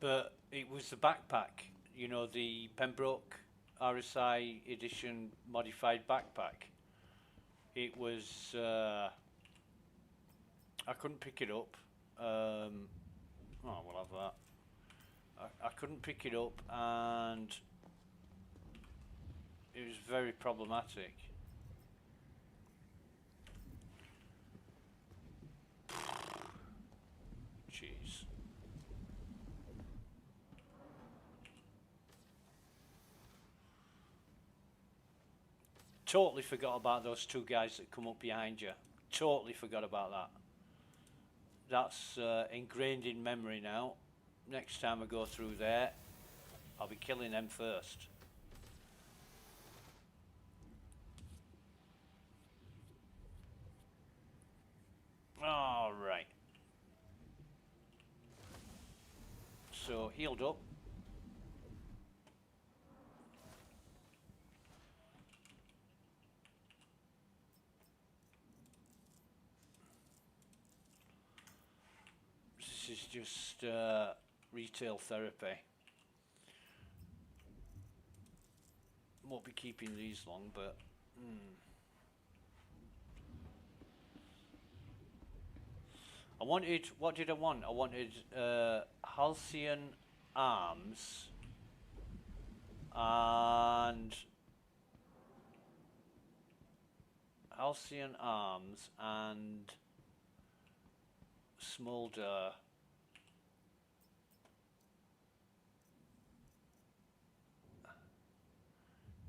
But it was the backpack, you know, the Pembroke RSI edition modified backpack. It was, I couldn't pick it up. Oh, we'll have that. I couldn't pick it up, and it was very problematic. Jeez. Totally forgot about those 2 guys that come up behind you. Totally forgot about that. That's ingrained in memory now. Next time I go through there, I'll be killing them first. All right. So healed up. This is just retail therapy. Won't be keeping these long, but I wanted, what did I want? I wanted Halcyon Arms and Smolder.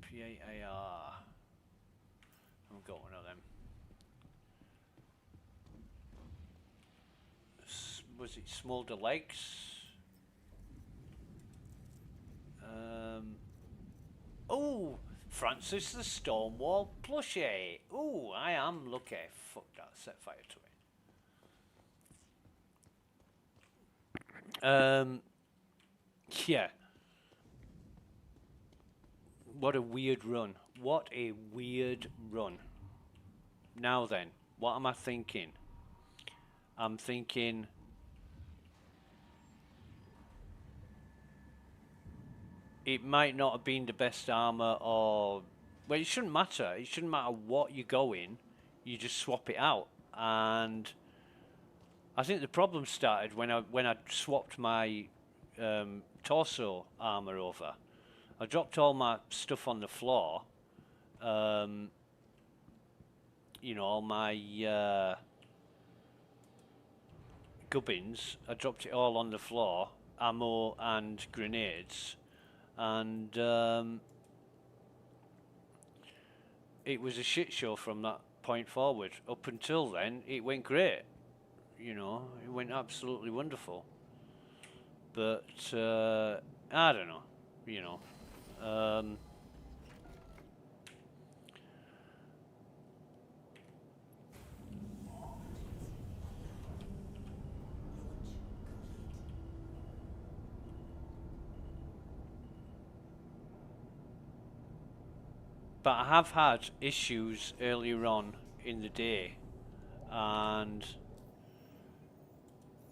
PAAR. I've got one of them. Was it Smolder Legs? Oh, Francis the Stonewall plushie. Oh, I am lucky. Fuck that. Set fire to it. Yeah. What a weird run. What a weird run. Now then, what am I thinking? I'm thinking it might not have been the best armor, or well, it shouldn't matter. It shouldn't matter what you go in. You just swap it out. And I think the problem started when I swapped my torso armor over. I dropped all my stuff on the floor. You know, all my gubbins. I dropped it all on the floor, ammo and grenades, and it was a shit show from that point forward. Up until then, it went great. You know, it went absolutely wonderful. But I don't know. You know. But I have had issues earlier on in the day, and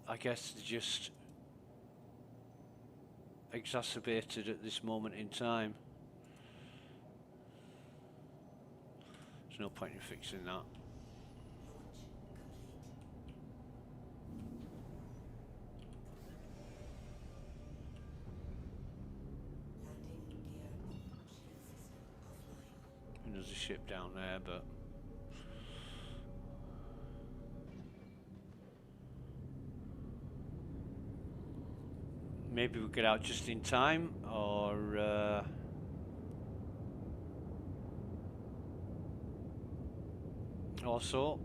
I guess they're just exacerbated at this moment in time. There's no point in fixing that. And there's a ship down there, but maybe we'll get out just in time, or also.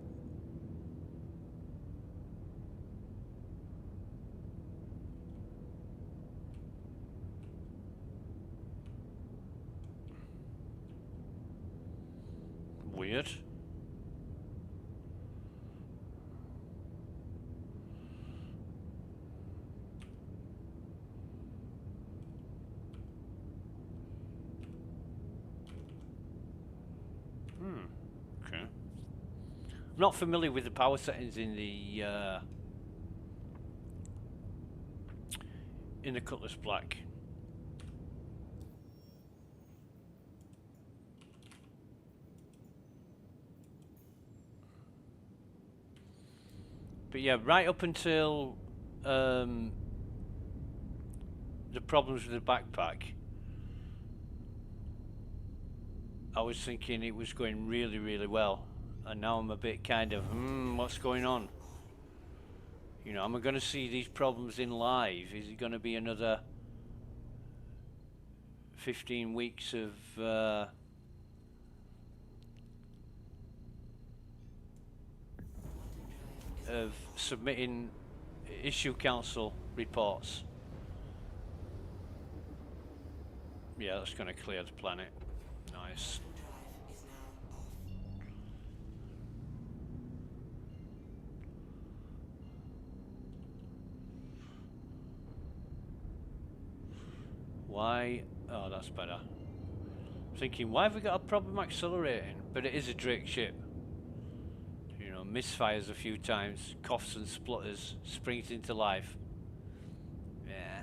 Weird. Okay. I'm not familiar with the power settings in the Cutlass Black. But yeah, right up until the problems with the backpack, I was thinking it was going really, really well. And now I'm a bit kind of, what's going on? You know, am I going to see these problems in live? Is it going to be another 15 weeks of submitting issue council reports? Yeah, that's going to clear the planet. Nice. Why? Oh, that's better. Thinking, why have we got a problem accelerating? But it is a Drake ship. You know, misfires a few times, coughs and splutters, springs into life. Yeah.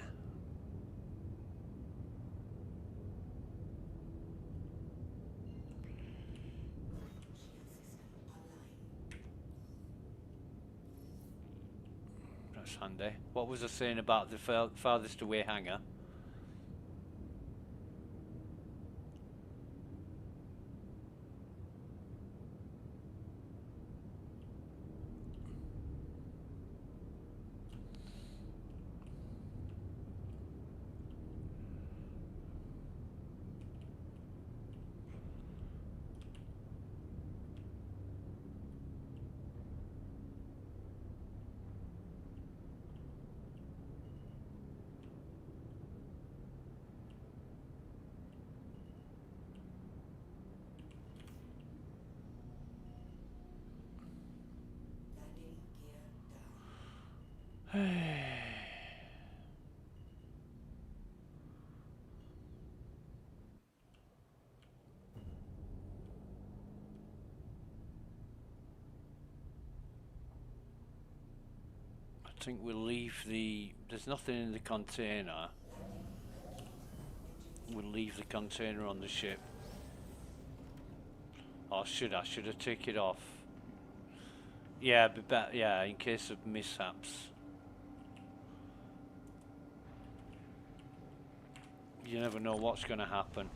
That's handy. What was I saying about the farthest away hangar? think we'll leave the... There's nothing in the container. We'll leave the container on the ship. Or should I? Should I take it off? Yeah, but yeah, in case of mishaps. You never know what's going to happen.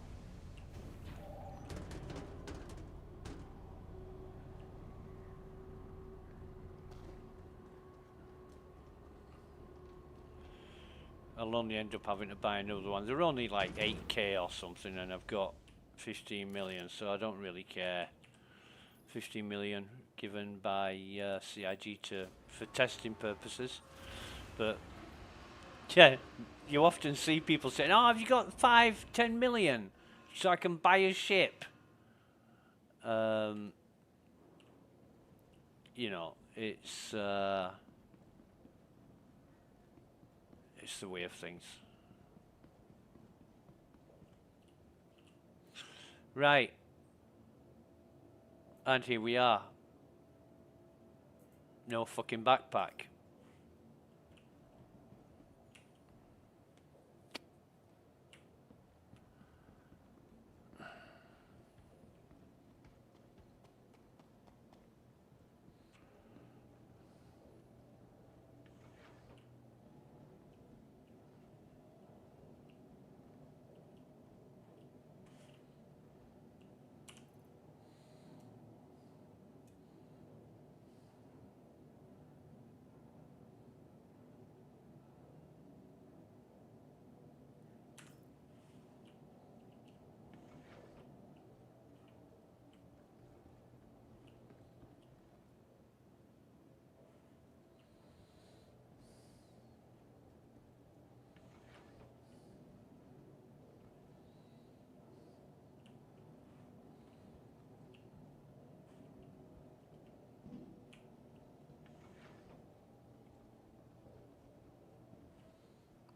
I'll only end up having to buy another one. They're only like 8k or something, and I've got 15 million, so I don't really care. 15 million given by CIG for testing purposes, but yeah, you often see people saying, "Oh, have you got 5-10 million so I can buy a ship?" You know, it's the way of things. Right. And here we are. No fucking backpack.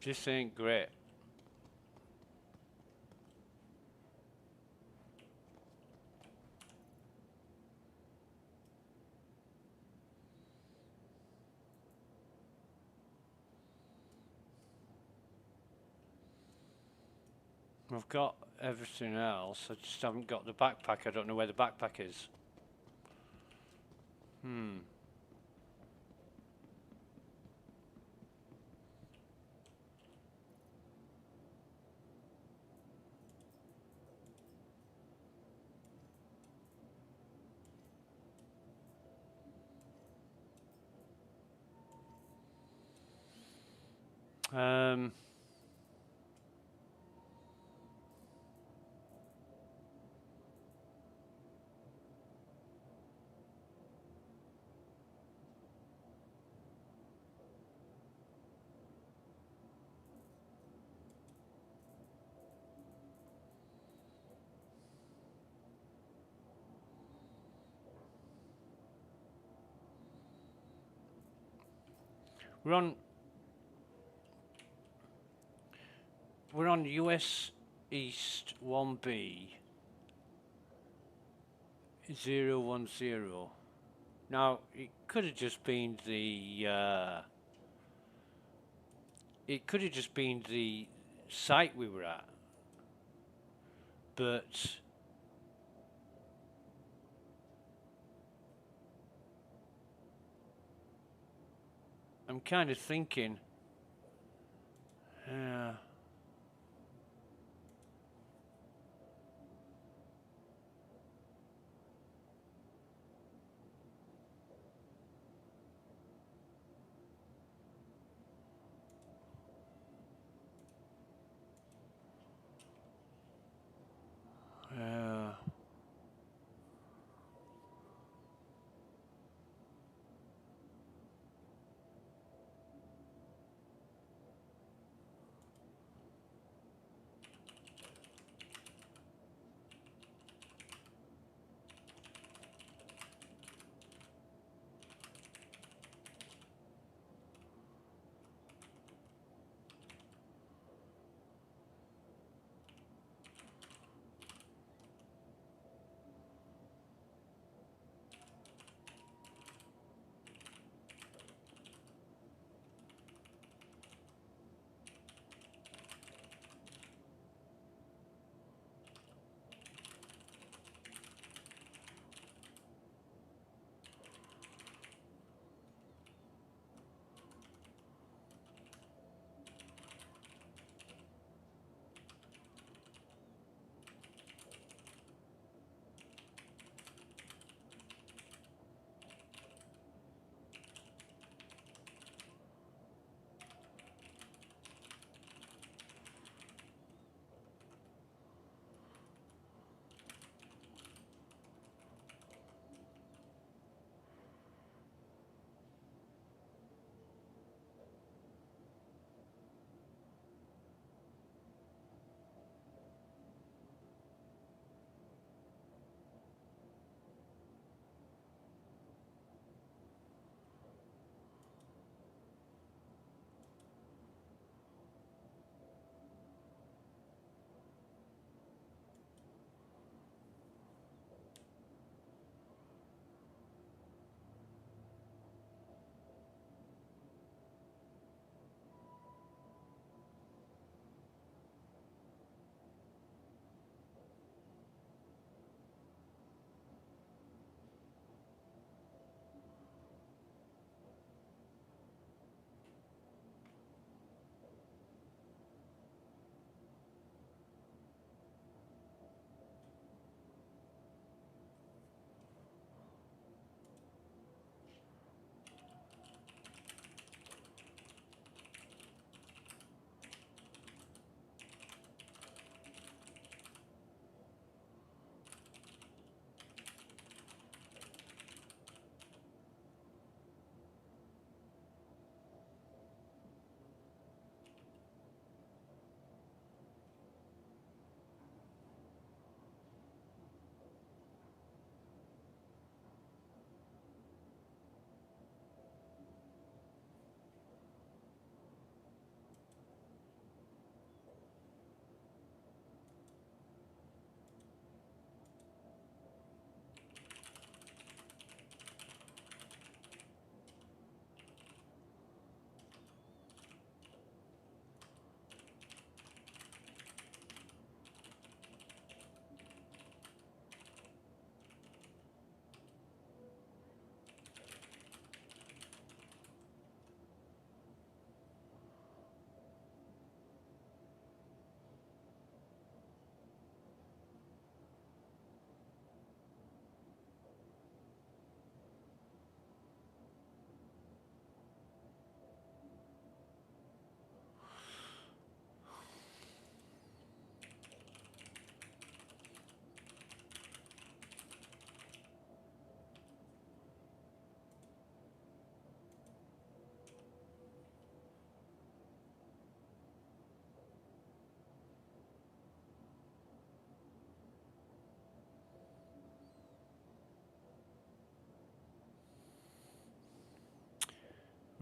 This ain't great. I've got everything else. I just haven't got the backpack. I don't know where the backpack is. We're on US East 1B 010. Now it could have just been the site we were at, but I'm kind of thinking, yeah.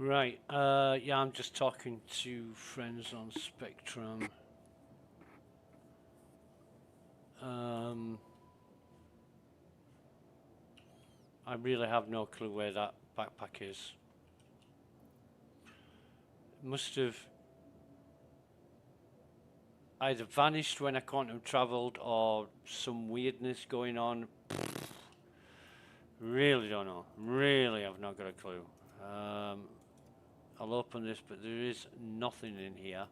Right, yeah, I'm just talking to friends on Spectrum. I really have no clue where that backpack is. Must have either vanished when I quantum travelled or some weirdness going on. Really don't know. Really have not got a clue. I'll open this, but there is nothing in here.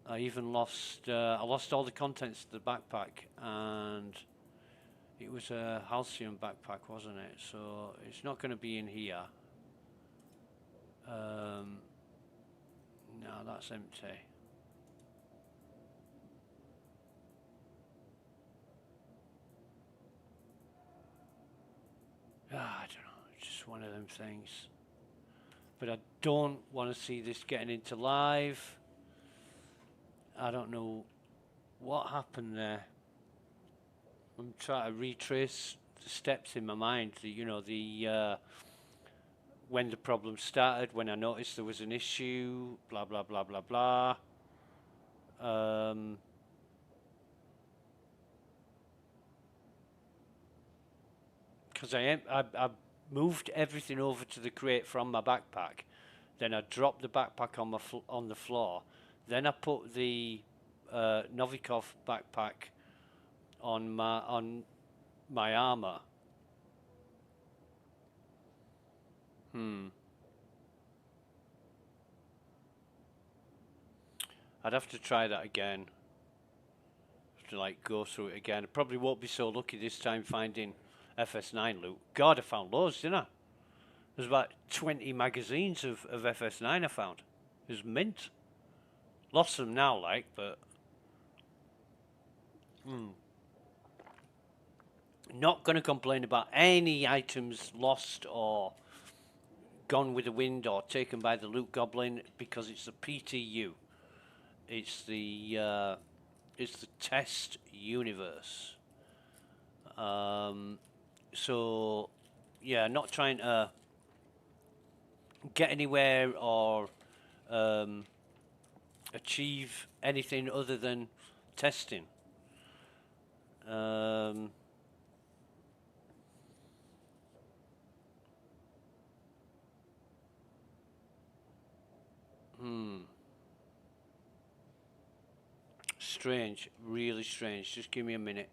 I even lost, I lost all the contents of the backpack, and it was a halcyon backpack, wasn't it? So it's not going to be in here. No, that's empty. I don't know, it's just one of them things. But I don't want to see this getting into live. I don't know what happened there. I'm trying to retrace the steps in my mind. You know, the when the problem started, when I noticed there was an issue, blah blah blah blah blah. Because I moved everything over to the crate from my backpack, then I dropped the backpack on the floor, then I put the Novikov backpack on my armor. I'd have to try that again. Have to like go through it again. I probably won't be so lucky this time finding FS9 loot. God, I found loads, didn't I? There's about 20 magazines of FS9 I found. It was mint. Lost them now, like, but not going to complain about any items lost or gone with the wind or taken by the loot goblin, because it's the PTU. It's the test universe. So yeah, not trying to get anywhere or achieve anything other than testing. Strange, really strange. Just give me a minute.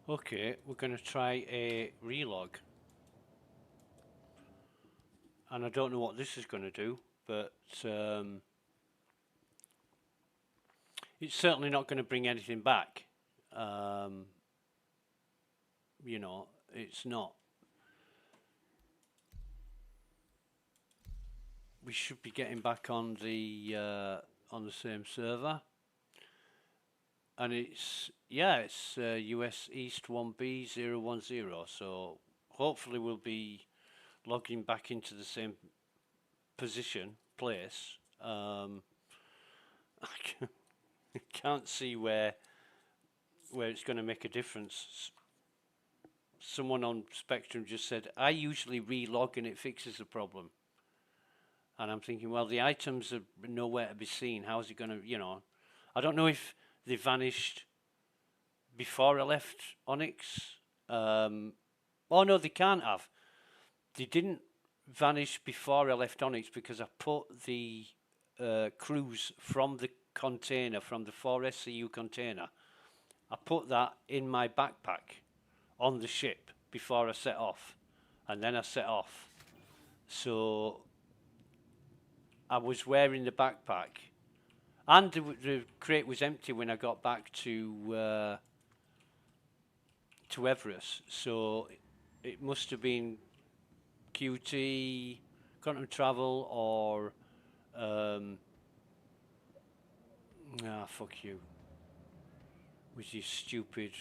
Okay, we're going to try a relog. and I don't know what this is going to do, but it's certainly not going to bring anything back. You know, it's not. We should be getting back on the same server, and it's US East 1B010. So hopefully we'll be logging back into the same place. I can't see where it's going to make a difference. Someone on Spectrum just said, I usually relog and it fixes the problem. And I'm thinking, well, the items are nowhere to be seen. How's it going to, you know? I don't know if they vanished before I left Onyx. Oh, no, they can't have. They didn't vanish before I left Onyx because I put the cruise from the container, from the 4SCU container. I put that in my backpack on the ship before I set off. And then I set off. So I was wearing the backpack, and the crate was empty when I got back to Everest. So it must have been QT, Quantum Travel, or fuck you, with your stupid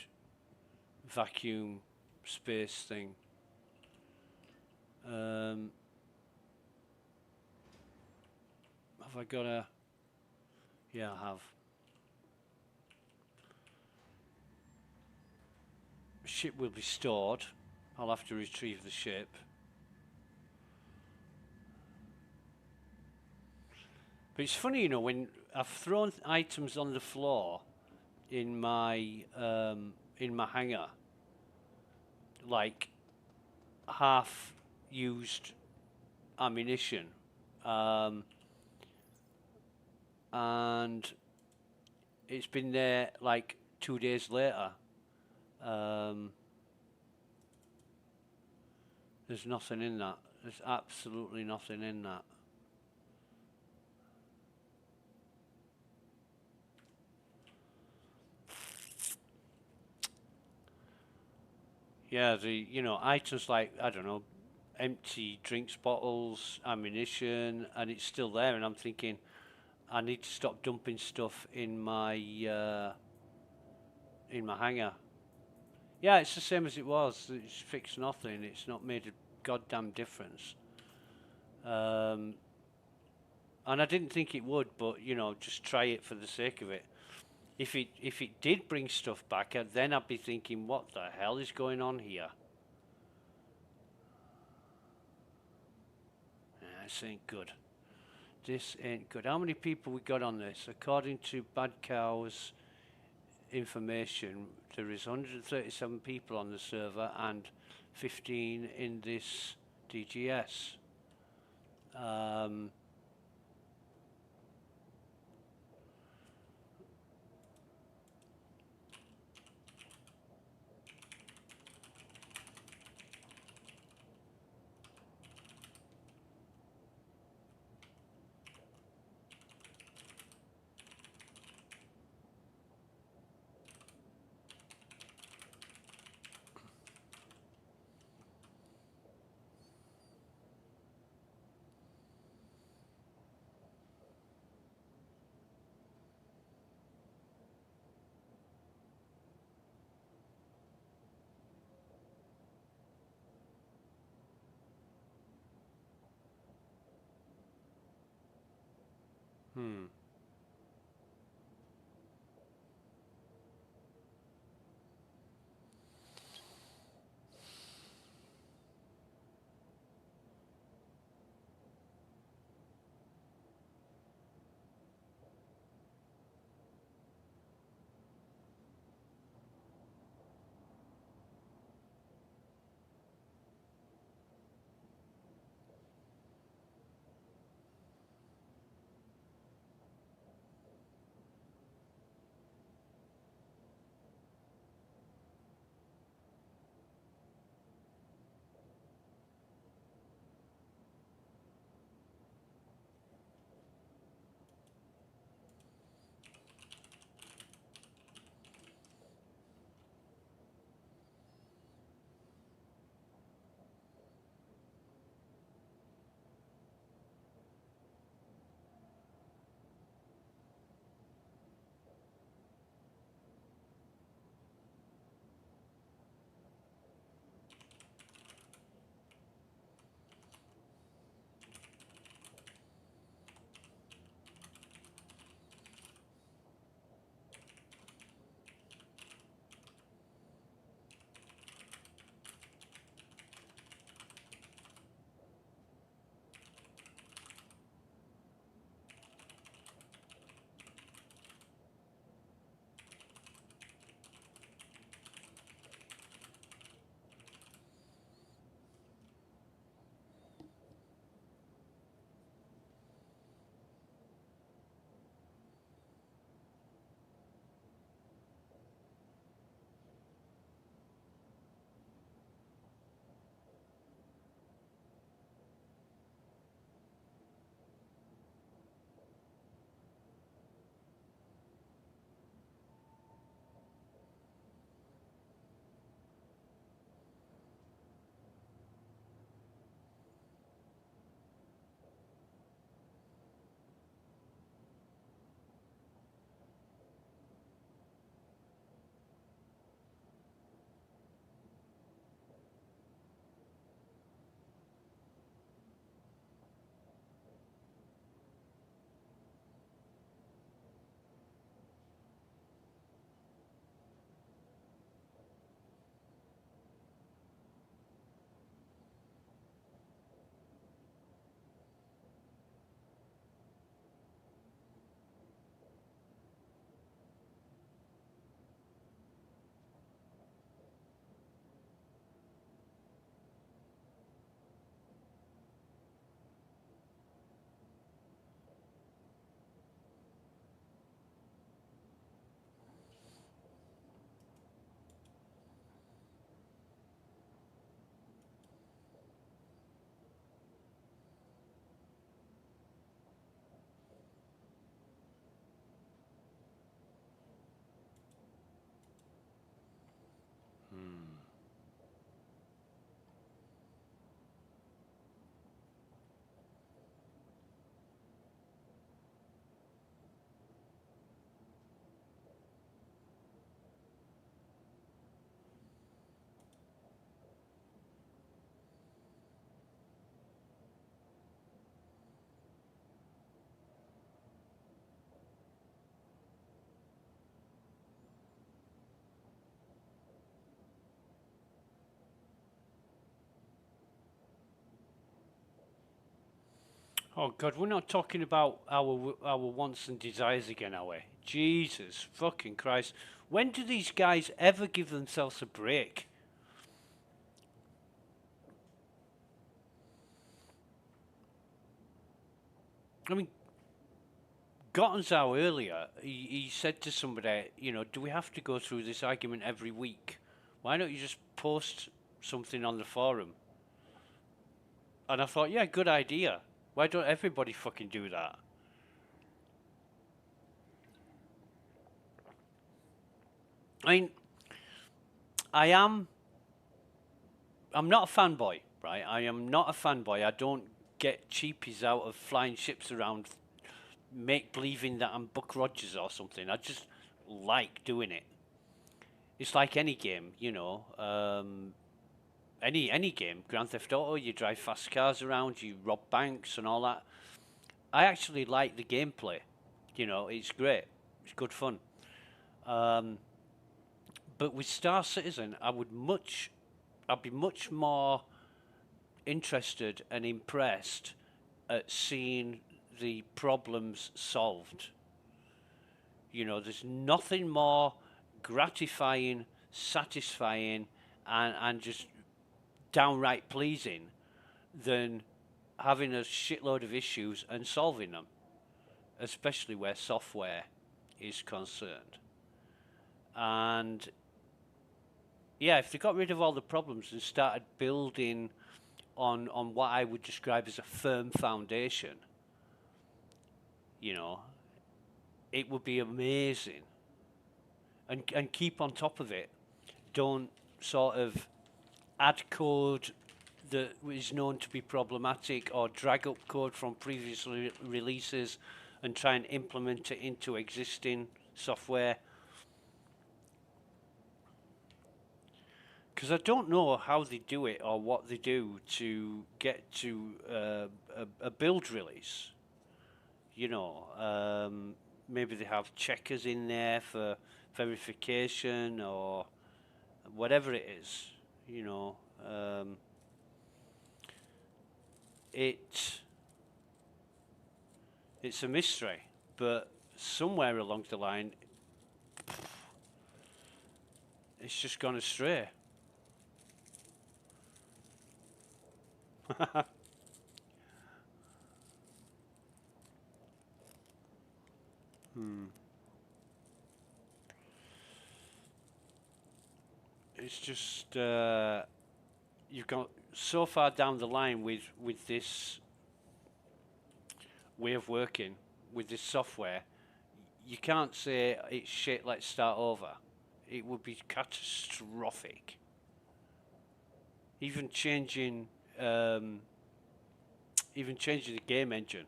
vacuum space thing. Have I got a... Yeah, I have. Ship will be stored. I'll have to retrieve the ship. But it's funny, you know, when I've thrown items on the floor in my hangar, like half used ammunition, and it's been there like 2 days later. There's nothing in that. There's absolutely nothing in that. Yeah, items like, I don't know, empty drinks bottles, ammunition, and it's still there, and I'm thinking, I need to stop dumping stuff in my hangar. Yeah, it's the same as it was. It's fixed nothing. It's not made a goddamn difference. And I didn't think it would, but you know, just try it for the sake of it. If it did bring stuff back, then I'd be thinking, what the hell is going on here? This ain't good. This ain't good. How many people we got on this? According to Bad Cow's information, there is 137 people on the server and 15 in this DGS. Oh God, we're not talking about our wants and desires again, are we? Jesus fucking Christ! When do these guys ever give themselves a break? I mean, Gottenzow earlier, he said to somebody, you know, do we have to go through this argument every week? Why don't you just post something on the forum? And I thought, yeah, good idea. Why don't everybody fucking do that? I mean, I'm not a fanboy, right? I am not a fanboy. I don't get cheapies out of flying ships around, make believing that I'm Buck Rogers or something. I just like doing it. It's like any game, you know. Any game, Grand Theft Auto, you drive fast cars around, you rob banks and all that. I actually like the gameplay. You know, it's great. It's good fun. But with Star Citizen, I'd be much more interested and impressed at seeing the problems solved. You know, there's nothing more gratifying, satisfying, and just downright pleasing than having a shitload of issues and solving them, especially where software is concerned. And yeah, if they got rid of all the problems and started building on what I would describe as a firm foundation, you know, it would be amazing. And keep on top of it. Don't sort of add code that is known to be problematic or drag up code from previous releases and try and implement it into existing software. Because I don't know how they do it or what they do to get to a build release. You know, maybe they have checkers in there for verification or whatever it is. You know, it's a mystery, but somewhere along the line, it's just gone astray. It's just you've got so far down the line with this way of working with this software. You can't say it's shit. Let's start over. It would be catastrophic. Even changing the game engine.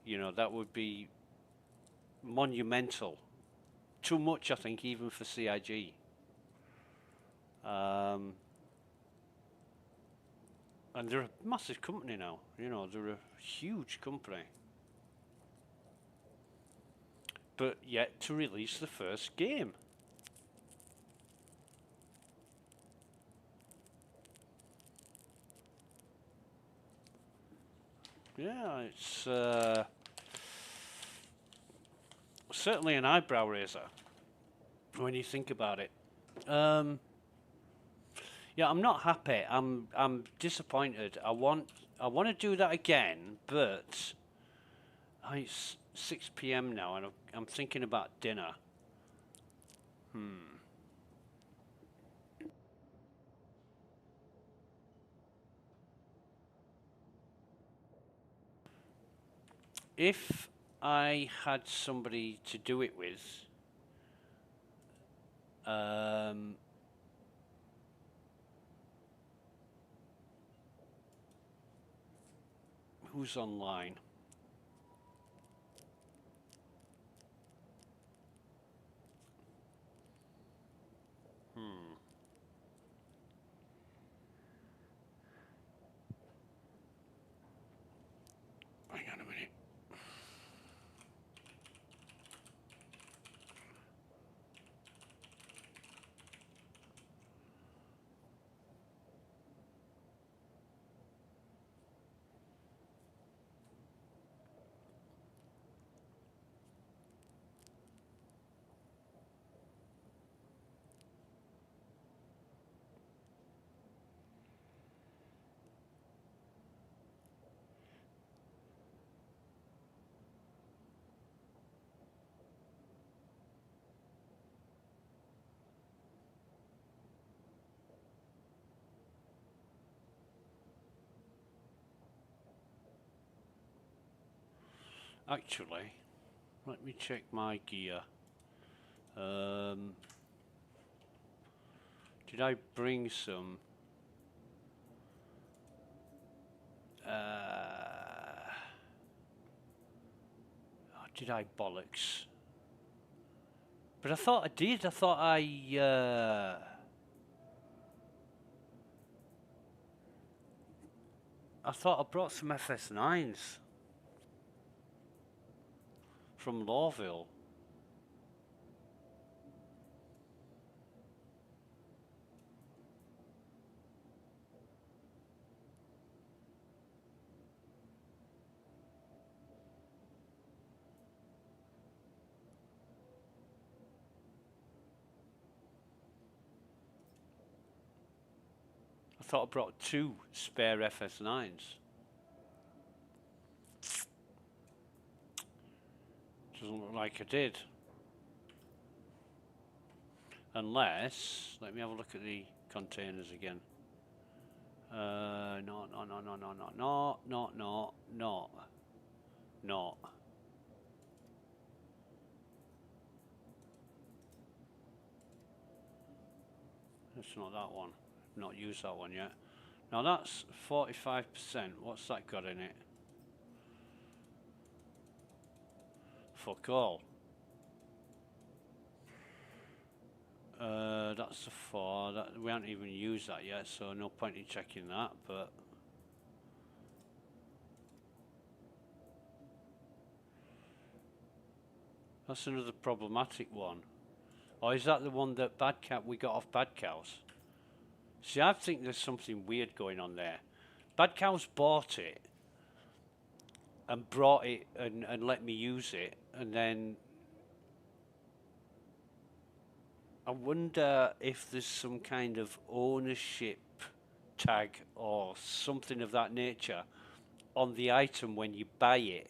You know, that would be monumental. Too much, I think, even for CIG. And they're a massive company now. You know, they're a huge company. But yet to release the first game. Yeah, it's certainly an eyebrow raiser when you think about it. Yeah, I'm not happy. I'm disappointed. I want to do that again, but it's 6 p.m. now, and I'm thinking about dinner. If I had somebody to do it with, who's online? Hang on a minute. Actually, let me check my gear. Did I bring some? Did I bollocks? But I thought I did. I thought I brought some FS9s from Lawville. I thought I brought 2 spare FS9s. Doesn't look like I did. Unless, let me have a look at the containers again. No. It's not that one. Not used that one yet. Now that's 45%. What's that got in it? Fuck all. That's the 4. We haven't even used that yet, so no point in checking that, but that's another problematic one. Or is that the one that we got off Bad Cows? See, I think there's something weird going on there. Bad Cows bought it and brought it and let me use it, and then I wonder if there's some kind of ownership tag or something of that nature on the item when you buy it.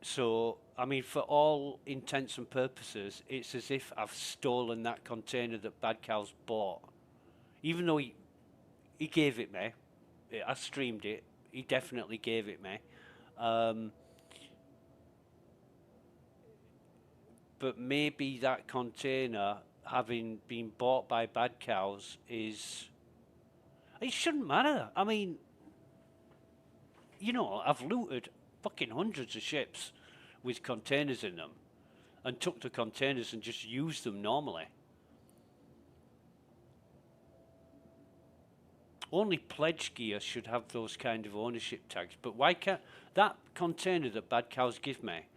So, I mean, for all intents and purposes, it's as if I've stolen that container that Bad Cows bought. Even though he gave it me. I streamed it. He definitely gave it me. But maybe that container, having been bought by Bad Cows, is... It shouldn't matter. I mean, you know, I've looted fucking hundreds of ships with containers in them and took the containers and just used them normally. Only pledge gear should have those kind of ownership tags. But why can't... That container that Bad Cows give me,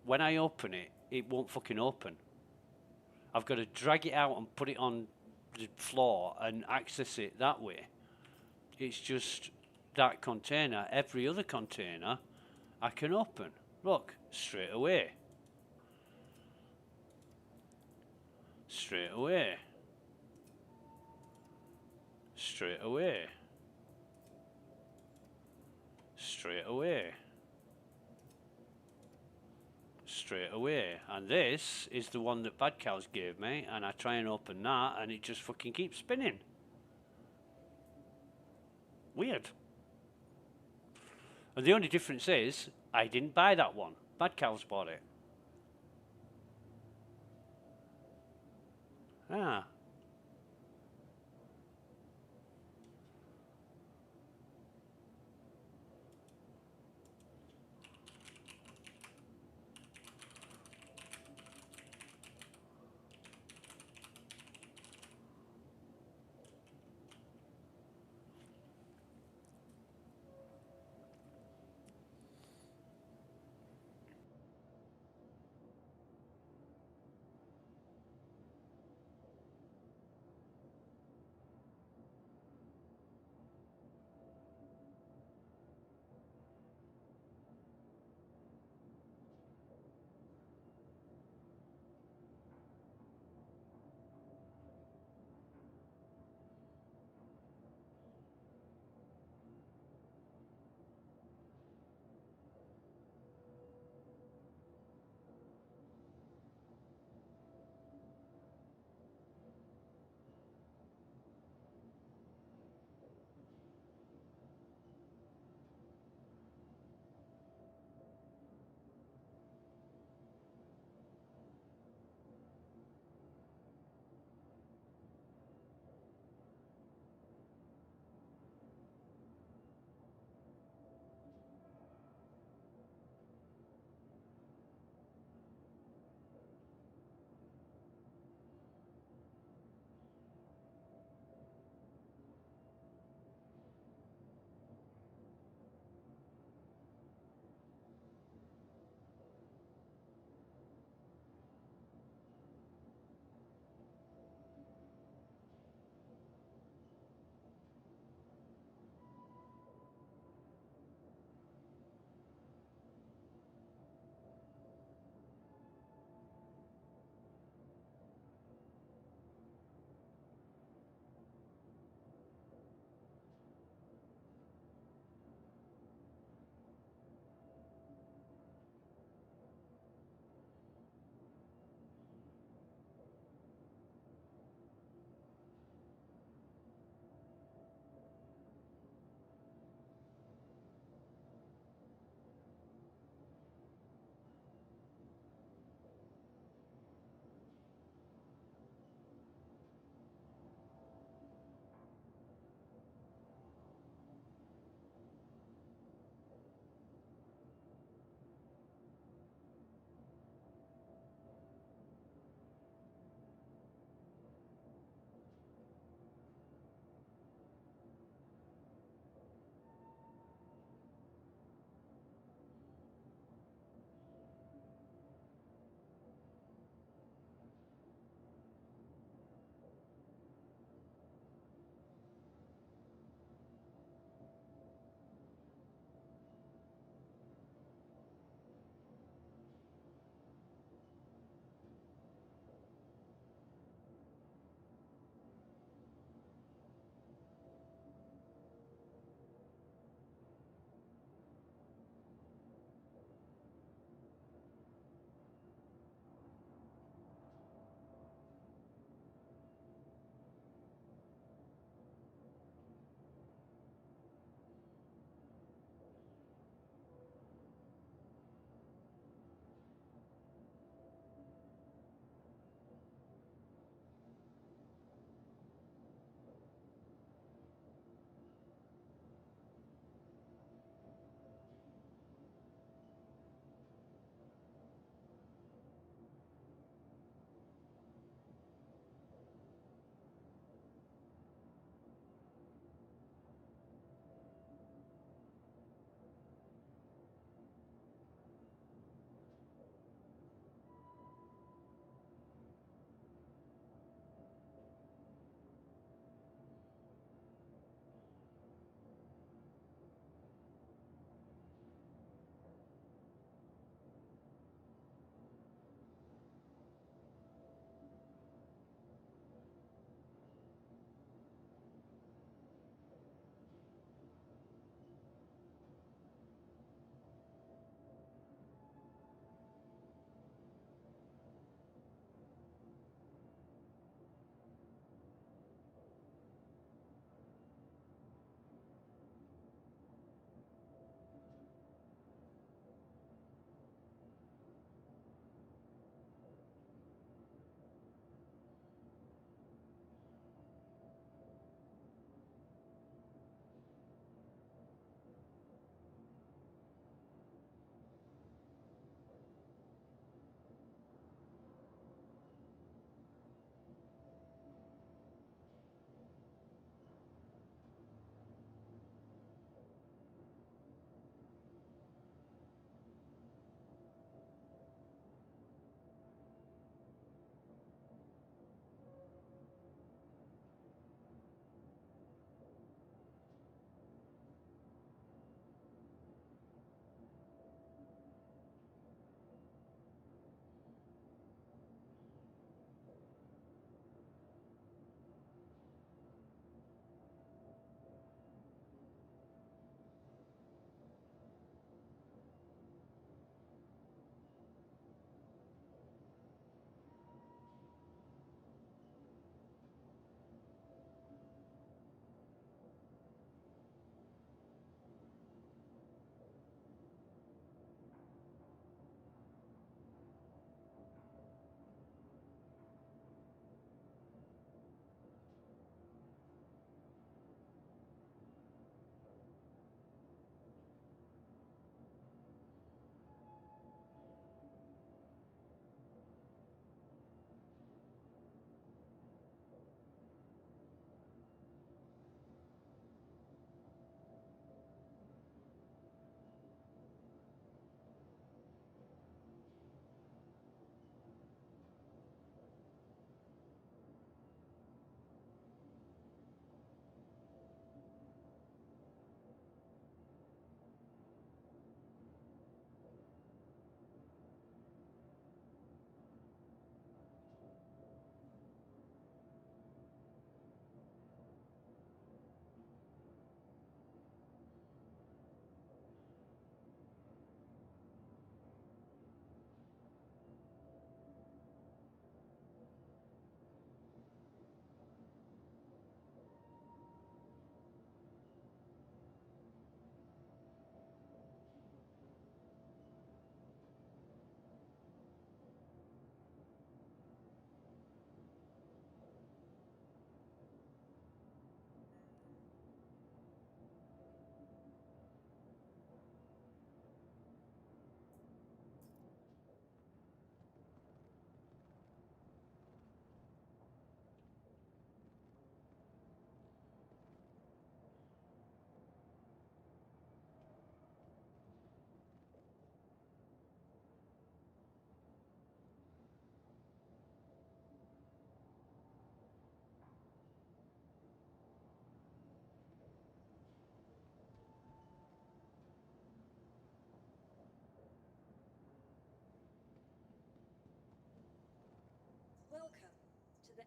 when I open it, it won't fucking open. I've got to drag it out and put it on the floor and access it that way. It's just that container. Every other container I can open. Look, straight away. Straight away. Straight away. Straight away. Straight away. And this is the one that Bad Cows gave me, and I try and open that and it just fucking keeps spinning. Weird. And the only difference is I didn't buy that one. Bad Cows bought it. Ah.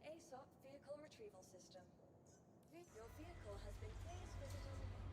ASOP vehicle retrieval system. Your vehicle has been please visit us again.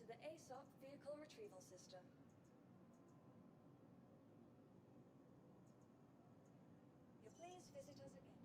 the ASOC vehicle retrieval system. You please visit us again.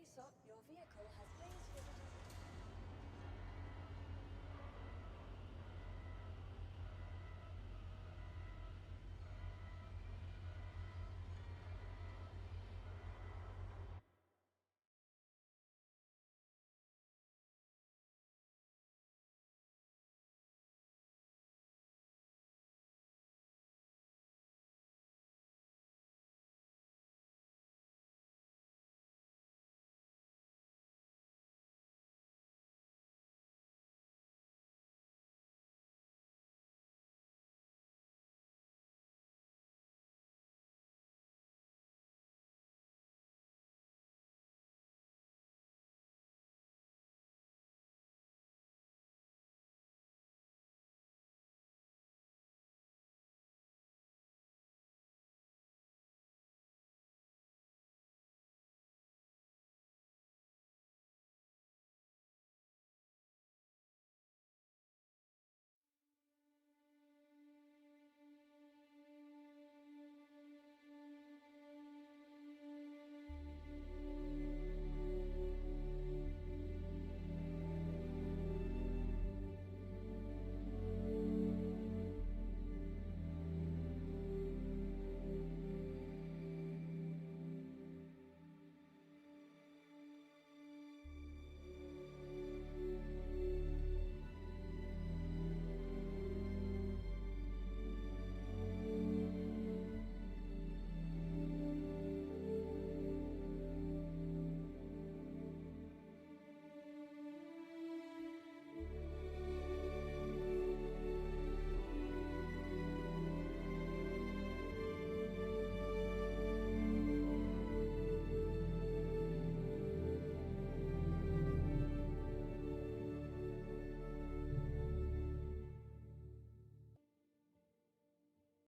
Face up, your vehicle has